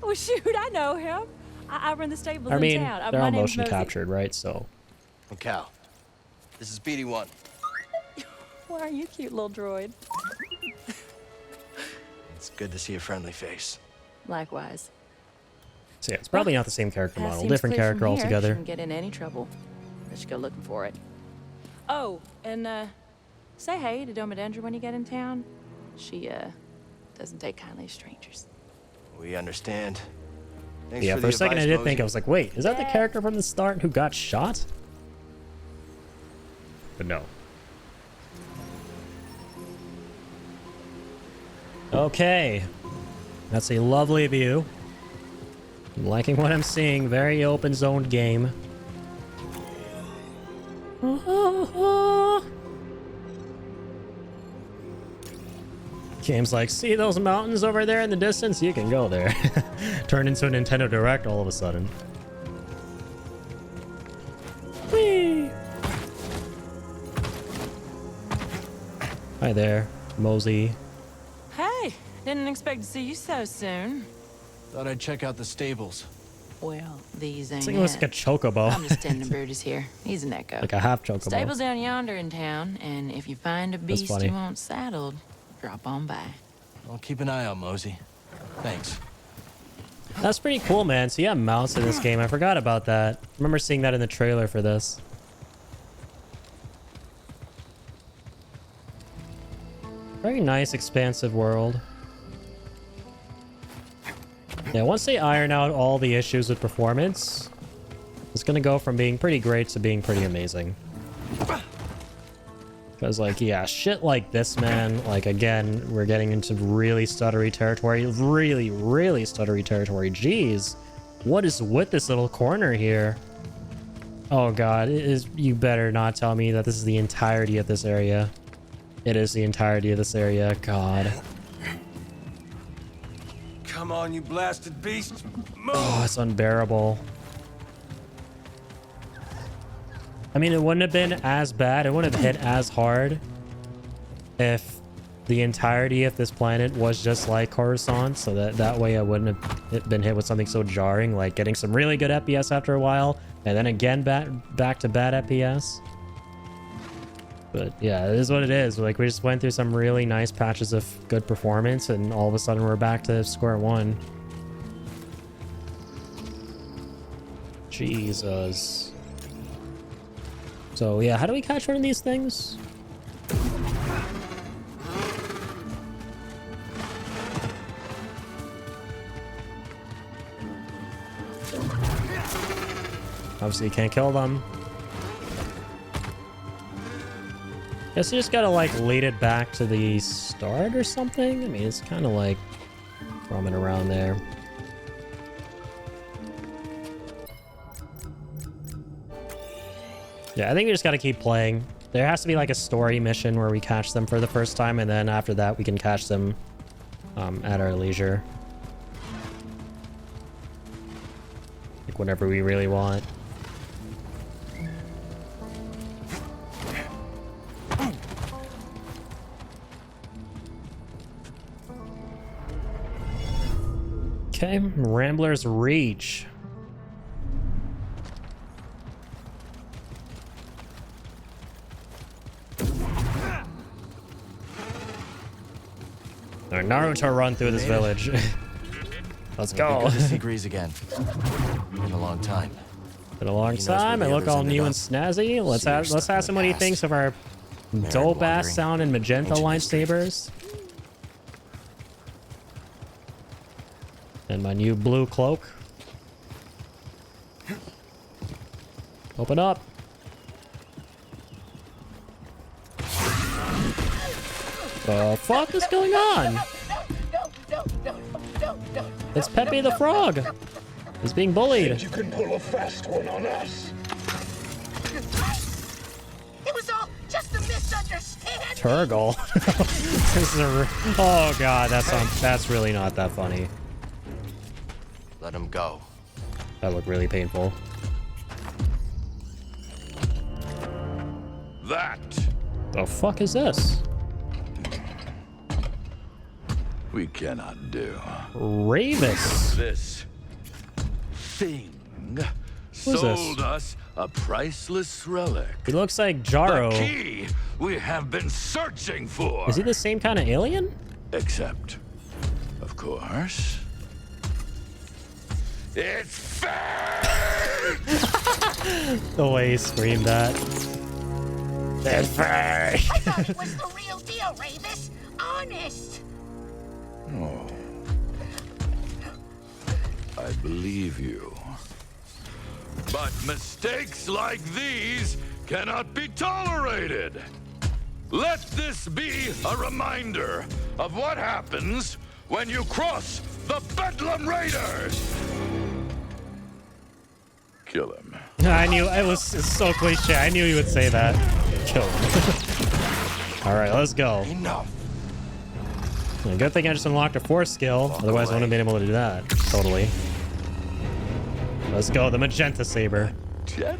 Oh shoot, I know him. I run the stables I mean, in town. they're My all name's motion Mosey. captured, right? So. And Cal. This is BD1. Why are you cute little droid? It's good to see a friendly face. Likewise. So yeah, it's probably not the same character Path model. seems Different clear from character here. altogether. Shouldn't get in any trouble. Let's go looking for it. Oh, and say hey to Domodendra when you get in town. She doesn't take kindly to strangers. We understand. Thanks Yeah, for for a the second I advice, did think, I was like, wait, is that the character from the start who got shot? But no. Okay. That's a lovely view. I'm liking what I'm seeing. Very open zoned game. Game's like, see those mountains over there in the distance? You can go there. Turn into a Nintendo Direct all of a sudden. Whee! Hi there, Mosey. Hey, didn't expect to see you so soon. Thought I'd check out the stables. Well, these ain't This thing looks like a chocobo. I'm just tending Brutus here. He's an echo. Like a half chocobo. Stables down yonder in town, and if you find a beast funny. you want saddled, drop on by. I'll keep an eye out, Mosey. Thanks. That's pretty cool, man. So you have mounts in this game. I forgot about that. I remember seeing that in the trailer for this. Very nice, expansive world. Yeah, once they iron out all the issues with performance, it's gonna go from being pretty great to being pretty amazing. Because, like, yeah, shit like this, man, like, again, we're getting into really stuttery territory. Really, really stuttery territory. Jeez. What is with this little corner here? Oh, God. You better not tell me that this is the entirety of this area. It is the entirety of this area. God. Come on, you blasted beast. Move. Oh, it's unbearable. I mean, it wouldn't have been as bad. It wouldn't have hit as hard if the entirety of this planet was just like Coruscant. So that way I wouldn't have been hit with something so jarring, like getting some really good FPS after a while, and then again back to bad FPS. But yeah, it is what it is. Like, we just went through some really nice patches of good performance, and all of a sudden we're back to square one. Jesus. So yeah, how do we catch one of these things? Obviously you can't kill them. Guess you just gotta like lead it back to the start or something? I mean, it's kind of like roaming around there. Yeah, I think we just gotta keep playing. There has to be like a story mission where we catch them for the first time, and then after that we can catch them at our leisure. Like whenever we really want. Okay, Rambler's Reach. Or Naruto run through this village. Let's go. Good to see Grease again. Been a long time. Been a long time. I look all new and snazzy. Let's ask him what he thinks of our dope ass sounding magenta lightsabers. And my new blue cloak. Open up. The fuck is going on? It's Pepe the Frog. He's being bullied. You can pull a fast one on us. It was all just a misunderstanding. Turgle. This is oh god, that's really not that funny. Let him go. That looked really painful. That. The fuck is this? We cannot do. Ravis. This thing Who's sold this? us a priceless relic. He looks like Jaro. The key we have been searching for. Is he the same kind of alien? Except, of course, it's fake! The way he screamed that. It's fake! I thought it was the real deal, Ravis. Honest. Oh. I believe you. But mistakes like these cannot be tolerated. Let this be a reminder of what happens when you cross the Bedlam Raiders. Kill him. I knew it's so cliche. I knew he would say that. Kill him. All right, let's go. Enough. Good thing I just unlocked a force skill. Otherwise, I wouldn't have been able to do that. Totally. Let's go. The magenta saber. Jedi.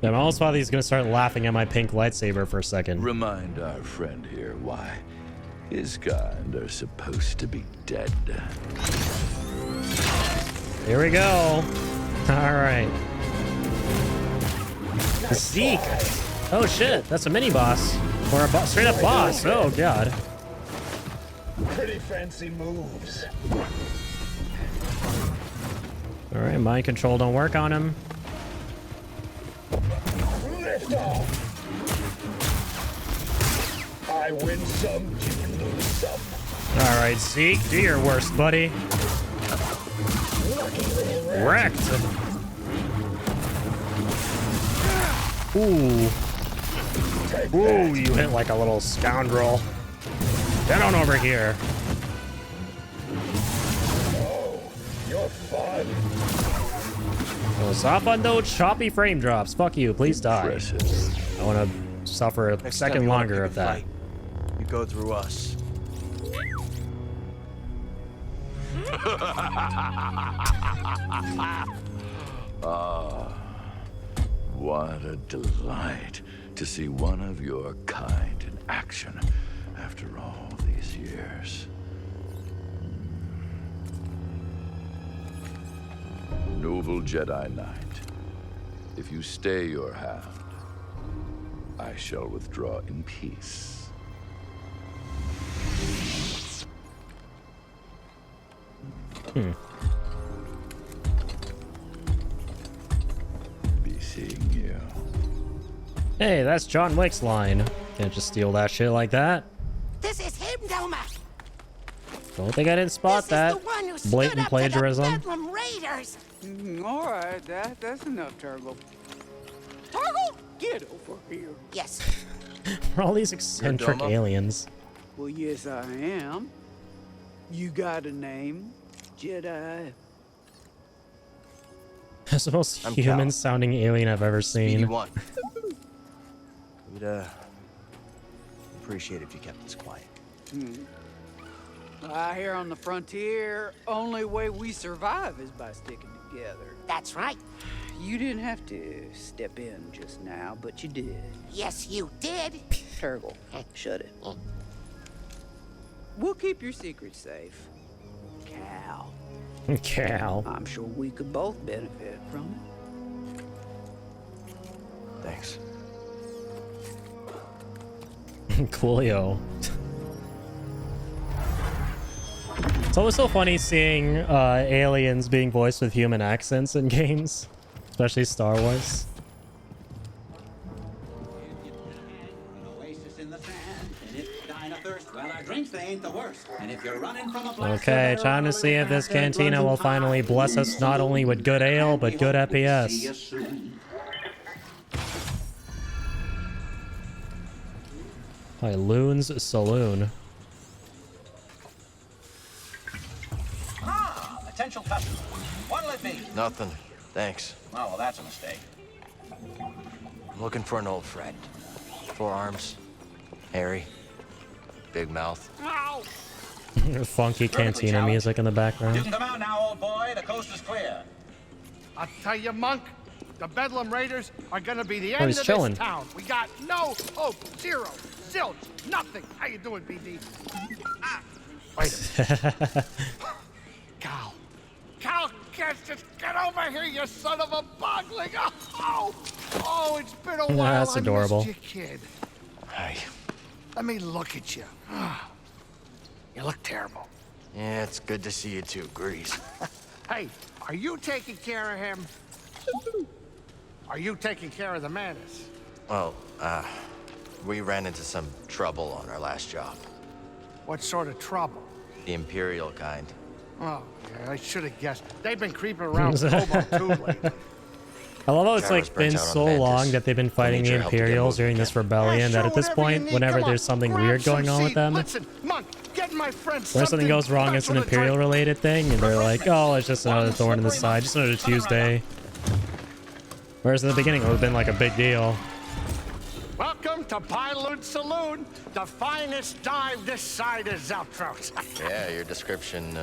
Yeah, I almost thought he's gonna start laughing at my pink lightsaber for a second. Remind our friend here why his kind are supposed to be dead. Here we go. All right. Zeke. Oh shit, that's a mini boss. Or a straight up boss. Oh god. Pretty fancy moves. All right, mind control don't work on him. Lift off. I win some, you lose some. All right, Zeke, do your worst, buddy. Wrecked. Ooh. Ooh, you hit like a little scoundrel. Get on over here. Oh, you're fun. Well, stop on those choppy frame drops. Fuck you. Please die. I want to suffer a Next second time you wanna longer pick a of that. fight, you go through us. Ah, what a delight to see one of your kind in action after all these years. Noble Jedi Knight, if you stay your hand, I shall withdraw in peace. Hey, that's John Wick's line. Can't just steal that shit like that. This is him, Doma. Don't think I didn't spot that. Blatant plagiarism. Bedlam Raiders. All right, that's enough, Turgle. Turgle, get over here. Yes. For all these eccentric aliens. Well, yes, I am. You got a name, Jedi? That's the most I'm human-sounding alien I've ever seen. Speedy 1. We'd appreciate if you kept this quiet. I hear on the frontier, only way we survive is by sticking together. That's right. You didn't have to step in just now, but you did. Yes, you did. Turgle, shut it. We'll keep your secret safe. Cal. Cal. I'm sure we could both benefit from it. Thanks. Coolio. It's always so funny seeing aliens being voiced with human accents in games, especially Star Wars. Okay, time to see if this cantina will finally bless us not only with good ale, but good FPS. Hi, Loon's Saloon. Potential customer. What'll it be? Nothing. Thanks. Oh, well, that's a mistake. I'm looking for an old friend. 4 arms. Hairy. Big mouth. Ow! Funky cantina music in the You background. can come out now, old boy. The coast is clear. I'll tell you, Monk, the Bedlam Raiders are gonna be the Oh, end he's of chilling. this town. We got no hope, zero, zilch, nothing. How you doing, BD? Wait a minute. Cal, just get over here, you son of a bogling! Oh, it's been a while. That's adorable. I missed you, kid. Hey. Let me look at you. You look terrible. Yeah, it's good to see you too, Grease. Hey, are you taking care of him? Are you taking care of the Mantis? Well, we ran into some trouble on our last job. What sort of trouble? The Imperial kind. Oh, yeah, I should have guessed. They've been creeping around Cobalt too lately. I love how it's Gyros like been burnt out on so Mantis. long that they've been fighting need the your help to get Imperials moving during this rebellion that at this point, whenever there's something weird going on with them, Listen, Monk, get my friend whenever something goes wrong, it's an Imperial related thing, and they're like, oh, it's just another thorn in the side, just another Tuesday. Whereas in the beginning, it would have been like a big deal. Welcome to Pyloon Saloon, the finest dive this side of Zeltros. Yeah, your description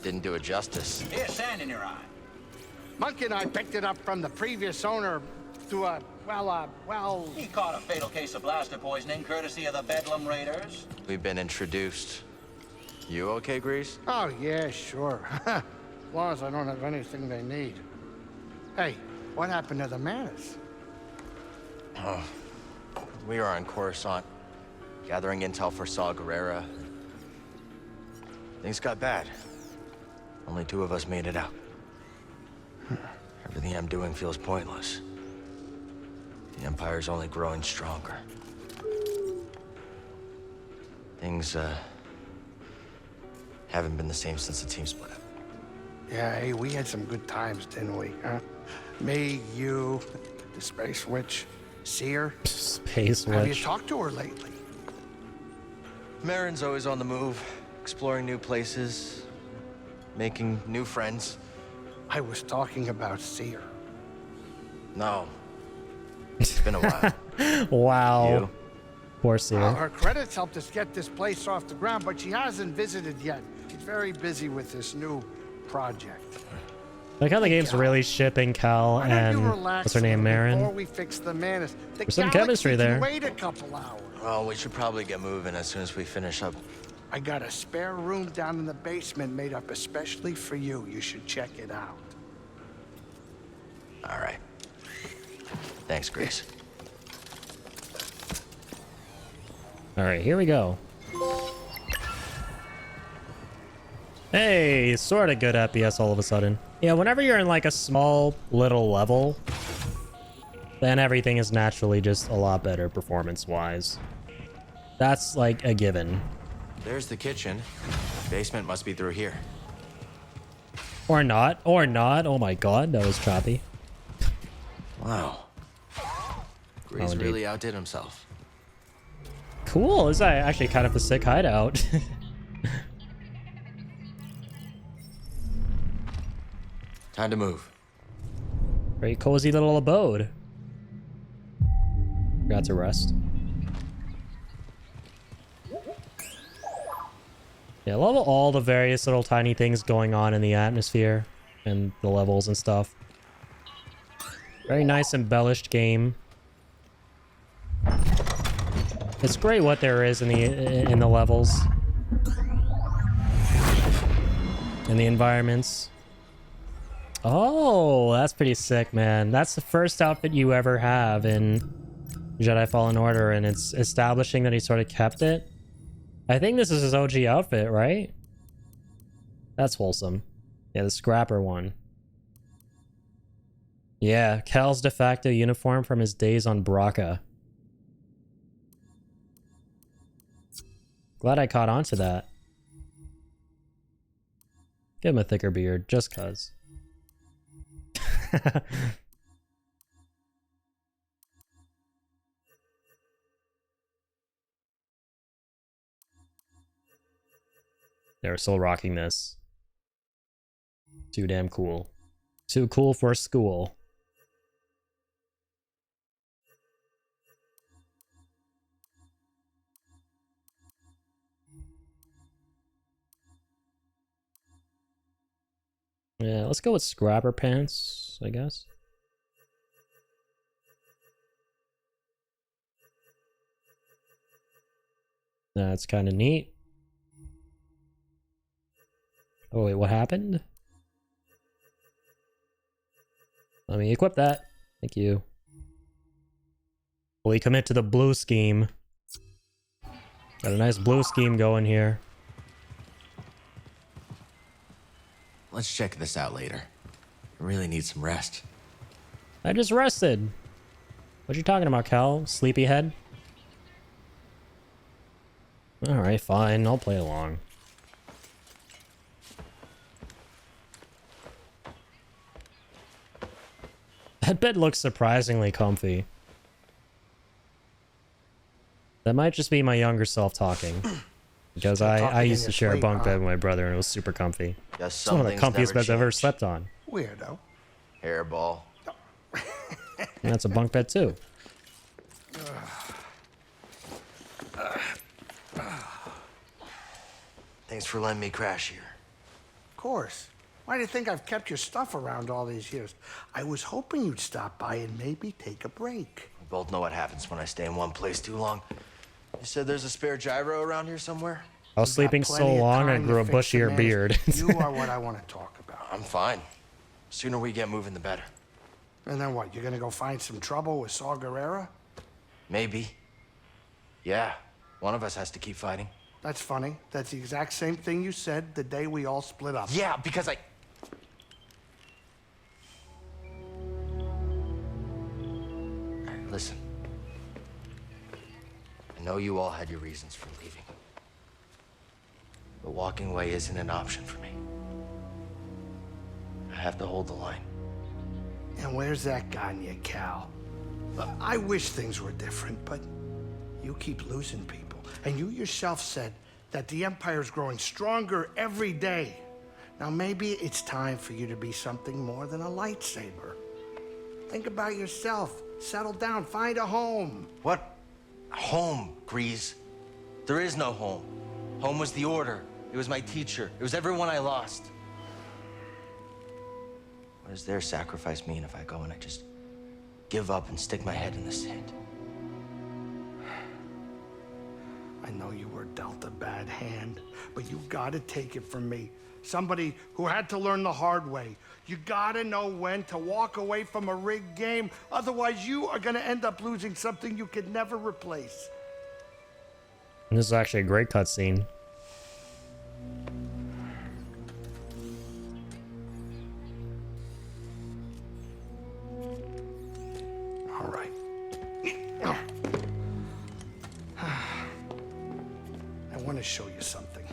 didn't do it justice. Here's sand in your eye. Monk and I picked it up from the previous owner through a, well... He caught a fatal case of blaster poisoning courtesy of the Bedlam Raiders. We've been introduced. You okay, Grease? Oh, yeah, sure. As long as I don't have anything they need. Hey, what happened to the Mantis? Oh, we were on Coruscant, gathering intel for Saw Gerrera. Things got bad. Only 2 of us made it out. Everything I'm doing feels pointless. The Empire's only growing stronger. Things, haven't been the same since the team split up. Yeah, hey, we had some good times, didn't we, huh? Me, you, the Space Witch, Seer. Space Have you Witch. talked to her lately? Marin's always on the move, exploring new places, making new friends. I was talking about Seer. No. It's been a while. Wow. You? Poor Seer. Well, her credits helped us get this place off the ground, but she hasn't visited yet. She's very busy with this new project. Like how the game's really shipping Cal Why don't and you relax what's her a name, little Marin. Before we fix the Mantis. The There's some galaxy chemistry can there. Wait a couple hours. Well, we should probably get moving as soon as we finish up. I got a spare room down in the basement made up especially for you. You should check it out. All right. Thanks, Grace. All right, here we go. Hey, sort of good FPS all of a sudden. Yeah, whenever you're in like a small little level, then everything is naturally just a lot better performance-wise. That's like a given. There's the kitchen. Basement must be through here. Or not. Or not. Oh my god, that was choppy. Wow. Grease indeed. really outdid himself. Cool. This is actually kind of a sick hideout. Time to move. Very cozy little abode. Forgot to rest. Yeah, I love all the various little tiny things going on in the atmosphere and the levels and stuff. Very nice embellished game. It's great what there is in the levels. And the environments. Oh, that's pretty sick, man. That's the first outfit you ever have in Jedi Fallen Order, and it's establishing that he sort of kept it. I think this is his OG outfit, right? That's wholesome. Yeah, the scrapper one. Yeah, Cal's de facto uniform from his days on Braca. Glad I caught on to that. Give him a thicker beard, just cuz. They're still rocking this. Too damn cool. Too cool for school. Yeah, let's go with scrapper pants, I guess. That's kind of neat. Oh wait, what happened? Let me equip that. Thank you. Fully commit to the blue scheme. Got a nice blue scheme going here. Let's check this out later. I really need some rest. I just rested. What you talking about, Cal? Sleepyhead? Alright, fine. I'll play along. That bed looks surprisingly comfy. That might just be my younger self talking. Because I used to share a bunk bed with my brother and it was super comfy. Guess It's one of the some things comfiest never beds I've ever change. slept on. Weirdo. Hairball. And that's a bunk bed too. Thanks for letting me crash here. Of course. Why do you think I've kept your stuff around all these years? I was hoping you'd stop by and maybe take a break. We both know what happens when I stay in one place too long. You said there's a spare gyro around here somewhere? I was sleeping so long I grew a bushier beard. You are what I want to talk about. I'm fine. Sooner we get moving, the better. And then what? You're gonna go find some trouble with Saw Gerrera? Maybe. Yeah, one of us has to keep fighting. That's funny. That's the exact same thing you said the day we all split up. Yeah, because I... Listen. I know you all had your reasons for leaving. But walking away isn't an option for me. I have to hold the line. And where's that gotten you, Cal? I wish things were different, but you keep losing people. And you yourself said that the Empire's growing stronger every day. Now maybe it's time for you to be something more than a lightsaber. Think about yourself. Settle down. Find a home. What? Home, Grease. There is no home. Home was the Order. It was my teacher. It was everyone I lost. What does their sacrifice mean if I go and I just give up and stick my head in the sand? I know you were dealt a bad hand, but you gotta take it from me. Somebody who had to learn the hard way. You gotta know when to walk away from a rigged game. Otherwise, you are gonna end up losing something you could never replace. And this is actually a great cutscene. All right. show you something.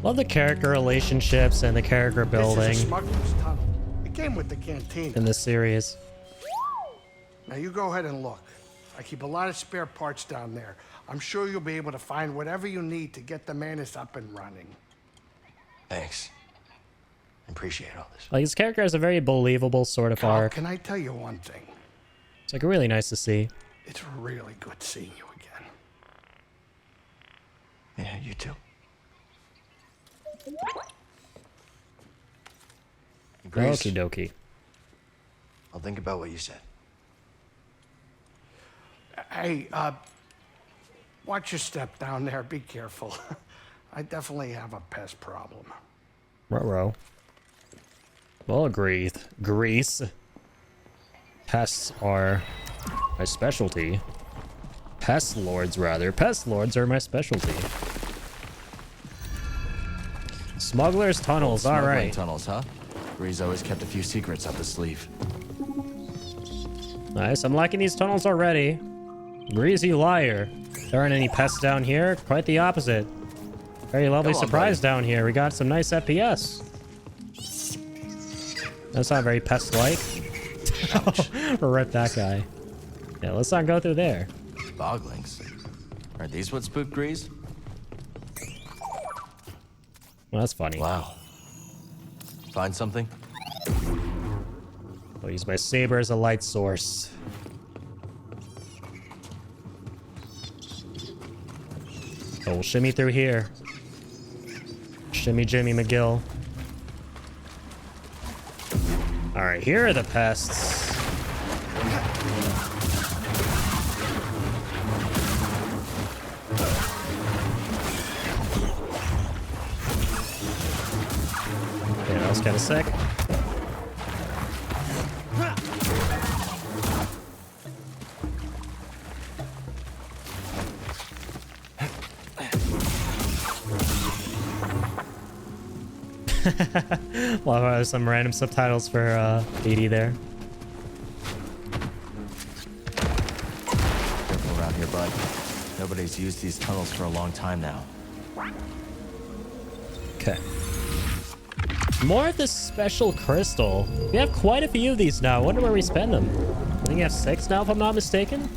Love the character relationships and the character This building is a smuggler's tunnel. It came with the canteen. in this series. Now you go ahead and look. I keep a lot of spare parts down there. I'm sure you'll be able to find whatever you need to get the Manus up and running. Thanks. I appreciate all this. Like, his character has a very believable sort of Carl, arc. can I tell you one thing? It's like really nice to see. It's really good seeing you again. Yeah, you too. Grace, Okie dokie. I'll think about what you said. Hey, watch your step down there. Be careful. I definitely have a pest problem. Ruh-roh. Well, agreed. Grease. Pests are my specialty. Pest lords, rather. Pest lords are my specialty. Smuggler's tunnels, alright. Tunnels, huh? Grease always kept a few secrets up his sleeve. Nice, I'm liking these tunnels already. Greasy liar. There aren't any pests down here. Quite the opposite. Very lovely surprise down here. We got some nice FPS. That's not very pest-like. Rip that guy. Yeah, let's not go through there. Boglings. Are these what spooked Grease? Well, that's funny. Wow. Find something? I'll use my saber as a light source. Oh, we'll shimmy through here. Shimmy Jimmy McGill. Alright, here are the pests. Yeah, that was kind of sick. Love how there's some random subtitles for BD there. Careful around here, bud. Nobody's used these tunnels for a long time now. Okay. More of this special crystal. We have quite a few of these now. I wonder where we spend them. I think we have 6 now, if I'm not mistaken.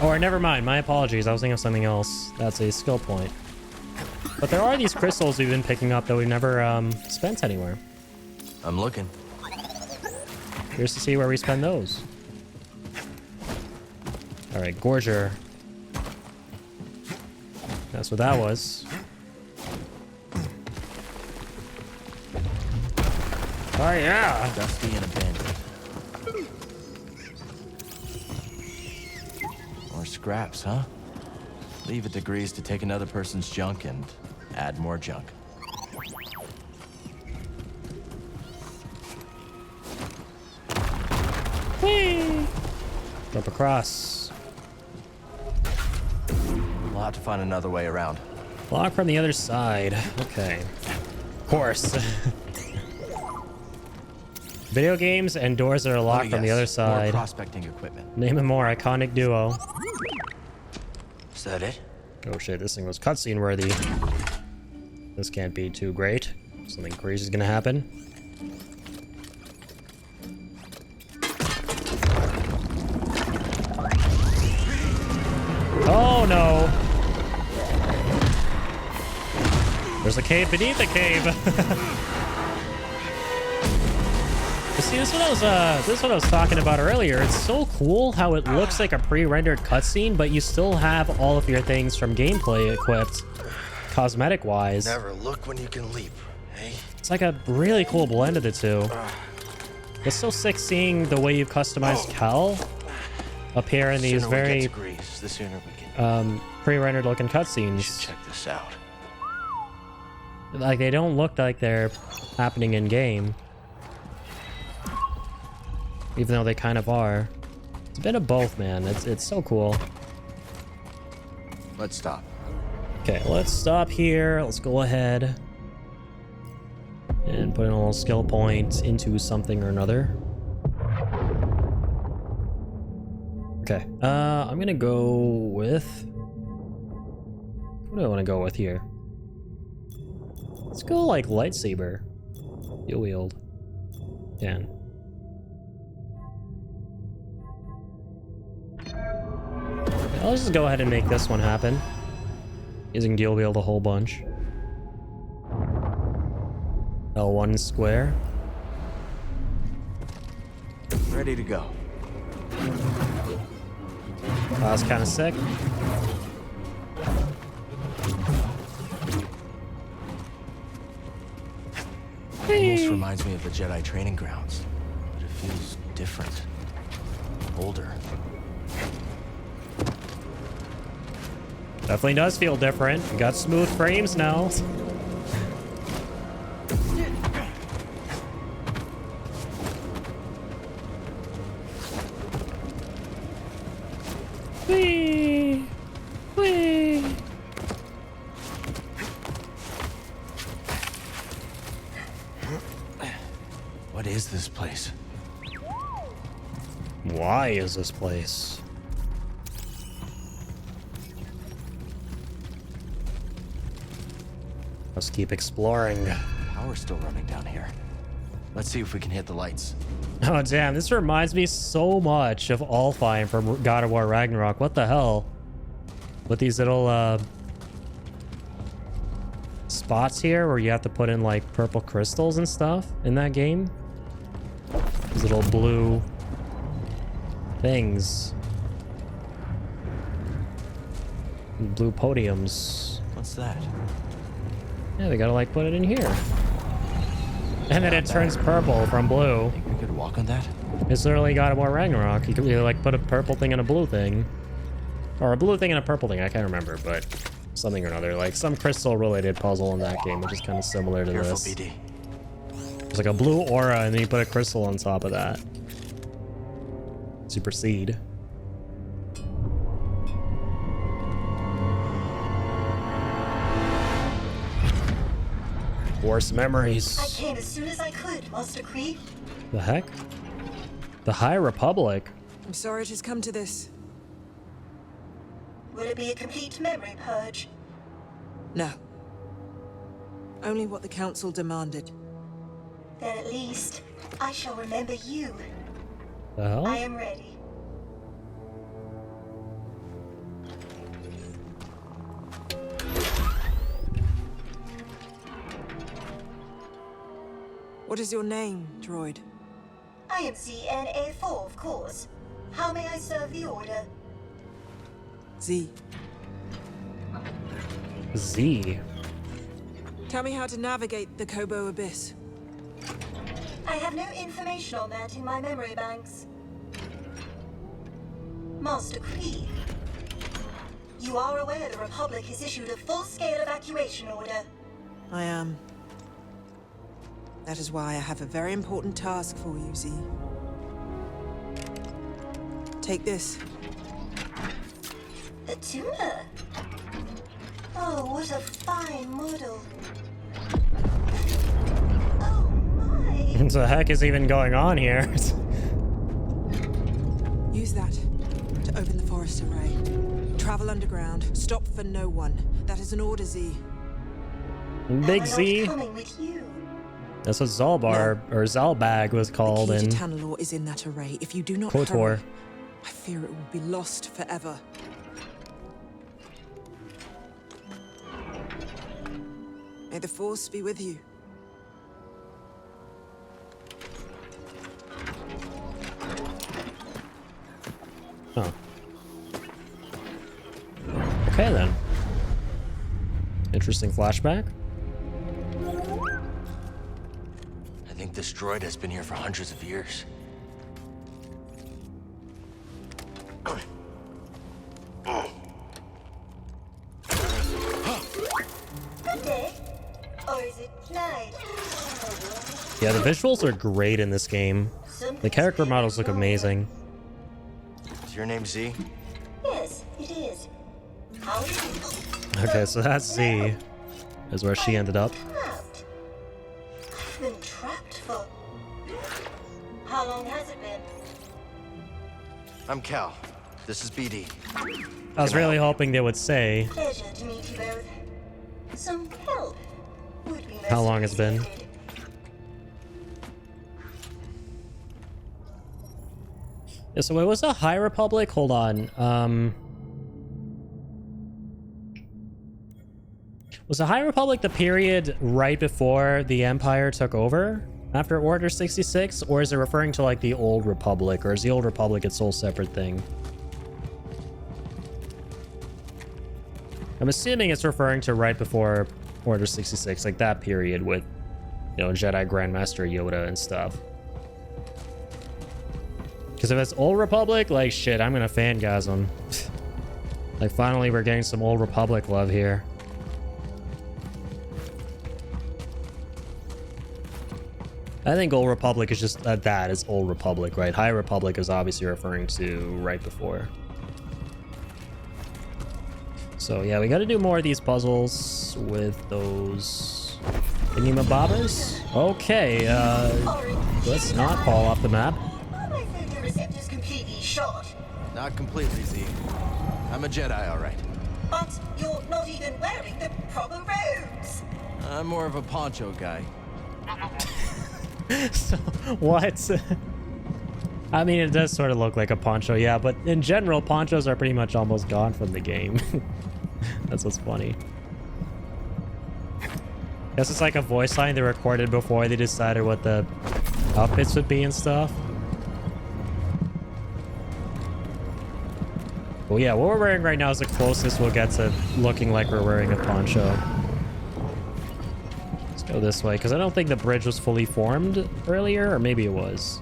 Or never mind. My apologies. I was thinking of something else. That's a skill point. But there are these crystals we've been picking up that we've never spent anywhere. I'm looking. Curious to see where we spend those. All right, Gorger. That's what that was. Oh yeah. Dusty and abandoned. More scraps, huh? Leave it to Grease to take another person's junk and add more junk. Whee! Jump across. We'll have to find another way around. Lock from the other side. Okay. Of course. Video games and doors that are locked from the other side. More prospecting equipment. Name a more iconic duo. Is that it? Oh shit, this thing was cutscene worthy. This can't be too great. Something crazy is gonna happen. Oh no! There's a cave beneath the cave. See, this is what I was talking about earlier. It's so cool how it looks like a pre-rendered cutscene, but you still have all of your things from gameplay equipped, cosmetic-wise. Never look when you can leap, hey? It's like a really cool blend of the two. It's so sick seeing the way you've customized Cal appear in these very the sooner we can pre-rendered looking cutscenes. check this out. Like, they don't look like they're happening in game. Even though they kind of are. It's a bit of both, man. It's so cool. Let's stop. Okay, let's stop here. Let's go ahead and put in a little skill point into something or another. Okay, I'm gonna go with... What do I want to go with here? Let's go like lightsaber. Dual wield. Yeah. I'll just go ahead and make this one happen. Using dual wield a whole bunch. L1 square. Ready to go. That was kind of sick. Almost reminds me of the Jedi training grounds, but it feels different. Older. Definitely does feel different. We got smooth frames now. Whee! Whee! What is this place? Why is this place? Let's keep exploring. Power's still running down here. Let's see if we can hit the lights. Oh damn, this reminds me so much of Alfheim from God of War Ragnarok. What the hell? With these little spots here where you have to put in like purple crystals and stuff in that game. These little blue things. Blue podiums. What's that? Yeah, we gotta like put it in here. And then it turns purple from blue. Think we could walk on that? It's literally God of War Ragnarok. You could either like put a purple thing and a blue thing. Or a blue thing and a purple thing, I can't remember, but something or another. Like some crystal related puzzle in that game, which is kind of similar to Careful, this. BD. There's like a blue aura and then you put a crystal on top of that. Supersede. Worst memories. I came as soon as I could, Master Kree. The heck? The High Republic? I'm sorry it has come to this. Will it be a complete memory purge? No. Only what the Council demanded. Then at least I shall remember you. The hell? I am ready. What is your name, droid? I am ZNA4, of course. How may I serve the order? Z. Z. Tell me how to navigate the Kobo Abyss. I have no information on that in my memory banks. Master Kree, you are aware the Republic has issued a full-scale evacuation order. I am. That is why I have a very important task for you, Z. Take this. A tuner? Oh, what a fine model. Oh my. What the heck is even going on here? Use that to open the forest array. Travel underground. Stop for no one. That is an order, Z. Big Z. Coming with you. That's what Zalbar or Zalbag was called the key in to Tanalorr is in that array. If you do not KOTOR. hurry, I fear it will be lost forever. May the Force be with you. Oh. Okay then. Interesting flashback. I think this droid has been here for hundreds of years. Good day. Or is it night? Yeah, the visuals are great in this game. The character models look amazing. Is your name Z? Yes, it is. How is it? Okay, so that's Z. Is where she ended up. Trapped. I've been trapped for... How long has it been? I'm Cal. This is BD. I was really hoping they would say Pleasure to meet you both. Some help would be most how long it's been. appreciated. Yeah, so it was a High Republic? Hold on. Was the High Republic the period right before the Empire took over? After Order 66? Or is it referring to like the Old Republic? Or is the Old Republic its whole separate thing? I'm assuming it's referring to right before Order 66, like that period with, you know, Jedi Grandmaster Yoda and stuff. Because if it's Old Republic, like shit, I'm gonna fangasm. Like finally we're getting some Old Republic love here. I think Old Republic is just that is Old Republic, right? High Republic is obviously referring to right before. So yeah, we got to do more of these puzzles with those thingy-mabobbers. Okay, let's not fall off the map. Are my photoreceptors completely shot? Not completely, Z. I'm a Jedi, all right. But you're not even wearing the proper robes. I'm more of a poncho guy. So, what? I mean, it does sort of look like a poncho, yeah, but in general, ponchos are pretty much almost gone from the game. That's what's funny. Guess it's like a voice line they recorded before they decided what the outfits would be and stuff. Well, yeah, what we're wearing right now is the closest we'll get to looking like we're wearing a poncho. Let's go this way, because I don't think the bridge was fully formed earlier, or maybe it was.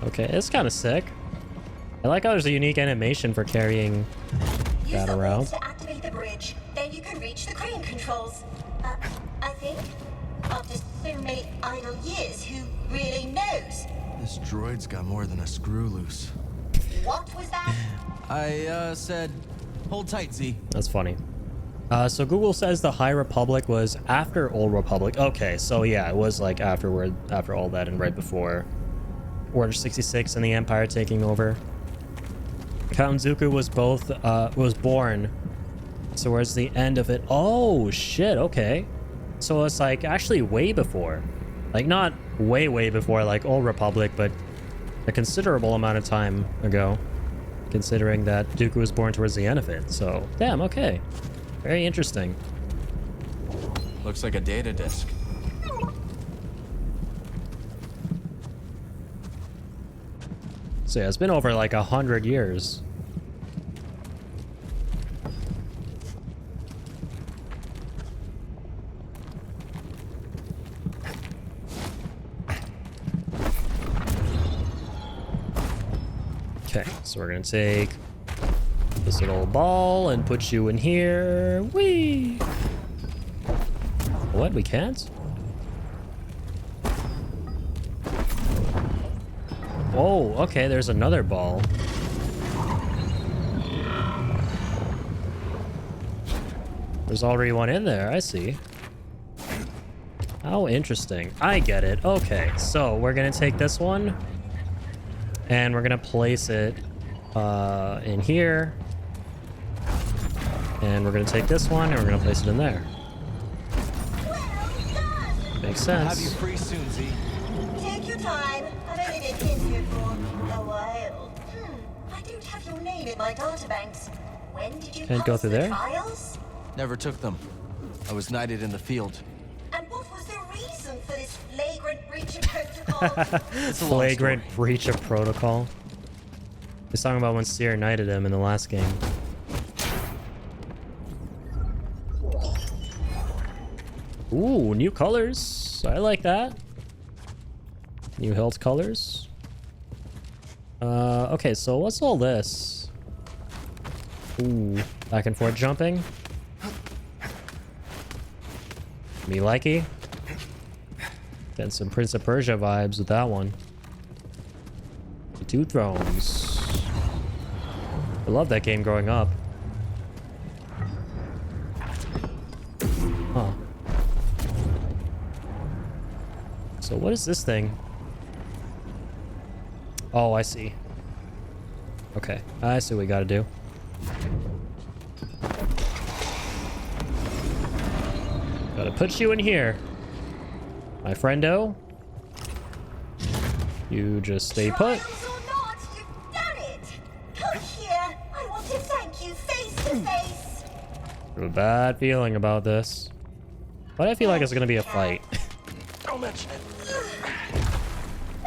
Okay, it's kind of sick. I like how there's a unique animation for carrying that around. To activate the bridge, then you can reach the crane controls. I think. After so many idle years, who really knows? This droid's got more than a screw loose. What was that? I said, hold tight, Z. That's funny. So Google says the High Republic was after Old Republic. Okay, so yeah, it was like afterward, after all that and right before Order 66 and the Empire taking over. Count Dooku was born towards the end of it. Oh shit, okay. So it's like actually way before. Like not way before like Old Republic, but a considerable amount of time ago. Considering that Dooku was born towards the end of it. So damn, okay. Very interesting. Looks like a data disk. So yeah, it's been over like 100 years. Okay, so we're gonna take this little ball and put you in here. Whee! What? We can't? Oh, okay, there's another ball. There's already one in there, I see. How interesting. I get it. Okay, so we're gonna take this one and we're gonna place it in here. And we're gonna take this one and we're gonna place it in there. Makes sense. Have you free soon, Z? Take your time. I've only been in here for a while. I don't have your name in my databanks. When did you Can't go pass through the there? trials? Never took them. I was knighted in the field. And what was the reason for this flagrant breach of protocol? Flagrant breach of protocol. He's talking about when Seer knighted him in the last game. Ooh, new colors. I like that. New hilt colors. Okay, so what's all this? Ooh, back and forth jumping. Me likey. Getting some Prince of Persia vibes with that one. The Two Thrones. I love that game growing up. Huh. So what is this thing? Oh, I see. Okay, I see what we gotta do. Gotta put you in here. My friendo. You just stay put. Trials or not, you've done it! Come here! I want to thank you face to face! I have a bad feeling about this. But I feel like it's gonna be a fight. Don't mention it.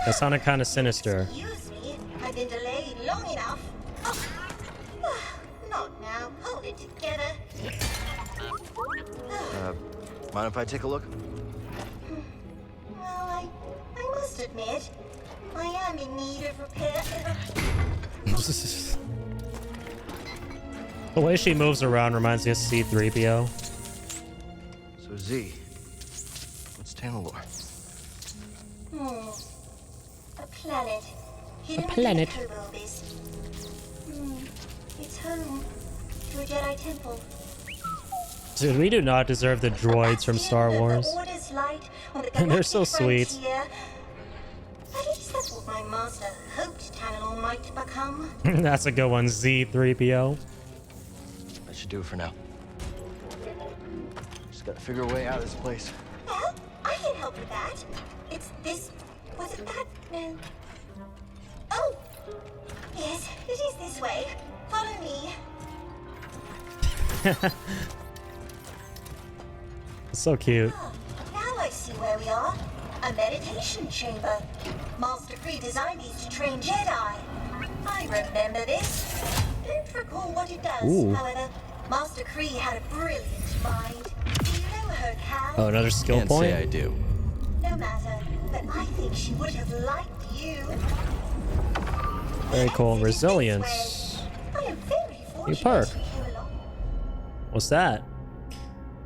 That sounded kind of sinister. Excuse me, I've been delayed long enough. Oh. Not now, hold it together. Mind if I take a look? Well, I must admit, I am in need of repair. The way she moves around reminds me of C-3PO. So Z, what's Tanalorr? A planet. Hidden A planet. within Kobolds. It's home to a Jedi temple. Dude, we do not deserve the droids from Star Wars. They're so sweet. At least that's what my master hoped Tanalorr might become. That's a good one, Z-3PO. That should do it for now. Just gotta figure a way out of this place. Well, I can help with that. It's this. Was it that? No. Oh! Yes, it is this way. Follow me. So cute. Now I see where we are. A meditation chamber. Master Kree designed these to train Jedi. I remember this. Don't recall what it does, Ooh. however. Master Kree had a brilliant mind. Do you know her, Cal? Oh, another skill Can't point? say I do. No matter, but I think she would have liked you. Very cool. Resilience. I am very New fortunate perk. you came along. What's that?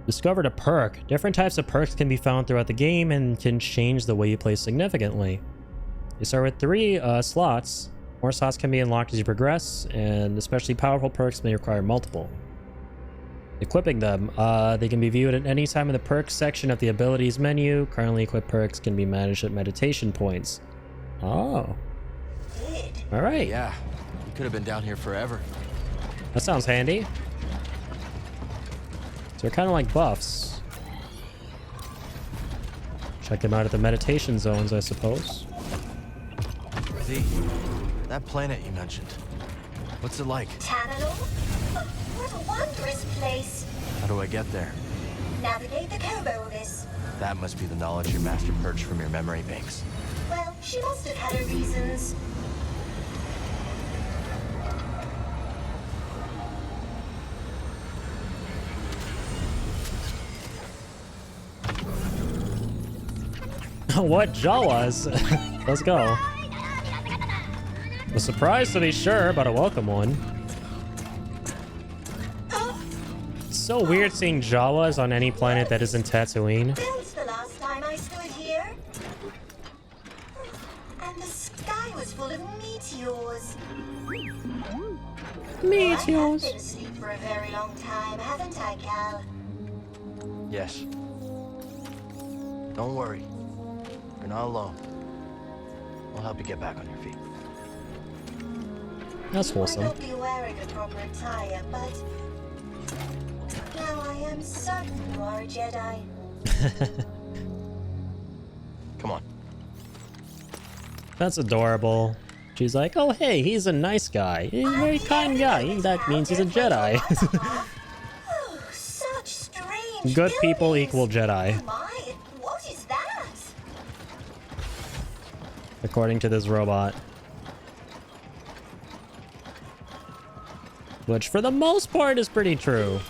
Discovered a perk. Different types of perks can be found throughout the game and can change the way you play significantly. You start with 3 slots. More slots can be unlocked as you progress, and especially powerful perks may require multiple. Equipping them. They can be viewed at any time in the perks section of the abilities menu. Currently equipped perks can be managed at meditation points. Oh. Alright. Yeah, we could have been down here forever. That sounds handy. So they're kind of like buffs. Check them out at the meditation zones, I suppose. Z, that planet you mentioned. What's it like? Tanalorr? What a wondrous place. How do I get there? Navigate the Kobolds. That must be the knowledge your master purged from your memory banks. Well, she must have had her reasons. What Jawas? Let's go. A surprise to be sure, but a welcome one. It's so weird seeing Jawas on any planet that isn't Tatooine. Since the last time I stood here. And the sky was full of meteors. Meteors. Well, I've been asleep for a very long time, haven't I, Cal? Yes. Don't worry. You're not alone. We'll help you get back on your feet. That's wholesome. I might not be wearing a proper attire, but now I am certain you are a Jedi. Come on. That's adorable. She's like, oh hey, he's a nice guy. He's a very kind guy. That means he's a Jedi. Oh, such strange Good people buildings. equal Jedi. Oh my, what is that? According to this robot. Which for the most part is pretty true.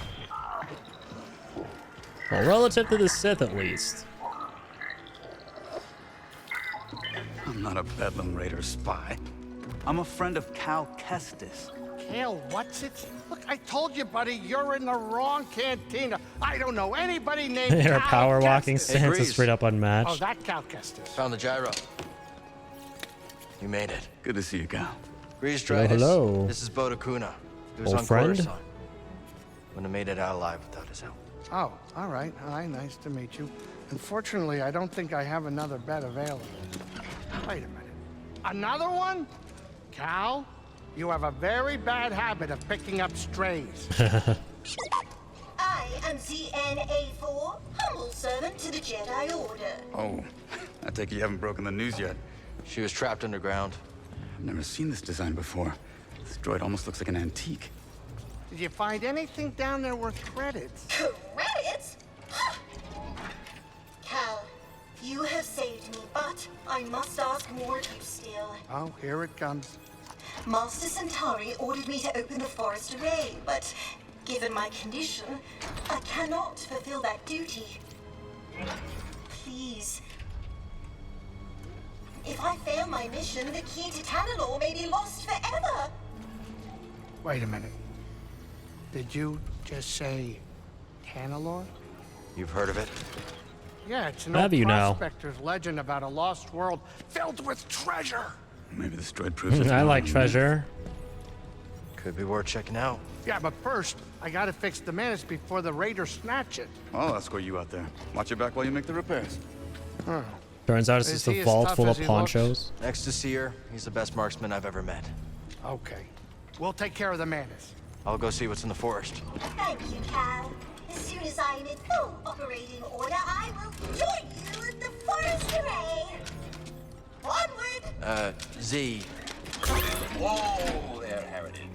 Well, relative to the Sith at least. I'm not a Bedlam Raider spy. I'm a friend of Cal Kestis. Cal, what's it? Look, I told you, buddy, you're in the wrong cantina. I don't know anybody named Her Cal power walking Kestis. stance is straight up Oh, unmatched. that Cal Kestis. Found the gyro. You made it. Good to see you, Cal. Grease Hello, Dritus. hello. This is Boda Kuna. He was Old on friend? Coruscant. Wouldn't have made it out alive without his help. Oh, all right. Hi, nice to meet you. Unfortunately, I don't think I have another bed available. Wait a minute. Another one? Cal, you have a very bad habit of picking up strays. I am ZNA4, humble servant to the Jedi Order. Oh, I take it you haven't broken the news yet. She was trapped underground. I've never seen this design before. This droid almost looks like an antique. Did you find anything down there worth credits? Credits? Cal, you have saved me, but I must ask more of you still. Oh, here it comes. Master Centauri ordered me to open the forest array, but given my condition, I cannot fulfill that duty. Please. If I fail my mission, the key to Tanalorr may be lost forever. Wait a minute. Did you just say Tanalorr? You've heard of it? Yeah, it's an Have old you now? prospector's legend about a lost world filled with treasure. Maybe this droid proves it's I more like than treasure. Could be worth checking out. Yeah, but first, I gotta fix the Mantis before the Raiders snatch it. I'll escort you out there. Watch your back while you make the repairs. Huh. Turns out it's Is just a he as vault tough full as of he ponchos. Next to Seer, he's the best marksman I've ever met. Okay. We'll take care of the Mantis. I'll go see what's in the forest. Thank you, Cal. As soon as I am in full operating order, I will join you in the forest array. Onward! Z. Whoa there, Heritage.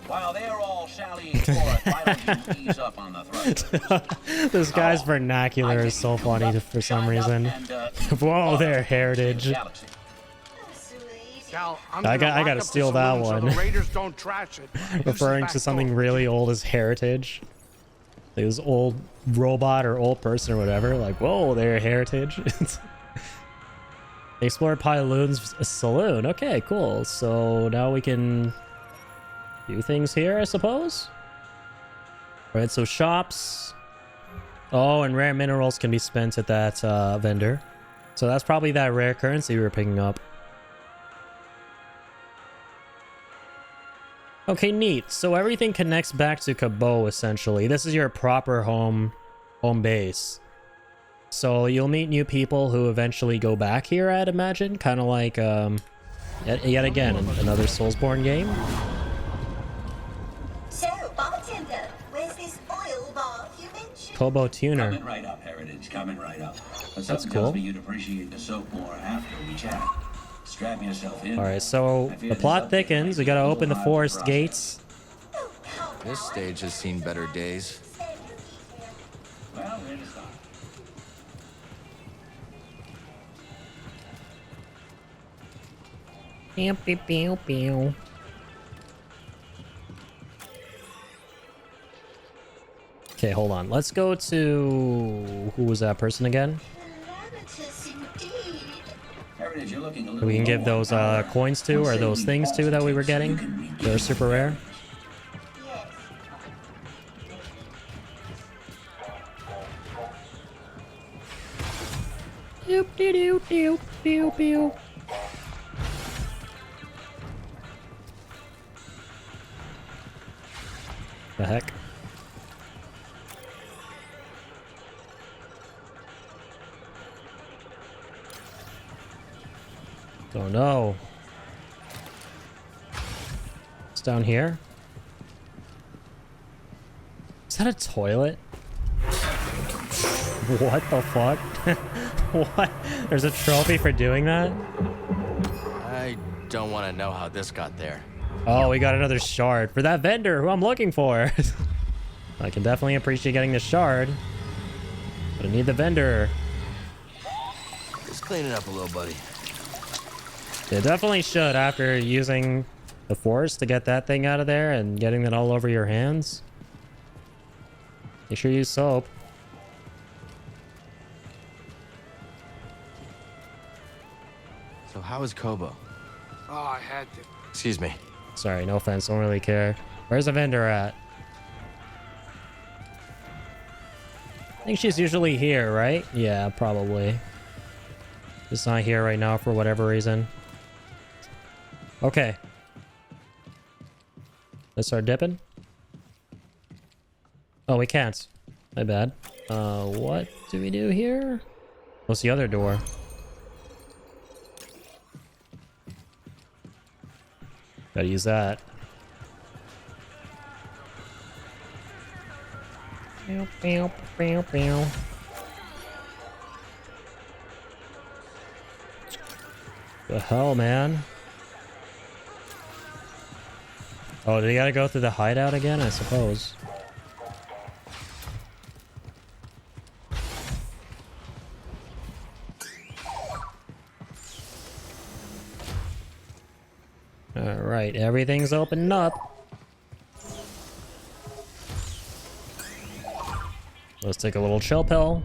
While they're all sallying forth, why don't you ease up on the thrust? This guy's vernacular is so funny for some reason. Whoa there, Heritage. Cal, I'm I gonna lock gotta up the steal that saloon so one. the Raiders don't trash it. Use the Referring back to something door. really old as Heritage. Like this old robot or old person or whatever. Like, whoa there, Heritage. They explored Pyloon's saloon. Okay, cool. So now we can do things here, I suppose. Right, so shops. Oh, and rare minerals can be spent at that vendor. So that's probably that rare currency we were picking up. Okay, neat. So everything connects back to Cabo, essentially. This is your proper home base. So you'll meet new people who eventually go back here, I'd imagine. Kind of like, yet again, another Soulsborne game. So, bartender, where's this oil bath you mentioned? Kobo Tuner. Coming right up, Heritage. Coming right up. But That's something cool. tells me you'd appreciate the soap more after we chat. Strap yourself in. Alright, so the plot thickens. We gotta open the forest gates. This stage has seen better days. Well, where to start? Pew, pew, pew, pew. Okay, hold on. Let's go to... Who was that person again? Heritage, you're looking a little We can give those coins to, or those things to that we were getting. They're super rare. Doop doo doo doo pew pew. The heck? Oh no. It's down here. Is that a toilet? What the fuck? What? There's a trophy for doing that? I don't want to know how this got there. Oh, we got another shard for that vendor who I'm looking for. I can definitely appreciate getting the shard, but I need the vendor. Just clean it up a little, buddy. They definitely should after using the force to get that thing out of there and getting it all over your hands. Make sure you use soap. So how is Kobo? Oh, I had to. Excuse me. Sorry, no offense, don't really care. Where's the vendor at? I think she's usually here, right? Yeah, probably. Just not here right now for whatever reason. Okay. Let's start dipping. Oh, we can't. My bad. What do we do here? What's the other door? Gotta use that. The hell, man? Oh, do you gotta go through the hideout again? I suppose. Alright, everything's opened up. Let's take a little chill pill.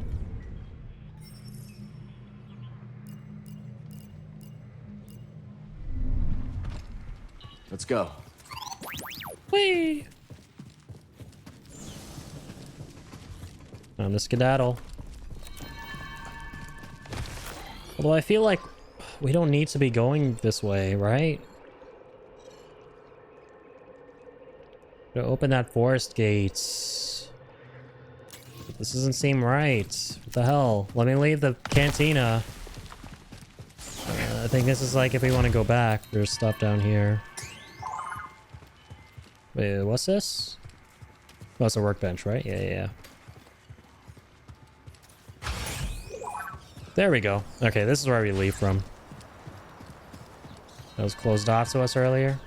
Let's go. Whee! Time to skedaddle. Although I feel like we don't need to be going this way, right? To open that forest gates. This doesn't seem right. What the hell? Let me leave the cantina. I think this is like if we want to go back. There's stuff down here. Wait, what's this? Oh, it's a workbench, right? Yeah. There we go. Okay, this is where we leave from. That was closed off to us earlier.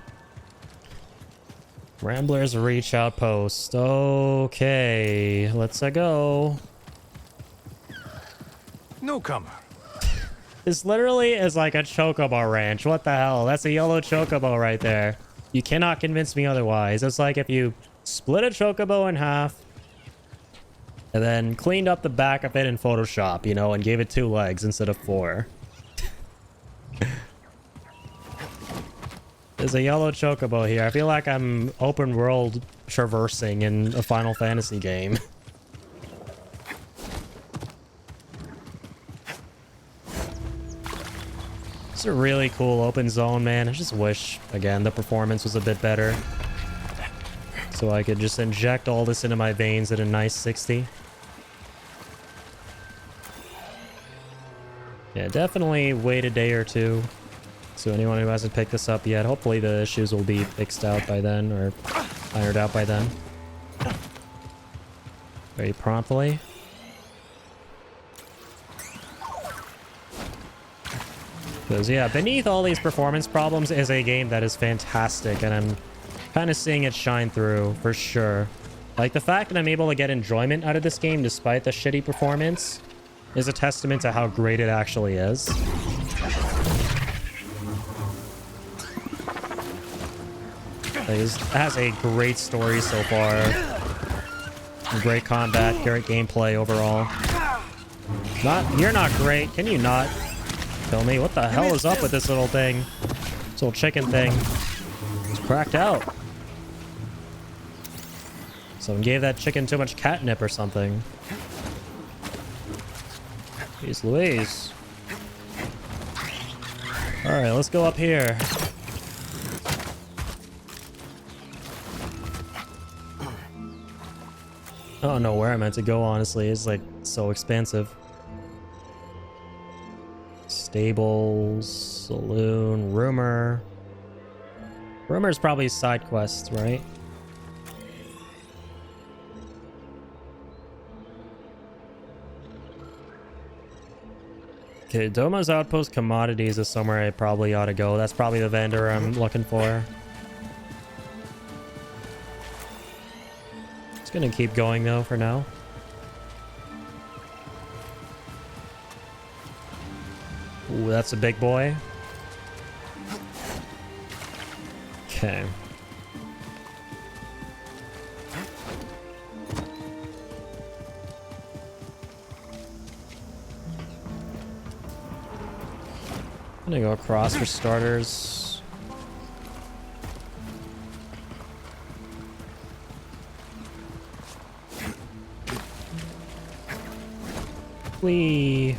Ramblers Reach Outpost. Okay, let's go. Newcomer. This literally is like a chocobo ranch. What the hell? That's a yellow chocobo right there. You cannot convince me otherwise. It's like if you split a chocobo in half and then cleaned up the back of it in Photoshop, you know, and gave it 2 legs instead of 4. There's a yellow chocobo here. I feel like I'm open world traversing in a Final Fantasy game. It's a really cool open zone, man. I just wish, again, the performance was a bit better. So I could just inject all this into my veins at a nice 60. Yeah, definitely wait a day or two. So anyone who hasn't picked this up yet, hopefully the issues will be fixed out by then, or ironed out by then. Very promptly. Because, yeah, beneath all these performance problems is a game that is fantastic, and I'm kind of seeing it shine through, for sure. Like, the fact that I'm able to get enjoyment out of this game despite the shitty performance is a testament to how great it actually is. It has a great story so far. Great combat, great gameplay overall. You're not great. Can you not kill me? What the hell is up with this little thing? This little chicken thing. It's cracked out. Someone gave that chicken too much catnip or something. Jeez Louise. Alright, let's go up here. I don't know where I meant to go, honestly. It's like so expansive. Stables, saloon, rumor. Rumor's probably side quests, right? Okay, Doma's Outpost Commodities is somewhere I probably ought to go. That's probably the vendor I'm looking for. It's gonna keep going though for now. Ooh, that's a big boy. Okay. I'm gonna go across for starters. Whee!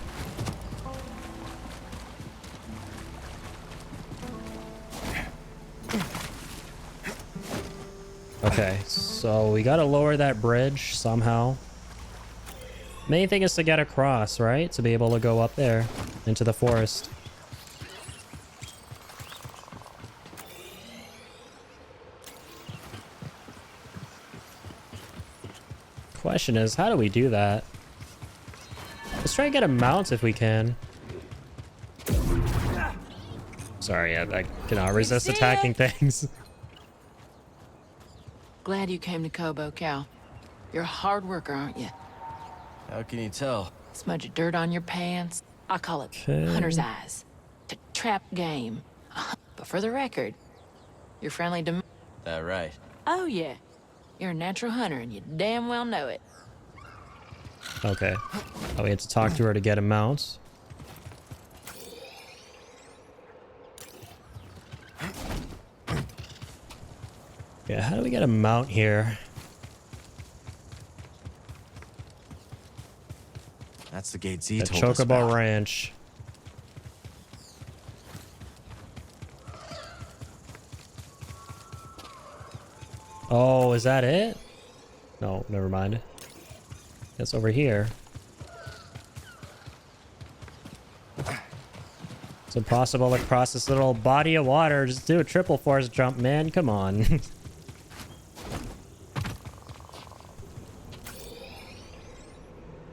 Okay, so we gotta lower that bridge somehow. Main thing is to get across, right? To be able to go up there into the forest. Question is, how do we do that? Let's try and get a mount if we can. Sorry, I cannot resist attacking things. Glad you came to Kobo, Cal. You're a hard worker, aren't you? How can you tell? Smudge of dirt on your pants. I call it Okay. hunter's eyes. To trap game. But for the record, you're friendly to me. That right? Oh, yeah. You're a natural hunter, and you damn well know it. Okay. Oh, we had to talk to her to get a mount. Yeah, how do we get a mount here? That's the gate Z The told us Chocobo about. Ranch. Oh, is that it? No, never mind. It's over here. It's impossible to cross this little body of water. Just do a triple force jump, man. Come on.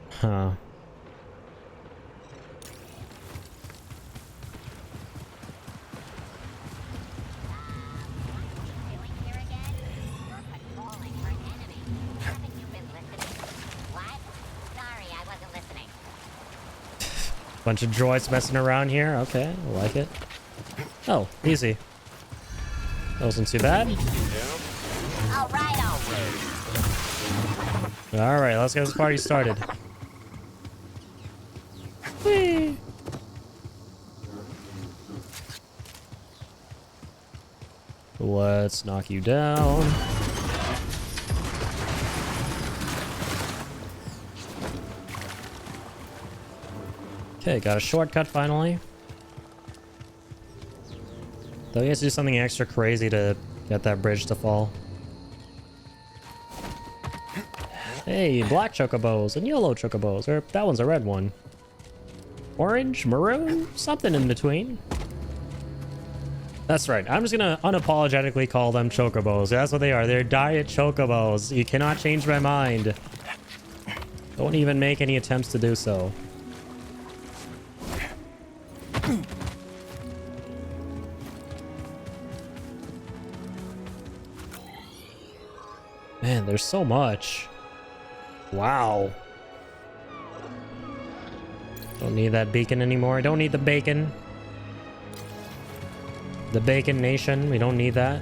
Huh. Bunch of droids messing around here. Okay, I like it. Oh, easy. That wasn't too bad. Alright, let's get this party started. Whee! Let's knock you down. Okay, got a shortcut finally. Though he has to do something extra crazy to get that bridge to fall. Hey, black chocobos and yellow chocobos. Or that one's a red one. Orange, maroon, something in between. That's right. I'm just gonna unapologetically call them chocobos. That's what they are. They're diet chocobos. You cannot change my mind. Don't even make any attempts to do so. Man, there's so much. Wow. Don't need that beacon anymore. Don't need the bacon. The Bacon Nation. We don't need that.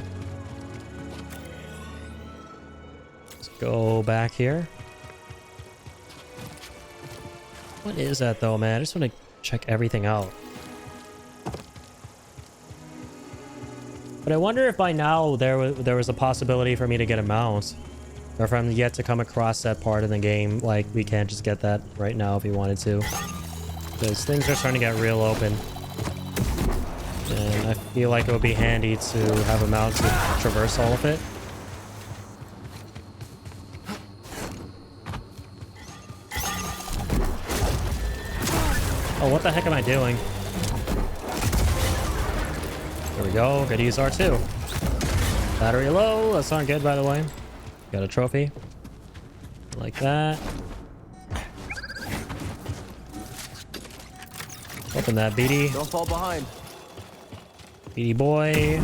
Let's go back here. What is that though, man? I just want to check everything out. But I wonder if by now there was a possibility for me to get a mount. Or if I'm yet to come across that part of the game, like we can't just get that right now if we wanted to. Because things are starting to get real open. And I feel like it would be handy to have a mount to traverse all of it. Oh, what the heck am I doing? There we go. Gotta use R2. Battery low. That's not good, by the way. Got a trophy. Like that. Open that, BD. Don't fall behind. BD boy.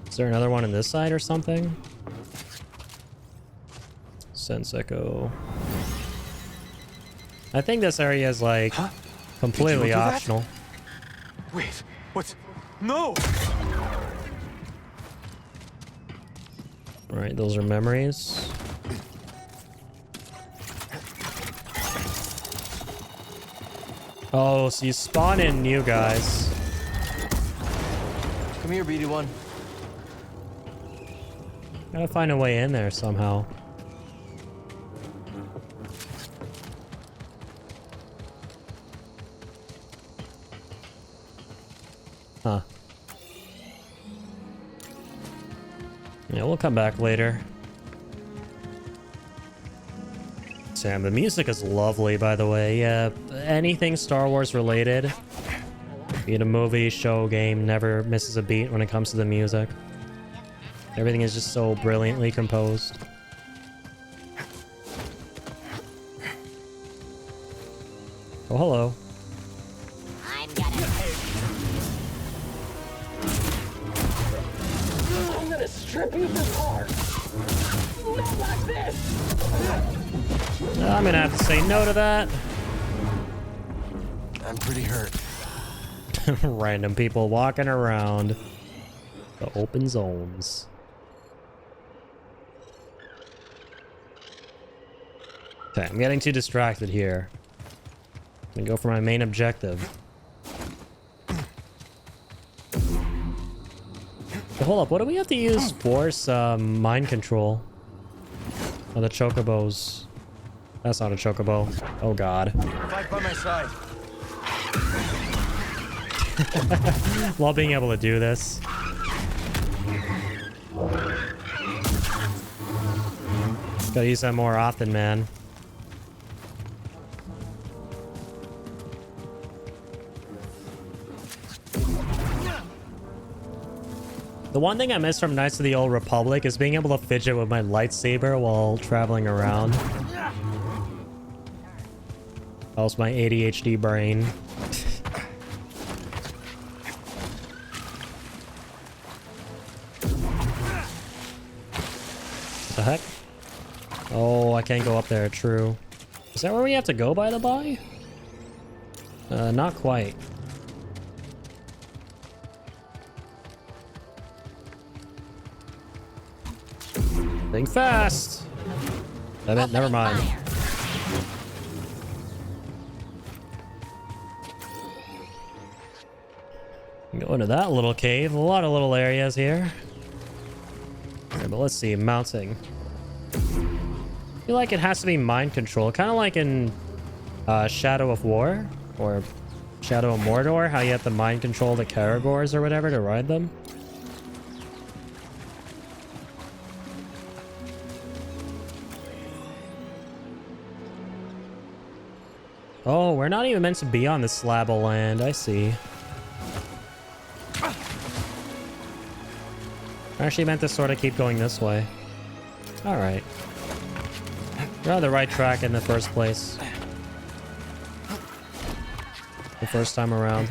Is there another one on this side or something? Sense Echo. I think this area is like completely optional. Wait, what's... No! Alright, those are memories. Oh, so you spawn in new guys. Come here, BD1. Gotta find a way in there somehow. Huh. Yeah, we'll come back later. Sam, the music is lovely, by the way. Yeah, anything Star Wars related, be it a movie, show, game, never misses a beat when it comes to the music. Everything is just so brilliantly composed. Oh, hello. I'm gonna strip you for parts. Not like this. I'm gonna have to say no to that. I'm pretty hurt. Random people walking around the open zones. Okay, I'm getting too distracted here. I'm gonna go for my main objective. So hold up, what do we have to use for some mind control? Oh, the chocobos. That's not a chocobo. Oh god. Fight by my side. Love being able to do this. Gotta use that more often, man. The one thing I miss from Knights of the Old Republic is being able to fidget with my lightsaber while traveling around. Helps my ADHD brain. The heck? Oh, I can't go up there, true. Is that where we have to go, by the by? Not quite. Think fast! Damn it, never mind. Go into that little cave. A lot of little areas here. Okay, but let's see. Mounting. I feel like it has to be mind control. Kind of like in Shadow of War. Or Shadow of Mordor. How you have to mind control the Karagors or whatever to ride them. Oh, we're not even meant to be on this slab of land. I see. I actually meant to sort of keep going this way. Alright. We're on the right track in the first place. The first time around.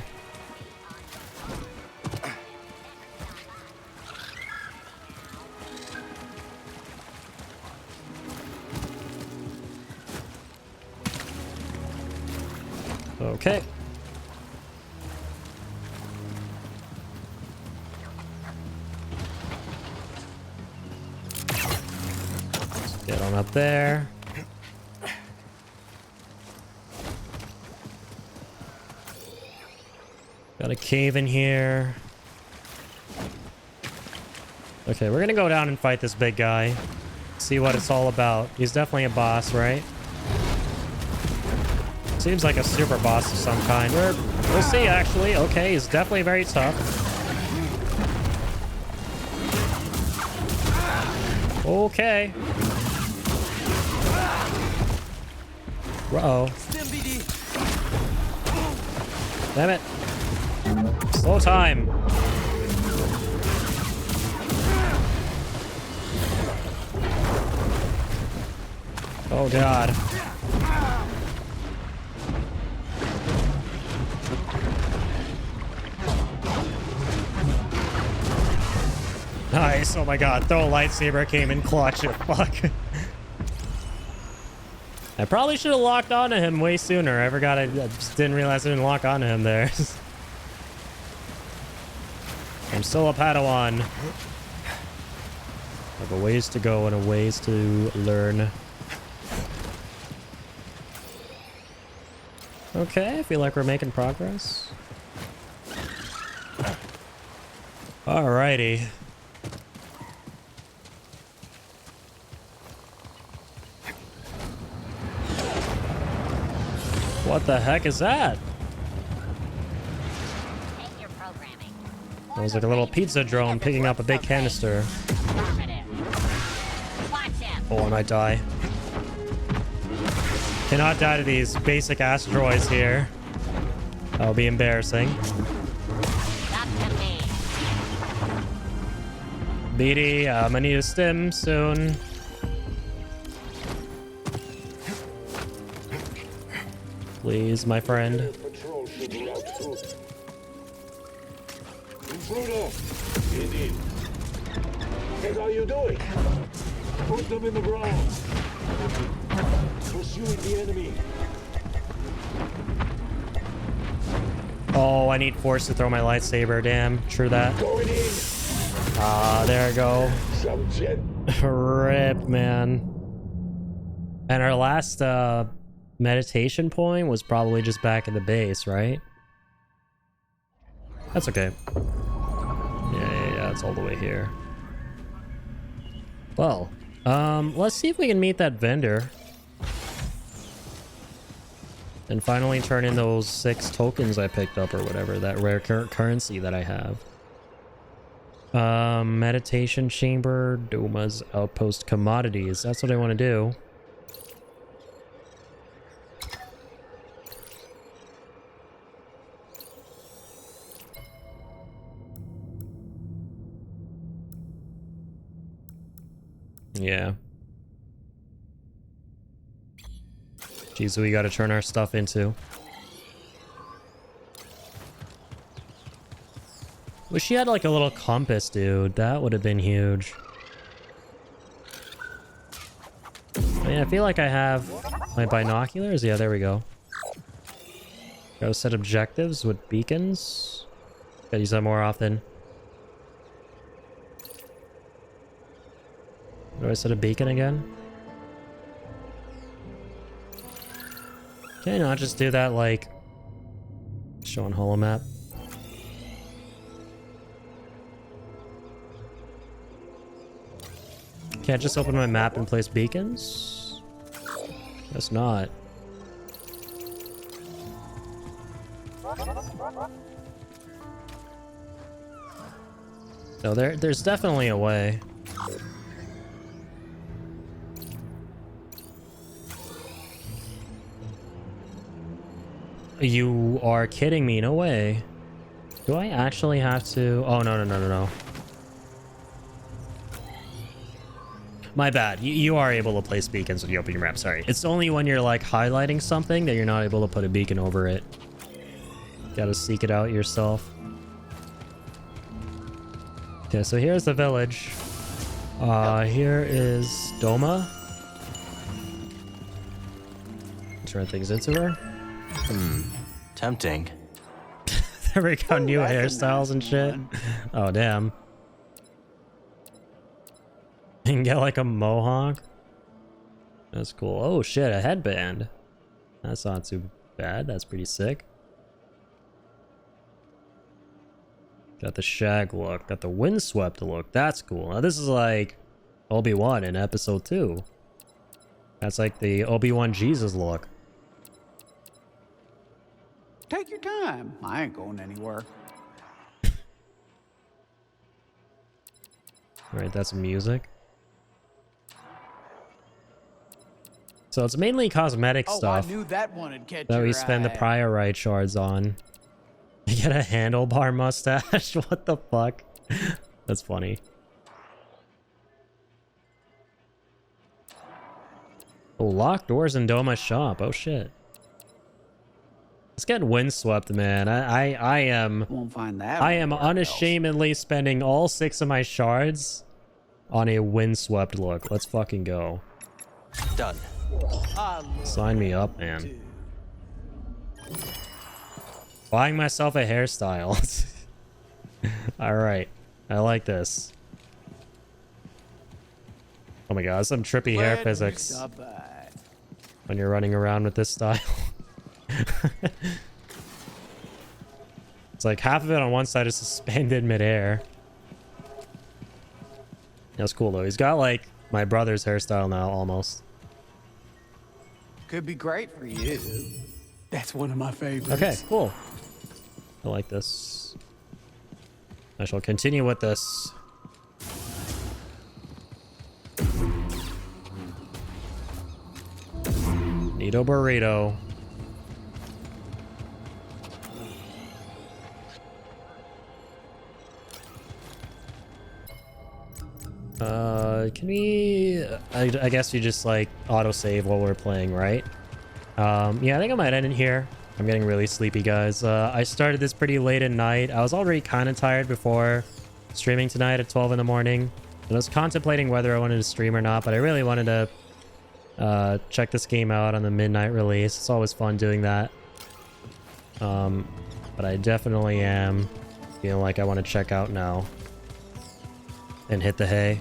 Okay. Let's get on up there. Got a cave in here. Okay, we're gonna go down and fight this big guy. See what it's all about. He's definitely a boss, right? Seems like a super boss of some kind. We'll see, actually. Okay, he's definitely very tough. Okay. Uh-oh. Damn it. Slow time. Oh, God. Nice. Oh my god. Throw a lightsaber came in clutch. Fuck. I probably should have locked onto him way sooner. I forgot. I just didn't realize I didn't lock onto him there. I'm still a Padawan. I have a ways to go and a ways to learn. Okay, I feel like we're making progress. Alrighty. What the heck is that? It was like a little pizza drone picking up a big canister. Oh, I might die. Cannot die to these basic asteroids here. That'll be embarrassing. BD, I'm gonna need a stim soon. Please, my friend. Intruder! Get in. What are you doing? Put them in the ground. Pursuing the enemy. Oh, I need force to throw my lightsaber. Damn, true that. Ah, there I go. Rip, man. And our last meditation point was probably just back in the base, right? That's okay. Yeah, it's all the way here. Well, let's see if we can meet that vendor. And finally turn in those 6 tokens I picked up or whatever, that rare currency that I have. Meditation chamber, Doma's outpost commodities. That's what I want to do. Yeah. Jeez, we gotta turn our stuff into. Wish she had like a little compass, dude. That would have been huge. I mean, I feel like I have my binoculars. Yeah, there we go. Gotta set objectives with beacons. Gotta use that more often. Do I set a beacon again? Can I not just do that, like, showing holomap? Can't just open my map and place beacons? Guess not. No, there's definitely a way. You are kidding me, no way. Do I actually have to? Oh, no. My bad. You are able to place beacons when you open your map, sorry. It's only when you're like highlighting something that you're not able to put a beacon over it. Gotta seek it out yourself. Okay, so here's the village. Here is Doma. Turn things into her. Tempting. There we go, new hairstyles and shit. Oh, damn. You can get like a mohawk. That's cool. Oh shit, a headband. That's not too bad. That's pretty sick. Got the shag look. Got the windswept look. That's cool. Now this is like Obi-Wan in episode 2. That's like the Obi-Wan Jesus look. Take your time. I ain't going anywhere. Alright, that's music. So it's mainly cosmetic stuff I knew that one would catch that we your spend the eye. priorite shards on. You get a handlebar mustache? What the fuck? That's funny. Oh, locked doors in Doma's shop. Oh shit. Let's get windswept, man. I am Won't find that. I am unashamedly spending all 6 of my shards on a windswept look. Let's fucking go. Done. Sign me up, man. Buying myself a hairstyle. Alright. I like this. Oh my god, some trippy hair physics when you're running around with this style. It's like half of it on one side is suspended midair. That's cool though. He's got like my brother's hairstyle now, almost. Could be great for you. That's one of my favorites. Okay, cool. I like this. I shall continue with this. Neato burrito. Can we... I guess you just, like, auto-save while we're playing, right? Yeah, I think I might end it here. I'm getting really sleepy, guys. I started this pretty late at night. I was already kind of tired before streaming tonight at 12 in the morning. I was contemplating whether I wanted to stream or not, but I really wanted to check this game out on the midnight release. It's always fun doing that. But I definitely am feeling like I want to check out now and hit the hay.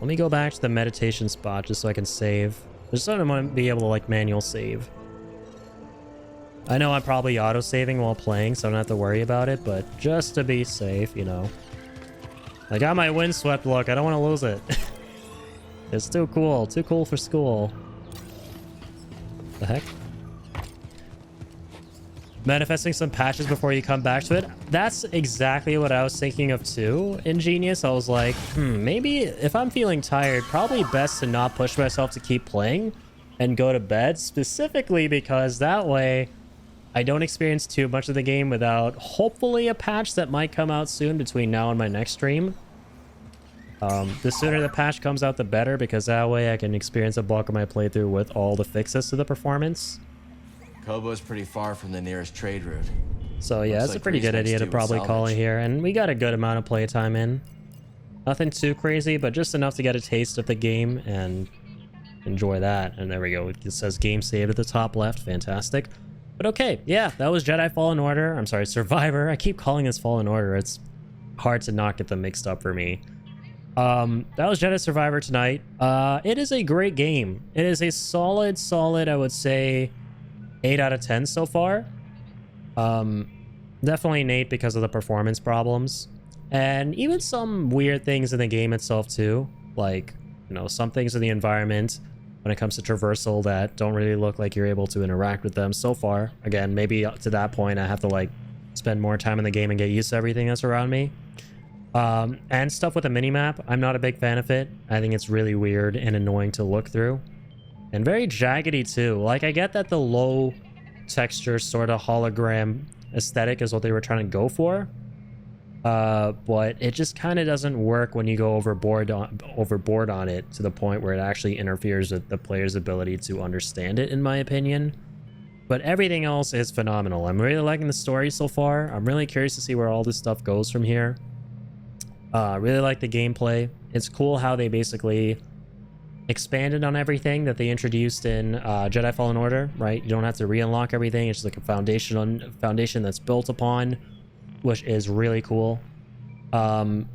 Let me go back to the meditation spot just so I can save. I just don't want to be able to like manual save. I know I'm probably auto-saving while playing, so I don't have to worry about it, but just to be safe, you know. I got my windswept look. I don't want to lose it. It's too cool. Too cool for school. The heck? Manifesting some patches before you come back to it. That's exactly what I was thinking of too. Ingenious. I was like, maybe if I'm feeling tired, probably best to not push myself to keep playing and go to bed, specifically because that way I don't experience too much of the game without hopefully a patch that might come out soon between now and my next stream. The sooner the patch comes out, the better, because that way I can experience a bulk of my playthrough with all the fixes to the performance. Kobo's pretty far from the nearest trade route. So yeah, it's a pretty good idea to probably call it here, and we got a good amount of playtime in. Nothing too crazy, but just enough to get a taste of the game and enjoy that. And there we go. It says game saved at the top left. Fantastic. But okay, yeah, that was Jedi Fallen Order. I'm sorry, Survivor. I keep calling this Fallen Order. It's hard to not get them mixed up for me. That was Jedi Survivor tonight. It is a great game. It is a solid, I would say, 8 out of 10 so far. Definitely an 8 because of the performance problems. And even some weird things in the game itself too. Like, you know, some things in the environment when it comes to traversal that don't really look like you're able to interact with them so far. Again, maybe to that point I have to like spend more time in the game and get used to everything that's around me. And stuff with the minimap, I'm not a big fan of it. I think it's really weird and annoying to look through. And very jaggedy too. Like, I get that the low texture sort of hologram aesthetic is what they were trying to go for. But it just kind of doesn't work when you go overboard on it to the point where it actually interferes with the player's ability to understand it, in my opinion. But everything else is phenomenal. I'm really liking the story so far. I'm really curious to see where all this stuff goes from here. Really like the gameplay. It's cool how they basically expanded on everything that they introduced in Jedi Fallen Order, right? You don't have to re-unlock everything. It's just like a foundation that's built upon, which is really cool. And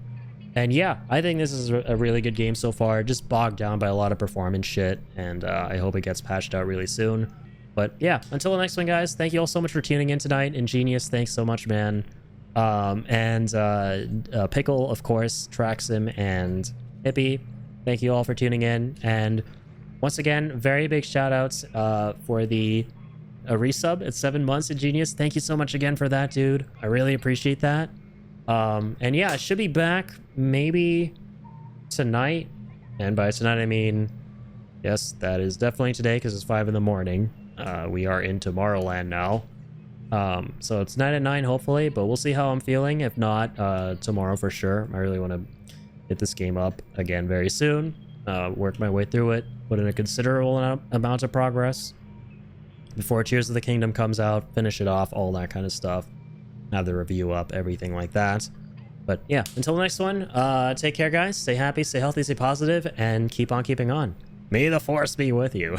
yeah, I think this is a really good game so far. Just bogged down by a lot of performance shit, and I hope it gets patched out really soon. But yeah, until the next one, guys, thank you all so much for tuning in tonight. Ingenious, thanks so much, man. Pickle, of course, Traxim, and Hippie, thank you all for tuning in. And once again, very big shout outs for the resub at 7 months. Ingenious, thank you so much again for that, dude. I really appreciate that. And yeah, I should be back maybe tonight, and by tonight I mean, yes, that is definitely today because it's 5 in the morning. We are in Tomorrowland now. So it's 9 at 9 hopefully, but we'll see how I'm feeling. If not, tomorrow for sure. I really want to hit this game up again very soon. Work my way through it, put in a considerable amount of progress before Tears of the Kingdom comes out, finish it off, all that kind of stuff. Have the review up, everything like that. But yeah, until the next one, take care, guys. Stay happy, stay healthy, stay positive, and keep on keeping on. May the Force be with you.